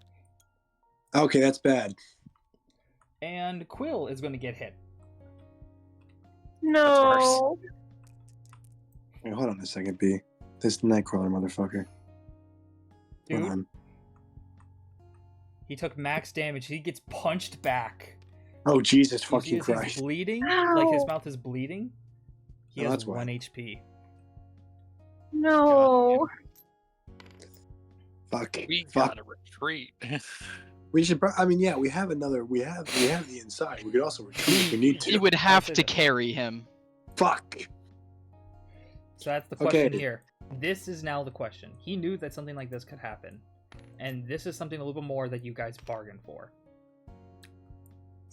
Speaker 5: Okay, that's bad.
Speaker 2: and Quill is going to get hit.
Speaker 4: No.
Speaker 5: Wait, hold on a second, B. This Nightcrawler motherfucker.
Speaker 2: Dude,
Speaker 5: Hold on.
Speaker 2: he took max damage. He gets punched back.
Speaker 5: Oh Jesus
Speaker 2: You see
Speaker 5: fucking
Speaker 2: as he's
Speaker 5: Christ!
Speaker 2: bleeding,
Speaker 4: Ow.
Speaker 2: like his mouth is bleeding. He
Speaker 5: Oh,
Speaker 2: has
Speaker 5: that's why.
Speaker 2: 1 HP.
Speaker 4: No.
Speaker 5: Fuck.
Speaker 1: We
Speaker 5: Fuck.
Speaker 1: gotta retreat.
Speaker 5: We should. I mean, yeah, we have another. We have the inside. We could also retreat if we need to.
Speaker 3: He would have
Speaker 2: say
Speaker 3: to
Speaker 2: that.
Speaker 3: carry him.
Speaker 5: Fuck.
Speaker 2: So that's the question
Speaker 5: Okay.
Speaker 2: here. This is now the question. He knew that something like this could happen, and this is something a little bit more that you guys bargained for.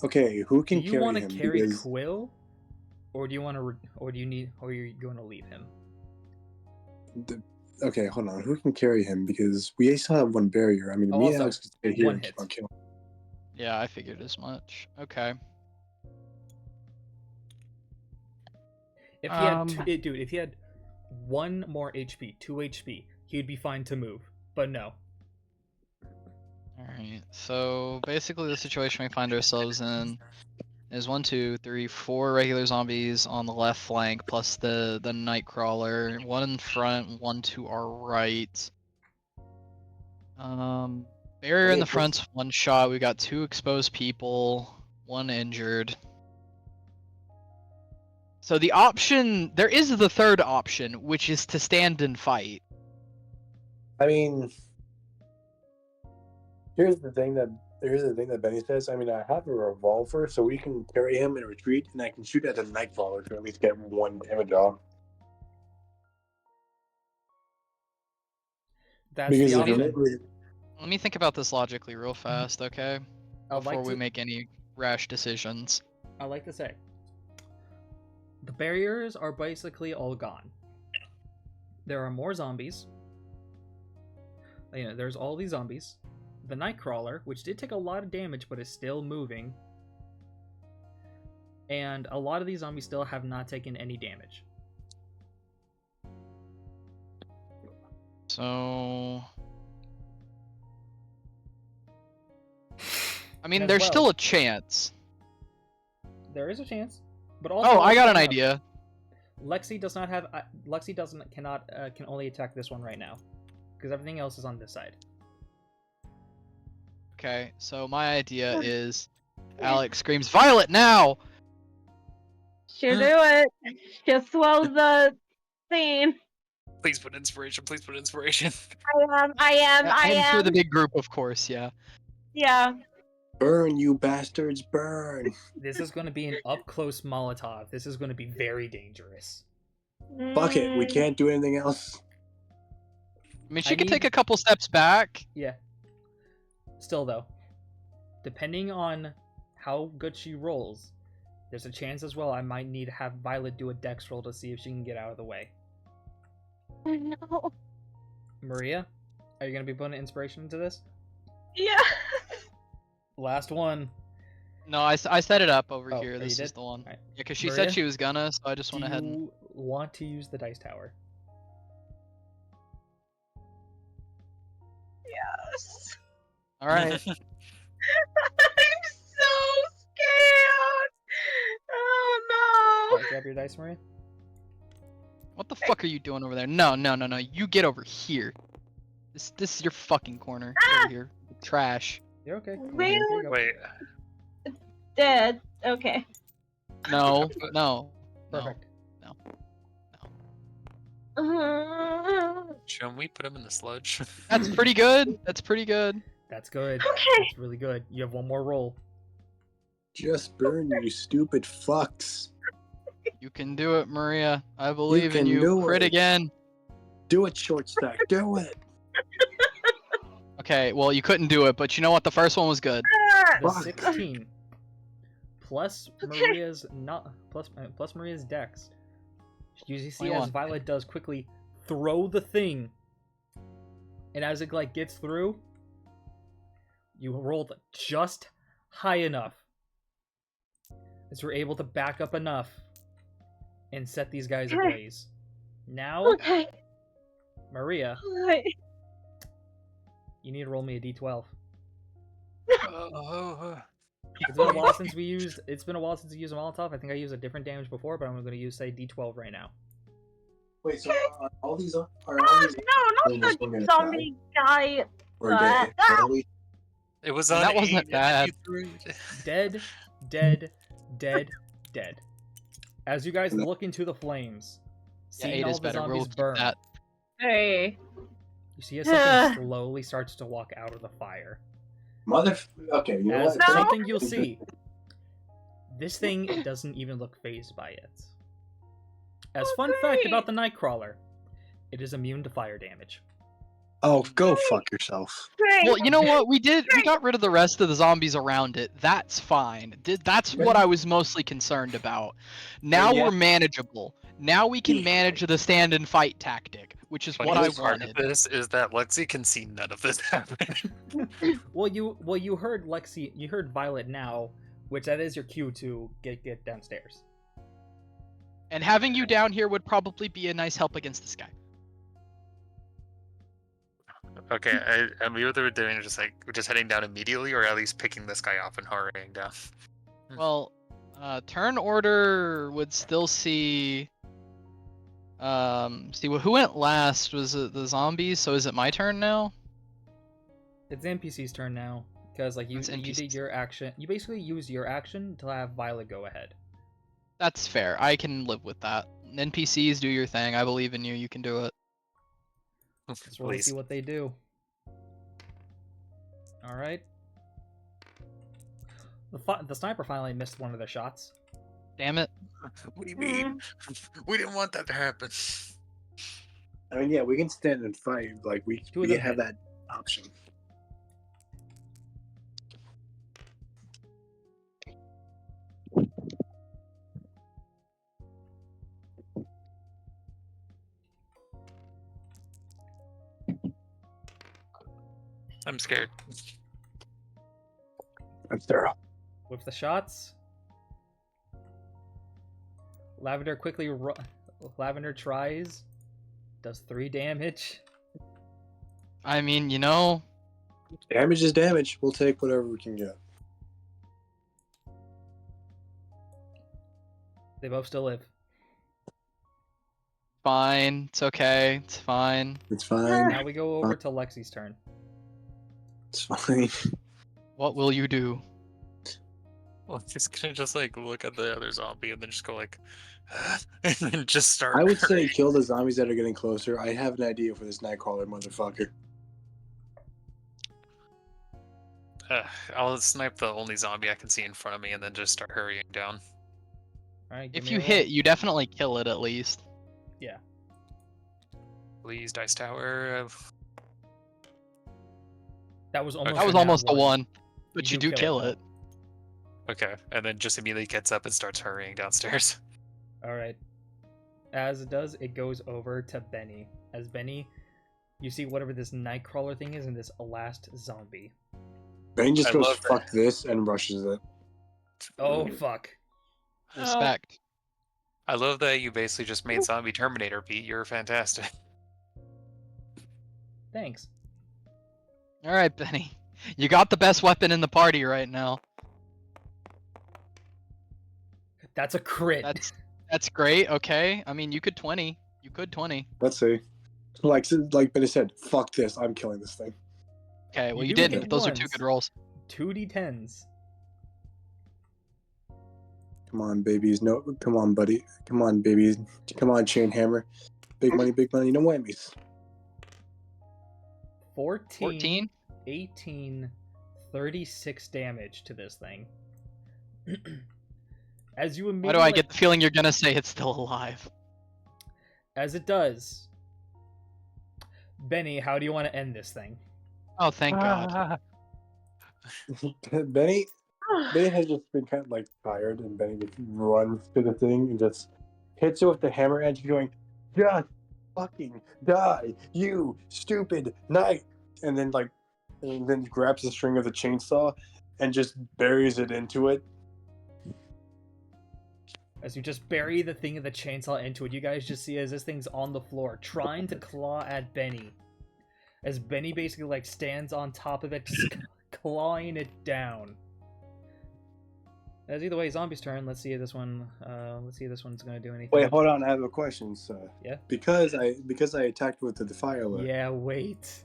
Speaker 5: Okay, who
Speaker 2: Do
Speaker 5: can
Speaker 2: you
Speaker 5: carry
Speaker 2: want
Speaker 5: him?
Speaker 2: to carry
Speaker 5: Because
Speaker 2: Quill, or do you want to, or do you need, or are you going to leave him?
Speaker 5: okay, hold on. Who can carry him? Because we still have one barrier. I mean, me
Speaker 2: Also,
Speaker 5: and Alex can stay here
Speaker 2: one
Speaker 5: and keep
Speaker 2: hit.
Speaker 5: on killing.
Speaker 3: Yeah, I figured as much. Okay.
Speaker 2: If he had,
Speaker 3: Um,
Speaker 2: dude, if he had 1 more HP, 2 HP, he would be fine to move. But no.
Speaker 3: Alright, so basically the situation we find ourselves in is 1, 2, 3, 4 regular zombies on the left flank, plus the Nightcrawler. 1 in front, 1 to our right. Barrier in the front's 1 shot. We got 2 exposed people, 1 injured. So the option, there is the third option, which is to stand and fight.
Speaker 5: I mean, here's the thing that Benny says. I mean, I have a revolver, so we can carry him and retreat, and I can shoot at the Nightcrawler to at least get 1 damage off.
Speaker 2: That's
Speaker 5: Because
Speaker 2: the
Speaker 5: if
Speaker 2: option.
Speaker 5: remember,
Speaker 3: Let me think about this logically real fast, okay?
Speaker 2: I'd
Speaker 3: Before
Speaker 2: like
Speaker 3: we
Speaker 2: to,
Speaker 3: make any rash decisions.
Speaker 2: I like to say, the barriers are basically all gone. There are more zombies. You know, there's all these zombies. The Nightcrawler, which did take a lot of damage but is still moving. And a lot of these zombies still have not taken any damage.
Speaker 3: So... I mean,
Speaker 2: As
Speaker 3: there's
Speaker 2: well.
Speaker 3: still a chance.
Speaker 2: There is a chance, but also
Speaker 3: Oh, I got an
Speaker 2: up.
Speaker 3: idea.
Speaker 2: Lexi does not have. Lexi can only attack this one right now, because everything else is on this side.
Speaker 3: Okay, so my idea is Alex screams, "Violet, now!"
Speaker 4: She'll do it. She'll swallow the thing.
Speaker 1: Please put inspiration. Please put inspiration.
Speaker 4: I
Speaker 3: And for
Speaker 4: am.
Speaker 3: the big group, of course, yeah.
Speaker 4: Yeah.
Speaker 5: burn, you bastards, burn!
Speaker 2: This is going to be an up close Molotov. This is going to be very dangerous.
Speaker 5: Fuck it, we
Speaker 4: Mm.
Speaker 5: can't do anything else.
Speaker 3: I mean, she
Speaker 2: I
Speaker 3: could take
Speaker 2: need-
Speaker 3: a couple steps back.
Speaker 2: Yeah. Still though, depending on how good she rolls, there's a chance as well I might need to have Violet do a dex roll to see if she can get out of the way.
Speaker 4: No.
Speaker 2: Maria, are you going to be putting inspiration into this?
Speaker 4: Yeah.
Speaker 2: Last one.
Speaker 3: No, I set it up over
Speaker 2: Oh,
Speaker 3: here.
Speaker 2: you
Speaker 3: This is
Speaker 2: did?
Speaker 3: the one.
Speaker 2: Alright.
Speaker 3: Yeah, because she
Speaker 2: Maria?
Speaker 3: said she was gonna, so I just
Speaker 2: Do
Speaker 3: went ahead and...
Speaker 2: you want to use the dice tower?
Speaker 4: Yes.
Speaker 3: Alright.
Speaker 4: I'm so scared. Oh no.
Speaker 2: Alright, grab your dice, Maria.
Speaker 3: What the fuck are you doing over there? No, no, no, no. You get over here. This is your fucking corner. Get over here. Trash.
Speaker 2: You're okay.
Speaker 4: Where-
Speaker 2: Here you go.
Speaker 1: Wait,
Speaker 4: Dead. Okay.
Speaker 3: No, no,
Speaker 2: Perfect.
Speaker 1: Shouldn't we put him in the sludge?
Speaker 3: That's pretty good. That's pretty good.
Speaker 2: That's good.
Speaker 4: Okay.
Speaker 2: That's really good. You have one more roll.
Speaker 5: Just burn, you stupid fucks.
Speaker 3: You can do it, Maria. I believe in
Speaker 5: can
Speaker 3: you.
Speaker 5: do
Speaker 3: Crit
Speaker 5: it.
Speaker 3: again.
Speaker 5: Do it, short stack. Do it.
Speaker 3: Okay, well, you couldn't do it, but you know what? The first one was good.
Speaker 2: The
Speaker 5: Fuck.
Speaker 2: 16 plus Maria's plus Maria's dex. You see as
Speaker 3: 21.
Speaker 2: Violet does quickly throw the thing, and as it like gets through, you rolled just high enough as you're able to back up enough and set these guys ablaze. Now,
Speaker 4: Okay.
Speaker 2: Maria,
Speaker 4: Alright.
Speaker 2: you need to roll me a d12.
Speaker 1: Oh,
Speaker 2: It's been a while since we used. It's been a while since we used a Molotov. I think I used a different damage before, but I'm going to use say d12 right now.
Speaker 5: Wait, so are all these
Speaker 4: No, not the zombie guy.
Speaker 1: it was
Speaker 3: And
Speaker 1: on
Speaker 3: that wasn't
Speaker 1: 8,
Speaker 3: bad.
Speaker 1: and you threw it.
Speaker 2: Dead, dead, dead, dead. As you guys look into the flames,
Speaker 3: Yeah,
Speaker 2: seeing
Speaker 3: 8
Speaker 2: all
Speaker 3: is
Speaker 2: the
Speaker 3: better. We'll
Speaker 2: zombies
Speaker 3: keep
Speaker 2: burn,
Speaker 3: that.
Speaker 4: Hey.
Speaker 2: you see as something slowly starts to walk out of the fire.
Speaker 5: Okay, you know
Speaker 2: As
Speaker 5: what?
Speaker 2: something you'll see, this thing doesn't even look phased by it. As fun fact about the Nightcrawler, it is immune to fire damage.
Speaker 5: Oh, go fuck yourself.
Speaker 4: Great.
Speaker 3: Well, you know what? We got rid of the rest of the zombies around it. That's fine. That's what I was mostly concerned about. Now
Speaker 5: Yeah.
Speaker 3: we're manageable. Now we can manage the stand and fight tactic, which is what I
Speaker 1: Funniest part of
Speaker 3: wanted.
Speaker 1: this is that Lexi can see none of this happening.
Speaker 2: Well, you heard Lexi, you heard Violet now, which that is your cue to get downstairs.
Speaker 3: And having you down here would probably be a nice help against this guy.
Speaker 1: Okay, and we were doing just like we're just heading down immediately, or at least picking this guy off and hurrying down.
Speaker 3: Well, turn order would still see. Who went last? Was it the zombies? So is it my turn now?
Speaker 2: It's the NPC's turn now, because like you
Speaker 3: It's
Speaker 2: did
Speaker 3: NPCs.
Speaker 2: your action. You basically use your action to have Violet go ahead.
Speaker 3: That's fair. I can live with that. NPCs, do your thing. I believe in you. You can do it.
Speaker 2: Let's really see what they do. All right. The sniper finally missed one of their shots.
Speaker 3: Damn it.
Speaker 1: What do you mean? We didn't want that to happen.
Speaker 5: I mean, yeah, we can stand and fight. Like, we
Speaker 2: Two of
Speaker 5: can
Speaker 2: them
Speaker 5: have
Speaker 2: hit.
Speaker 5: that option.
Speaker 1: I'm scared.
Speaker 5: That's thorough.
Speaker 2: With the shots, Lavender Lavender tries, does 3 damage.
Speaker 3: I mean, you know,
Speaker 5: Damage is damage. We'll take whatever we can get.
Speaker 2: They both still live.
Speaker 3: fine. It's okay. It's fine.
Speaker 5: It's fine.
Speaker 2: Now we go over to Lexi's turn.
Speaker 5: It's fine.
Speaker 3: What will you do?
Speaker 1: Well, I'm just gonna just like look at the other zombie and then just go like, and then just start.
Speaker 5: I would say
Speaker 1: hurrying.
Speaker 5: kill the zombies that are getting closer. I have an idea for this Nightcrawler motherfucker.
Speaker 1: I'll snipe the only zombie I can see in front of me and then just start hurrying down.
Speaker 2: All right. give
Speaker 3: If
Speaker 2: me
Speaker 3: you
Speaker 2: a roll.
Speaker 3: hit, you definitely kill it at least.
Speaker 2: Yeah.
Speaker 1: Please, dice tower.
Speaker 2: That was almost.
Speaker 3: That was
Speaker 2: a nat
Speaker 3: almost a 1, but you do kill
Speaker 2: though.
Speaker 3: it.
Speaker 1: Okay, and then just immediately gets up and starts hurrying downstairs.
Speaker 2: All right. As it does, it goes over to Benny. As Benny, you see whatever this Nightcrawler thing is, and this last zombie.
Speaker 5: Bane just
Speaker 1: I
Speaker 5: goes
Speaker 1: love that.
Speaker 5: fuck this and rushes it.
Speaker 2: Oh fuck!
Speaker 3: Respect.
Speaker 1: I love that you basically just made Zombie Terminator, Pete. You're fantastic.
Speaker 2: Thanks.
Speaker 3: All right, Benny. You got the best weapon in the party right now.
Speaker 2: That's a crit.
Speaker 3: That's great. Okay. I mean, you could 20. You could 20.
Speaker 5: Let's see. Like Benny said, fuck this. I'm killing this thing.
Speaker 3: Okay. Well,
Speaker 2: You
Speaker 3: you
Speaker 2: do
Speaker 3: didn't.
Speaker 2: hit
Speaker 3: Those are 2
Speaker 2: once.
Speaker 3: good rolls.
Speaker 2: 2d10s.
Speaker 5: Come on, babies. No, come on, buddy. Come on, babies. Come on, Chain Hammer. Big money, no whammies.
Speaker 2: 14,
Speaker 3: 14?
Speaker 2: 18, 36 damage to this thing. As you
Speaker 3: Why
Speaker 2: immediately,
Speaker 3: do I get the feeling you're gonna say it's still alive?
Speaker 2: as it does, Benny, how do you want to end this thing?
Speaker 3: Oh, thank God.
Speaker 5: Benny has just been kind of like tired, and Benny just runs to the thing and just hits it with the hammer edge, going, "Just fucking die, you stupid knight!" And then grabs the string of the chainsaw and just buries it into it.
Speaker 2: As you just bury the thing of the chainsaw into it, you guys just see as this thing's on the floor, trying to claw at Benny. As Benny basically like stands on top of it, just clawing it down. As either way, zombie's turn. Let's see if this one. Let's see if this one's gonna do anything.
Speaker 5: Wait, hold on. I have a question. So,
Speaker 2: Yeah?
Speaker 5: Because I attacked with the fire alert.
Speaker 2: Yeah, wait.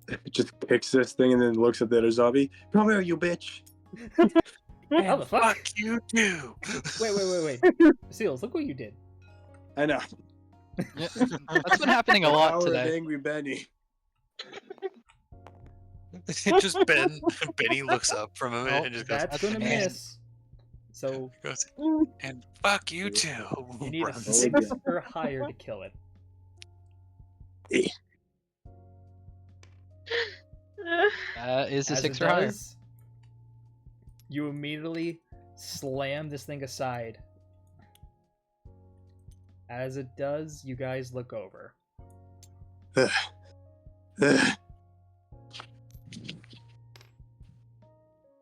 Speaker 5: It just picks this thing and then looks at the other zombie. Come here, you bitch.
Speaker 2: How the fuck?
Speaker 1: Fuck you too.
Speaker 2: Wait. Seals, look what you did.
Speaker 5: I know.
Speaker 3: Yeah, that's been happening a lot
Speaker 5: Power of
Speaker 3: today.
Speaker 5: Angry Benny.
Speaker 1: Just Benny looks up from him and just goes,
Speaker 2: That's gonna
Speaker 1: "And-"
Speaker 2: miss. So
Speaker 1: goes, and fuck you too.
Speaker 2: you need a
Speaker 1: Runs.
Speaker 2: 6 or higher to kill it.
Speaker 3: That is a
Speaker 2: As
Speaker 3: 6
Speaker 2: it
Speaker 3: or higher.
Speaker 2: does, you immediately slam this thing aside. As it does, you guys look over.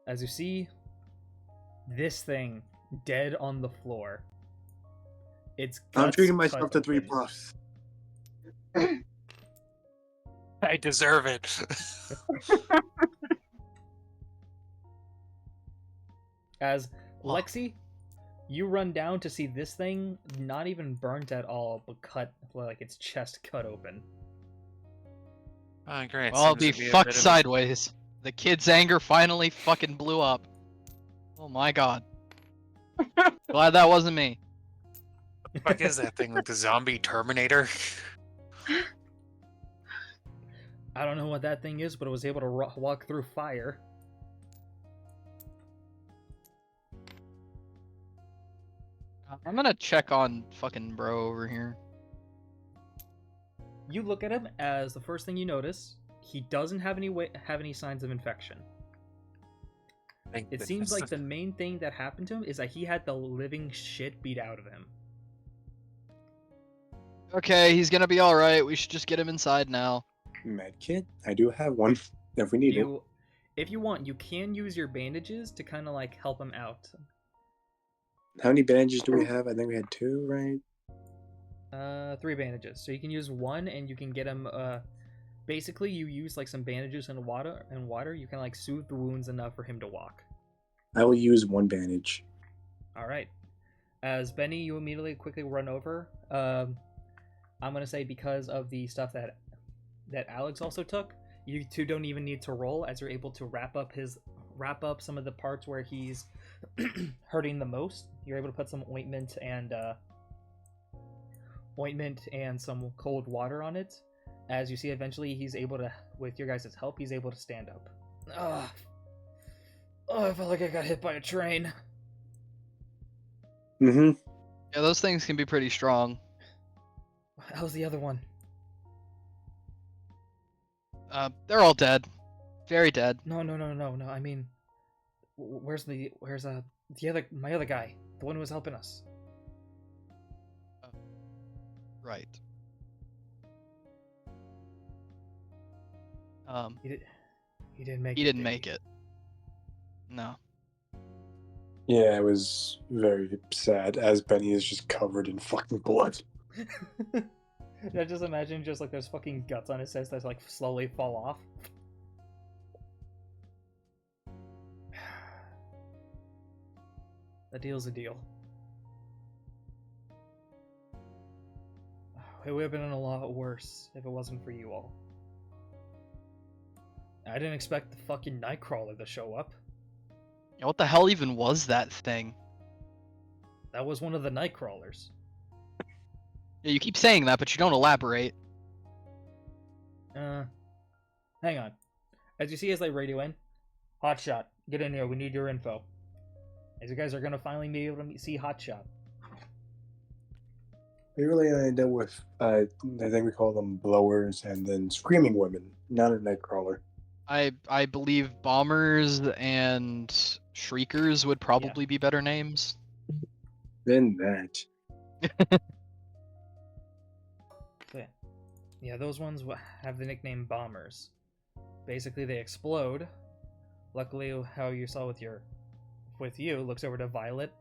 Speaker 2: As you see this thing dead on the floor. It's
Speaker 5: I'm
Speaker 2: guts
Speaker 5: treating myself
Speaker 2: cut
Speaker 5: to 3
Speaker 2: open.
Speaker 5: puffs.
Speaker 1: I deserve it.
Speaker 2: As
Speaker 3: Wow.
Speaker 2: Lexi, you run down to see this thing not even burnt at all, but cut, like its chest cut open.
Speaker 1: Oh, great.
Speaker 3: Well, I'll
Speaker 1: Seems
Speaker 3: be
Speaker 1: to be a
Speaker 3: fucked
Speaker 1: bit of a-
Speaker 3: sideways. The kid's anger finally fucking blew up. Oh my God. Glad that wasn't me.
Speaker 1: What the fuck is that thing? Like the zombie Terminator?
Speaker 2: I don't know what that thing is, but it was able to walk through fire.
Speaker 3: I'm gonna check on fucking bro over here.
Speaker 2: You look at him as the first thing you notice, he doesn't have any signs of infection.
Speaker 1: Thank
Speaker 2: It seems
Speaker 1: goodness.
Speaker 2: like the main thing that happened to him is that he had the living shit beat out of him.
Speaker 3: Okay, he's gonna be alright. We should just get him inside now.
Speaker 5: Medkit? I do have one if we need it.
Speaker 2: If you want, you can use your bandages to kind of like help him out.
Speaker 5: How many bandages do we have? I think we had 2, right?
Speaker 2: 3 bandages. So you can use 1, and you can get him. Basically, you use like some bandages and water. You can like soothe the wounds enough for him to walk.
Speaker 5: I will use 1 bandage.
Speaker 2: All right. As Benny, you immediately quickly run over. I'm gonna say because of the stuff that Alex also took, you two don't even need to roll, as you're able to wrap up some of the parts where he's hurting the most. You're able to put some ointment and some cold water on it. As you see, eventually he's able to, with your guys' help, he's able to stand up. Oh, I felt like I got hit by a train.
Speaker 5: Mm-hmm.
Speaker 3: Yeah, those things can be pretty strong.
Speaker 2: How's the other one?
Speaker 3: They're all dead. Very dead.
Speaker 2: No. I mean, where's the other, my other guy, the one who was helping us?
Speaker 3: Right.
Speaker 2: He didn't make it.
Speaker 3: He didn't
Speaker 2: did
Speaker 3: make it. No.
Speaker 5: Yeah, it was very sad as Benny is just covered in fucking blood.
Speaker 2: I just imagine just like there's fucking guts on his chest that like slowly fall off. A deal's a deal. It would have been a lot worse if it wasn't for you all. I didn't expect the fucking Nightcrawler to show up.
Speaker 3: Yeah, what the hell even was that thing?
Speaker 2: That was one of the night crawlers.
Speaker 3: Yeah, you keep saying that, but you don't elaborate.
Speaker 2: Hang on. As you see as they radio in, Hotshot, get in here. We need your info. As you guys are gonna finally be able to see Hotshot.
Speaker 5: We really only dealt with, I think we call them blowers and then screaming women, not a nightcrawler.
Speaker 3: I believe bombers and shriekers would probably be better names.
Speaker 5: Then that.
Speaker 2: So, yeah, those ones have the nickname bombers. Basically, they explode. Luckily, how you saw with you, looks over to Violet.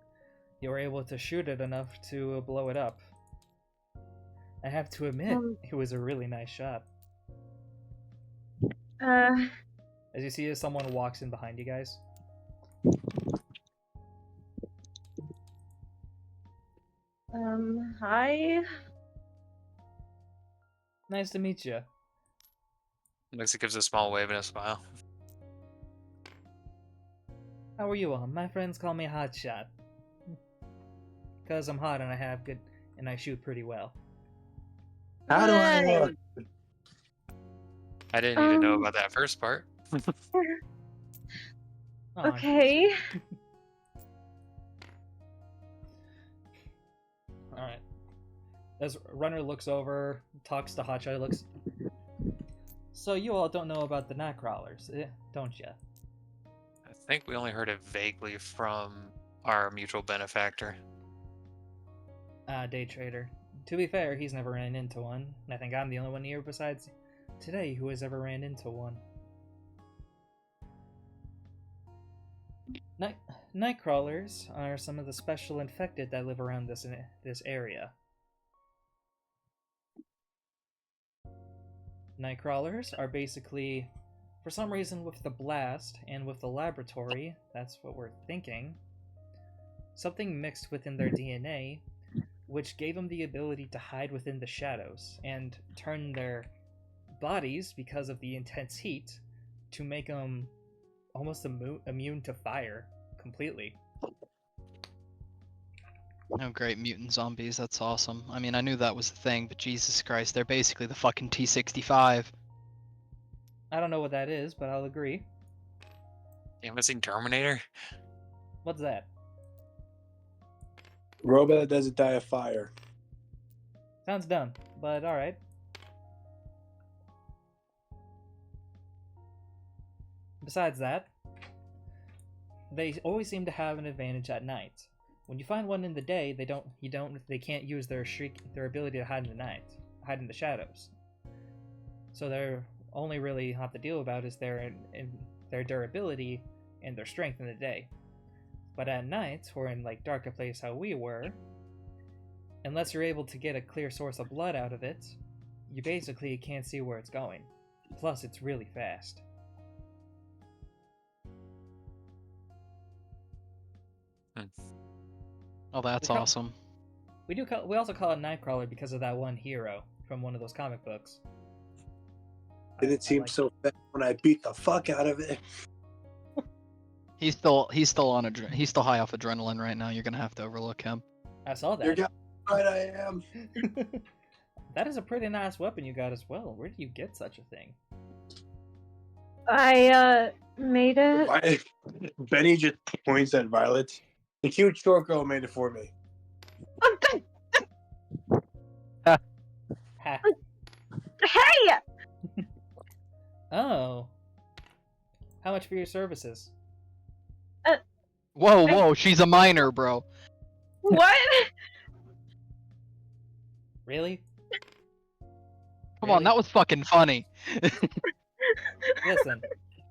Speaker 2: You were able to shoot it enough to blow it up. I have to admit, it was a really nice shot. As you see, as someone walks in behind you guys.
Speaker 4: Hi.
Speaker 2: Nice to meet you.
Speaker 1: Lexi gives a small wave and a smile.
Speaker 2: How are you all? My friends call me Hotshot. Cause I'm hot and I shoot pretty well.
Speaker 5: How do I look?
Speaker 1: I didn't even know about that first part.
Speaker 2: Aw,
Speaker 4: Okay.
Speaker 2: Alright. As Runner looks over, talks to Hotshot, looks... So you all don't know about the Nightcrawlers, don't ya?
Speaker 1: I think we only heard it vaguely from our mutual benefactor.
Speaker 2: Day Trader. To be fair, he's never ran into one. I think I'm the only one here besides today who has ever ran into one. Nightcrawlers are some of the special infected that live around this area. Nightcrawlers are basically, for some reason with the blast and with the laboratory, that's what we're thinking, something mixed within their DNA which gave them the ability to hide within the shadows and turn their bodies, because of the intense heat, to make them almost immune to fire completely.
Speaker 3: Oh great, mutant zombies, that's awesome. I mean, I knew that was the thing, but Jesus Christ, they're basically the fucking T-65.
Speaker 2: I don't know what that is, but I'll agree.
Speaker 1: You haven't seen Terminator?
Speaker 2: What's that?
Speaker 5: Robot that doesn't die of fire.
Speaker 2: Sounds dumb, but alright. Besides that, they always seem to have an advantage at night. When you find one in the day, they can't use their ability to hide in the night, hide in the shadows. So they're only really have to deal about is their durability and their strength in the day. But at night, or in like darker place how we were, unless you're able to get a clear source of blood out of it, you basically can't see where it's going. Plus, it's really fast.
Speaker 3: Oh, that's awesome.
Speaker 2: We also call it Nightcrawler because of that one hero from one of those comic books.
Speaker 5: Didn't seem so fast when I beat the fuck out of it.
Speaker 3: He's still he's still high off adrenaline right now. You're gonna have to overlook him.
Speaker 2: I saw that.
Speaker 5: You're right, I am.
Speaker 2: That is a pretty nice weapon you got as well. Where did you get such a thing?
Speaker 4: I made it.
Speaker 5: Benny just points at Violet. The cute short girl made it for me.
Speaker 2: Ha.
Speaker 4: Hey!
Speaker 2: Oh. How much for your services?
Speaker 3: Whoa, she's a minor, bro.
Speaker 4: What?
Speaker 2: Really?
Speaker 3: Come on, that was fucking funny.
Speaker 2: Listen,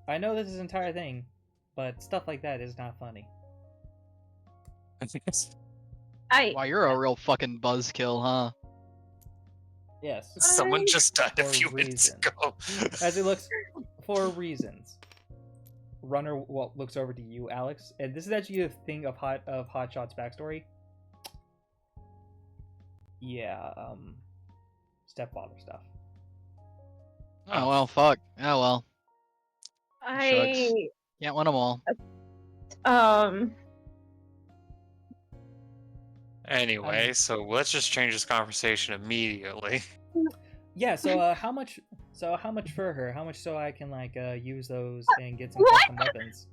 Speaker 2: I know this is an entire thing, but stuff like that is not funny.
Speaker 3: Wow, you're a real fucking buzzkill, huh?
Speaker 2: Yes.
Speaker 1: Someone just died a
Speaker 2: For
Speaker 1: few minutes
Speaker 2: reason.
Speaker 1: ago.
Speaker 2: As it looks, for reasons. Runner looks over to you, Alex, and this is actually a thing of Hotshot's backstory. Yeah, stepfather stuff.
Speaker 3: Oh well, fuck. Oh well.
Speaker 4: I
Speaker 3: Can't win them all.
Speaker 4: Um.
Speaker 1: Anyway, so let's just change this conversation immediately.
Speaker 2: Yeah. So how much? So how much for her? How much so I can like use those and get some
Speaker 4: What?
Speaker 2: custom weapons?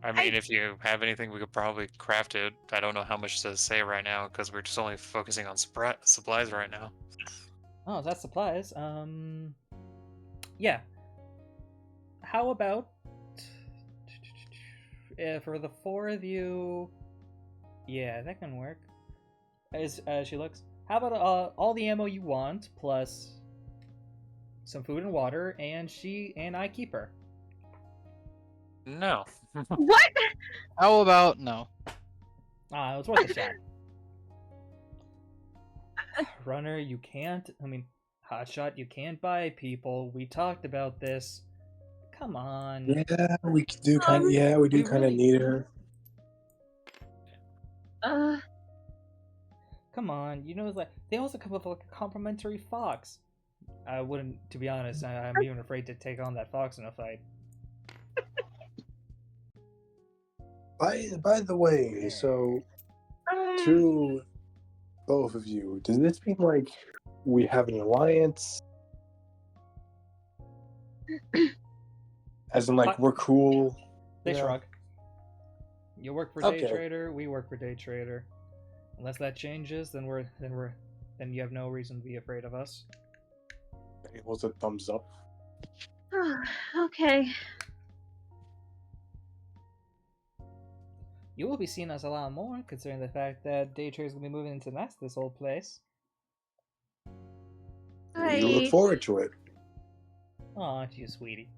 Speaker 1: I mean, if you have anything, we could probably craft it. I don't know how much to say right now because we're just only focusing on supplies right now.
Speaker 2: Oh, that's supplies. Yeah. How about for the four of you? Yeah, that can work. As she looks, how about all the ammo you want plus some food and water, and I keep her.
Speaker 1: No.
Speaker 4: What?
Speaker 3: How about no?
Speaker 2: Ah, it was worth a shot. Runner, you can't. I mean, Hotshot, you can't buy people. We talked about this. Come on.
Speaker 5: Yeah, we do kind of. Yeah, we do
Speaker 2: we
Speaker 5: kind of
Speaker 2: really-
Speaker 5: need her.
Speaker 2: Come on. You know, like they also come with like a complimentary fox. I wouldn't, to be honest. I'm even afraid to take on that fox in a fight.
Speaker 5: By the way, so to both of you, does this mean like we have an alliance? As in, like, we're cool.
Speaker 2: They
Speaker 5: Yeah.
Speaker 2: shrug. You work for
Speaker 5: Okay.
Speaker 2: Day Trader. We work for Day Trader. Unless that changes, then you have no reason to be afraid of us.
Speaker 5: It was a thumbs up.
Speaker 4: Okay.
Speaker 2: You will be seeing us a lot more, considering the fact that Day Trader's gonna be moving into this old place.
Speaker 5: We look forward to it.
Speaker 2: Aw, you sweetie.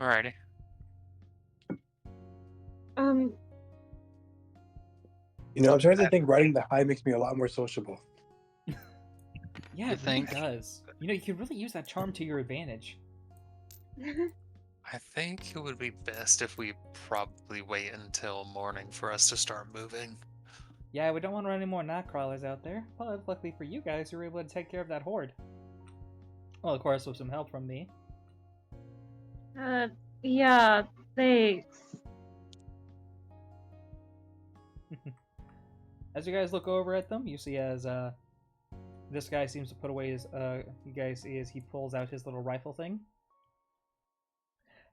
Speaker 1: Alrighty.
Speaker 5: You know, I'm trying to think. Riding the high makes me a lot more sociable.
Speaker 2: Yeah,
Speaker 3: You
Speaker 2: it really
Speaker 3: think?
Speaker 2: does. You know, you could really use that charm to your advantage.
Speaker 1: I think it would be best if we probably wait until morning for us to start moving.
Speaker 2: Yeah, we don't want to run any more knot crawlers out there, but luckily for you guys, you were able to take care of that horde. Well, of course, with some help from me.
Speaker 4: Yeah, thanks.
Speaker 2: As you guys look over at them, you see as this guy seems to put away his you guys see as he pulls out his little rifle thing.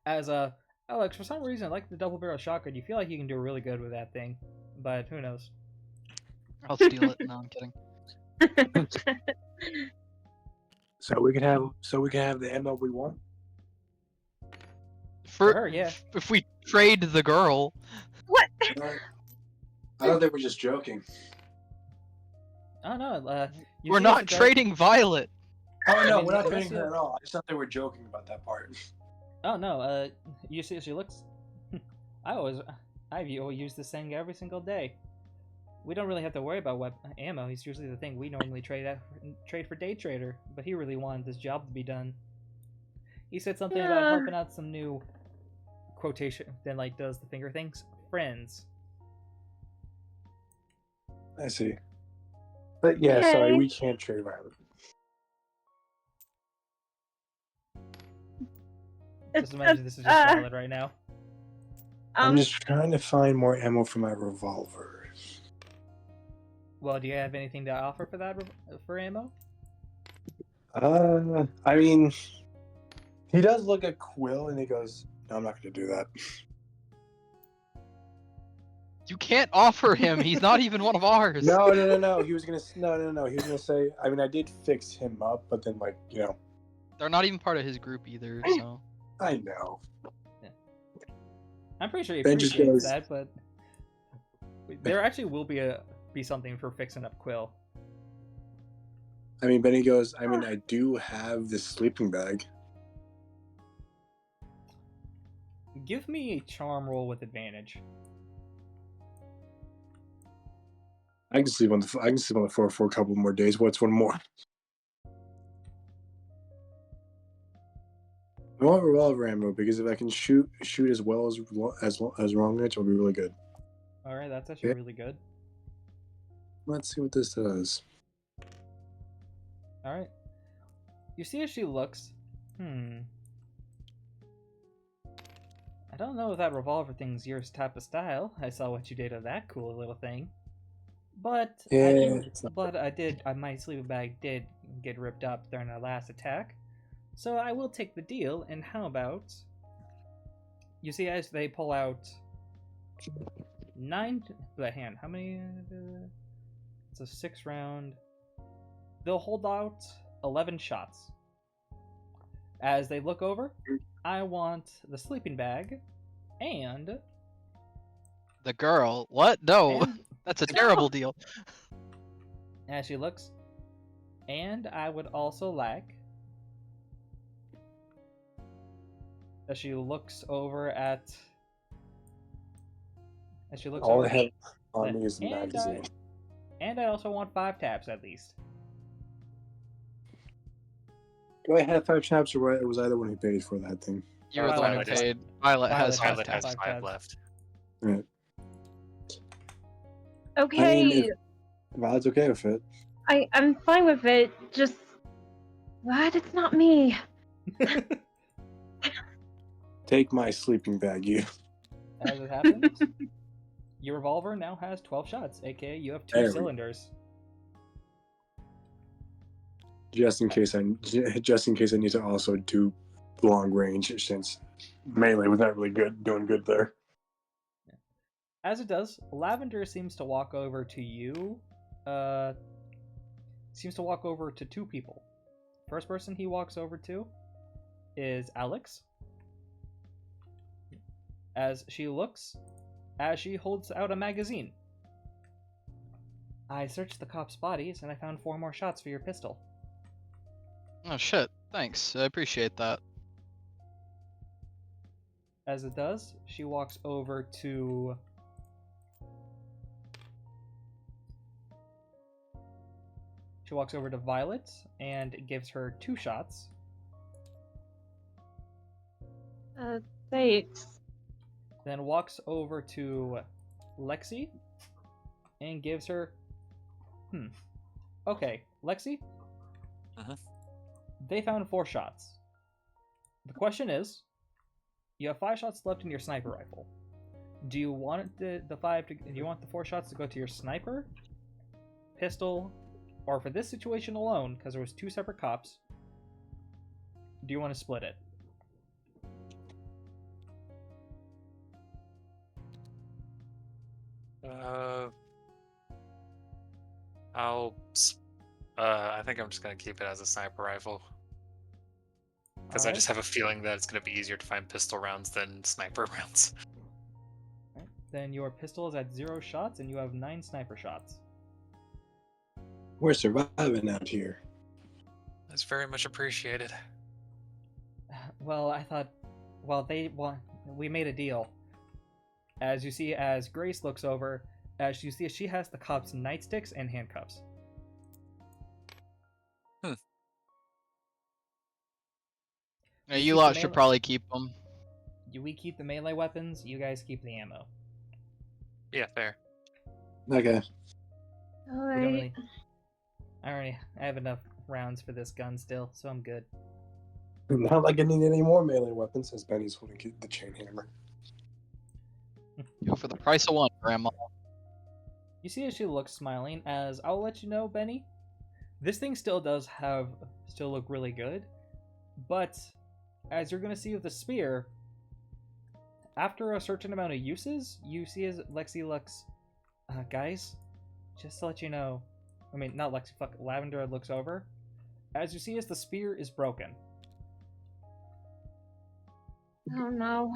Speaker 2: As Alex, for some reason, like the double barrel shotgun, you feel like you can do really good with that thing, but who knows?
Speaker 3: I'll steal it. No, I'm kidding.
Speaker 5: So we can have the ammo we want.
Speaker 2: For her, yeah.
Speaker 3: If we trade the girl,
Speaker 4: What?
Speaker 5: I don't think we're just joking.
Speaker 2: Oh no,
Speaker 3: we're not trading Violet.
Speaker 5: Oh no,
Speaker 2: mean,
Speaker 5: we're not
Speaker 2: the
Speaker 5: trading
Speaker 2: rest
Speaker 5: her
Speaker 2: of-
Speaker 5: at all. I just thought they were joking about that part.
Speaker 2: Oh no, you see, she looks. I've used this thing every single day. We don't really have to worry about ammo. It's usually the thing we normally trade for Day Trader, but he really wanted this job to be done. He said something about helping out some new quotation. Then like does the finger things, friends.
Speaker 5: I see. But yeah,
Speaker 4: Okay.
Speaker 5: sorry, we can't trade Violet.
Speaker 2: Just imagine this is just valid right now.
Speaker 5: I'm just trying to find more ammo for my revolver.
Speaker 2: Well, do you have anything to offer for that for ammo?
Speaker 5: I mean, he does look at Quill and he goes, "No, I'm not going to do that."
Speaker 3: You can't offer him. He's not even one of ours.
Speaker 5: No. He was gonna He was gonna say. I mean, I did fix him up, but then
Speaker 3: They're not even part of his group either. So
Speaker 5: I know.
Speaker 2: I'm pretty sure he
Speaker 5: Ben just
Speaker 2: appreciates
Speaker 5: goes-
Speaker 2: that, but there actually will be something for fixing up Quill.
Speaker 5: I mean, Benny goes, I mean, I do have this sleeping bag.
Speaker 2: Give me a charm roll with advantage.
Speaker 5: I can sleep on the floor for a couple more days. What's one more? I want revolver ammo because if I can shoot as well as long range, it'll be really good.
Speaker 2: All right, that's actually really good.
Speaker 5: Let's see what this does.
Speaker 2: All right. You see as she looks, I don't know if that revolver thing's your type of style. I saw what you did with that cool little thing. But
Speaker 5: It's not
Speaker 2: my sleeping bag did get ripped up during our last attack. So I will take the deal, and how about... You see as they pull out 9... The hand, how many... It's a 6-round... They'll hold out 11 shots. As they look over, I want the sleeping bag, and...
Speaker 3: The girl? What? No,
Speaker 2: and
Speaker 3: that's a terrible deal.
Speaker 2: as she looks, and I would also like... As she looks over at... As she looks
Speaker 5: all
Speaker 2: over...
Speaker 5: I have on me is the
Speaker 2: and
Speaker 5: magazine.
Speaker 2: And I also want 5 taps at least.
Speaker 5: Do I have 5 taps, or was I the one who paid for that thing?
Speaker 3: You were the one who
Speaker 1: Violet has-
Speaker 3: paid. Violet has
Speaker 2: Violet
Speaker 1: Violet
Speaker 3: five
Speaker 1: has
Speaker 3: taps.
Speaker 1: 5 left.
Speaker 5: Right.
Speaker 4: Okay,
Speaker 5: I mean, if Violet's okay with it.
Speaker 4: I'm fine with it. Just what? It's not me.
Speaker 5: Take my sleeping bag, you.
Speaker 2: As it happens, your revolver now has 12 shots, aka you have 2
Speaker 5: There we go.
Speaker 2: cylinders.
Speaker 5: Just in case I need to also do long range, since melee was not really doing good there.
Speaker 2: As it does, Lavender seems to walk over to you. Seems to walk over to 2 people. First person he walks over to is Alex. As she looks, as she holds out a magazine. I searched the cops' bodies and I found 4 more shots for your pistol.
Speaker 3: Oh shit! Thanks, I appreciate that.
Speaker 2: As it does, she walks over to... She walks over to Violet and gives her 2 shots.
Speaker 4: Thanks.
Speaker 2: Then walks over to Lexi and gives her... Okay, Lexi?
Speaker 1: Uh-huh.
Speaker 2: They found 4 shots. The question is, you have 5 shots left in your sniper rifle. Do you want the 4 shots to go to your sniper, pistol, or for this situation alone, because there was 2 separate cops, do you want to split it?
Speaker 1: I think I'm just gonna keep it as a sniper rifle. Because I
Speaker 2: Alright.
Speaker 1: just have a feeling that it's gonna be easier to find pistol rounds than sniper rounds.
Speaker 2: Alright, then your pistol is at 0 shots, and you have 9 sniper shots.
Speaker 5: We're surviving out here.
Speaker 1: That's very much appreciated.
Speaker 2: Well, I thought... we made a deal. As you see, as Grace looks over, as you see, she has the cops' nightsticks and handcuffs.
Speaker 3: Yeah,
Speaker 2: You
Speaker 3: you
Speaker 2: keep
Speaker 3: lot
Speaker 2: the
Speaker 3: should
Speaker 2: melee-
Speaker 3: probably keep them.
Speaker 2: We keep the melee weapons, you guys keep the ammo.
Speaker 1: Yeah, fair.
Speaker 5: Okay.
Speaker 2: We don't
Speaker 4: Alright.
Speaker 2: really... I have enough rounds for this gun still, so I'm good.
Speaker 5: Not like I need any more melee weapons, as Benny's holding the chain hammer.
Speaker 3: Go for the price of 1, Grandma.
Speaker 2: You see as she looks smiling, as I'll let you know, Benny, this thing still look really good, but as you're gonna see with the spear, after a certain amount of uses, you see as Lexi looks, guys, just to let you know, I mean, not Lexi, fuck, Lavender looks over, as you see as the spear is broken.
Speaker 4: Oh no.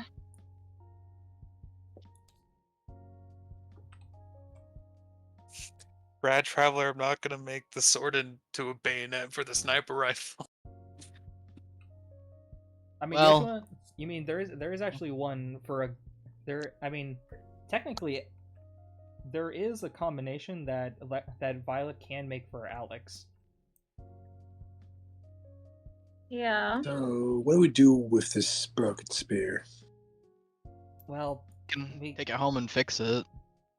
Speaker 1: Brad Traveler, I'm not gonna make the sword into a bayonet for the sniper rifle.
Speaker 2: I mean,
Speaker 3: Well-
Speaker 2: there's one, you mean there is actually one for a I mean, technically, there is a combination that Violet can make for Alex.
Speaker 4: Yeah.
Speaker 5: So, what do we do with this broken spear?
Speaker 2: Well,
Speaker 3: You can
Speaker 2: We-
Speaker 3: take it home and fix it.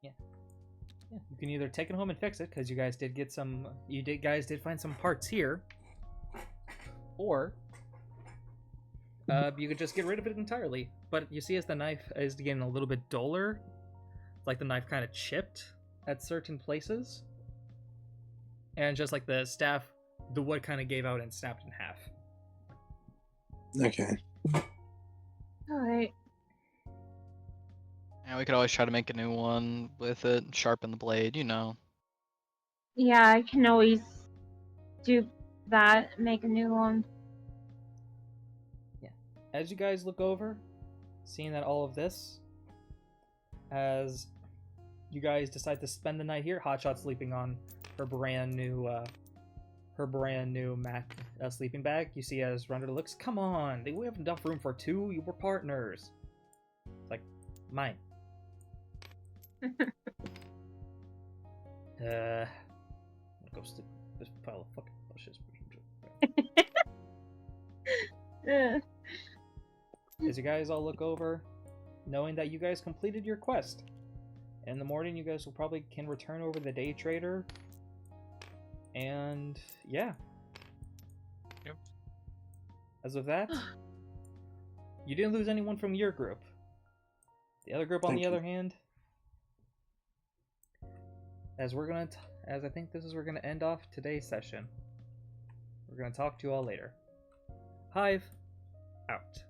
Speaker 2: yeah, you can either take it home and fix it because you guys did get some. Guys did find some parts here, or you could just get rid of it entirely. But you see, as the knife is getting a little bit duller, like the knife kind of chipped at certain places, and just like the staff, the wood kind of gave out and snapped in half.
Speaker 5: Okay.
Speaker 4: Alright.
Speaker 3: And we could always try to make a new one with it, sharpen the blade, you know.
Speaker 4: Yeah, I can always do that, make a new one.
Speaker 2: As you guys look over, seeing that all of this, as you guys decide to spend the night here, Hotshot's sleeping on her brand new mat sleeping bag. You see as Render looks, come on, we have enough room for two. You were partners. It's like, mine. I'm gonna go sleep. This pile of fucking bushes. As you guys all look over, knowing that you guys completed your quest. In the morning, you guys will probably can return over the day trader. And yeah.
Speaker 1: Yep.
Speaker 2: As of that, you didn't lose anyone from your group. The other group, on
Speaker 5: Thank
Speaker 2: the
Speaker 5: you.
Speaker 2: other hand, as I think this is we're gonna end off today's session. We're gonna talk to you all later. Hive, out.